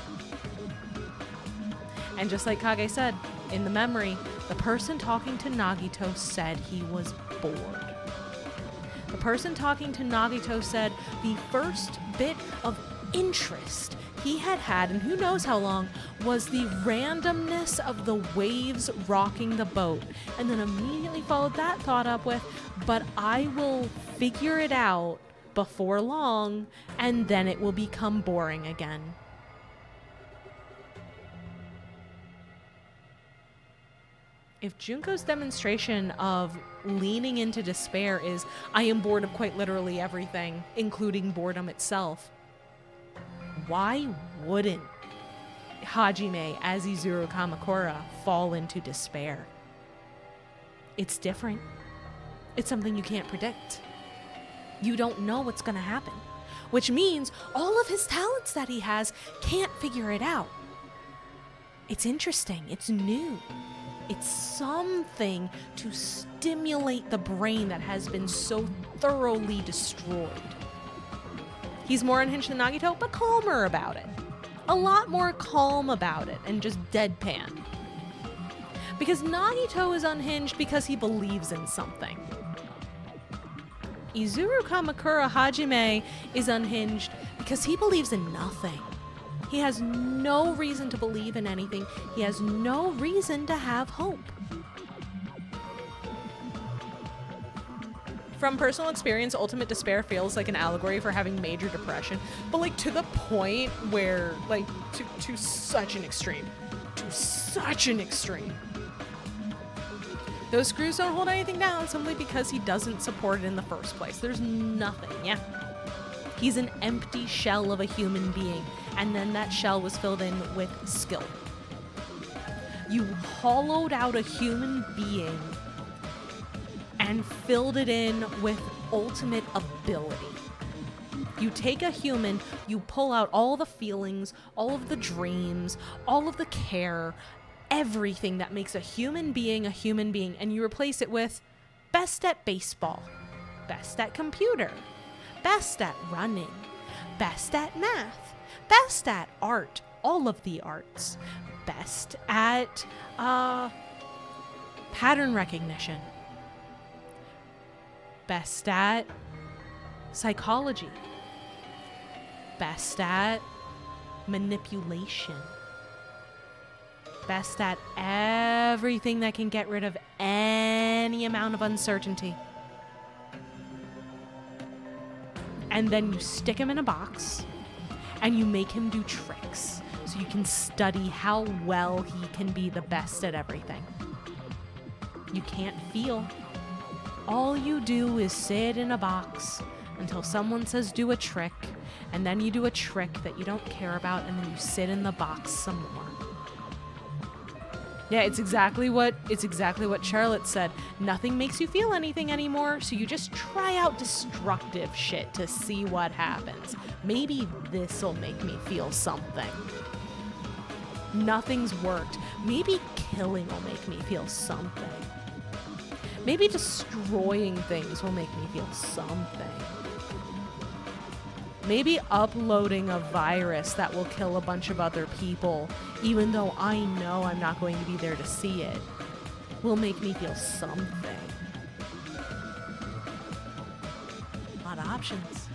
And just like Kage said, in the memory, the person talking to Nagito said he was bored. The person talking to Nagito said the first bit of interest he had had, and who knows how long, was the randomness of the waves rocking the boat. And then immediately followed that thought up with, but I will figure it out before long, and then it will become boring again. If Junko's demonstration of leaning into despair is, I am bored of quite literally everything, including boredom itself, why wouldn't Hajime as Izuru Kamakura fall into despair? It's different. It's something you can't predict. You don't know what's going to happen, which means all of his talents that he has can't figure it out. It's interesting. It's new. It's something to stimulate the brain that has been so thoroughly destroyed. He's more unhinged than Nagito, but calmer about it. A lot more calm about it and just deadpan. Because Nagito is unhinged because he believes in something. Izuru Kamakura Hajime is unhinged because he believes in nothing. He has no reason to believe in anything. He has no reason to have hope. From personal experience, ultimate despair feels like an allegory for having major depression, but like to the point where, like, to such an extreme. To such an extreme. Those screws don't hold anything down simply because he doesn't support it in the first place. There's nothing, yeah. He's an empty shell of a human being, and then that shell was filled in with skill. You hollowed out a human being and filled it in with ultimate ability. You take a human, you pull out all the feelings, all of the dreams, all of the care, everything that makes a human being, and you replace it with best at baseball, best at computer, best at running, best at math, best at art, all of the arts, best at pattern recognition, best at psychology, best at manipulation, best at everything that can get rid of any amount of uncertainty. And then you stick him in a box and you make him do tricks so you can study how well he can be the best at everything. You can't feel. All you do is sit in a box until someone says do a trick, and then you do a trick that you don't care about, and then you sit in the box some more. Yeah, it's exactly what Charlotte said. Nothing makes you feel anything anymore, so you just try out destructive shit to see what happens. Maybe this'll make me feel something. Nothing's worked. Maybe killing will make me feel something. Maybe destroying things will make me feel something. Maybe uploading a virus that will kill a bunch of other people, even though I know I'm not going to be there to see it, will make me feel something. But I options.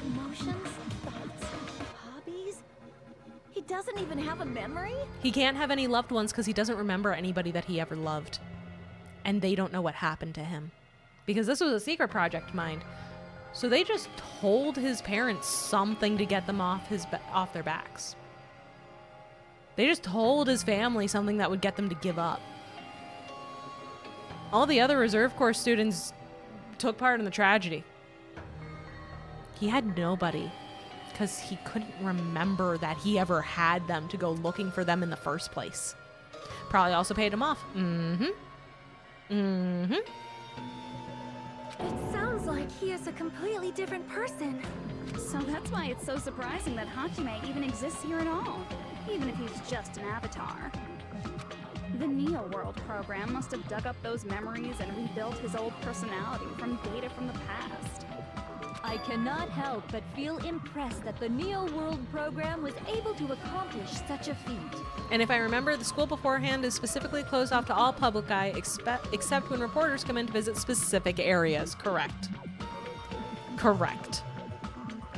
Emotions, thoughts, hobbies. He doesn't even have a memory? He can't have any loved ones because he doesn't remember anybody that he ever loved. And they don't know what happened to him. Because this was a secret project, mind. So they just told his parents something to get them off their backs. They just told his family something that would get them to give up. All the other Reserve Corps students took part in the tragedy. He had nobody because he couldn't remember that he ever had them to go looking for them in the first place. Probably also paid him off. It sounds like he is a completely different person. So that's why it's so surprising that Hajime even exists here at all, even if he's just an avatar. The Neo World program must have dug up those memories and rebuilt his old personality from data from the past. I cannot help but feel impressed that the Neo World program was able to accomplish such a feat. And if I remember, the school beforehand is specifically closed off to all public eye except when reporters come in to visit specific areas. Correct. Correct.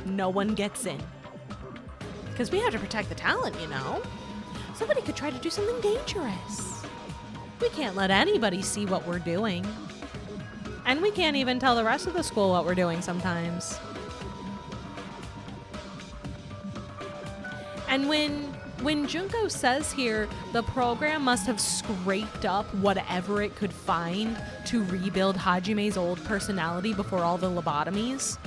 No one gets in. Because we have to protect the talent, you know? Somebody could try to do something dangerous. We can't let anybody see what we're doing. And we can't even tell the rest of the school what we're doing sometimes. And when Junko says here, the program must have scraped up whatever it could find to rebuild Hajime's old personality before all the lobotomies,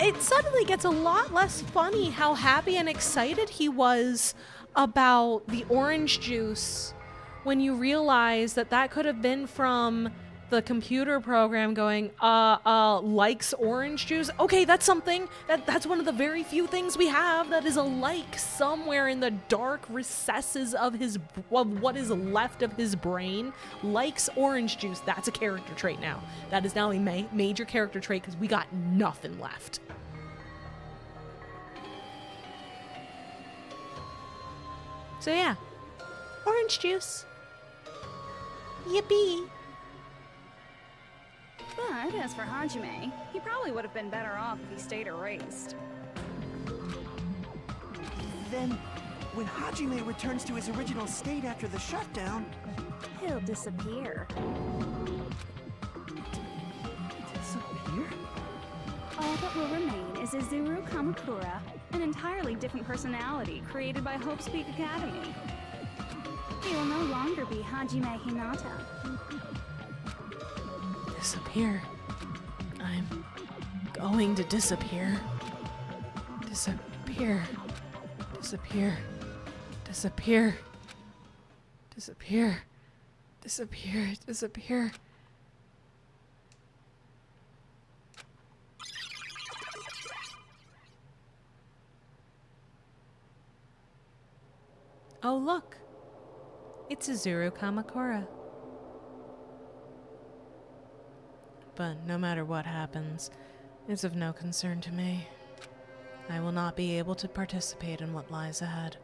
it suddenly gets a lot less funny how happy and excited he was about the orange juice when you realize that that could have been from the computer program going, likes orange juice. Okay, that's something, that's one of the very few things we have that is a like somewhere in the dark recesses of what is left of his brain. Likes orange juice. That's a character trait now. That is now a major character trait because we got nothing left. So yeah, orange juice. Yippee. But as for Hajime, he probably would have been better off if he stayed erased. Then, when Hajime returns to his original state after the shutdown, He'll disappear. Disappear? All that will remain is Izuru Kamakura, an entirely different personality created by Hope Speak Academy. He will no longer be Hajime Hinata. Disappear. I'm going to disappear. Disappear. Disappear. Disappear. Disappear. Disappear. Disappear. Oh, look. It's Izuru Kamakura. But no matter what happens, it's of no concern to me. I will not be able to participate in what lies ahead.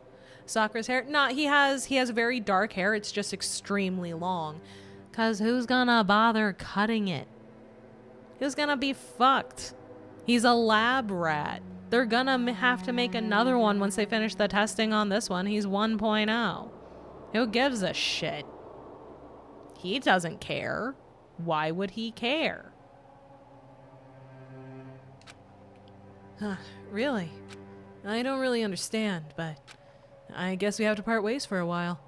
Sakura's hair? No, he has very dark hair. It's just extremely long. 'Cause who's gonna bother cutting it? Who's gonna be fucked? He's a lab rat. They're gonna have to make another one once they finish the testing on this one. He's 1.0. Who gives a shit? He doesn't care. Why would he care? Really? I don't really understand, but I guess we have to part ways for a while.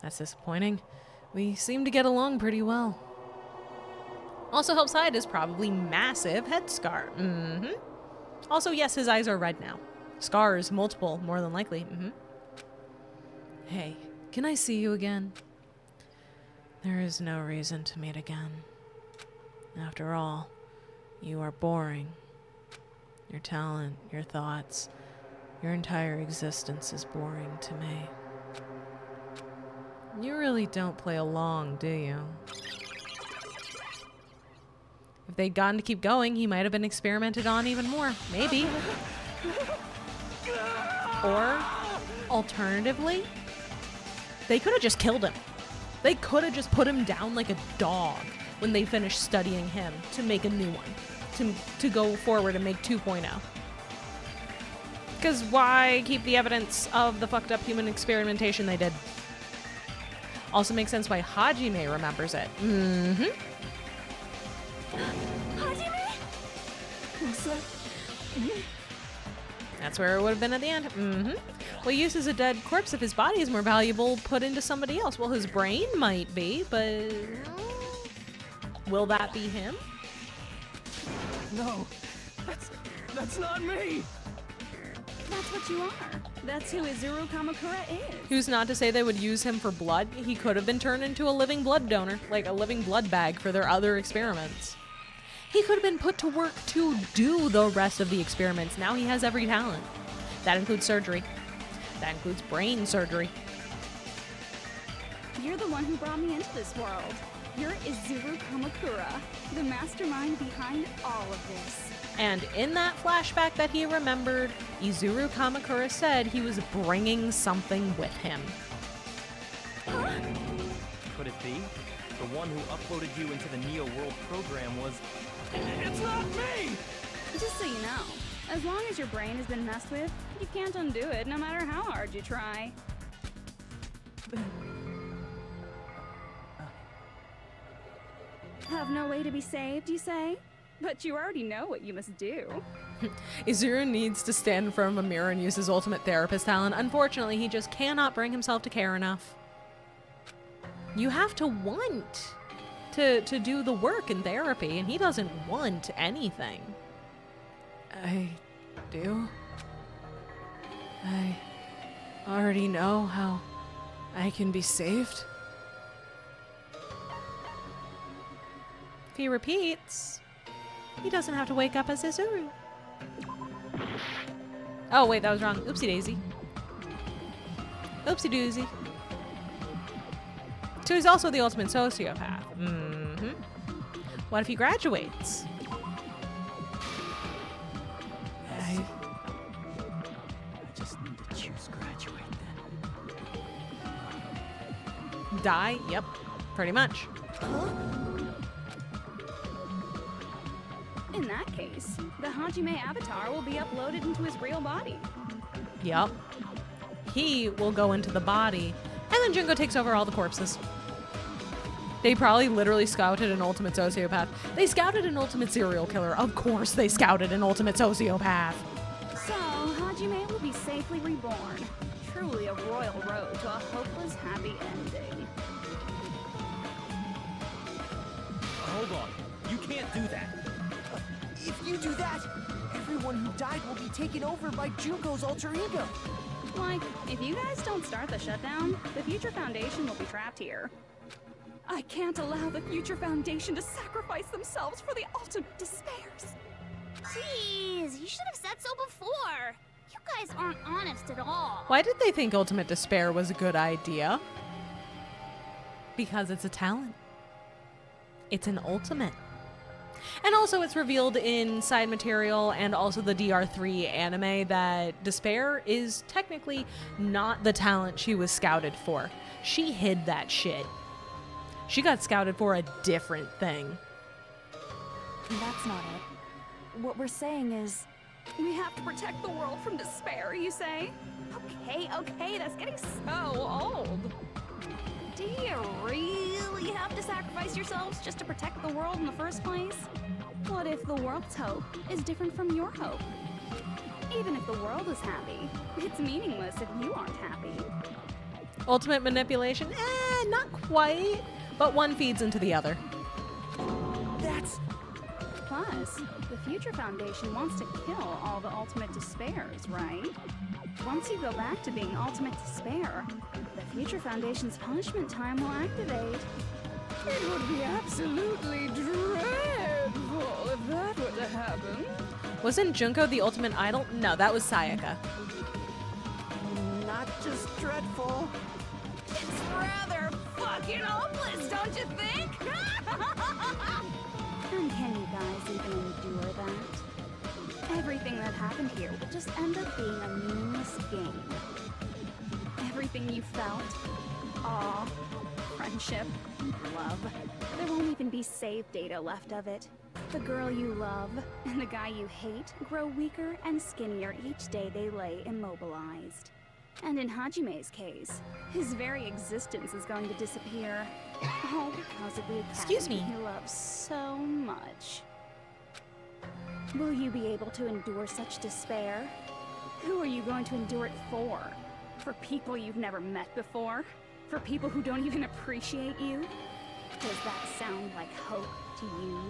That's disappointing. We seem to get along pretty well. Also helps hide his probably massive head scar. Also, yes, his eyes are red now. Scars, multiple, more than likely. Hey, can I see you again? There is no reason to meet again. After all, you are boring. Your talent, your thoughts, your entire existence is boring to me. You really don't play along, do you? If they'd gotten to keep going, he might have been experimented on even more. Maybe. Or, alternatively, they could have just killed him. They could have just put him down like a dog when they finish studying him to make a new one, to go forward and make 2.0. Because why keep the evidence of the fucked up human experimentation they did? Also makes sense why Hajime remembers it. Mm-hmm. Hajime? What's that? That's where it would have been at the end. Mm-hmm. What use is a dead corpse if his body is more valuable put into somebody else? Well, his brain might be, but will that be him? No, that's not me. That's what you are. That's who Izuru Kamakura is. Who's not to say they would use him for blood? He could have been turned into a living blood donor, like a living blood bag for their other experiments. He could have been put to work to do the rest of the experiments. Now he has every talent. That includes surgery. That includes brain surgery. You're the one who brought me into this world. You're Izuru Kamakura, the mastermind behind all of this. And in that flashback that he remembered, Izuru Kamakura said he was bringing something with him. Could it be? The one who uploaded you into the Neo World program was... It's not me! Just so you know, as long as your brain has been messed with, you can't undo it no matter how hard you try. Have no way to be saved, you say? But you already know what you must do. Izuru needs to stand in front of a mirror and use his ultimate therapist talent. Unfortunately, he just cannot bring himself to care enough. You have to want to do the work in therapy, and he doesn't want anything. I do. I already know how I can be saved. If he repeats, he doesn't have to wake up as Izuru. Oh, wait, that was wrong. Oopsie daisy. Oopsie doozy. So he's also the ultimate sociopath. Mm-hmm. What if he graduates? I just need to choose graduate then. Die? Yep. Pretty much. In that case, the Hajime avatar will be uploaded into his real body. Yep. He will go into the body, and then Junko takes over all the corpses. They probably literally scouted an ultimate sociopath. They scouted an ultimate serial killer. Of course they scouted an ultimate sociopath. So, Hajime will be safely reborn. Truly a royal road to a hopeless happy ending. Hold on. You can't do that. If you do that, everyone who died will be taken over by Junko's alter ego. Like, if you guys don't start the shutdown, the Future Foundation will be trapped here. I can't allow the Future Foundation to sacrifice themselves for the ultimate despairs. Jeez, you should have said so before. You guys aren't honest at all. Why did they think ultimate despair was a good idea? Because it's a talent. It's an ultimate. And also it's revealed in side material and also the DR3 anime that despair is technically not the talent she was scouted for. She hid that shit. She got scouted for a different thing. That's not it. What we're saying is... We have to protect the world from despair, you say? Okay, that's getting so old. Do you really have to sacrifice yourselves just to protect the world in the first place? What if the world's hope is different from your hope? Even if the world is happy, it's meaningless if you aren't happy. Ultimate manipulation? Not quite. But one feeds into the other. That's... Plus, the Future Foundation wants to kill all the ultimate despairs, right? Once you go back to being ultimate despair, the Future Foundation's punishment time will activate. It would be absolutely dreadful if that were to happen. Wasn't Junko the ultimate idol? No, that was Sayaka. Not just dreadful. It's rather fucking hopeless, don't you think? And can you guys even endure that? Everything that happened here will just end up being a meaningless game. Everything you felt, awe, friendship, love. There won't even be save data left of it. The girl you love and the guy you hate grow weaker and skinnier each day they lay immobilized. And in Hajime's case, his very existence is going to disappear. All because of the academy he loves so much. Will you be able to endure such despair? Who are you going to endure it for? For people you've never met before? For people who don't even appreciate you? Does that sound like hope to you?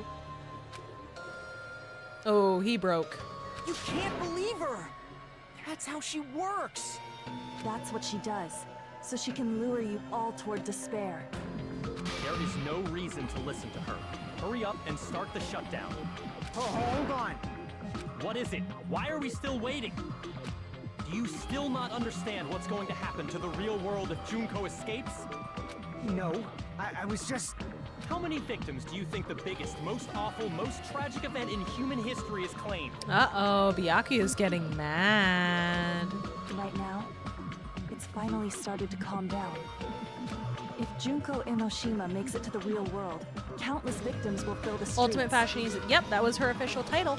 Oh, he broke. You can't believe her! That's how she works! That's what she does, so she can lure you all toward despair. There is no reason to listen to her. Hurry up and start the shutdown. Oh, hold on. What is it? Why are we still waiting? Do you still not understand what's going to happen to the real world if Junko escapes? No, I was just... How many victims do you think the biggest, most awful, most tragic event in human history has claimed? Uh-oh, Byakuya is getting mad. Right now, it's finally started to calm down. If Junko Enoshima makes it to the real world, countless victims will fill the streets. Ultimate Fashionista. Yep, that was her official title.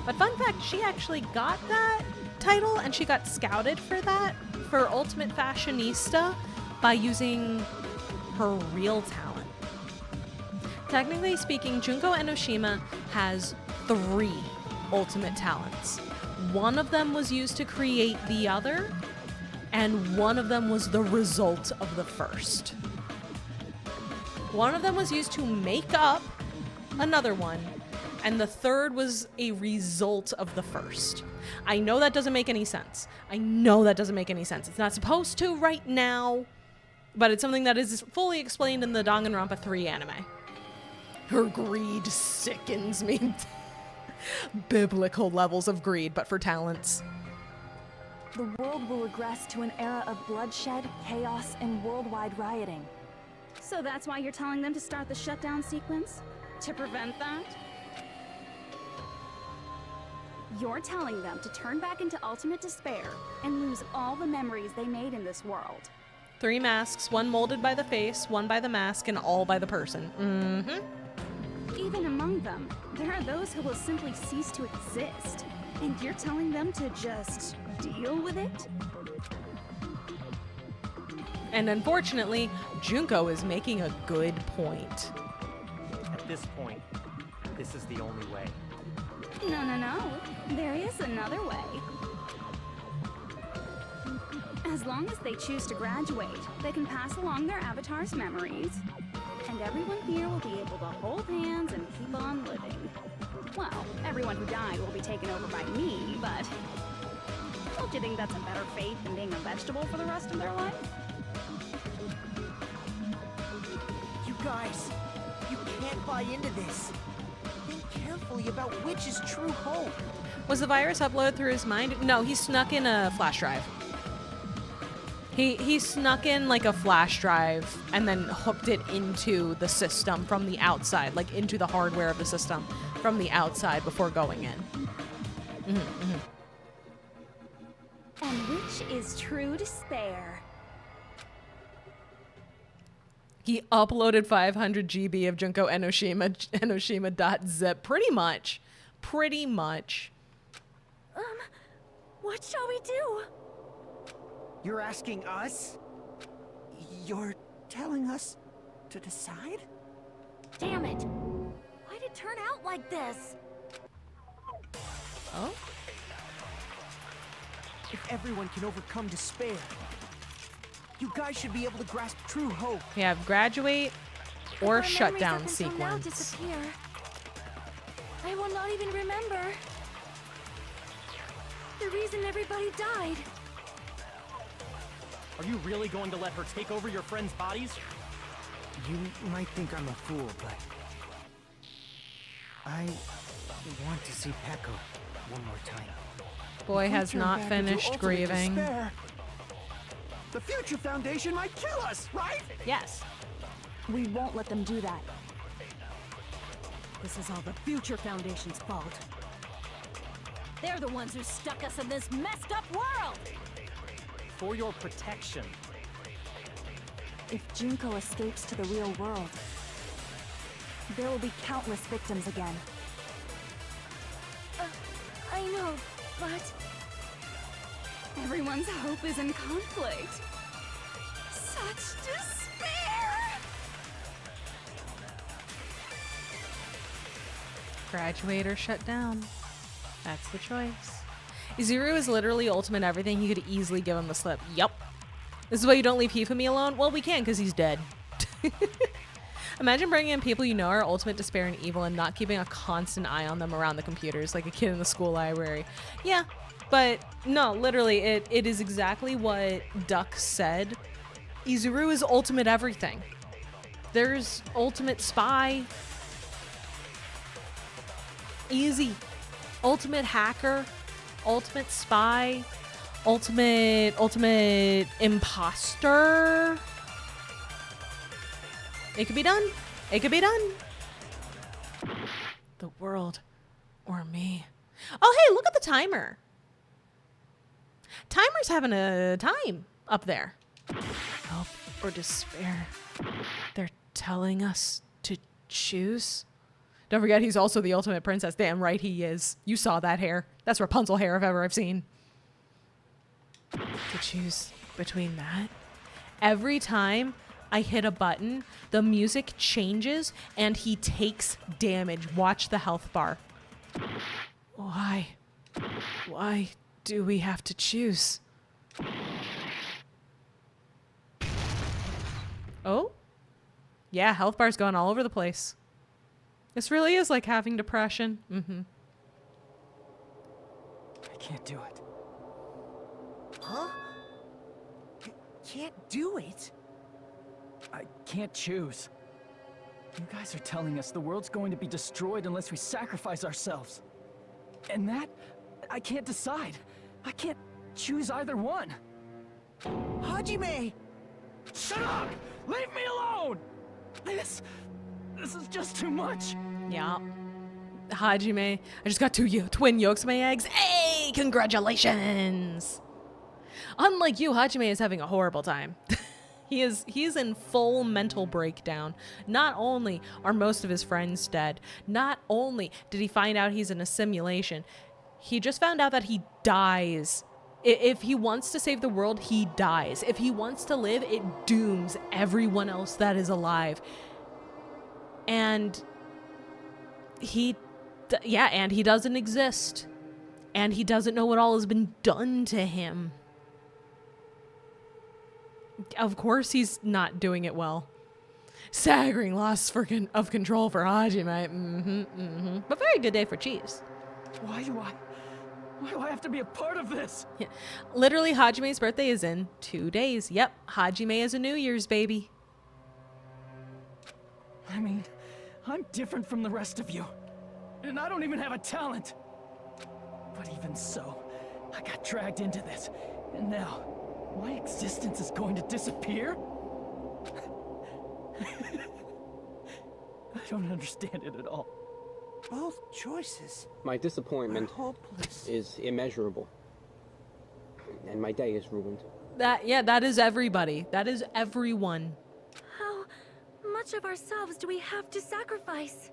But fun fact, she actually got that title and she got scouted for that, for Ultimate Fashionista, by using her real talent. Technically speaking, Junko Enoshima has 3 ultimate talents. One of them was used to create the other, and one of them was the result of the first. One of them was used to make up another one, and the third was a result of the first. I know that doesn't make any sense. It's not supposed to right now, but it's something that is fully explained in the Danganronpa 3 anime. Her greed sickens me. Biblical levels of greed, but for talents. The world will regress to an era of bloodshed, chaos, and worldwide rioting. So that's why you're telling them to start the shutdown sequence? To prevent that? You're telling them to turn back into ultimate despair and lose all the memories they made in this world. 3 masks, 1 molded by the face, 1 by the mask, and all by the person. Mm-hmm. Even among them, there are those who will simply cease to exist. And you're telling them to just deal with it? And unfortunately, Junko is making a good point. At this point, this is the only way. No. There is another way. As long as they choose to graduate, they can pass along their avatar's memories, and everyone here will be able to hold hands and keep on living. Well, everyone who died will be taken over by me, but don't you think that's a better fate than being a vegetable for the rest of their life? You guys, you can't buy into this. Think carefully about which is true hope. Was the virus uploaded through his mind? No, he snuck in a flash drive. He snuck in like a flash drive and then hooked it into the system from the outside, like into the hardware of the system from the outside before going in. And which is true despair? He uploaded 500 GB of Junko Enoshima.zip. Pretty much. What shall we do? You're asking us? You're telling us to decide? Damn it! Why'd it turn out like this? Oh? If everyone can overcome despair, you guys should be able to grasp true hope. We have graduate or If our shutdown memories up until now sequence. disappear, I will not even remember the reason everybody died. Are you really going to let her take over your friends' bodies? You might think I'm a fool, but I want to see Peko one more time. Boy has Turn not back into finished ultimate grieving. despair. The Future Foundation might kill us, right? Yes. We won't let them do that. This is all the Future Foundation's fault. They're the ones who stuck us in this messed up world! For your protection. If Junko escapes to the real world, there will be countless victims again. I know, but... Everyone's hope is in conflict. Such despair! Graduate or shut down. That's the choice. Izuru is literally ultimate everything. He could easily give him the slip. Yup. This is why you don't leave Hifumi alone? Well, we can because he's dead. Imagine bringing in people you know are ultimate despair and evil and not keeping a constant eye on them around the computers like a kid in the school library. Yeah, but no, literally, it is exactly what Duck said. Izuru is ultimate everything. There's ultimate spy. Easy. Ultimate hacker. Ultimate spy. Ultimate imposter. It could be done. It could be done. The world or me. Oh, hey, look at the timer. Timer's having a time up there. Hope or despair. They're telling us to choose. Don't forget, he's also the ultimate princess. Damn right he is. You saw that hair. That's Rapunzel hair if ever I've seen. To choose between that. Every time I hit a button, the music changes and he takes damage. Watch the health bar. Why? Why do we have to choose? Oh? Yeah, health bar's going all over the place. This really is like having depression. Mm-hmm. I can't do it. Huh? You can't do it? I can't choose. You guys are telling us the world's going to be destroyed unless we sacrifice ourselves. And that, I can't decide. I can't choose either one. Hajime! Shut up! Leave me alone! This is just too much. Yeah. Hajime, I just got two twin yolks of my eggs. Hey, congratulations! Unlike you, Hajime is having a horrible time. He is in full mental breakdown. Not only are most of his friends dead, not only did he find out he's in a simulation, he just found out that he dies. If he wants to save the world, he dies. If he wants to live, it dooms everyone else that is alive. And he doesn't exist. And he doesn't know what all has been done to him. Of course he's not doing it well. Staggering loss of control for Hajime. But very good day for Cheese. Why do I have to be a part of this? Yeah. Literally, Hajime's birthday is in 2 days. Yep, Hajime is a New Year's baby. I mean, I'm different from the rest of you. And I don't even have a talent. But even so, I got dragged into this. And now, my existence is going to disappear? I don't understand it at all. Both choices. My disappointment is immeasurable. And my day is ruined. That is everybody. That is everyone. How much of ourselves do we have to sacrifice?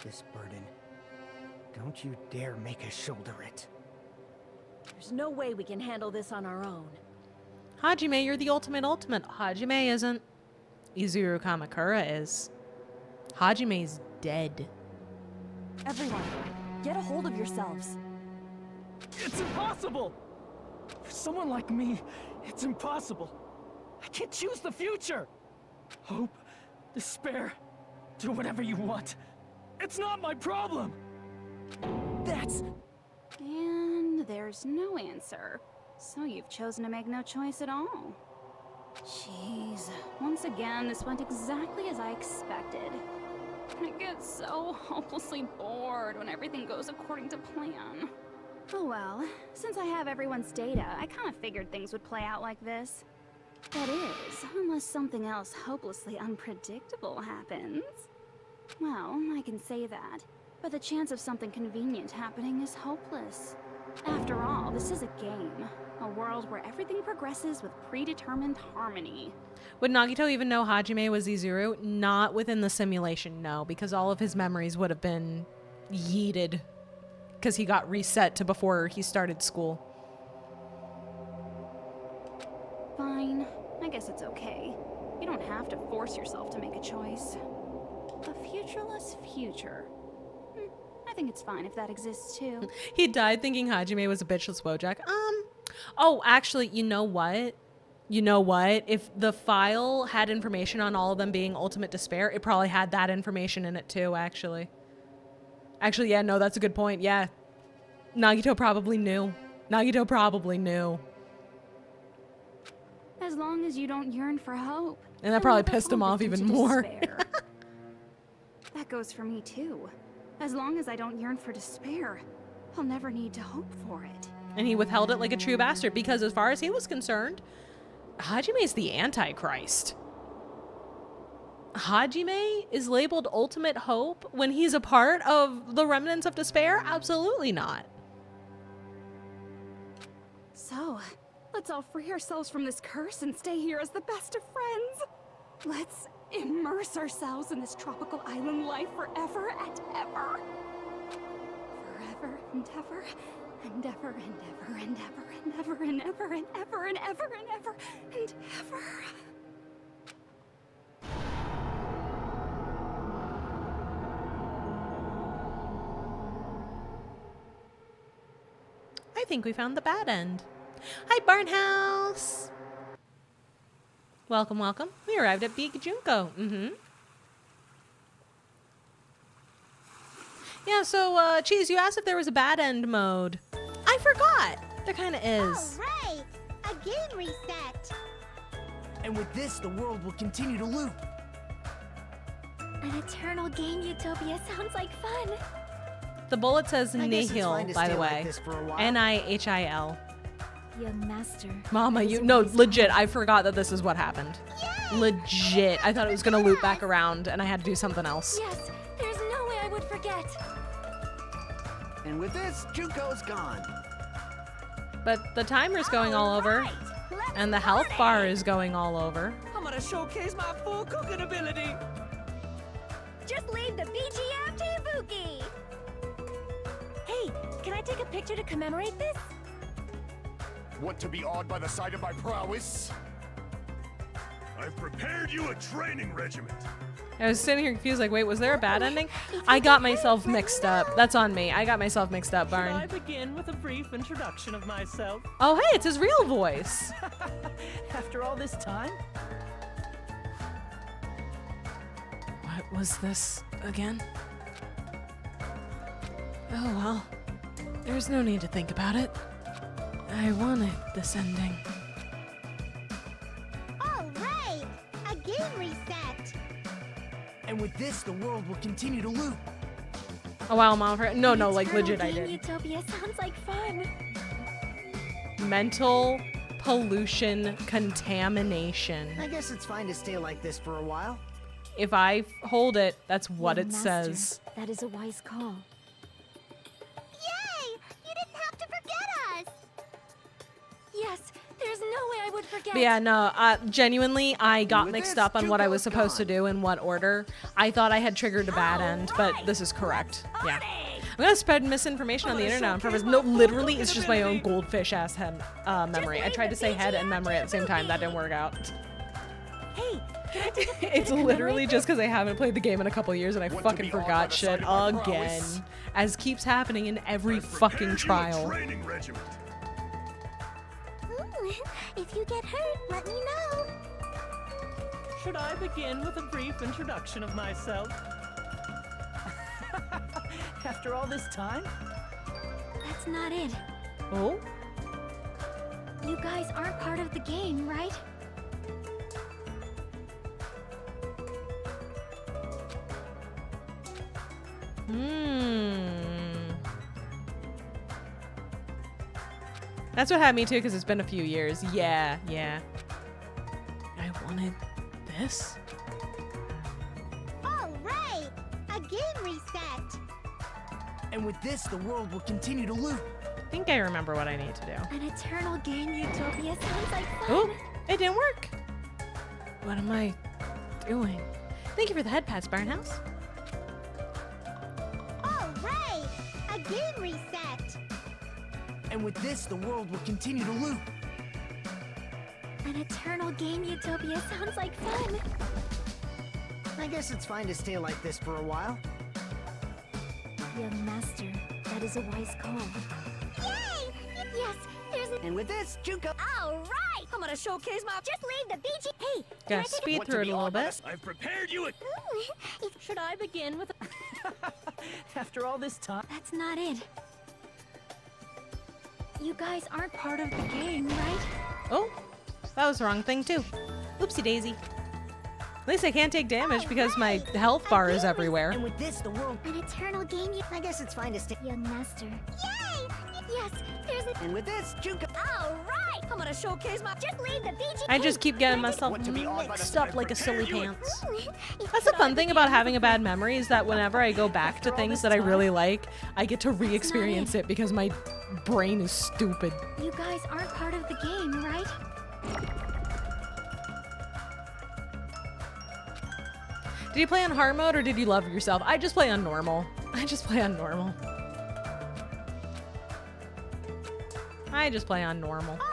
This burden. Don't you dare make us shoulder it. There's no way we can handle this on our own. Hajime, you're the ultimate. Hajime isn't. Izuru Kamakura is. Hajime's dead. Everyone, get a hold of yourselves. It's impossible! For someone like me, it's impossible. I can't choose the future. Hope, despair, do whatever you want. It's not my problem. And there's no answer. So you've chosen to make no choice at all. Jeez. Once again, this went exactly as I expected. I get so hopelessly bored when everything goes according to plan. Oh well, since I have everyone's data, I kind of figured things would play out like this. That is, unless something else hopelessly unpredictable happens. Well, I can say that, but the chance of something convenient happening is hopeless. After all, This is a game. A world where everything progresses with predetermined harmony. Would Nagito even know Hajime was Izuru? Not within the simulation, no, because all of his memories would have been yeeted because he got reset to before he started school. Fine. I guess it's okay. You don't have to force yourself to make a choice. A futureless future. I think it's fine if that exists too. He died thinking Hajime was a bitchless Wojak. Oh, actually, you know what? You know what? If the file had information on all of them being ultimate despair, it probably had that information in it too, actually. Actually, yeah, no, that's a good point. Yeah. Nagito probably knew. Nagito probably knew. As long as you don't yearn for hope. And that probably pissed him off even more. That goes for me too. As long as I don't yearn for despair, I'll never need to hope for it. And he withheld it like a true bastard because as far as he was concerned, Hajime is the Antichrist. Hajime is labeled ultimate hope when he's a part of the remnants of despair? Absolutely not. So, let's all free ourselves from this curse and stay here as the best of friends. Let's immerse ourselves in this tropical island life forever and ever. Forever and ever and ever and ever and ever and ever and ever and ever and ever and ever and ever. I think we found the bad end. Hi, Barnhouse! Welcome, welcome. We arrived at Big Junko. Yeah, so, Cheese, you asked if there was a bad end mode. I forgot! There kinda is. All right, a game reset. And with this, the world will continue to loop. An eternal game utopia sounds like fun. The bullet says I guess it's nihil, fine to by stay the like way. this for a while. N-I-H-I-L. Young master. Mama, you no, legit, I forgot that this is what happened. Legit. I thought it was gonna loop back around and I had to do something else. Yes, there's no way I would forget. And with this, Junko's gone. But the timer's going all over. And the health bar is going all over. I'm gonna showcase my full cooking ability. Just leave the BG out to Ibuki. Hey, can I take a picture to commemorate this? Want to be awed by the sight of my prowess? I've prepared you a training regiment. I was sitting here confused, like, wait, was there a bad ending? I got myself mixed up. That's on me. I got myself mixed up, Should I Barn. begin with a brief introduction of myself? Oh, hey, it's his real voice. After all this time? What was this again? Oh, well. There's no need to think about it. I wanted this ending. All right, a game reset. And with this, the world will continue to loop. Oh, wow, Mom. No, like, Eternal legit, I game did. utopia sounds like fun. Mental pollution contamination. I guess it's fine to stay like this for a while. If I hold it, that's what Young it master, says. That is a wise call. Yay! You didn't have to forget us. Yes, there's no way I would forget. But yeah, no, genuinely, I got With mixed this, up on what I was Junko's supposed to gone. do in what order. I thought I had triggered a bad end, but this is correct. Yeah. I'm gonna spread misinformation on the internet on purpose. No, literally, it's just my own goldfish ass head memory. I tried to say head and memory at the same time. That didn't work out. Hey, can I take a picture It's to literally commemorate just because I haven't played the game in a couple years and I Want to fucking be awed by forgot the shit sight of my again. prowess? As keeps happening in every I've fucking prepared you a trial. training regiment. If you get hurt, let me know. Should I begin with a brief introduction of myself? After all this time? That's not it. Oh? You guys aren't part of the game, right? That's what had me too, because it's been a few years. Yeah. I wanted this. All right, a game reset. And with this, the world will continue to loop. think I remember what I need to do. An eternal game utopia sounds like fun. Oh, it didn't work. What am I doing? Thank you for the head pats, Barnhouse. All right, a game reset. And with this, the world will continue to loop. An eternal game utopia sounds like fun. I guess it's fine to stay like this for a while. Young master, that is a wise call. Yay! Yes, there's a... And with this, Junko. All right, I'm gonna showcase my... Just leave the BG... Hey, Gotta speed through it a little bit. I've prepared you a... Should I begin with... After all this time... That's not it. You guys aren't part of the game, right? Oh, that was the wrong thing too. Oopsie daisy. At least I can't take damage because my health bar is everywhere. And with this, the world... An eternal game I guess it's fine to stay... Young master. Yay! Yes, there's a... And with this, Junko... All right, I'm gonna showcase my... Just leave the BG... I just keep getting myself mixed up like a silly pants. That's the fun thing about having a bad memory is that whenever I go back to things that I really like, I get to re-experience it because my brain is stupid. You guys aren't part of the game, right? Did you play on hard mode or did you love yourself? I just play on normal. I just play on normal.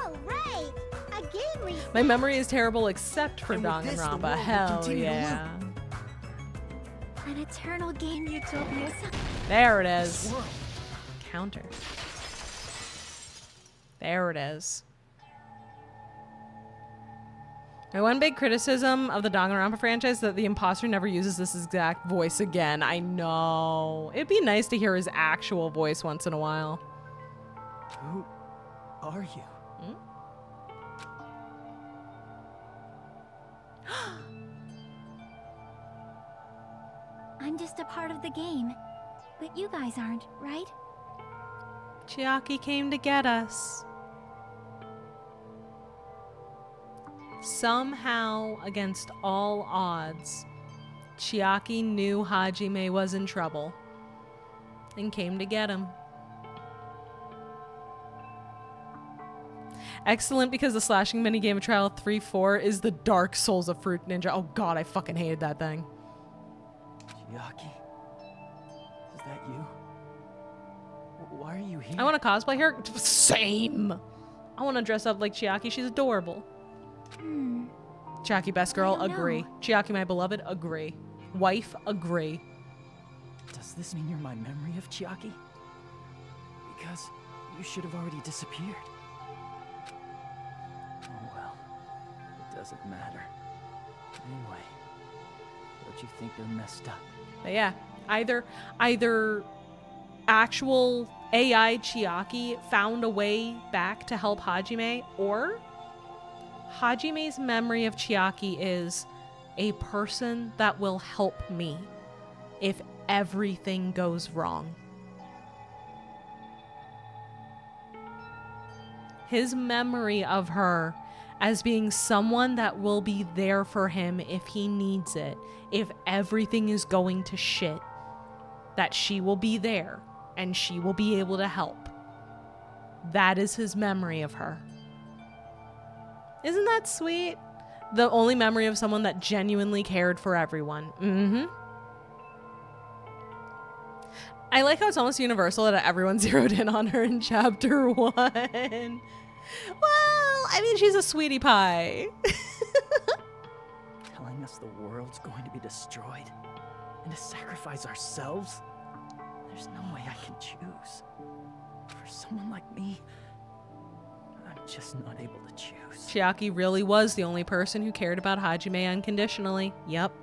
All right, a game reset. My memory is terrible except for And with this, the DanganRonpa. world will Hell continue to yeah. An eternal game utopia sounds... There it is. Counter. There it is. My one big criticism of the DanganRonpa franchise is that the imposter never uses this exact voice again. I know. It'd be nice to hear his actual voice once in a while. Who are you? I'm just a part of the game. But you guys aren't, right? Chiaki came to get us. Somehow, against all odds, Chiaki knew Hajime was in trouble and came to get him. Excellent, because the slashing minigame of Trial 3-4 is the Dark Souls of Fruit Ninja. Oh god, I fucking hated that thing. Chiaki? Is that you? Why are you here? I want to cosplay her. Same. I want to dress up like Chiaki. She's adorable. Chiaki, best girl, agree. Chiaki, my beloved, agree. Wife, agree. Does this mean you're my memory of Chiaki? Because you should have already disappeared. Oh well, it doesn't matter. Anyway, don't you think they're messed up? But yeah, either actual AI Chiaki found a way back to help Hajime, or Hajime's memory of Chiaki is a person that will help me if everything goes wrong. His memory of her as being someone that will be there for him if he needs it, if everything is going to shit, that she will be there and she will be able to help. That is his memory of her. Isn't that sweet? The only memory of someone that genuinely cared for everyone. Mm-hmm. I like how it's almost universal that everyone zeroed in on her in chapter 1. Well, I mean, she's a sweetie pie. Telling us the world's going to be destroyed and to sacrifice ourselves? There's no way I can choose. For someone like me, I'm just not able to choose. Chiaki really was the only person who cared about Hajime unconditionally. Yep.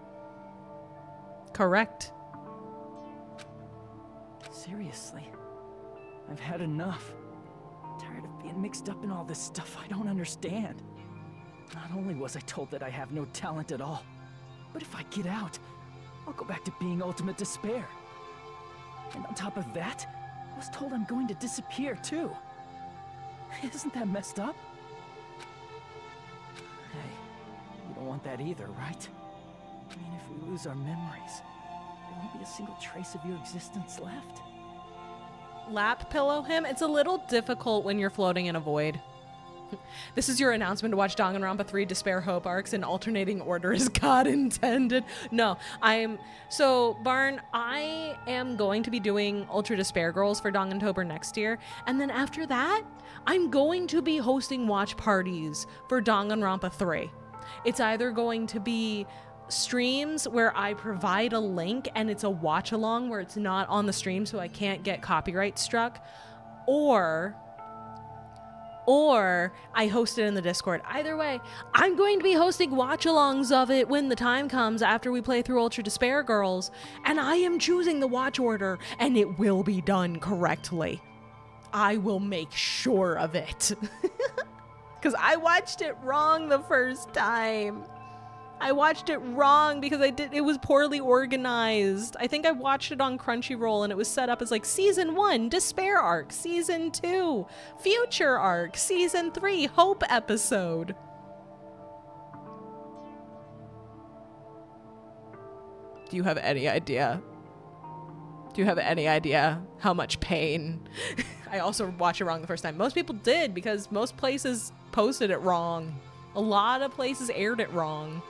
Correct. Seriously, I've had enough. I'm tired of being mixed up in all this stuff I don't understand. Not only was I told that I have no talent at all, but if I get out, I'll go back to being ultimate despair. And on top of that, I was told I'm going to disappear too. Isn't that messed up? Hey, you don't want that either, right? I mean, if we lose our memories, there won't be a single trace of your existence left. lap pillow him. It's a little difficult when you're floating in a void. This is your announcement to watch Danganronpa 3 Despair Hope arcs in alternating order as God intended. No, so Barn, I am going to be doing Ultra Despair Girls for Dangantober next year. And then after that, I'm going to be hosting watch parties for Danganronpa 3. It's either going to be streams where I provide a link and it's a watch along where it's not on the stream so I can't get copyright struck, or I host it in the Discord. Either way, I'm going to be hosting watch-alongs of it when the time comes after we play through Ultra Despair Girls, and I am choosing the watch order, and it will be done correctly. I will make sure of it. Because I watched it wrong the first time. I watched it wrong because it was poorly organized. I think I watched it on Crunchyroll and it was set up as like Season 1, Despair Arc, Season 2, Future Arc, Season 3, Hope episode. Do you have any idea? Do you have any idea how much pain? I also watched it wrong the first time. Most people did because most places posted it wrong. A lot of places aired it wrong.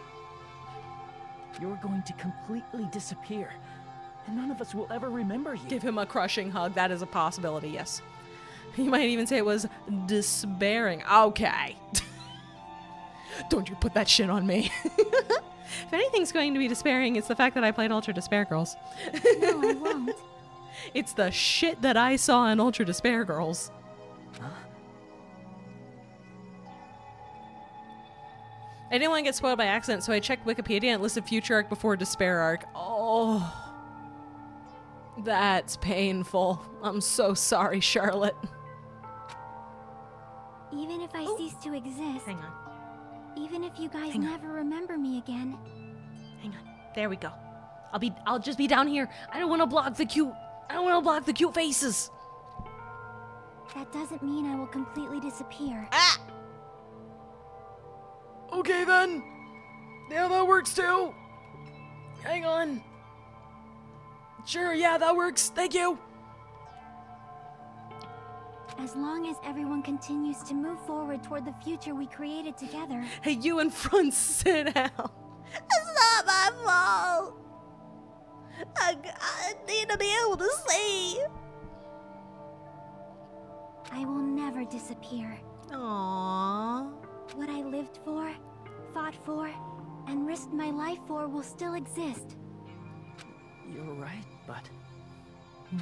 You're going to completely disappear, and none of us will ever remember you. Give him a crushing hug. That is a possibility, yes. You might even say it was despairing. Okay. Don't you put that shit on me. If anything's going to be despairing, it's the fact that I played Ultra Despair Girls. No, I won't. It's the shit that I saw in Ultra Despair Girls. Huh? I didn't want to get spoiled by accident, so I checked Wikipedia and it listed Future Arc before Despair Arc. Oh, that's painful. I'm so sorry, Charlotte. Even if I cease to exist. Hang on. Even if you guys never remember me again. Hang on. There we go. I'll just be down here. I don't want to block the cute faces. That doesn't mean I will completely disappear. Ah! Okay then. Yeah, that works too. Hang on. Sure, yeah, that works. Thank you. As long as everyone continues to move forward toward the future we created together. Hey, you in front, sit down. It's not my fault. I need to be able to see. I will never disappear. Aww. What I lived for, fought for, and risked my life for will still exist. You're right, but...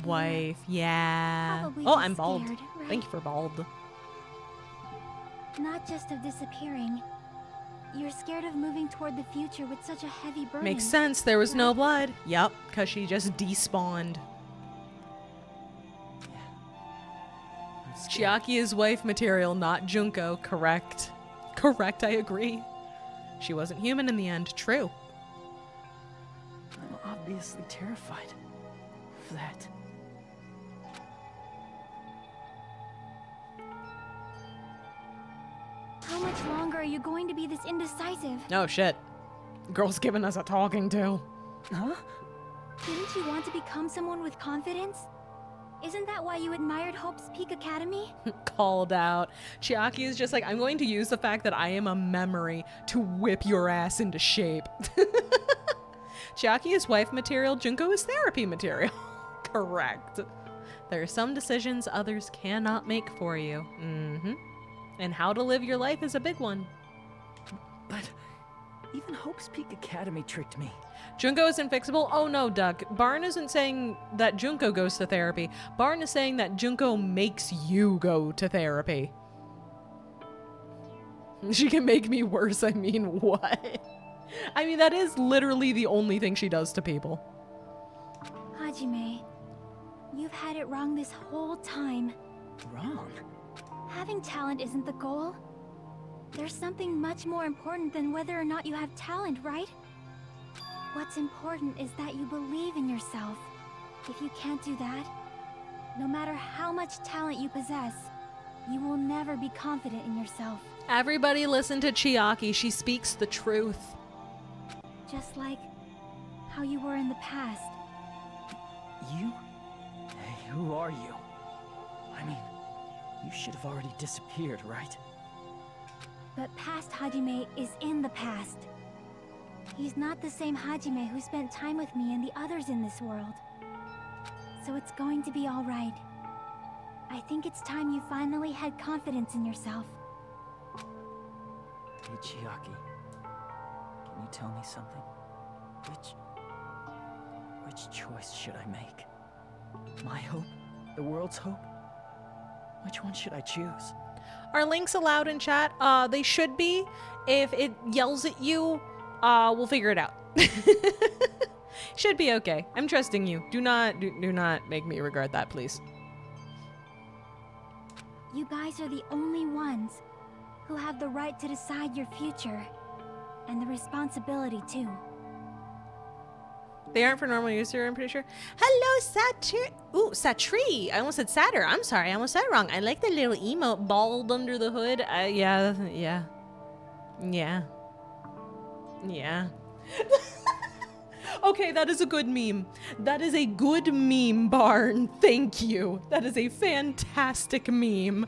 Wife, yeah. Probably Oh, just I'm bald. scared, right? Thank you for bald. Not just of disappearing. You're scared of moving toward the future with such a heavy burden. Makes sense. There was no blood. Yup, because she just despawned. Chiaki is wife material, not Junko. Correct. Correct, I agree. She wasn't human in the end. True. I'm obviously terrified of that. How much longer are you going to be this indecisive? Oh, shit. Girl's giving us a talking to. Huh? Didn't you want to become someone with confidence? Isn't that why you admired Hope's Peak Academy? Called out. Chiaki is just like, I'm going to use the fact that I am a memory to whip your ass into shape. Chiaki is wife material, Junko is therapy material. Correct. There are some decisions others cannot make for you. Mm-hmm. And how to live your life is a big one. But even Hope's Peak Academy tricked me. Junko is infixable? Oh no, Duck. Barn isn't saying that Junko goes to therapy. Barn is saying that Junko makes you go to therapy. She can make me worse. I mean, what? I mean, that is literally the only thing she does to people. Hajime, you've had it wrong this whole time. Wrong? Having talent isn't the goal. There's something much more important than whether or not you have talent, right? What's important is that you believe in yourself. If you can't do that, no matter how much talent you possess, you will never be confident in yourself. Everybody listen to Chiaki. She speaks the truth. Just like how you were in the past. You? Hey, who are you? I mean, you should have already disappeared, right? But past Hajime is in the past. He's not the same Hajime who spent time with me and the others in this world. So it's going to be all right. I think it's time you finally had confidence in yourself. Hey, Chiaki. Can you tell me something? Which choice should I make? My hope? The world's hope? Which one should I choose? Are links allowed in chat? They should be. If it yells at you, we'll figure it out. Should be okay. I'm trusting you. Do not make me regret that, please. You guys are the only ones who have the right to decide your future. And the responsibility, too. They aren't for normal user, I'm pretty sure. Hello, Satri. I almost said Satter. I'm sorry, I almost said it wrong. I like the little emote bald under the hood. Yeah. Okay, that is a good meme. That is a good meme, Barn. Thank you. That is a fantastic meme.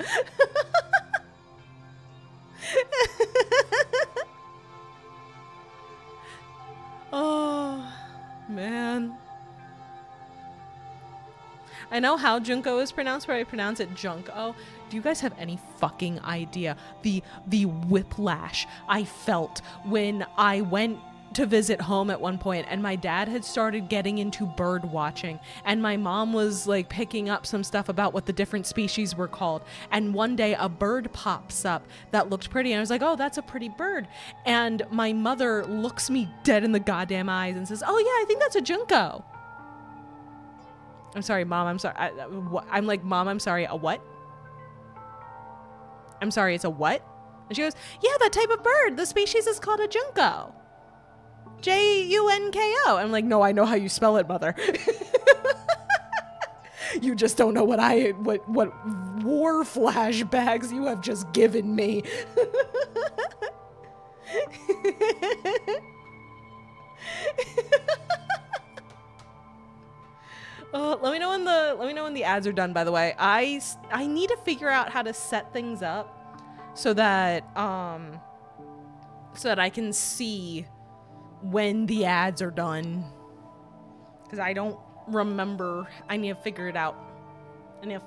Oh, man. I know how Junko is pronounced, but I pronounce it Junko. Do you guys have any fucking idea the whiplash I felt when I went to visit home at one point and my dad had started getting into bird watching and my mom was like picking up some stuff about what the different species were called, and one day a bird pops up that looked pretty and I was like, oh, that's a pretty bird, and my mother looks me dead in the goddamn eyes and says, oh yeah, I think that's a Junko. I'm sorry, Mom, I'm sorry. I'm like, Mom, I'm sorry, a what? I'm sorry, it's a what? And she goes, yeah, that type of bird, the species is called a Junko. Junko. I'm like, no, I know how you spell it, Mother. You just don't know what war flashbacks you have just given me. Let me know when the ads are done, by the way. I need to figure out how to set things up so that I can see when the ads are done, because I don't remember. I need to figure it out. You know,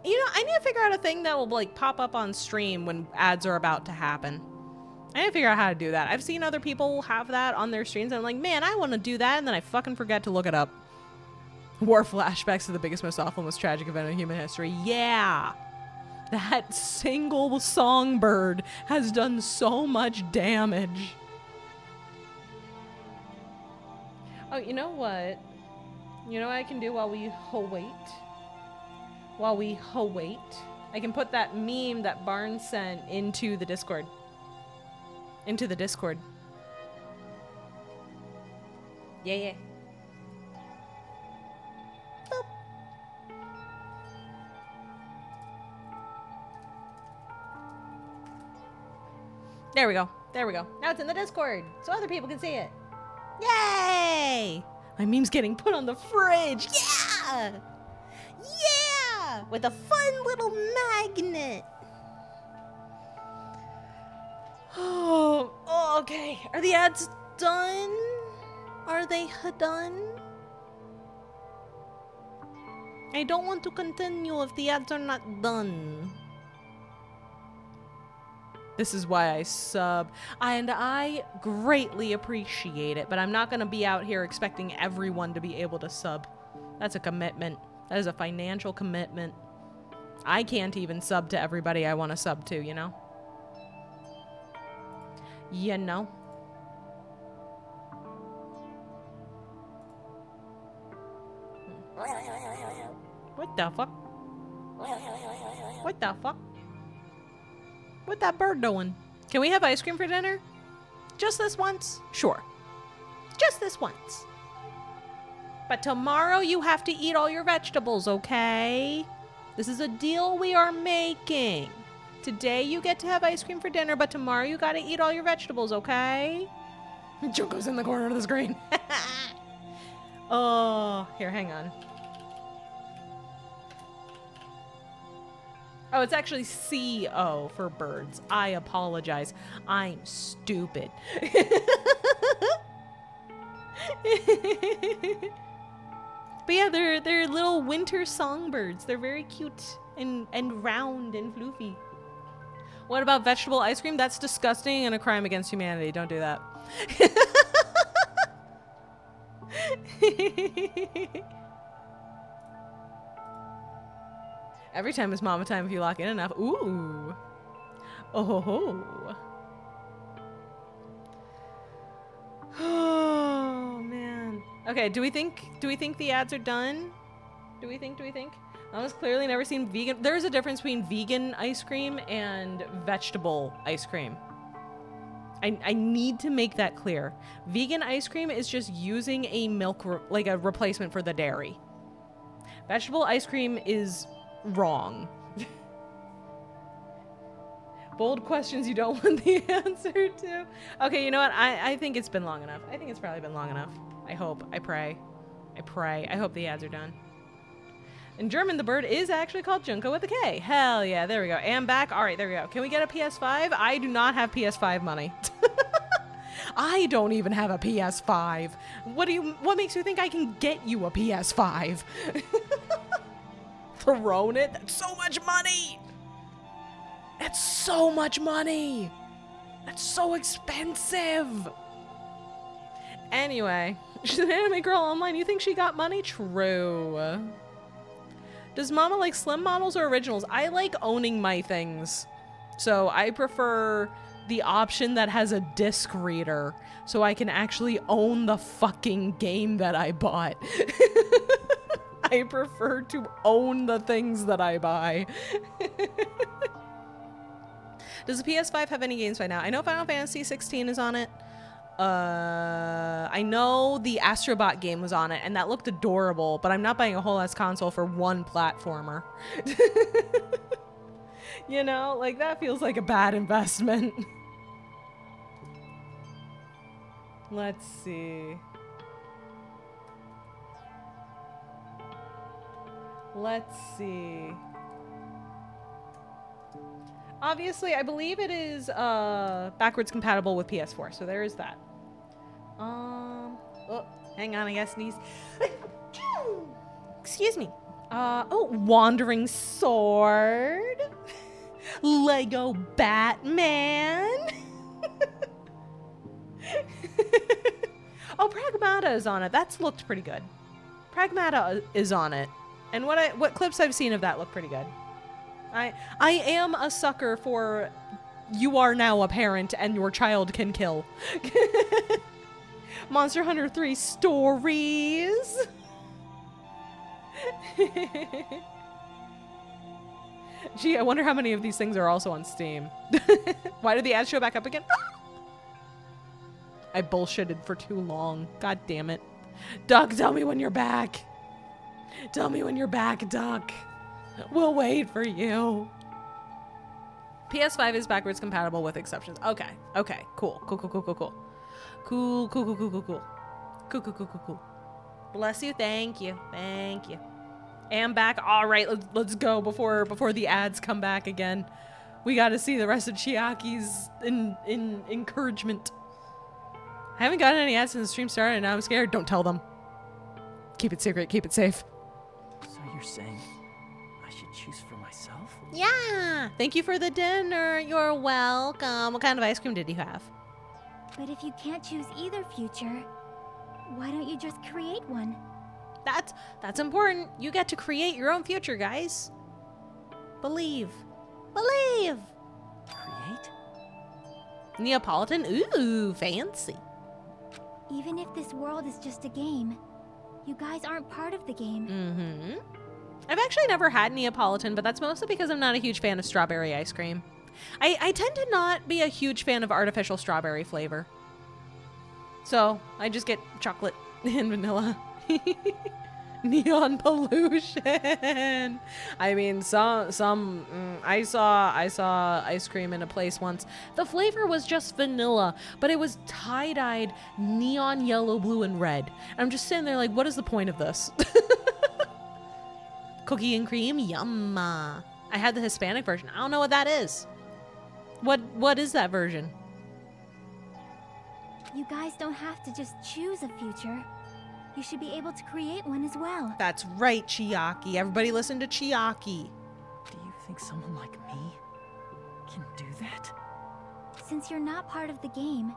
I need to figure out a thing that will like pop up on stream when ads are about to happen. I need to figure out how to do that. I've seen other people have that on their streams and I'm like, man, I want to do that, and then I fucking forget to look it up. War flashbacks to the biggest, most awful, most tragic event in human history. Yeah. That single songbird has done so much damage. Oh, you know what? You know what I can do while we wait? While we wait, I can put that meme that Barnes sent into the Discord. Yeah. Boop. There we go. Now it's in the Discord, so other people can see it. Yay! My meme's getting put on the fridge. Yeah! Yeah! With a fun little magnet. Oh, okay. Are the ads done? Are they done? I don't want to continue if the ads are not done. This is why I sub, and I greatly appreciate it, but I'm not going to be out here expecting everyone to be able to sub. That's a commitment. That is a financial commitment. I can't even sub to everybody I want to sub to, you know? You know? What the fuck? What the fuck? What that bird doing? Can we have ice cream for dinner? Just this once? Sure. Just this once. But tomorrow you have to eat all your vegetables, okay? This is a deal we are making. Today you get to have ice cream for dinner, but tomorrow you gotta eat all your vegetables, okay? Junko's in the corner of the screen. Oh, here, hang on. Oh, it's actually C-O for birds. I apologize. I'm stupid. But yeah, they're little winter songbirds. They're very cute and round and floofy. What about vegetable ice cream? That's disgusting and a crime against humanity. Don't do that. Every time is mama time if you lock in enough. Ooh. Oh ho ho. Oh man. Okay, do we think the ads are done? Do we think? Mama's clearly never seen vegan. There's a difference between vegan ice cream and vegetable ice cream. I need to make that clear. Vegan ice cream is just using a milk, like a replacement for the dairy. Vegetable ice cream is wrong. Bold questions you don't want the answer to. Okay, you know what? I think it's been long enough. I think it's probably been long enough. I hope. I pray. I hope the ads are done. In German, the bird is actually called Junko with a K. Hell yeah, there we go. And back. All right, there we go. Can we get a PS5? I do not have PS5 money. I don't even have a PS5. What makes you think I can get you a PS5? Thrown it? That's so much money. That's so much money. That's so expensive. Anyway, she's an anime girl online. You think she got money? True. Does Mama like slim models or originals? I like owning my things. So I prefer the option that has a disc reader so I can actually own the fucking game that I bought. I prefer to own the things that I buy. Does the PS5 have any games by now? I know Final Fantasy 16 is on it. I know the Astrobot game was on it, and that looked adorable, but I'm not buying a whole ass console for one platformer. You know, like that feels like a bad investment. Let's see. Obviously, I believe it is backwards compatible with PS4, so there is that. Oh, hang on, I gotta sneeze. Excuse me. Oh, Wandering Sword. Lego Batman. Oh, Pragmata is on it. That's looked pretty good. Pragmata is on it. And what clips I've seen of that look pretty good. I am a sucker for you are now a parent and your child can kill. Monster Hunter 3 stories. Gee, I wonder how many of these things are also on Steam. Why did the ads show back up again? I bullshitted for too long. God damn it. Duck, tell me when you're back. Tell me when you're back, Duck. We'll wait for you. PS5 is backwards compatible with exceptions. Okay. Okay. Cool. Cool. Bless you. Thank you. And back. All right. Let's go before the ads come back again. We got to see the rest of Chiaki's encouragement. I haven't gotten any ads since the stream started, and now I'm scared. Don't tell them. Keep it secret. Keep it safe. So you're saying I should choose for myself? Yeah. Thank you for the dinner. You're welcome. What kind of ice cream did you have? But if you can't choose either future, why don't you just create one? That's important. You get to create your own future, guys. Believe. Create? Neapolitan? Ooh, fancy. Even if this world is just a game, you guys aren't part of the game. Mm-hmm. I've actually never had Neapolitan, but that's mostly because I'm not a huge fan of strawberry ice cream. I tend to not be a huge fan of artificial strawberry flavor. So I just get chocolate and vanilla. Neon pollution. I mean, I saw ice cream in a place once. The flavor was just vanilla, but it was tie-dyed neon yellow, blue, and red. And I'm just sitting there like, what is the point of this? Cookie and cream, yum. I had the Hispanic version. I don't know what that is. What is that version? You guys don't have to just choose a future. You should be able to create one as well. That's right, Chiaki. Everybody listen to Chiaki. Do you think someone like me can do that? Since you're not part of the game,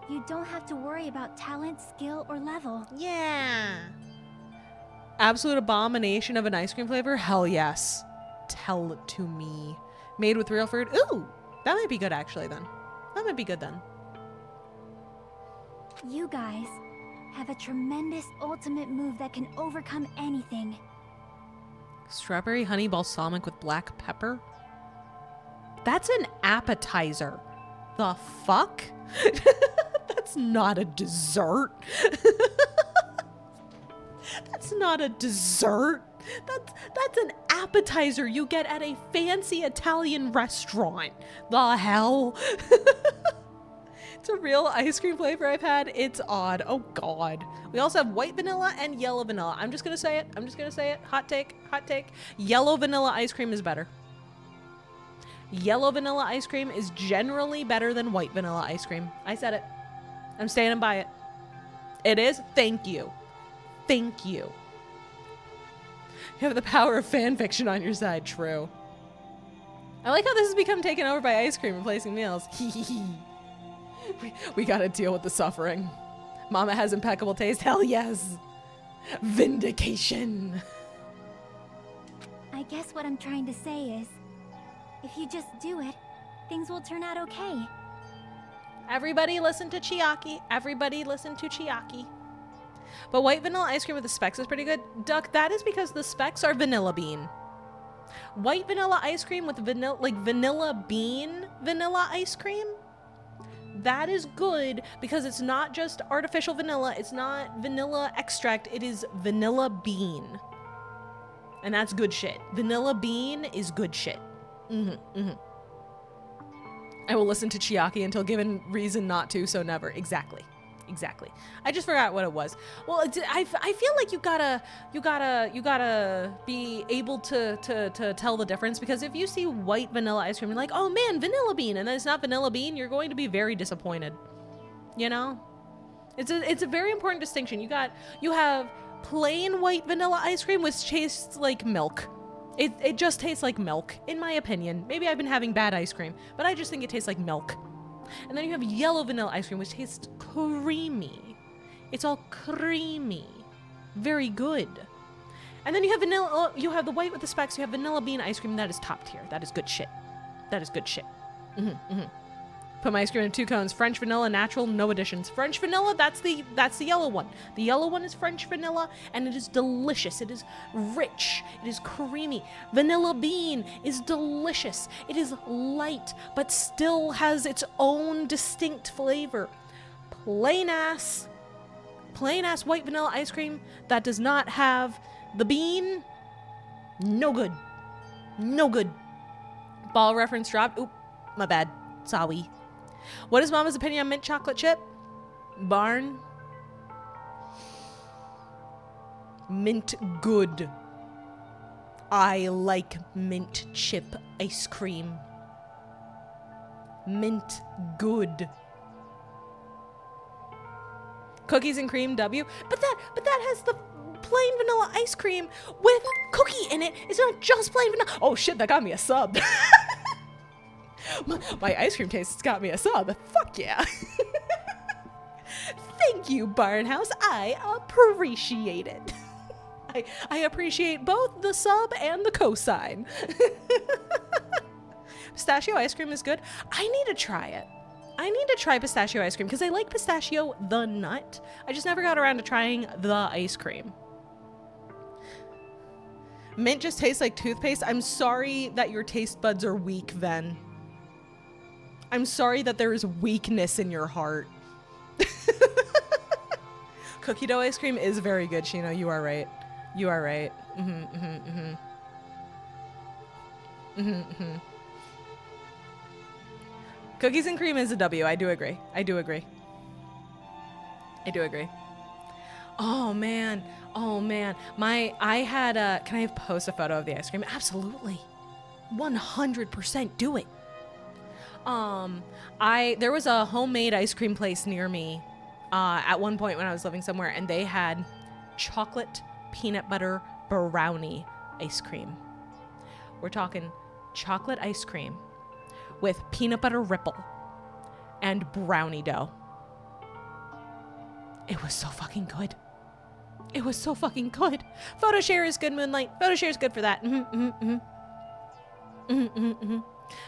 you don't have to worry about talent, skill, or level. Yeah. Absolute abomination of an ice cream flavor? Hell yes. Tell it to me. Made with real fruit? Ooh, that might be good actually then. That might be good then. You guys have a tremendous ultimate move that can overcome anything. Strawberry honey balsamic with black pepper? That's an appetizer. The fuck? That's not a dessert. That's not a dessert. That's an appetizer you get at a fancy Italian restaurant. The hell? It's a real ice cream flavor I've had. It's odd. Oh God. We also have white vanilla and yellow vanilla. I'm just gonna say it. Hot take. Yellow vanilla ice cream is better. Yellow vanilla ice cream is generally better than white vanilla ice cream. I said it. I'm standing by it. It is. Thank you. Thank you. You have the power of fan fiction on your side. True. I like how this has become taken over by ice cream replacing meals. We gotta deal with the suffering. Mama has impeccable taste. Hell yes. Vindication. I guess what I'm trying to say is, if you just do it, things will turn out okay. Everybody listen to Chiaki. Everybody listen to Chiaki. But white vanilla ice cream with the specks is pretty good. Duck, that is because the specks are vanilla bean. White vanilla ice cream with vanilla, like vanilla bean vanilla ice cream, that is good because it's not just artificial vanilla. It's not vanilla extract. It is vanilla bean. And that's good shit. Vanilla bean is good shit. I will listen to Chiaki until given reason not to, so never. Exactly. I just forgot what it was. Well, I feel like you gotta be able to tell the difference, because if you see white vanilla ice cream, you're like, oh man, vanilla bean, and then it's not vanilla bean, you're going to be very disappointed. You know, it's a very important distinction. You have plain white vanilla ice cream, which tastes like milk. It just tastes like milk, in my opinion. Maybe I've been having bad ice cream, but I just think it tastes like milk. And then you have yellow vanilla ice cream, which tastes creamy. It's all creamy. Very good. And then you have vanilla, you have the white with the specks, you have vanilla bean ice cream. That is top tier. That is good shit. Put my ice cream in 2 cones. French vanilla, natural, no additions. French vanilla, that's the yellow one. The yellow one is French vanilla, and it is delicious. It is rich. It is creamy. Vanilla bean is delicious. It is light, but still has its own distinct flavor. Plain ass white vanilla ice cream that does not have the bean, no good. Ball reference dropped. Oop, my bad. Sorry. What is Mama's opinion on mint chocolate chip? Barn. Mint good. I like mint chip ice cream. Mint good. Cookies and cream W. But that has the plain vanilla ice cream with cookie in it. It's not just plain vanilla. Oh shit, that got me a sub. My ice cream taste has got me a sub. Fuck yeah. Thank you, Barnhouse. I appreciate it. I appreciate both the sub and the cosign. Pistachio ice cream is good. I need to try it. I need to try pistachio ice cream because I like pistachio the nut. I just never got around to trying the ice cream. Mint just tastes like toothpaste. I'm sorry that your taste buds are weak, Ven. I'm sorry that there is weakness in your heart. Cookie dough ice cream is very good, Shino. You are right. You are right. Cookies and cream is a W. I do agree. I do agree. Oh man. I had a, can I post a photo of the ice cream? Absolutely. 100% do it. There was a homemade ice cream place near me at one point when I was living somewhere, and they had chocolate peanut butter brownie ice cream. We're talking chocolate ice cream with peanut butter ripple and brownie dough. It was so fucking good. It was so fucking good. Photo share is good, Moonlight. Photo share is good for that.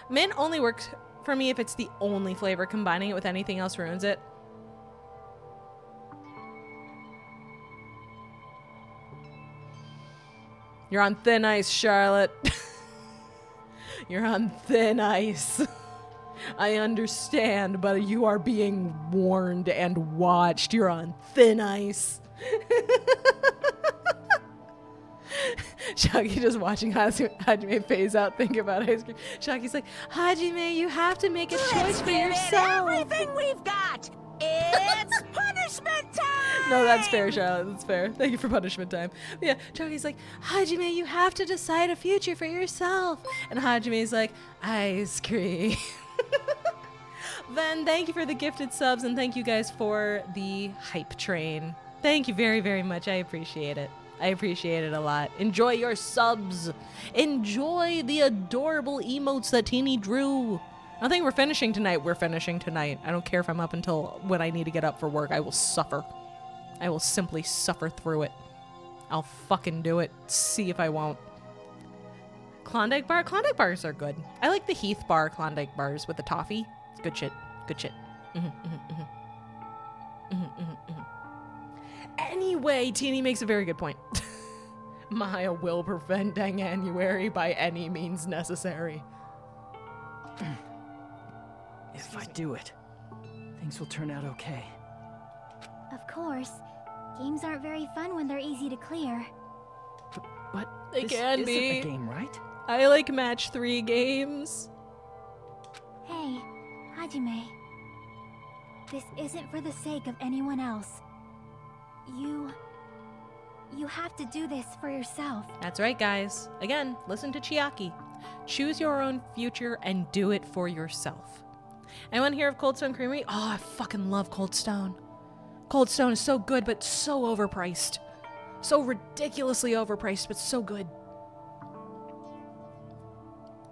Mint only works for me if it's the only flavor. Combining it with anything else ruins it. You're on thin ice, Charlotte. You're on thin ice. I understand, but you are being warned and watched. You're on thin ice. Chucky just watching Hajime phase out, thinking about ice cream. Chucky's like, Hajime, you have to make a choice for yourself. Everything we've got. It's punishment time. No, that's fair, Charlotte. That's fair. Thank you for punishment time. But yeah, Chucky's like, Hajime, you have to decide a future for yourself. And Hajime's like, ice cream. Then thank you for the gifted subs, and thank you guys for the hype train. Thank you very, very much. I appreciate it. I appreciate it a lot. Enjoy your subs. Enjoy the adorable emotes that Teeny drew. I think we're finishing tonight. We're finishing tonight. I don't care if I'm up until when I need to get up for work. I will suffer. I will simply suffer through it. I'll fucking do it. See if I won't. Klondike bar? Klondike bars are good. I like the Heath bar Klondike bars with the toffee. Good shit. Good shit. Anyway, Teeny makes a very good point. Maya will prevent Danganuary by any means necessary. If I do it, things will turn out okay. Of course. Games aren't very fun when they're easy to clear. But They this can isn't be. a game, right? I like match 3 games. Hey, Hajime. This isn't for the sake of anyone else. You have to do this for yourself. That's right, guys. Again, listen to Chiaki. Choose your own future and do it for yourself. Anyone hear of Cold Stone Creamery? Oh, I fucking love Cold Stone. Cold Stone is so good, but so overpriced. So ridiculously overpriced, but so good.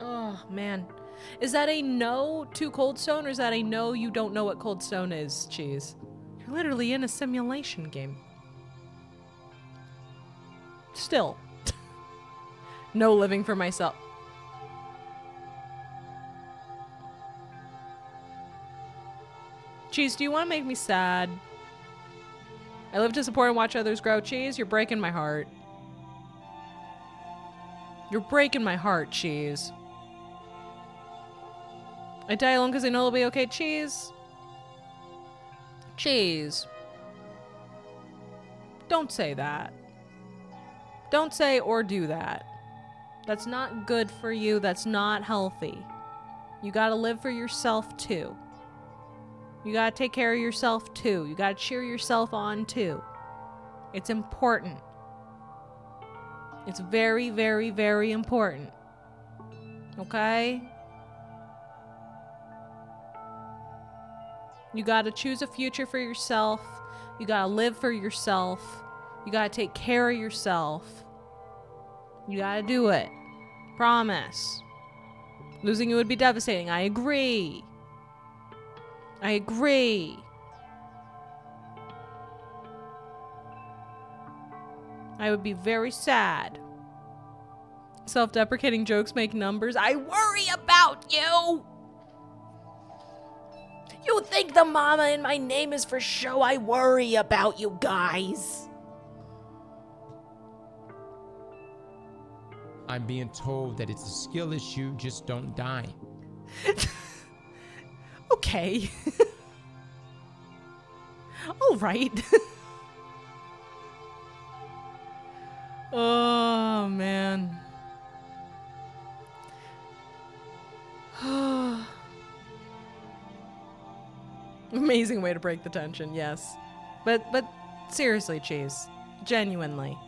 Oh, man. Is that a no to Cold Stone, or is that a no, you don't know what Cold Stone is, Cheese? You're literally in a simulation game. Still. No living for myself. Cheese, do you want to make me sad? I live to support and watch others grow. Cheese, you're breaking my heart. You're breaking my heart, Cheese. I die alone because I know it'll be okay. Cheese. Cheese. Don't say that. Don't say or do that. That's not good for you. That's not healthy. You gotta live for yourself too. You gotta take care of yourself too. You gotta cheer yourself on too. It's important. It's very, very, very important. Okay? You gotta choose a future for yourself. You gotta live for yourself. You gotta take care of yourself. You gotta do it. Promise. Losing you would be devastating. I agree. I agree. I would be very sad. Self-deprecating jokes make numbers. I worry about you! You think the mama in my name is for show? I worry about you guys. I'm being told that it's a skill issue, just don't die. Okay. All right. Oh, man. Amazing way to break the tension, yes. But seriously, Cheese, genuinely,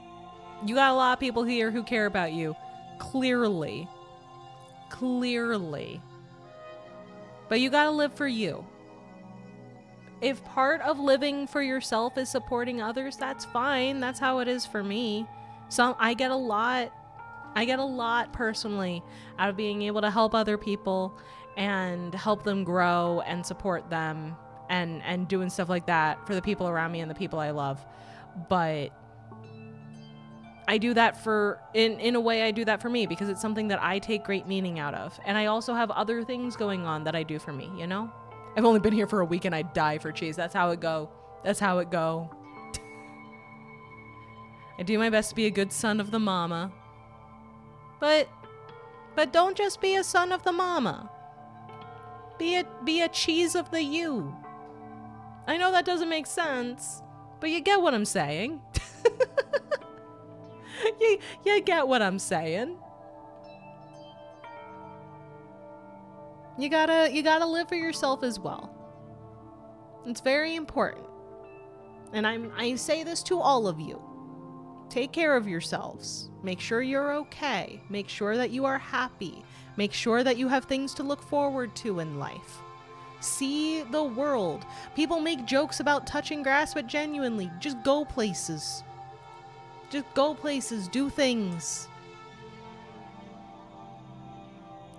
you got a lot of people here who care about you. Clearly. But you gotta live for you. If part of living for yourself is supporting others, that's fine. That's how it is for me. I get a lot personally out of being able to help other people and help them grow and support them and doing stuff like that for the people around me and the people I love. But I do that in a way I do that for me because it's something that I take great meaning out of. And I also have other things going on that I do for me, you know? I've only been here for a week and I'd die for Cheese. That's how it go. I do my best to be a good son of the mama. But don't just be a son of the mama. Be a cheese of the you. I know that doesn't make sense, but you get what I'm saying. You get what I'm saying. You gotta live for yourself as well. It's very important. And I say this to all of you. Take care of yourselves. Make sure you're okay. Make sure that you are happy. Make sure that you have things to look forward to in life. See the world. People make jokes about touching grass, but genuinely, just go places. Just go places. Do things.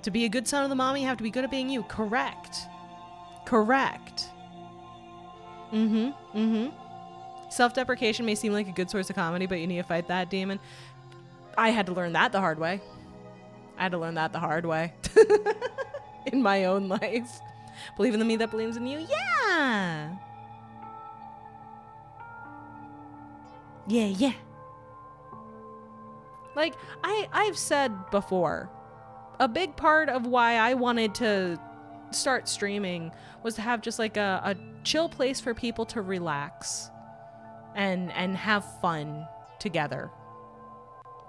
To be a good son of the mom, you have to be good at being you. Correct. Self-deprecation may seem like a good source of comedy, but you need to fight that demon. I had to learn that the hard way. In my own life. Believe in the me that believes in you? Yeah! Yeah. Like, I've said before, a big part of why I wanted to start streaming was to have just like a chill place for people to relax and have fun together.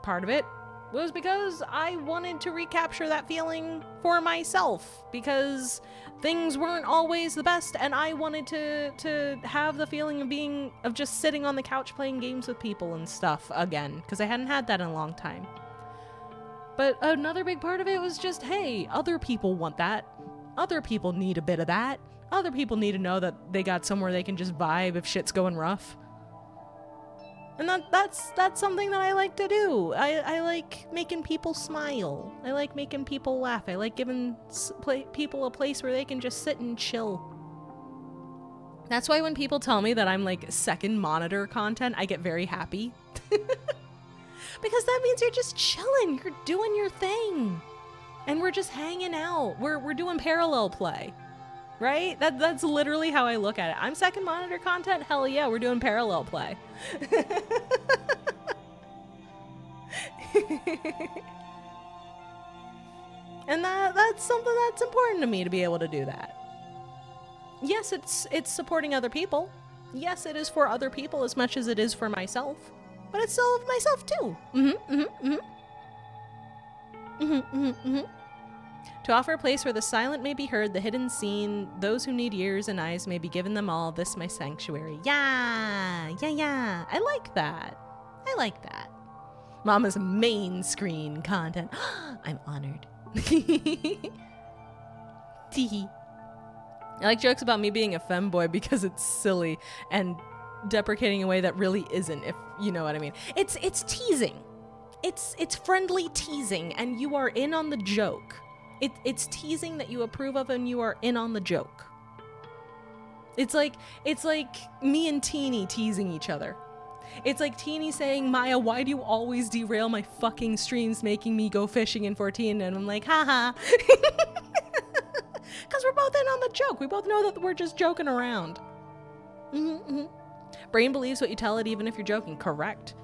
Part of it was because I wanted to recapture that feeling for myself because things weren't always the best and I wanted to have the feeling of just sitting on the couch playing games with people and stuff again because I hadn't had that in a long time. But another big part of it was just, hey, other people want that. Other people need a bit of that. Other people need to know that they got somewhere they can just vibe if shit's going rough. And that's something that I like to do. I like making people smile. I like making people laugh. I like giving people a place where they can just sit and chill. That's why when people tell me that I'm like second monitor content, I get very happy. Because that means you're just chilling. You're doing your thing. And we're just hanging out. We're doing parallel play. Right? That's literally how I look at it. I'm second monitor content? Hell yeah, we're doing parallel play. And that's something that's important to me to be able to do that. Yes, it's supporting other people. Yes, it is for other people as much as it is for myself. But it's still myself too. To offer a place where the silent may be heard, the hidden seen, those who need ears and eyes may be given them all, this my sanctuary. Yeah. I like that. Mama's main screen content. I'm honored. Teehee. I like jokes about me being a femboy because it's silly and deprecating in a way that really isn't, if you know what I mean. It's teasing. It's friendly teasing, and you are in on the joke. It's teasing that you approve of, and you are in on the joke. It's like me and Teeny teasing each other. It's like Teeny saying, Maya, why do you always derail my fucking streams making me go fishing in 14? And I'm like, haha. Because we're both in on the joke. We both know that we're just joking around. Brain believes what you tell it even if you're joking. Correct.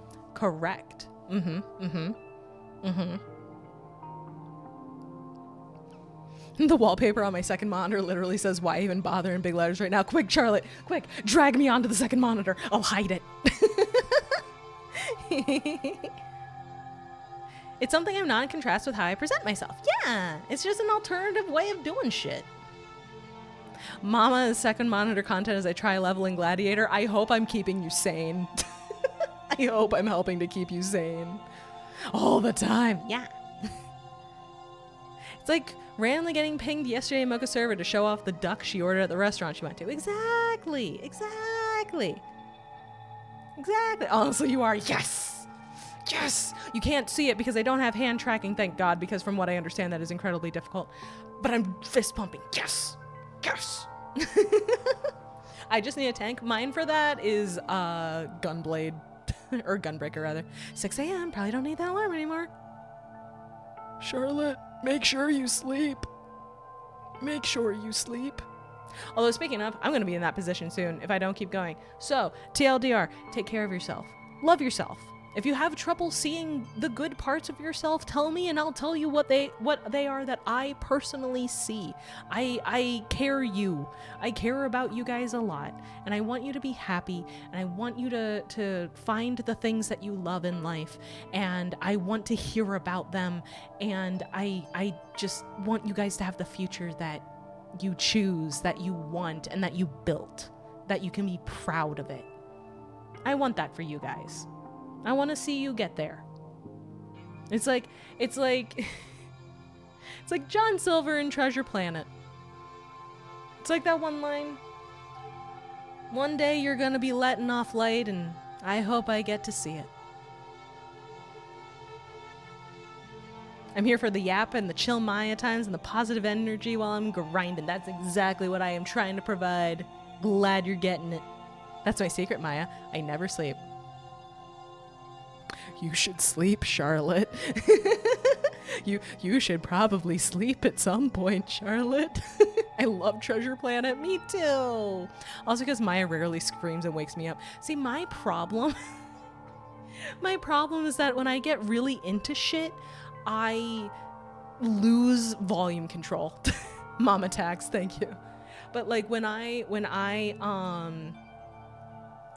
The wallpaper on my second monitor literally says, why even bother in big letters right now? Quick, Charlotte, quick, drag me onto the second monitor. I'll hide it. It's something I'm not in contrast with how I present myself. Yeah, it's just an alternative way of doing shit. Mama is second monitor content as I try leveling Gladiator. I hope I'm keeping you sane. I hope I'm helping to keep you sane. All the time. Yeah. It's like randomly getting pinged yesterday in Mocha server to show off the duck she ordered at the restaurant she went to. Exactly. Exactly. Exactly. Honestly, you are. Yes. Yes. You can't see it because I don't have hand tracking, thank God, because from what I understand, that is incredibly difficult. But I'm fist pumping. Yes. Yes. I just need a tank. Mine for that is Gunblade. Or Gunbreaker, rather. 6 a.m. Probably don't need that alarm anymore. Charlotte, make sure you sleep. Make sure you sleep. Although, speaking of, I'm going to be in that position soon if I don't keep going. So, TLDR, take care of yourself. Love yourself. If you have trouble seeing the good parts of yourself, tell me and I'll tell you what they are that I personally see. I care you. I care about you guys a lot, and I want you to be happy, and I want you to find the things that you love in life, and I want to hear about them, and I just want you guys to have the future that you choose, that you want, and that you built, that you can be proud of it. I want that for you guys. I want to see you get there. It's like John Silver in Treasure Planet. It's like that one line. One day you're gonna be letting off light, and I hope I get to see it. I'm here for the yap and the chill Maya times and the positive energy while I'm grinding. That's exactly what I am trying to provide. Glad you're getting it. That's my secret, Maya. I never sleep. You should sleep, Charlotte. You should probably sleep at some point, Charlotte. I love Treasure Planet. Me too. Also because Maya rarely screams and wakes me up. See, my problem is that when I get really into shit, I lose volume control. Mama tax, thank you. But like when I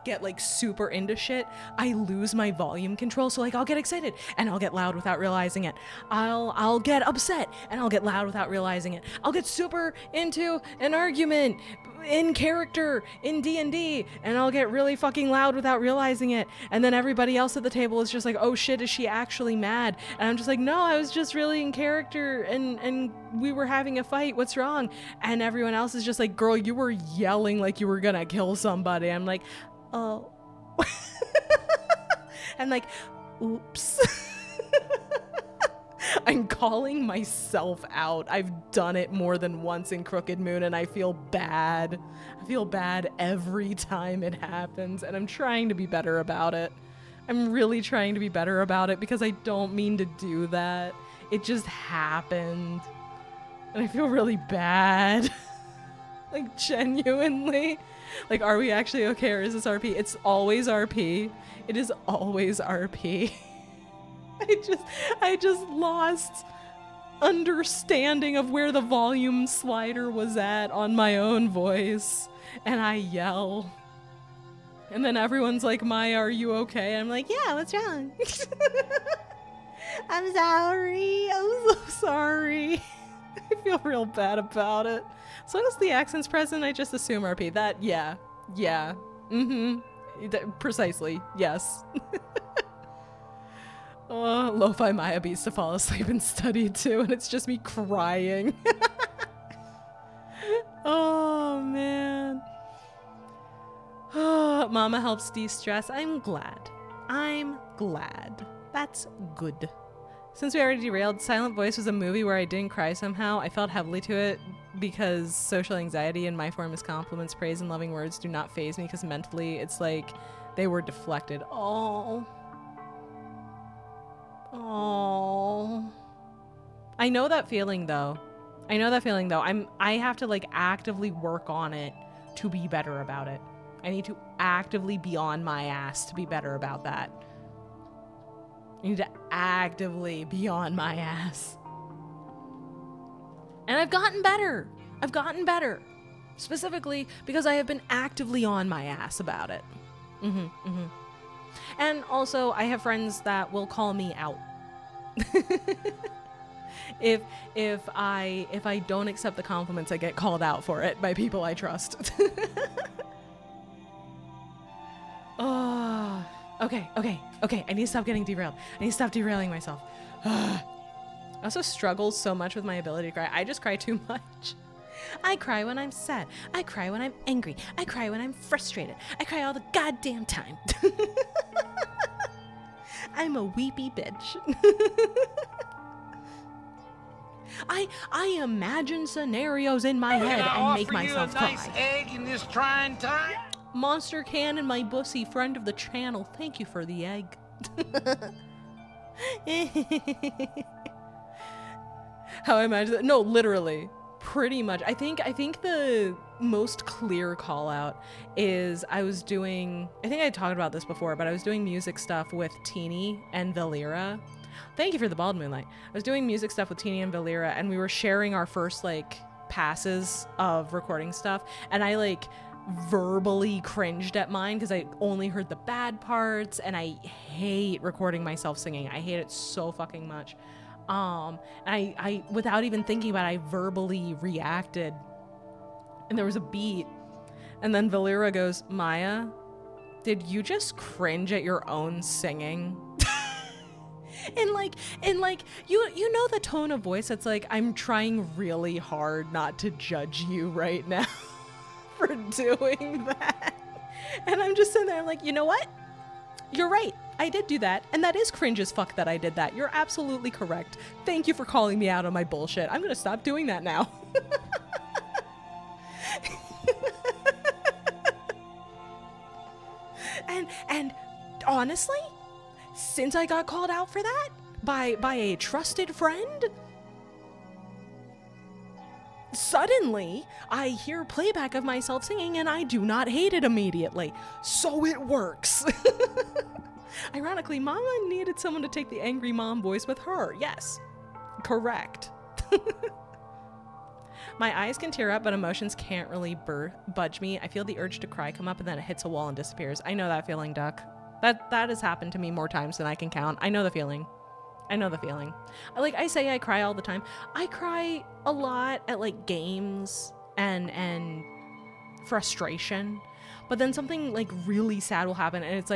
get like super into shit, I lose my volume control. So like I'll get excited and I'll get loud without realizing it. I'll get upset and I'll get loud without realizing it. I'll get super into an argument in character in D&D and I'll get really fucking loud without realizing it. And then everybody else at the table is just like, oh shit, is she actually mad? And I'm just like, no, I was just really in character and we were having a fight. What's wrong? And everyone else is just like, girl, you were yelling like you were gonna kill somebody. I'm like, oh. And like, oops. I'm calling myself out. I've done it more than once in Crooked Moon and I feel bad. I feel bad every time it happens and I'm trying to be better about it. I'm really trying to be better about it because I don't mean to do that. It just happened. And I feel really bad. Like, genuinely. Like, are we actually okay or is this RP? It's always RP. It is always RP. I just lost understanding of where the volume slider was at on my own voice. And I yell. And then everyone's like, Maya, are you okay? I'm like, yeah, what's wrong? I'm sorry. I'm so sorry. I feel real bad about it. As long as the accent's present, I just assume RP. That, yeah. Precisely, yes. Oh, Lo-Fi Maya beats to fall asleep and study too, and it's just me crying. Oh, man. Oh, Mama helps de-stress. I'm glad. That's good. Since we already derailed, Silent Voice was a movie where I didn't cry somehow. I felt heavily to it because social anxiety in my form is compliments, praise, and loving words do not faze me because mentally it's like they were deflected. Oh. I know that feeling though. I have to like actively work on it to be better about it. I need to actively be on my ass to be better about that. I need to actively be on my ass. And I've gotten better. Specifically because I have been actively on my ass about it. And also I have friends that will call me out. If I don't accept the compliments, I get called out for it by people I trust. Oh, okay. I need to stop getting derailed. I need to stop derailing myself. I also struggle so much with my ability to cry. I just cry too much. I cry when I'm sad. I cry when I'm angry. I cry when I'm frustrated. I cry all the goddamn time. I'm a weepy bitch. I imagine scenarios in my head and make myself cry. Nice egg in this trying time? Monster Can and my bussy, friend of the channel, thank you for the egg. How I imagine that. No, literally. Pretty much. I think the most clear call out is I think I talked about this before, but I was doing music stuff with Teeny and Valera. Thank you for the bald moonlight. I was doing music stuff with Teeny and Valera, and we were sharing our first passes of recording stuff, and I verbally cringed at mine because I only heard the bad parts, and I hate recording myself singing. I hate it so fucking much. And I without even thinking about it, I verbally reacted, and there was a beat, and then Valera goes, Maya, did you just cringe at your own singing? and you know the tone of voice that's I'm trying really hard not to judge you right now for doing that. And I'm just sitting there you know what? You're right. I did do that, and that is cringe as fuck that I did that. You're absolutely correct. Thank you for calling me out on my bullshit. I'm gonna stop doing that now. and honestly, since I got called out for that by a trusted friend, suddenly I hear playback of myself singing and I do not hate it immediately. So it works. Ironically, Mama needed someone to take the angry mom voice with her. Yes, correct. My eyes can tear up, but emotions can't really budge me. I feel the urge to cry come up and then it hits a wall and disappears. I know that feeling, Duck. That has happened to me more times than I can count. I know the feeling. I say I cry all the time. I cry a lot at games and frustration, but then something really sad will happen and it's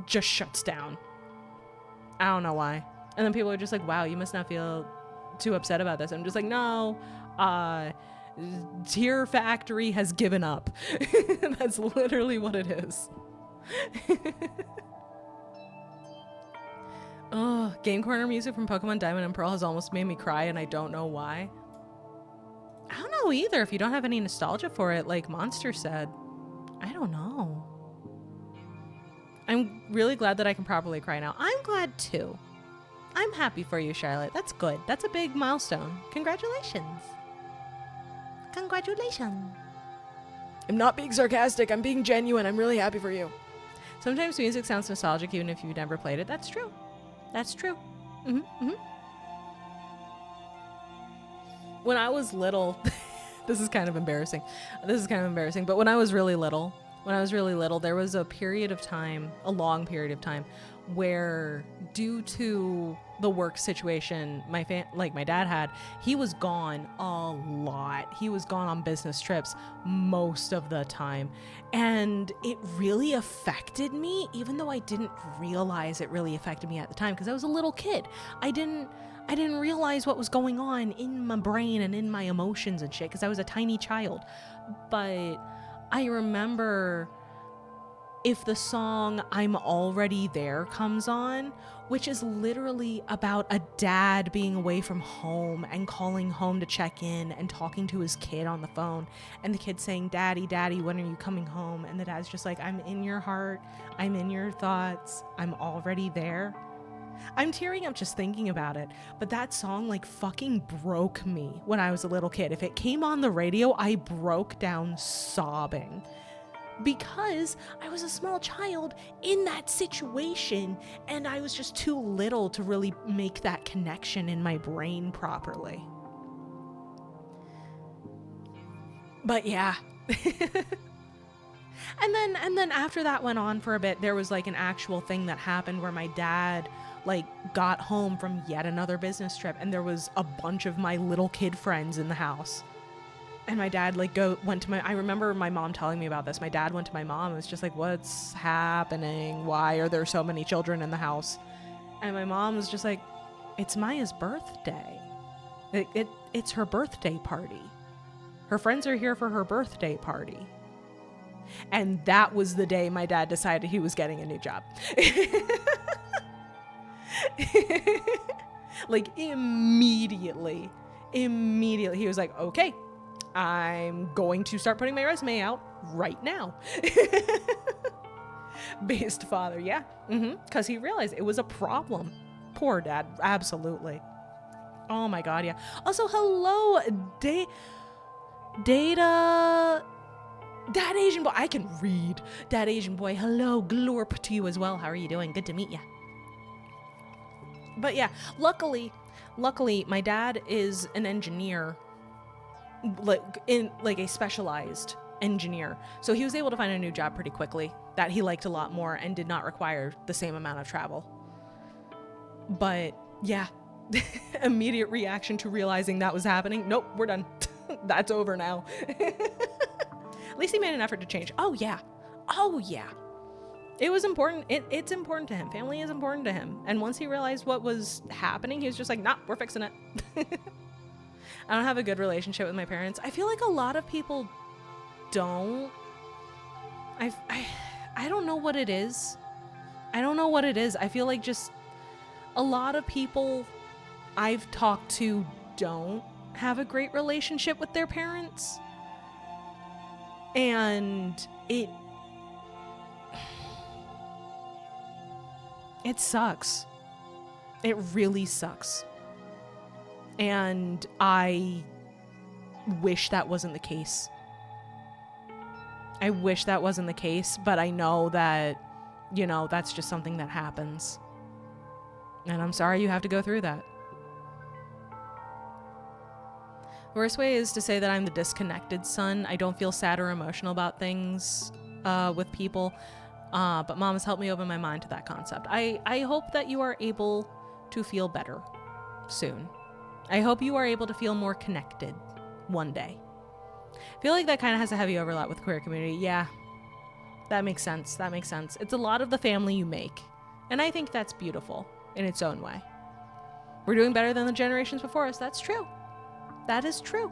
just shuts down. I don't know why. And then people are just wow, you must not feel too upset about this. I'm just no, Tear Factory has given up. That's literally what it is. Oh, Game Corner music from Pokemon Diamond and Pearl has almost made me cry, and I don't know why. I don't know either if you don't have any nostalgia for it, like Monster said. I don't know. I'm really glad that I can properly cry now. I'm glad too. I'm happy for you, Charlotte. That's good. That's a big milestone. Congratulations. Congratulations. I'm not being sarcastic. I'm being genuine. I'm really happy for you. Sometimes music sounds nostalgic even if you've never played it. That's true. That's true. When I was little, this is kind of embarrassing. But when I was really little, there was a period of time, a long period of time, where due to the work situation my dad had, he was gone a lot. He was gone on business trips most of the time. And it really affected me, even though I didn't realize it really affected me at the time because I was a little kid. I didn't realize what was going on in my brain and in my emotions and shit because I was a tiny child. But I remember if the song I'm Already There comes on, which is literally about a dad being away from home and calling home to check in and talking to his kid on the phone, and the kid saying, "Daddy, Daddy, when are you coming home?" And the dad's just like, "I'm in your heart, I'm in your thoughts, I'm already there." I'm tearing up just thinking about it, but that song fucking broke me when I was a little kid. If it came on the radio, I broke down sobbing. Because I was a small child in that situation and I was just too little to really make that connection in my brain properly. But yeah. And then after that went on for a bit, there was an actual thing that happened where my dad got home from yet another business trip, and there was a bunch of my little kid friends in the house. And my dad went to I remember my mom telling me about this. My dad went to my mom and was just like, what's happening? Why are there so many children in the house? And my mom was just like, it's Maya's birthday. It's her birthday party. Her friends are here for her birthday party. And that was the day my dad decided he was getting a new job. Like immediately he was like, okay, I'm going to start putting my resume out right now. Based father, yeah. Because he realized it was a problem. Poor dad, absolutely. Oh my God, yeah. Also, hello, Data... Dad Asian Boy. I can read. Dad Asian Boy, hello, glorp to you as well. How are you doing? Good to meet you. But yeah, luckily, my dad is an engineer, like a specialized engineer. So he was able to find a new job pretty quickly that he liked a lot more and did not require the same amount of travel. But yeah, immediate reaction to realizing that was happening. Nope, we're done. That's over now. At least he made an effort to change. Oh yeah. It was important. It's important to him. Family is important to him. And once he realized what was happening, he was just like, nah, we're fixing it. I don't have a good relationship with my parents. I feel like a lot of people don't. I don't know what it is. I feel like just a lot of people I've talked to don't have a great relationship with their parents. And it sucks. It really sucks. And I wish that wasn't the case. But I know that, that's just something that happens. And I'm sorry you have to go through that. The worst way is to say that I'm the disconnected son. I don't feel sad or emotional about things with people. But Mom has helped me open my mind to that concept. I hope that you are able to feel better soon. I hope you are able to feel more connected one day. I feel like that kind of has a heavy overlap with queer community. Yeah, that makes sense. It's a lot of the family you make. And I think that's beautiful in its own way. We're doing better than the generations before us. That's true. That is true.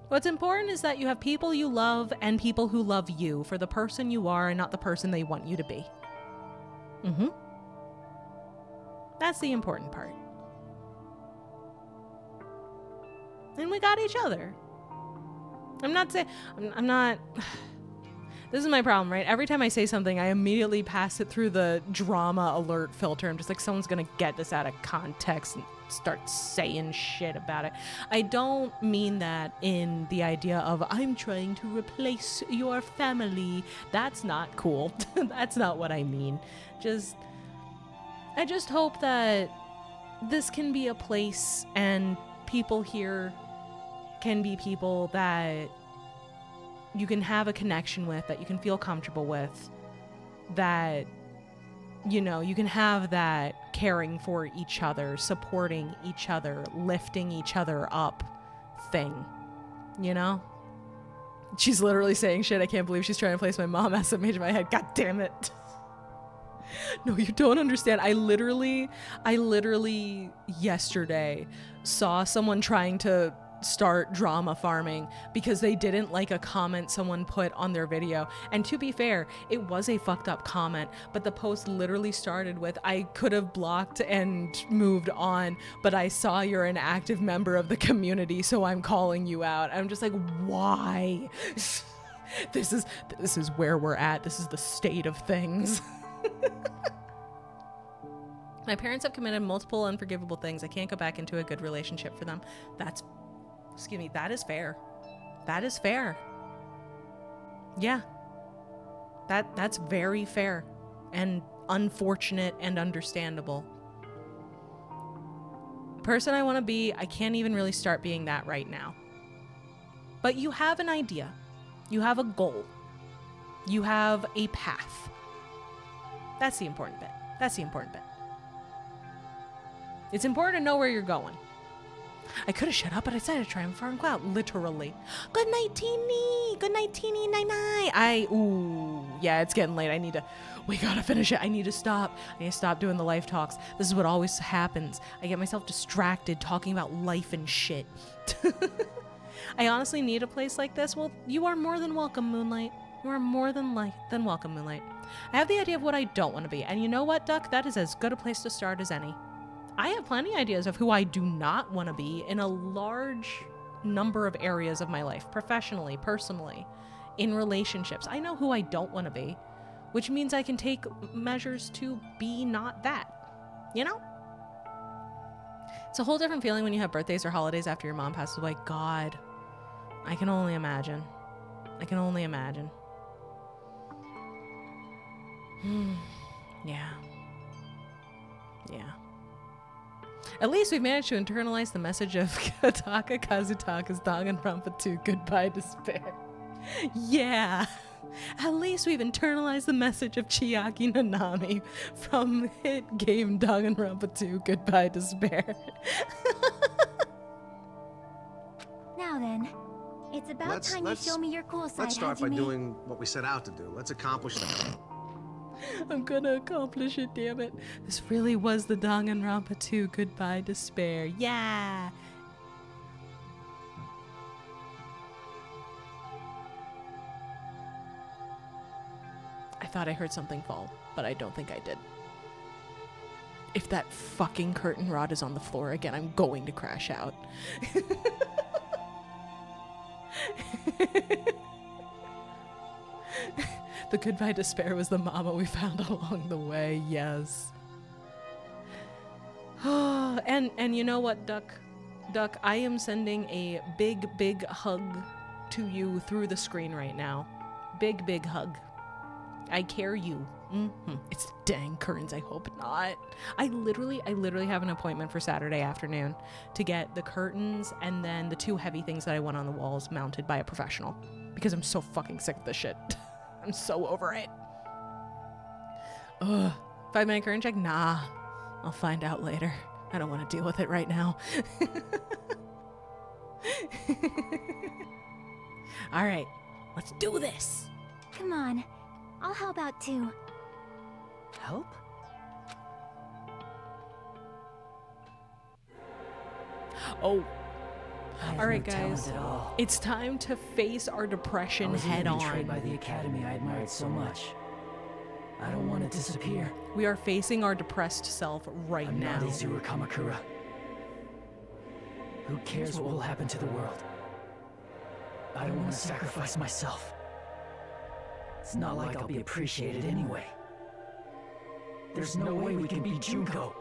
What's important is that you have people you love and people who love you for the person you are and not the person they want you to be. That's the important part. And we got each other. I'm not this is my problem, right? Every time I say something, I immediately pass it through the drama alert filter. I'm just like, someone's gonna get this out of context and start saying shit about it. I don't mean that in the idea of I'm trying to replace your family. That's not cool. That's not what I mean. I just hope that this can be a place and people here can be people that you can have a connection with, that you can feel comfortable with, that, you can have that caring for each other, supporting each other, lifting each other up thing, She's literally saying shit. I can't believe she's trying to place my mom SMH in my head. God damn it. No, you don't understand. I literally yesterday saw someone trying to start drama farming because they didn't like a comment someone put on their video. And to be fair, it was a fucked up comment, but the post literally started with, I could have blocked and moved on, but I saw you're an active member of the community, so I'm calling you out. I'm just like, why? This is where we're at. This is the state of things. My parents have committed multiple unforgivable things. I can't go back into a good relationship for them. That is fair. That is fair. Yeah. That's very fair and unfortunate and understandable. The person I want to be, I can't even really start being that right now. But you have an idea. You have a goal. You have a path. That's the important bit. That's the important bit. It's important to know where you're going. I could have shut up, but I decided to try and farm out, literally. Good night, Teeny. Good night, Teeny. Night. Ooh, yeah, it's getting late. We gotta finish it. I need to stop. I need to stop doing the life talks. This is what always happens. I get myself distracted talking about life and shit. I honestly need a place like this. Well, you are more than welcome, Moonlight. You are more than welcome, Moonlight. I have the idea of what I don't want to be. And you know what, Duck? That is as good a place to start as any. I have plenty of ideas of who I do not want to be in a large number of areas of my life, professionally, personally, in relationships. I know who I don't want to be, which means I can take measures to be not that, you know? It's a whole different feeling when you have birthdays or holidays after your mom passes away. God, I can only imagine. I can only imagine. Yeah. Yeah. At least we've managed to internalize the message of Kataka Kazutaka's DanganRonpa 2 Goodbye Despair. Yeah! At least we've internalized the message of Chiaki Nanami from hit game DanganRonpa 2 Goodbye Despair. Now then, it's about time you show me your cool side. Let's start by Hajime. doing what we set out to do. Let's accomplish that. I'm gonna accomplish it, damn it. This really was the DanganRonpa 2 Goodbye Despair. Yeah! I thought I heard something fall, but I don't think I did. If that fucking curtain rod is on the floor again, I'm going to crash out. The Goodbye Despair was the mama we found along the way, yes. And you know what, Duck? Duck, I am sending a big hug to you through the screen right now. Big hug. I care you. It's dang curtains, I hope not. I literally have an appointment for Saturday afternoon to get the curtains and then the 2 heavy things that I want on the walls mounted by a professional. Because I'm so fucking sick of this shit. I'm so over it. Ugh. 5-minute curtain check? Nah. I'll find out later. I don't want to deal with it right now. Alright. Let's do this. Come on, I'll help out too. Help? Oh. I All right, have no talent guys. at all. It's time to face our depression I was head even betrayed on. by the academy I admired so much. I don't want to disappear. We are facing our depressed self right I'm now. not Izuru Kamakura. Who cares what will happen to the world? I don't want to sacrifice myself. It's not like I'll be appreciated anyway. There's no way we can beat Junko.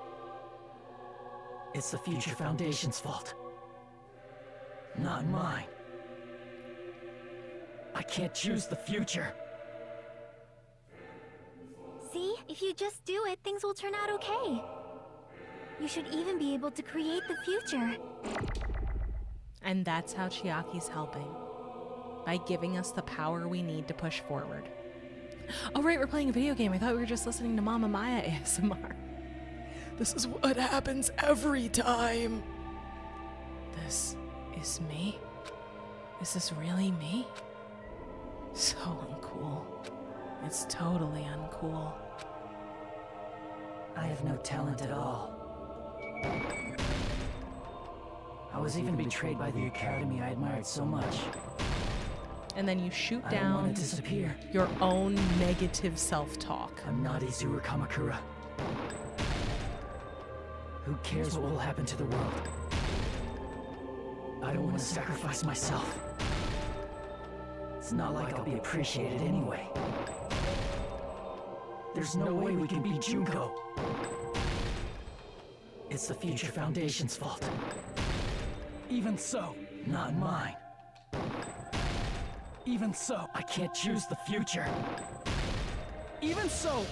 It's the Future Foundation's fault. Not mine. I can't choose the future. See, if you just do it, things will turn out okay. You should even be able to create the future. And that's how Chiaki's helping. By giving us the power we need to push forward. Oh right, we're playing a video game. I thought we were just listening to Mama Maya ASMR. This is what happens every time. This is me? Is this really me? So uncool. It's totally uncool. I have no talent at all. I was even betrayed by the academy I admired so much. And then you shoot I don't want down to disappear. your own negative self-talk. I'm not Izuru Kamakura. Who cares what will happen to the world? I don't want to sacrifice myself. It's not like I'll be appreciated anyway. There's no way we can beat Junko. It's the Future Foundation's fault. Even so, not mine. Even so, I can't choose the future. Even so,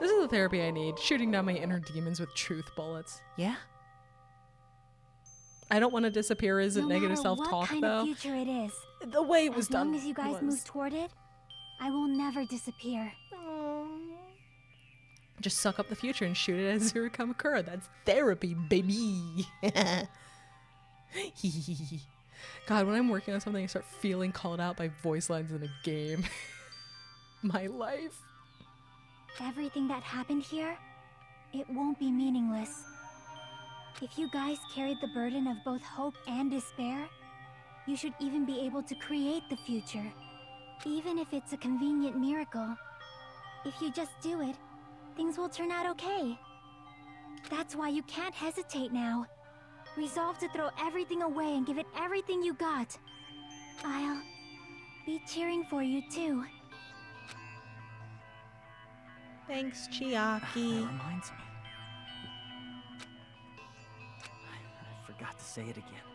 This is the therapy I need. Shooting down my inner demons with truth bullets. Yeah? I don't want to disappear as a No negative matter self-talk, what kind though. of future it is, The way it was as done long as you guys was- move toward it, I will never disappear. Just suck up the future and shoot it as Zero Kamakura. That's therapy, baby. God, when I'm working on something, I start feeling called out by voice lines in a game. My life. Everything that happened here, it won't be meaningless. If you guys carried the burden of both hope and despair, you should even be able to create the future. Even if it's a convenient miracle. If you just do it, things will turn out okay. That's why you can't hesitate now. Resolve to throw everything away and give it everything you got. I'll be cheering for you too. Thanks, Chiaki. That reminds me. I forgot to say it again.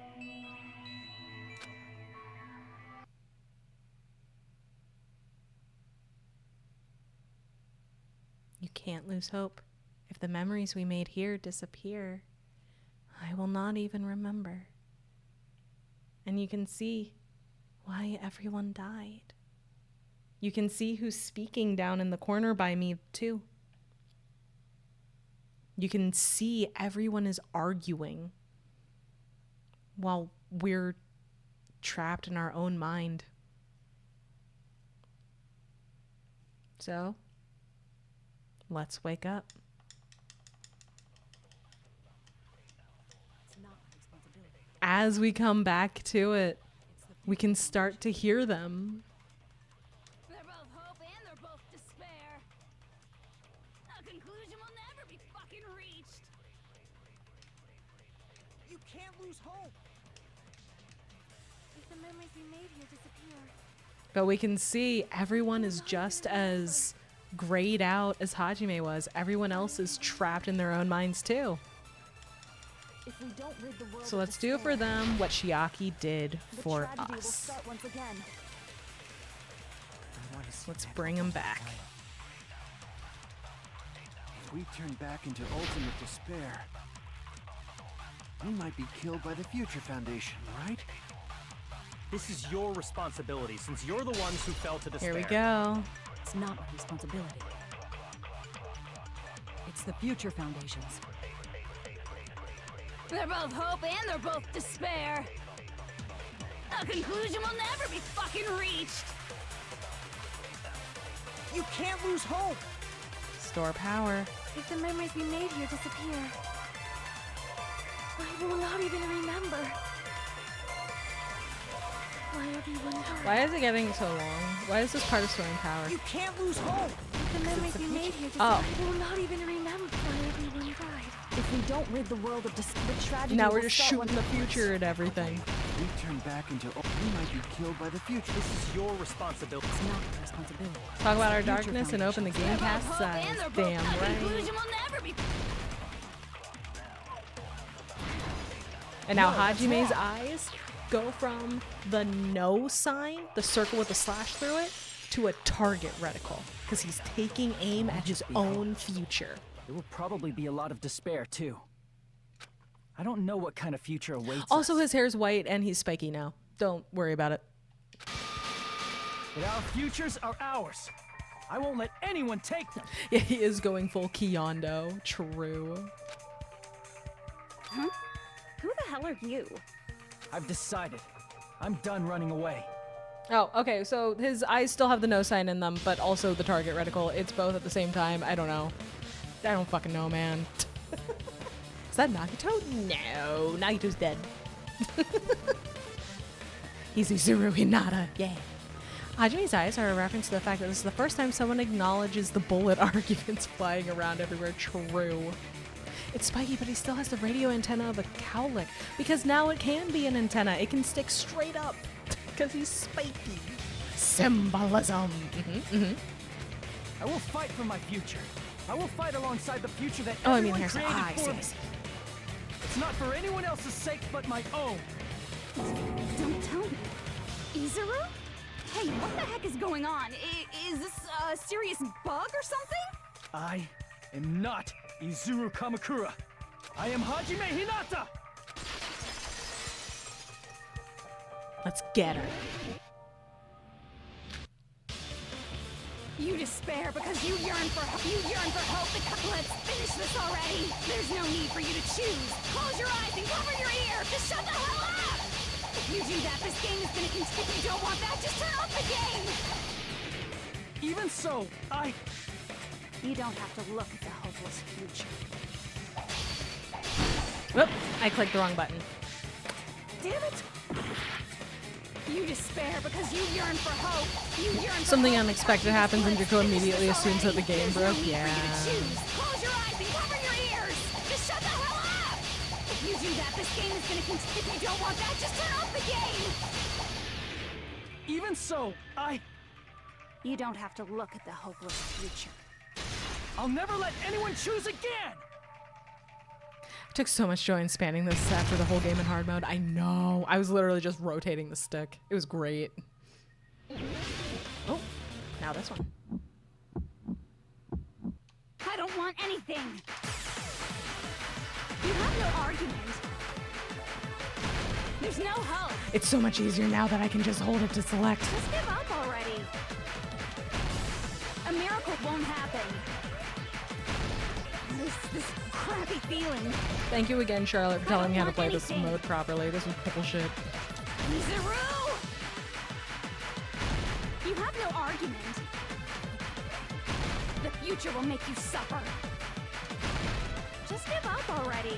You can't lose hope. If the memories we made here disappear, I will not even remember. And you can see why everyone died. You can see who's speaking down in the corner by me, too. You can see everyone is arguing while we're trapped in our own mind. So, let's wake up. As we come back to it, we can start to hear them. They're both hope and they're both despair. A conclusion will never be fucking reached. You can't lose hope. If the memories we made here disappear. But we can see everyone is just as grayed out as Hajime was. Everyone else is trapped in their own minds too. If we don't rid the world So of let's do for despair, them what Chiaki did the for tragedy will us. start once again. Let's bring him back. If we turn back into ultimate despair, we might be killed by the Future Foundation, right? This is your responsibility, since you're the ones who fell to despair. Here we go. It's not my responsibility. It's the Future Foundation's. They're both hope and they're both despair. A conclusion will never be fucking reached. You can't lose hope. Store power. If the memories we made here disappear, I will not even remember. Why everyone died. Why is it getting so long? Why is this part of storing power? You can't lose hope. If the memories we made here disappear, Oh. I will not even remember why everyone died. If we don't rid the world of the tragedy, Now will we're just start shooting the once future and everything. If we turn back into we might be killed by the future. This is your responsibility. It's not my responsibility. Talk about our Future darkness and open the Foundation. Gamecast size. Damn A right. conclusion will never be. And now Hajime's eyes go from the no sign, the circle with a slash through it, to a target reticle. Because he's taking aim at his own future. There will probably be a lot of despair, too. I don't know what kind of future awaits Also, us. his hair's white and he's spiky now. Don't worry about it. But our futures are ours. I won't let anyone take them. Yeah, he is going full Kiyondo. True. Huh? Who the hell are you? I've decided. I'm done running away. Oh, okay, so his eyes still have the no sign in them, but also the target reticle. It's both at the same time. I don't know. I don't fucking know, man. Is that Nagito? No, Nagito's dead. He's Izuru Hinata, yeah. Hajime's eyes are a reference to the fact that this is the first time someone acknowledges the bullet arguments flying around everywhere. True. It's spiky, but he still has the radio antenna of a cowlick, because now it can be an antenna. It can stick straight up, because he's spiky. Symbolism. I will fight for my future. I will fight alongside the future that Oh, I mean, everyone here's created I for me. see. It's not for anyone else's sake but my own. Don't tell me. Izuru? Hey, what the heck is going on? Is this a serious bug or something? I am not Izuru Kamakura. I am Hajime Hinata! Let's get her. You despair because you yearn for hope. Let's finish this already. There's no need for you to choose. Close your eyes and cover your ear. Just shut the hell up. If you do that, this game is gonna continue. If you don't want that, just turn off the game. Even so, You don't have to look at the hopeless future. Whoop! I clicked the wrong button. Damn it! You despair because you yearn for hope. You yearn for Something hope. unexpected happens and Draco immediately assumes that the game broke. Yeah. Close your eyes and cover your ears. Just shut the hell up. If you do that, this game is gonna continue. If you don't want that, just turn off the game. even so, You don't have to look at the hopeless future. I'll never let anyone choose again! I took so much joy in spanning this after the whole game in hard mode. I know. I was literally just rotating the stick. It was great. Oh, now this one. I don't want anything. You have no argument. There's no hope. It's so much easier now that I can just hold it to select. Just give up already. A miracle won't happen. This crappy feeling. Thank you again, Charlotte, for telling me how to play this mode properly. This was bullshit. Miseru! You have no argument. The future will make you suffer. Just give up already.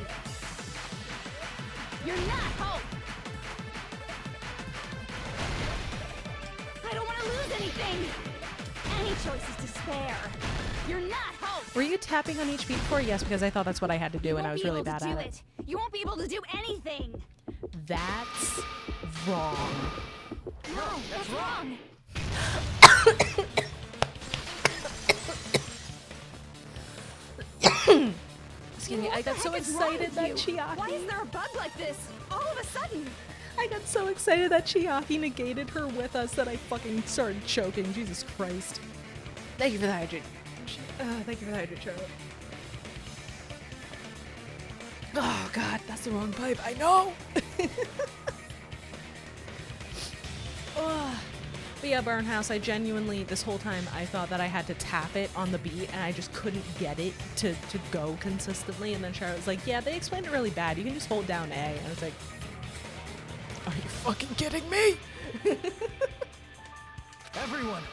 You're not hope. I don't want to lose anything. Any choice is despair. You're not hope. Were you tapping on each beat before? Yes, because I thought that's what I had to do, and I was really bad at it. You won't be able to do anything. That's wrong. No, that's wrong. Excuse me, I got so excited that Chiaki... Why is there a bug like this all of a sudden? I got so excited that Chiaki negated her with us that I fucking started choking. Jesus Christ. Thank you for the hydrate. Thank you for the hydrate, Charlotte. Oh god, that's the wrong pipe. I know! But yeah, Barnhouse, I genuinely, this whole time, I thought that I had to tap it on the beat, and I just couldn't get it to go consistently. And then Charlotte was like, yeah, they explained it really bad. You can just hold down A. And I was like, are you fucking kidding me? Everyone,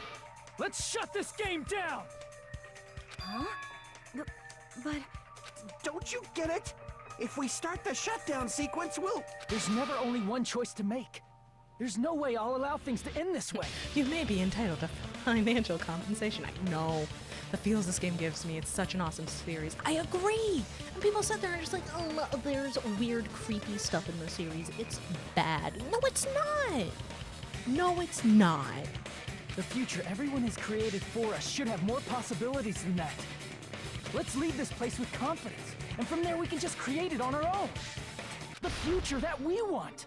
let's shut this game down! Huh? But... Don't you get it? If we start the shutdown sequence, There's never only one choice to make. There's no way I'll allow things to end this way. You may be entitled to financial compensation. I know. The feels this game gives me, it's such an awesome series. I agree! And people sit there and just like, oh, there's weird, creepy stuff in the series. It's bad. No, it's not! No, it's not. The future everyone has created for us should have more possibilities than that. Let's leave this place with confidence, and from there we can just create it on our own. The future that we want.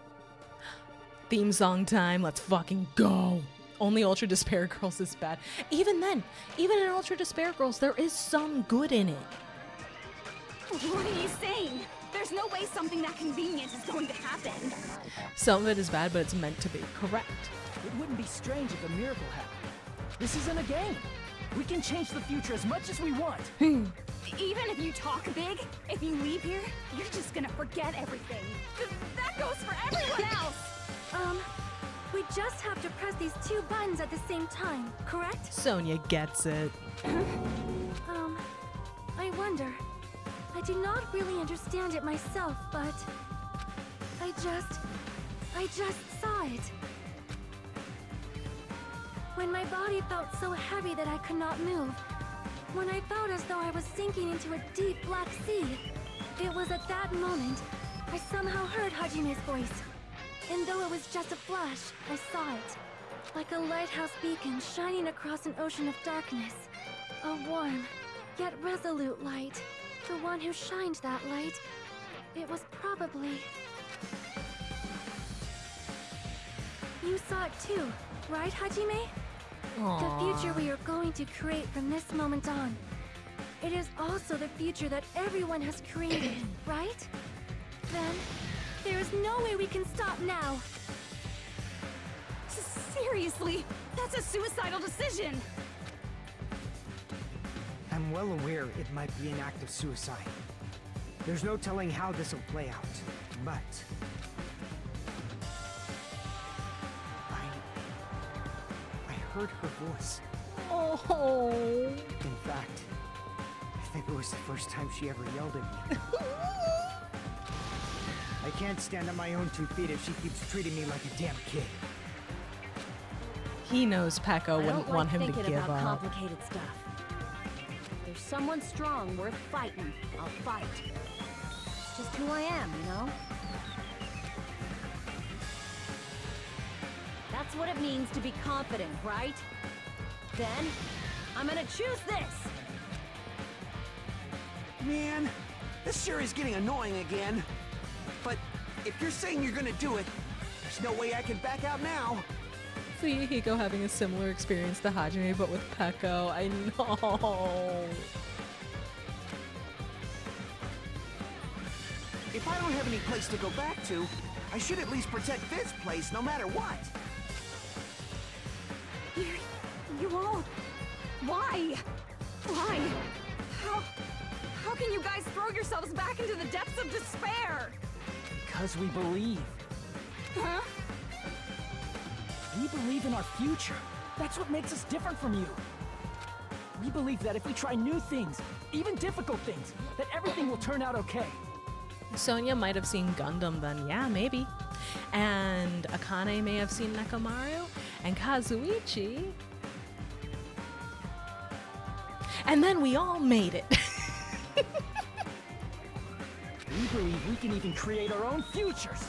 Theme song time, let's fucking go. Only Ultra Despair Girls is bad. Even then, even in Ultra Despair Girls, there is some good in it. What are you saying? There's no way something that convenient is going to happen. Some of it is bad, but it's meant to be correct. It wouldn't be strange if a miracle happened. This isn't a game. We can change the future as much as we want. Even if you talk big, if you leave here, you're just gonna forget everything. That goes for everyone else! We just have to press these two buttons at the same time, correct? Sonia gets it. I wonder. I do not really understand it myself, but... I just saw it. When my body felt so heavy that I could not move. When I felt as though I was sinking into a deep black sea. It was at that moment, I somehow heard Hajime's voice. And though it was just a flash, I saw it. Like a lighthouse beacon shining across an ocean of darkness. A warm, yet resolute light. The one who shined that light, it was probably... You saw it too, right, Hajime? The future we are going to create from this moment on. It is also the future that everyone has created, right? Then, there is no way we can stop now. Seriously, that's a suicidal decision. I'm well aware it might be an act of suicide. There's no telling how this will play out, but... I heard her voice. Oh. In fact, I think it was the first time she ever yelled at me. I can't stand on my own 2 feet if she keeps treating me like a damn kid. He knows Peko wouldn't I don't want like him to thinking give about up. complicated stuff. If there's someone strong worth fighting, I'll fight. It's just who I am, you know? That's what it means to be confident, right? Then, I'm gonna choose this! Man, this sure is getting annoying again. But if you're saying you're gonna do it, there's no way I can back out now. Fuyuhiko having a similar experience to Hajime, but with Peko. I know. If I don't have any place to go back to, I should at least protect this place no matter what. You all... Why? Why? How can you guys throw yourselves back into the depths of despair? Because we believe. Huh? We believe in our future. That's what makes us different from you. We believe that if we try new things, even difficult things, that everything will turn out okay. Sonia might have seen Gundam then, yeah, maybe. And Akane may have seen Nekomaru, and Kazuichi. And then we all made it. We believe we can even create our own futures.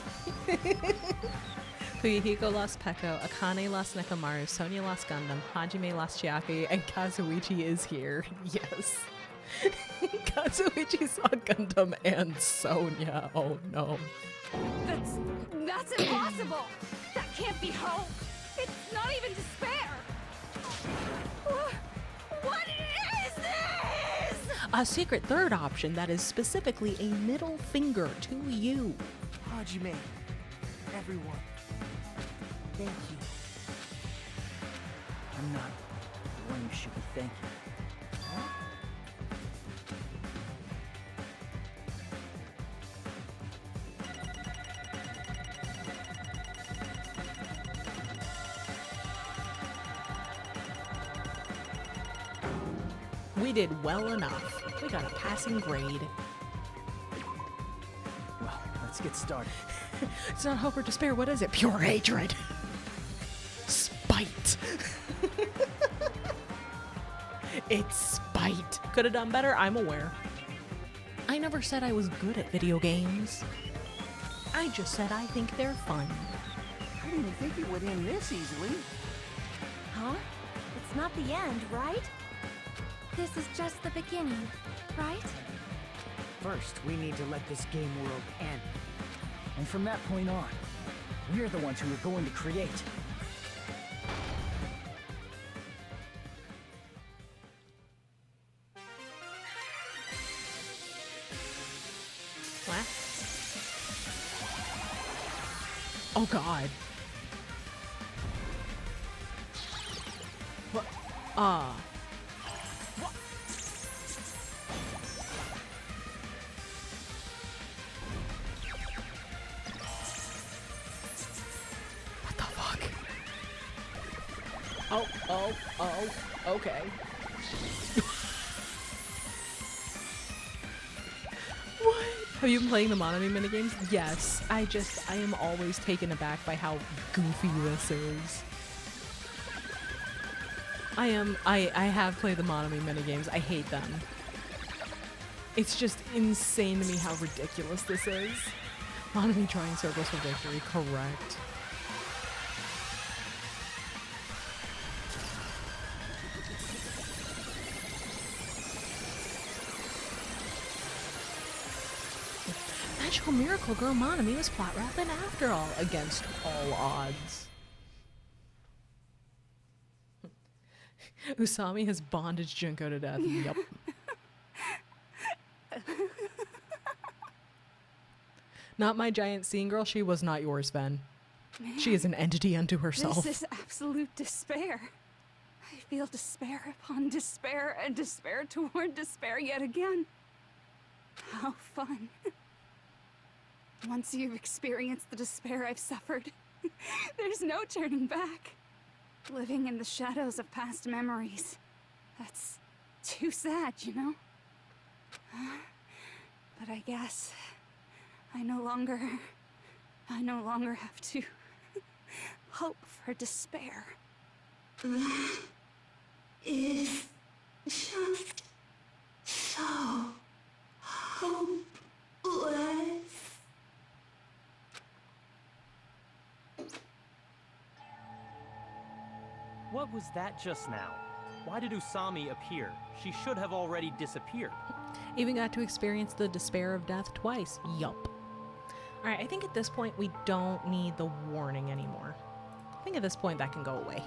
Fuyuhiko lost Peko, Akane lost Nekomaru, Sonia lost Gundam, Hajime lost Chiaki, and Kazuichi is here. Yes. Kazuichi saw Gundam and Sonia. Oh no. That's impossible! That can't be hope! It's not even despair! What is this? A secret third option that is specifically a middle finger to you. Hajime, everyone, thank you. I'm not the one you should be thanking. Huh? We did well enough. We got a passing grade. Well, let's get started. It's not hope or despair. What is it? Pure hatred. Spite. It's spite. Could have done better, I'm aware. I never said I was good at video games. I just said I think they're fun. I didn't think it would end this easily. Huh? It's not the end, right? This is just the beginning, right? First, we need to let this game world end. And from that point on, we're the ones who are going to create. What? Oh god. What? What the fuck? Oh, okay. What? Have you been playing the Monami minigames? Yes. I am always taken aback by how goofy this is. I have played the Monami minigames. I hate them. It's just insane to me how ridiculous this is. Monami drawing circles for victory, correct. Magical Miracle Girl Monami was plot rapping after all, against all odds. Usami has bondage Junko to death. Yup. Not my giant scene girl. She was not yours, Ven. Man, she is an entity unto herself. This is absolute despair. I feel despair upon despair and despair toward despair yet again. How fun. Once you've experienced the despair I've suffered, there's no turning back. Living in the shadows of past memories. That's too sad, you know? But I guess I no longer have to hope for despair. That is just so hopeless. What was that just now? Why did Usami appear? She should have already disappeared. Even got to experience the despair of death twice. Yup. Alright, I think at this point we don't need the warning anymore. I think at this point that can go away.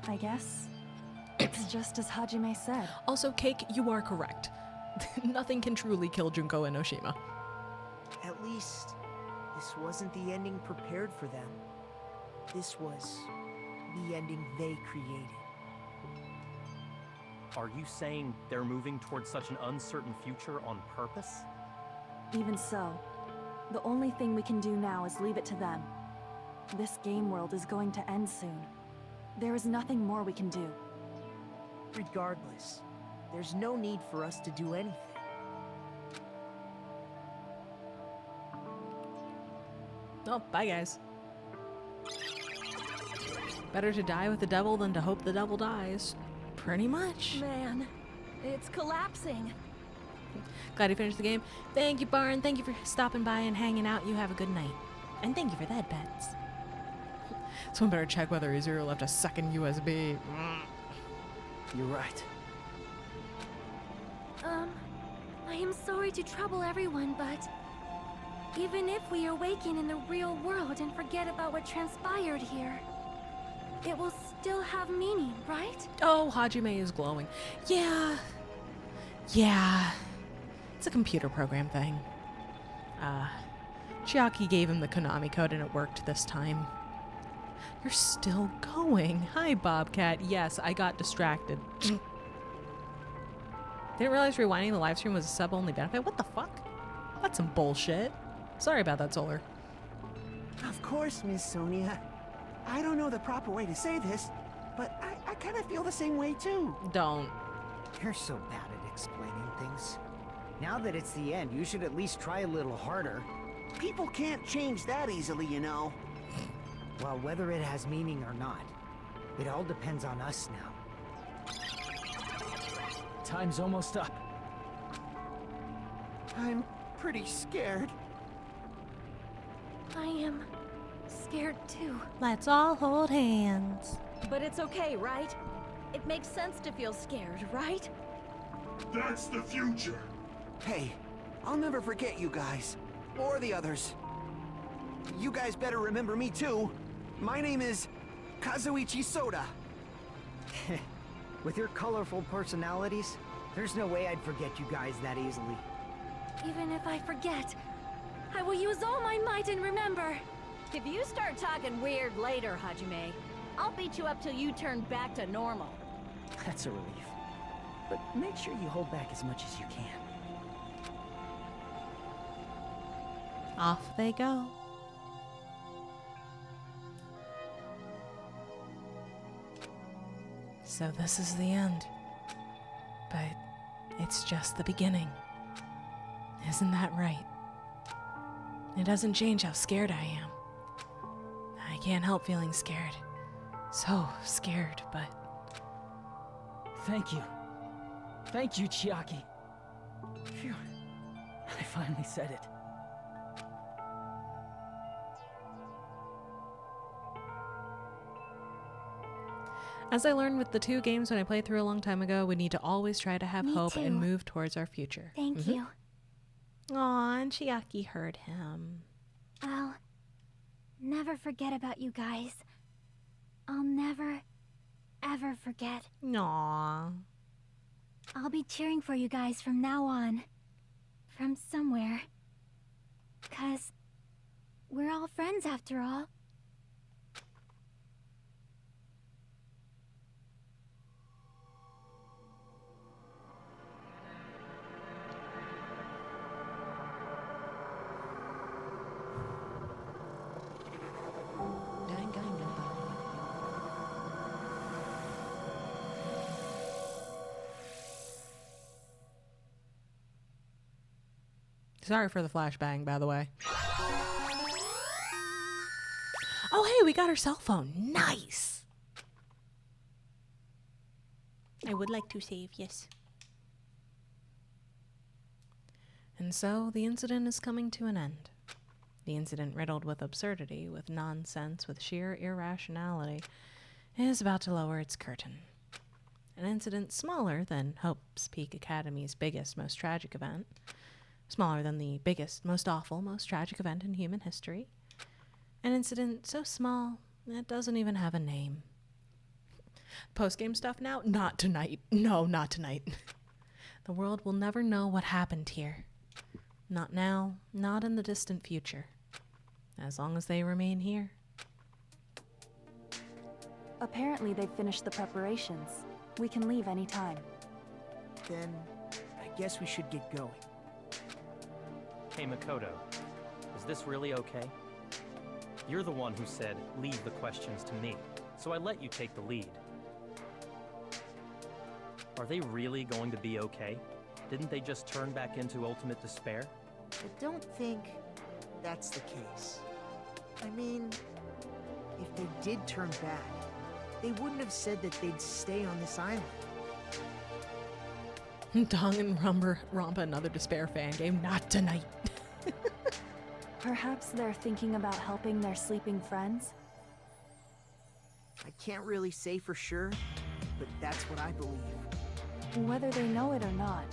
I guess it's just as Hajime said. Also, Cake, you are correct. Nothing can truly kill Junko Enoshima. At least, this wasn't the ending prepared for them. This was the ending they created. Are you saying they're moving towards such an uncertain future on purpose? Even so, the only thing we can do now is leave it to them. This game world is going to end soon. There is nothing more we can do. Regardless, there's no need for us to do anything. Oh, bye guys. Better to die with the devil than to hope the devil dies. Pretty much. Man, it's collapsing. Glad you finished the game. Thank you, Barn. Thank you for stopping by and hanging out. You have a good night. And thank you for that, pets. Someone better check whether Azuriel left a second USB. You're right. I am sorry to trouble everyone, but even if we awaken in the real world and forget about what transpired here, it will still have meaning, right? Oh, Hajime is glowing. Yeah. Yeah. It's a computer program thing. Chiaki gave him the Konami code and it worked this time. You're still going. Hi, Bobcat. Yes, I got distracted. Didn't realize rewinding the live stream was a sub-only benefit. What the fuck? That's some bullshit. Sorry about that, Solar. Of course, Miss Sonia. I don't know the proper way to say this, but I kind of feel the same way too. Don't. You're so bad at explaining things. Now that it's the end, you should at least try a little harder. People can't change that easily, you know. Well, whether it has meaning or not, it all depends on us now. Time's almost up. I'm pretty scared. I am scared too. Let's all hold hands. But it's okay, right? It makes sense to feel scared, right? That's the future. Hey, I'll never forget you guys. Or the others. You guys better remember me too. My name is Kazuichi Soda. With your colorful personalities, there's no way I'd forget you guys that easily. Even if I forget, I will use all my might and remember. If you start talking weird later, Hajime, I'll beat you up till you turn back to normal. That's a relief. But make sure you hold back as much as you can. Off they go. So this is the end. But it's just the beginning. Isn't that right? It doesn't change how scared I am. I can't help feeling scared. So scared, but... Thank you. Thank you, Chiaki. Phew. I finally said it. As I learned with the two games when I played through a long time ago, we need to always try to have Me hope too. and move towards our future. Thank you. Aw, and Chiaki heard him. I'll never forget about you guys. I'll never, ever forget. Aw. I'll be cheering for you guys from now on. From somewhere. 'Cause we're all friends after all. Sorry for the flashbang, by the way. Oh, hey, we got her cell phone. Nice. I would like to save, yes. And so the incident is coming to an end. The incident riddled with absurdity, with nonsense, with sheer irrationality, is about to lower its curtain. An incident smaller than Hope's Peak Academy's biggest, most tragic event. Smaller than the biggest, most awful, most tragic event in human history. An incident so small, it doesn't even have a name. Post-game stuff now? Not tonight. No, not tonight. The world will never know what happened here. Not now, not in the distant future. As long as they remain here. Apparently they've finished the preparations. We can leave anytime. Then, I guess we should get going. Hey, Makoto, is this really okay? You're the one who said, leave the questions to me, so I let you take the lead. Are they really going to be okay? Didn't they just turn back into ultimate despair? I don't think that's the case. I mean, if they did turn back, they wouldn't have said that they'd stay on this island. DanganRonpa, another despair fan game. Not tonight. Perhaps they're thinking about helping their sleeping friends? I can't really say for sure, but that's what I believe. Whether they know it or not,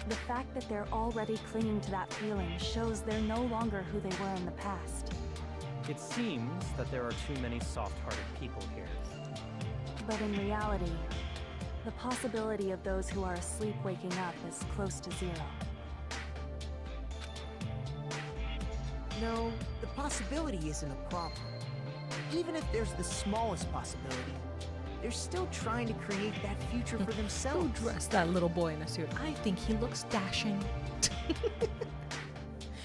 the fact that they're already clinging to that feeling shows they're no longer who they were in the past. It seems that there are too many soft-hearted people here. But in reality, the possibility of those who are asleep waking up is close to zero. No, the possibility isn't a problem. Even if there's the smallest possibility, they're still trying to create that future for themselves. Who dressed that little boy in a suit? I think he looks dashing.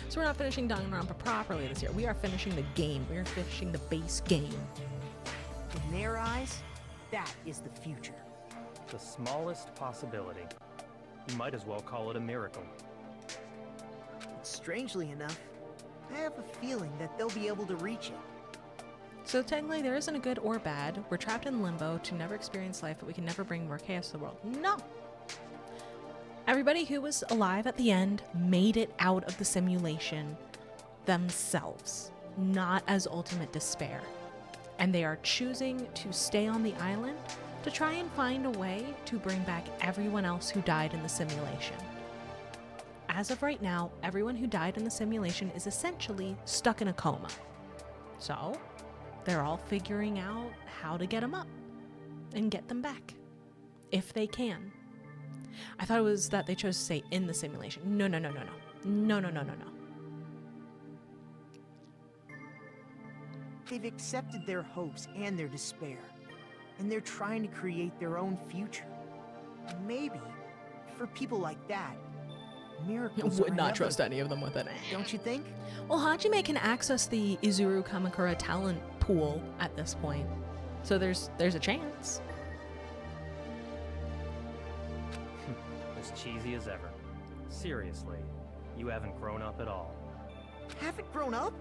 So we're not finishing DanganRonpa properly this year. We are finishing the game. We are finishing the base game. In their eyes, that is the future. The smallest possibility. You might as well call it a miracle. Strangely enough, I have a feeling that they'll be able to reach it. So technically there isn't a good or bad. We're trapped in limbo to never experience life, but we can never bring more chaos to the world. No! Everybody who was alive at the end made it out of the simulation themselves, not as ultimate despair. And they are choosing to stay on the island to try and find a way to bring back everyone else who died in the simulation. As of right now, everyone who died in the simulation is essentially stuck in a coma. So, they're all figuring out how to get them up and get them back, if they can. I thought it was that they chose to stay in the simulation. No. They've accepted their hopes and their despair, and they're trying to create their own future. Maybe, for people like that, miracles Would are not trust inevitable. any of them with it. Don't you think? Well, Hajime can access the Izuru Kamakura talent pool at this point, so there's a chance. As cheesy as ever. Seriously, you haven't grown up at all. Haven't grown up?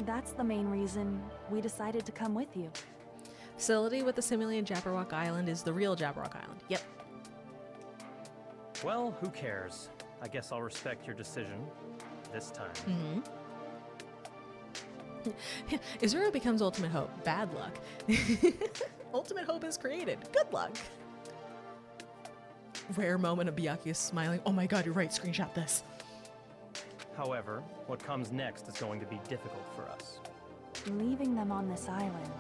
That's the main reason we decided to come with you. Facility with the simulated Jabberwock Island is the real Jabberwock Island. Yep. Well, who cares? I guess I'll respect your decision. This time. Mm-hmm. Izuru becomes Ultimate Hope. Bad luck. Ultimate Hope is created. Good luck. Rare moment of Byakuya smiling. Oh my god, you're right. Screenshot this. However, what comes next is going to be difficult for us. Leaving them on this island.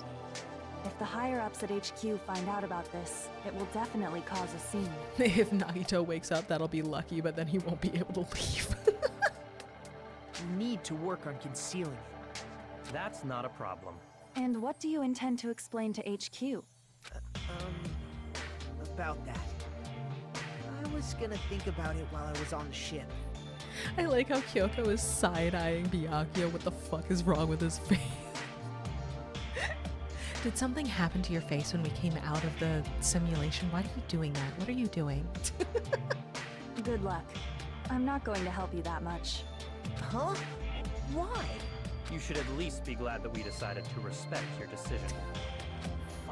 If the higher-ups at HQ find out about this, it will definitely cause a scene. If Nagito wakes up, that'll be lucky, but then he won't be able to leave. You need to work on concealing it. That's not a problem. And what do you intend to explain to HQ? About that. I was gonna think about it while I was on the ship. I like how Kyoko is side-eyeing Byakuya. What the fuck is wrong with his face? Did something happen to your face when we came out of the simulation? Why are you doing that? What are you doing? Good luck. I'm not going to help you that much. Huh? Why? You should at least be glad that we decided to respect your decision.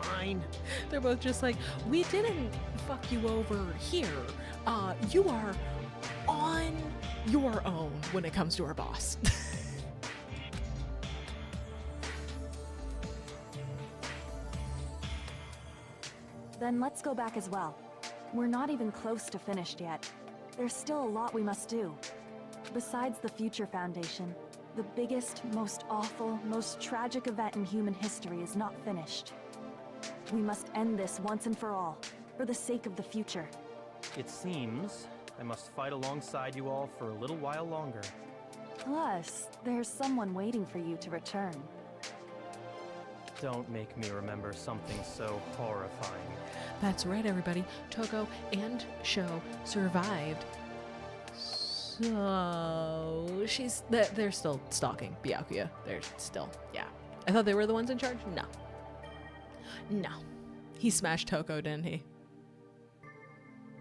Fine. They're both just like, we didn't fuck you over here. You are on your own when it comes to our boss. Then let's go back as well. We're not even close to finished yet. There's still a lot we must do. Besides the Future Foundation, the biggest, most awful, most tragic event in human history is not finished. We must end this once and for all, for the sake of the future. It seems I must fight alongside you all for a little while longer. Plus, there's someone waiting for you to return. Don't make me remember something so horrifying. That's right, everybody. Toko and Sho survived. So they're still stalking Byakuya. They're still, yeah. I thought they were the ones in charge. No. No. He smashed Toko, didn't he?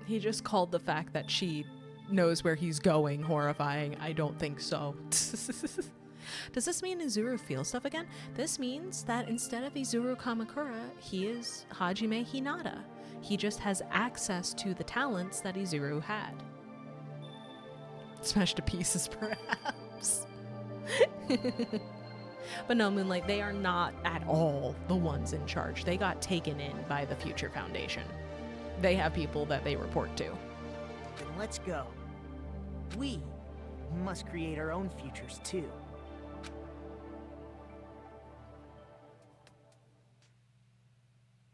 He just called the fact that she knows where he's going horrifying. I don't think so. Does this mean Izuru feels stuff again? This means that instead of Izuru Kamakura, he is Hajime Hinata. He just has access to the talents that Izuru had. Smashed to pieces, perhaps. But no, Moonlight, they are not at all the ones in charge. They got taken in by the Future Foundation. They have people that they report to. Then let's go. We must create our own futures too.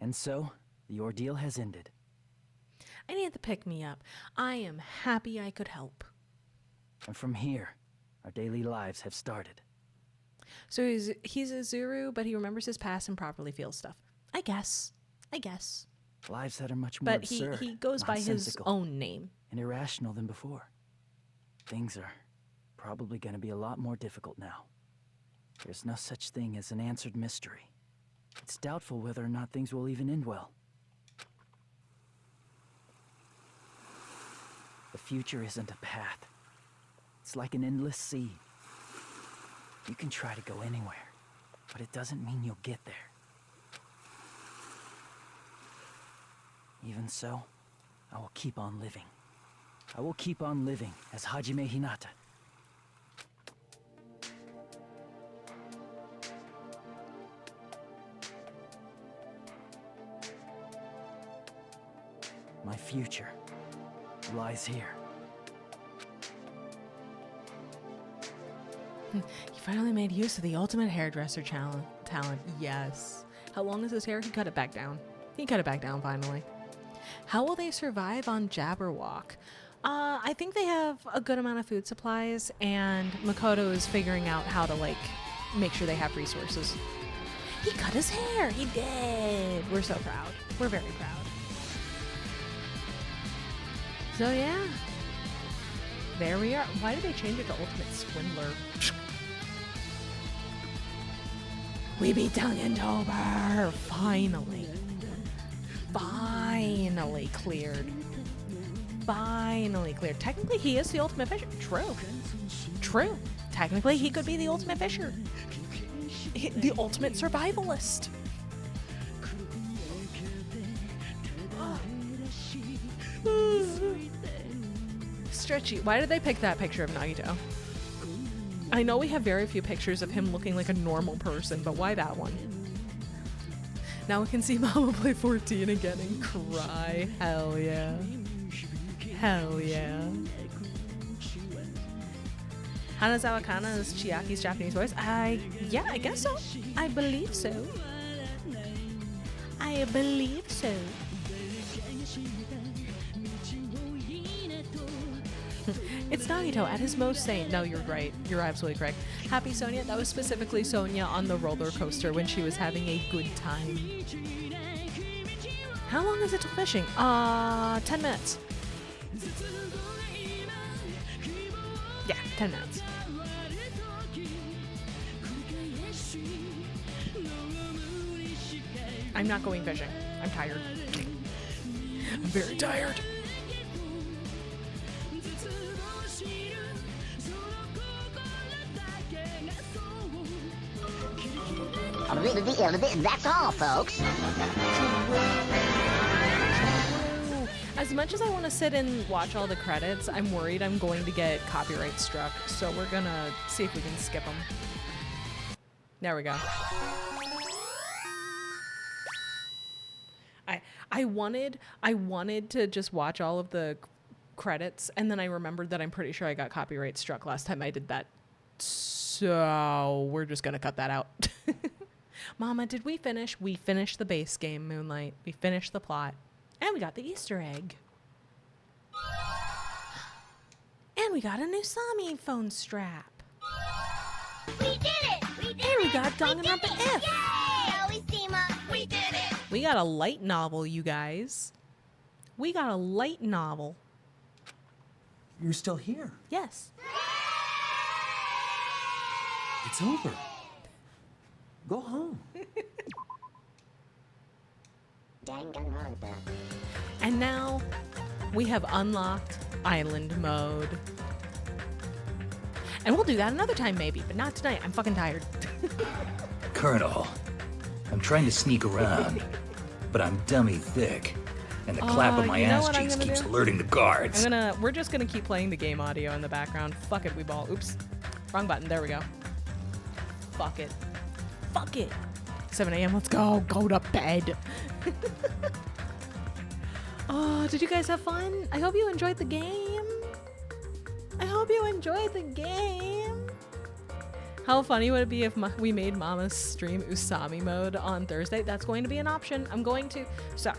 And so, the ordeal has ended. I need to pick me up. I am happy I could help. And from here, our daily lives have started. So he's a Zuru, but he remembers his past and properly feels stuff. I guess. Lives that are much more absurd, But he goes by his nonsensical, own name. and irrational than before. Things are probably going to be a lot more difficult now. There's no such thing as an answered mystery. It's doubtful whether or not things will even end well. The future isn't a path. It's like an endless sea. You can try to go anywhere, but it doesn't mean you'll get there. Even so, I will keep on living. I will keep on living as Hajime Hinata. My future lies here. You finally made use of the ultimate hairdresser talent. Yes. How long is his hair? He cut it back down. He cut it back down finally. How will they survive on Jabberwock? I think they have a good amount of food supplies, and Makoto is figuring out how to, like, make sure they have resources. He cut his hair! He did! We're so proud. We're very proud. So, yeah. There we are. Why did they change it to Ultimate Swindler? We beat Dangantober! Finally. Finally cleared. Finally cleared. Technically, he is the ultimate fisher. True. True. Technically, he could be the ultimate fisher. The ultimate survivalist. Stretchy. Why did they pick that picture of Nagito? I know we have very few pictures of him looking like a normal person, but why that one? Now we can see Mama play 14 again and cry. Hell yeah. Hell yeah. Hanazawa Kana is Chiaki's Japanese voice. Yeah, I guess so. I believe so. I believe so. It's Nagito at his most sane. No, you're right. You're absolutely correct. Happy Sonia. That was specifically Sonia on the roller coaster when she was having a good time. How long is it till fishing? 10 minutes. Yeah, 10 minutes. I'm not going fishing. I'm tired. I'm very tired. That's all, folks. As much as I want to sit and watch all the credits, I'm worried I'm going to get copyright struck, so we're gonna see if we can skip them. There we go. I wanted to just watch all of the credits, and then I remembered that I'm pretty sure I got copyright struck last time I did that. So we're just gonna cut that out. Mama, did we finish? We finished the base game, Moonlight. We finished the plot. And we got the Easter egg. And we got a new Sami phone strap. We did it! We did and we got DanganRonpa if. Yay! We did it! We got a light novel, you guys. We got a light novel. You're still here. Yes. It's over. Go home. DanganRonpa. And now we have unlocked island mode. And we'll do that another time maybe, but not tonight. I'm fucking tired. Colonel, I'm trying to sneak around, but I'm dummy thick. And the clap of my ass cheeks keeps alerting the guards. We're just gonna keep playing the game audio in the background. Fuck it, we ball. Oops. Wrong button. There we go. Fuck it. Fuck it. 7 a.m. Let's go. Go to bed. Oh, did you guys have fun? I hope you enjoyed the game. I hope you enjoyed the game. How funny would it be if we made Mama's stream Usami mode on Thursday? That's going to be an option. So,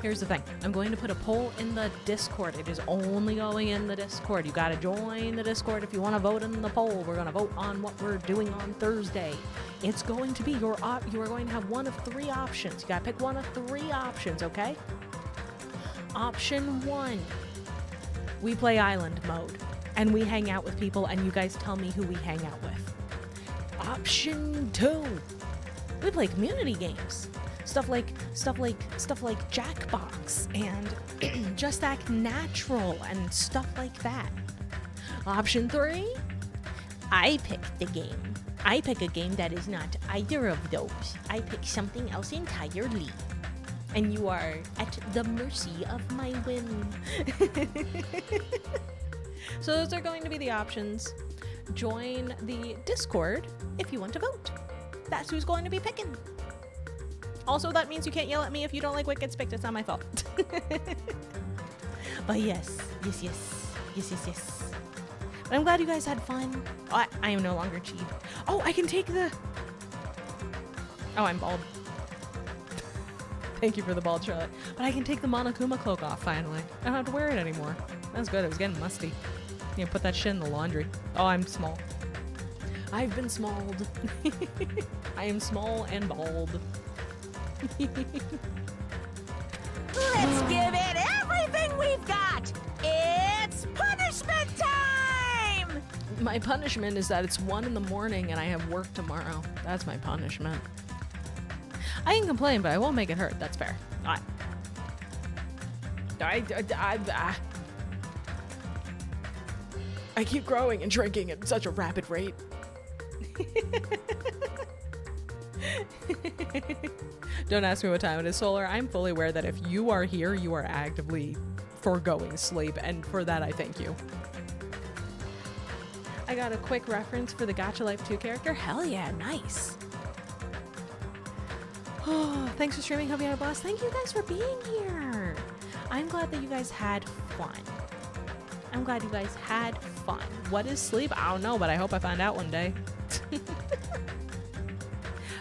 here's the thing. I'm going to put a poll in the Discord. It is only going in the Discord. You got to join the Discord if you want to vote in the poll. We're going to vote on what we're doing on Thursday. It's going to be you are going to have one of 3 options. You got to pick one of 3 options, okay? Option 1, we play island mode and we hang out with people and you guys tell me who we hang out with. Option 2, we play community games. Stuff like Jackbox and Just Act Natural and stuff like that. Option 3, I pick the game. I pick a game that is not either of those. I pick something else entirely. And you are at the mercy of my whim. So those are going to be the options. Join the Discord if you want to vote. That's who's going to be picking. Also, that means you can't yell at me if you don't like what gets picked. It's not my fault. But yes. But I'm glad you guys had fun. I am no longer cheap. Oh, I can take the... Oh, I'm bald. Thank you for the bald, Charlotte. But I can take the Monokuma cloak off, finally. I don't have to wear it anymore. That was good. It was getting musty. You know, put that shit in the laundry. Oh, I'm small. I've been smalled. I am small and bald. Let's give it everything we've got! It's punishment time! My punishment is that it's 1 in the morning and I have work tomorrow. That's my punishment. I can complain, but I won't make it hurt. That's fair. I keep growing and shrinking at such a rapid rate. Don't ask me what time it is, Solar. I'm fully aware that if you are here, you are actively foregoing sleep, and for that I thank you. I got a quick reference for the Gacha Life 2 character. Hell yeah, nice. Oh, thanks for streaming. Hope you had a blast. Thank you guys for being here. I'm glad that you guys had fun. I'm glad you guys had fun. What is sleep? I don't know, but I hope I find out one day. But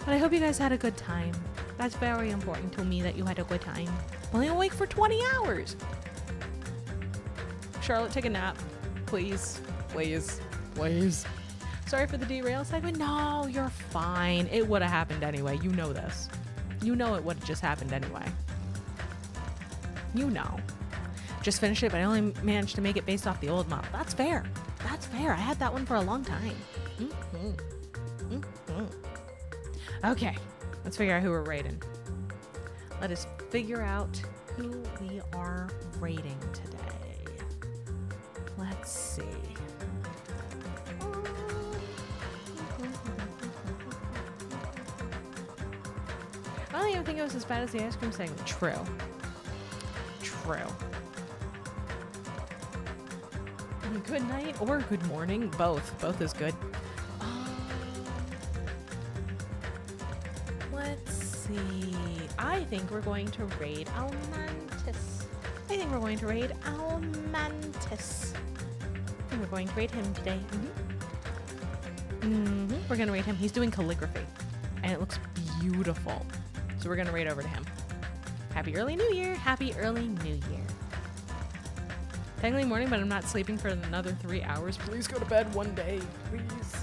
I hope you guys had a good time. That's very important to me that you had a good time. Only awake for 20 hours. Charlotte, take a nap. Please. Please. Please. Sorry for the derail segment. No, you're fine. It would have happened anyway. You know this. You know it would have just happened anyway. You know. Just finished it, but I only managed to make it based off the old model. That's fair. That's fair. I had that one for a long time. Okay. Let's figure out who we're rating. Let us figure out who we are rating today. Let's see. I don't even think it was as bad as the ice cream segment. True. Good night or good morning. Both is good. Let's see. I think we're going to raid Almantis. I think we're going to raid him today. We're gonna raid him. He's doing calligraphy and it looks beautiful. So we're gonna raid over to him. Happy early new year. Happy early new year. Technically morning, but I'm not sleeping for another 3 hours. Please go to bed one day, please.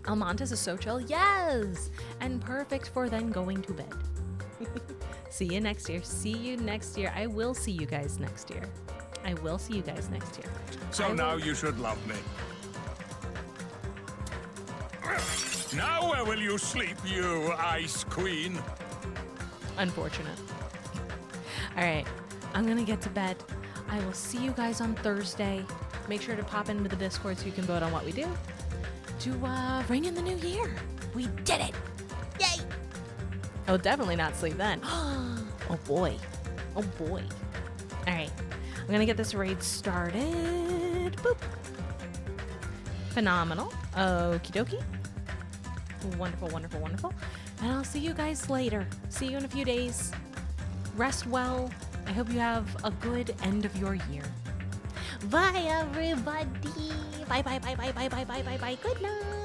Almantis is so chill. Yes! And perfect for then going to bed. See you next year. I will see you guys next year. So now you should love me. Now where will you sleep, you Ice Queen? Unfortunate. All right, I'm gonna get to bed. I will see you guys on Thursday. Make sure to pop into the Discord so you can vote on what we do to ring in the new year. We did it! Yay! I'll definitely not sleep then. Oh boy. All right, I'm gonna get this raid started. Boop. Phenomenal. Okie dokie. Wonderful. And I'll see you guys later. See you in a few days. Rest well. I hope you have a good end of your year. Bye, everybody. Bye. Good night.